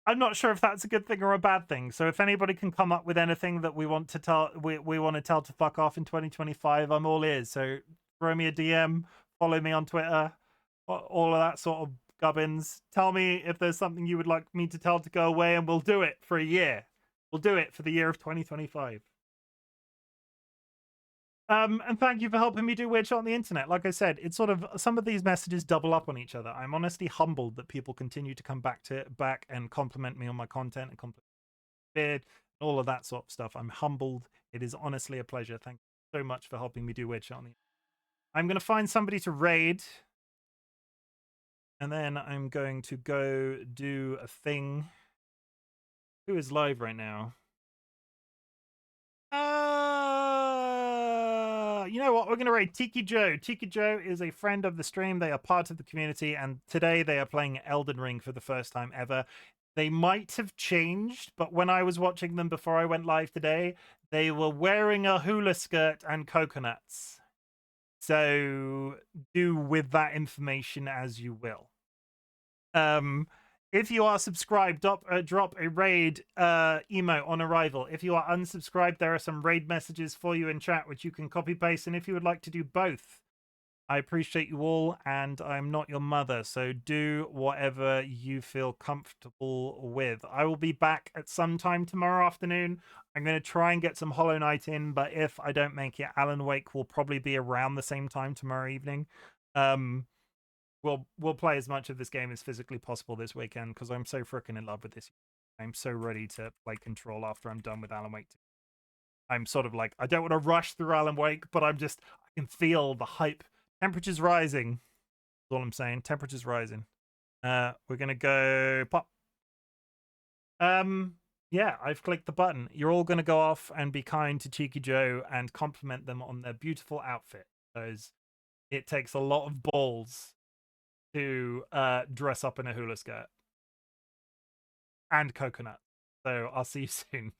I'm not sure if that's a good thing or a bad thing. So if anybody can come up with anything that we want to tell, we want to tell to fuck off in 2025, I'm all ears. So throw me a DM, follow me on Twitter, all of that sort of gubbins. Tell me if there's something you would like me to tell to go away, and we'll do it for a year. We'll do it for the year of 2025. And thank you for helping me do weird shit on the internet. Like I said, it's sort of some of these messages double up on each other. I'm honestly humbled that people continue to come back and compliment me on my content and compliment beard, all of that sort of stuff. I'm humbled. It is honestly a pleasure. Thank you so much for helping me do weird shit on the internet. I'm gonna find somebody to raid, and then I'm going to go do a thing. Who is live right now? You know what? We're going to raid Tiki Joe. Tiki Joe is a friend of the stream. They are part of the community, and today they are playing Elden Ring for the first time ever. They might have changed, but when I was watching them before I went live today, they were wearing a hula skirt and coconuts. So do with that information as you will. If you are subscribed, drop a raid emo on arrival. If you are unsubscribed, there are some raid messages for you in chat, which you can copy paste. And if you would like to do both, I appreciate you all, and I'm not your mother, so do whatever you feel comfortable with. I will be back at some time tomorrow afternoon. I'm going to try and get some Hollow Knight in, but if I don't make it, Alan Wake will probably be around the same time tomorrow evening. We'll play as much of this game as physically possible this weekend because I'm so freaking in love with this. I'm so ready to play Control after I'm done with Alan Wake 2. I'm sort of like, I don't want to rush through Alan Wake, but I can feel the hype. Temperature's rising. That's all I'm saying. Temperature's rising. We're gonna go pop. Yeah, I've clicked the button. You're all gonna go off and be kind to Cheeky Joe and compliment them on their beautiful outfit, because it takes a lot of balls to dress up in a hula skirt and coconut. So I'll see you soon.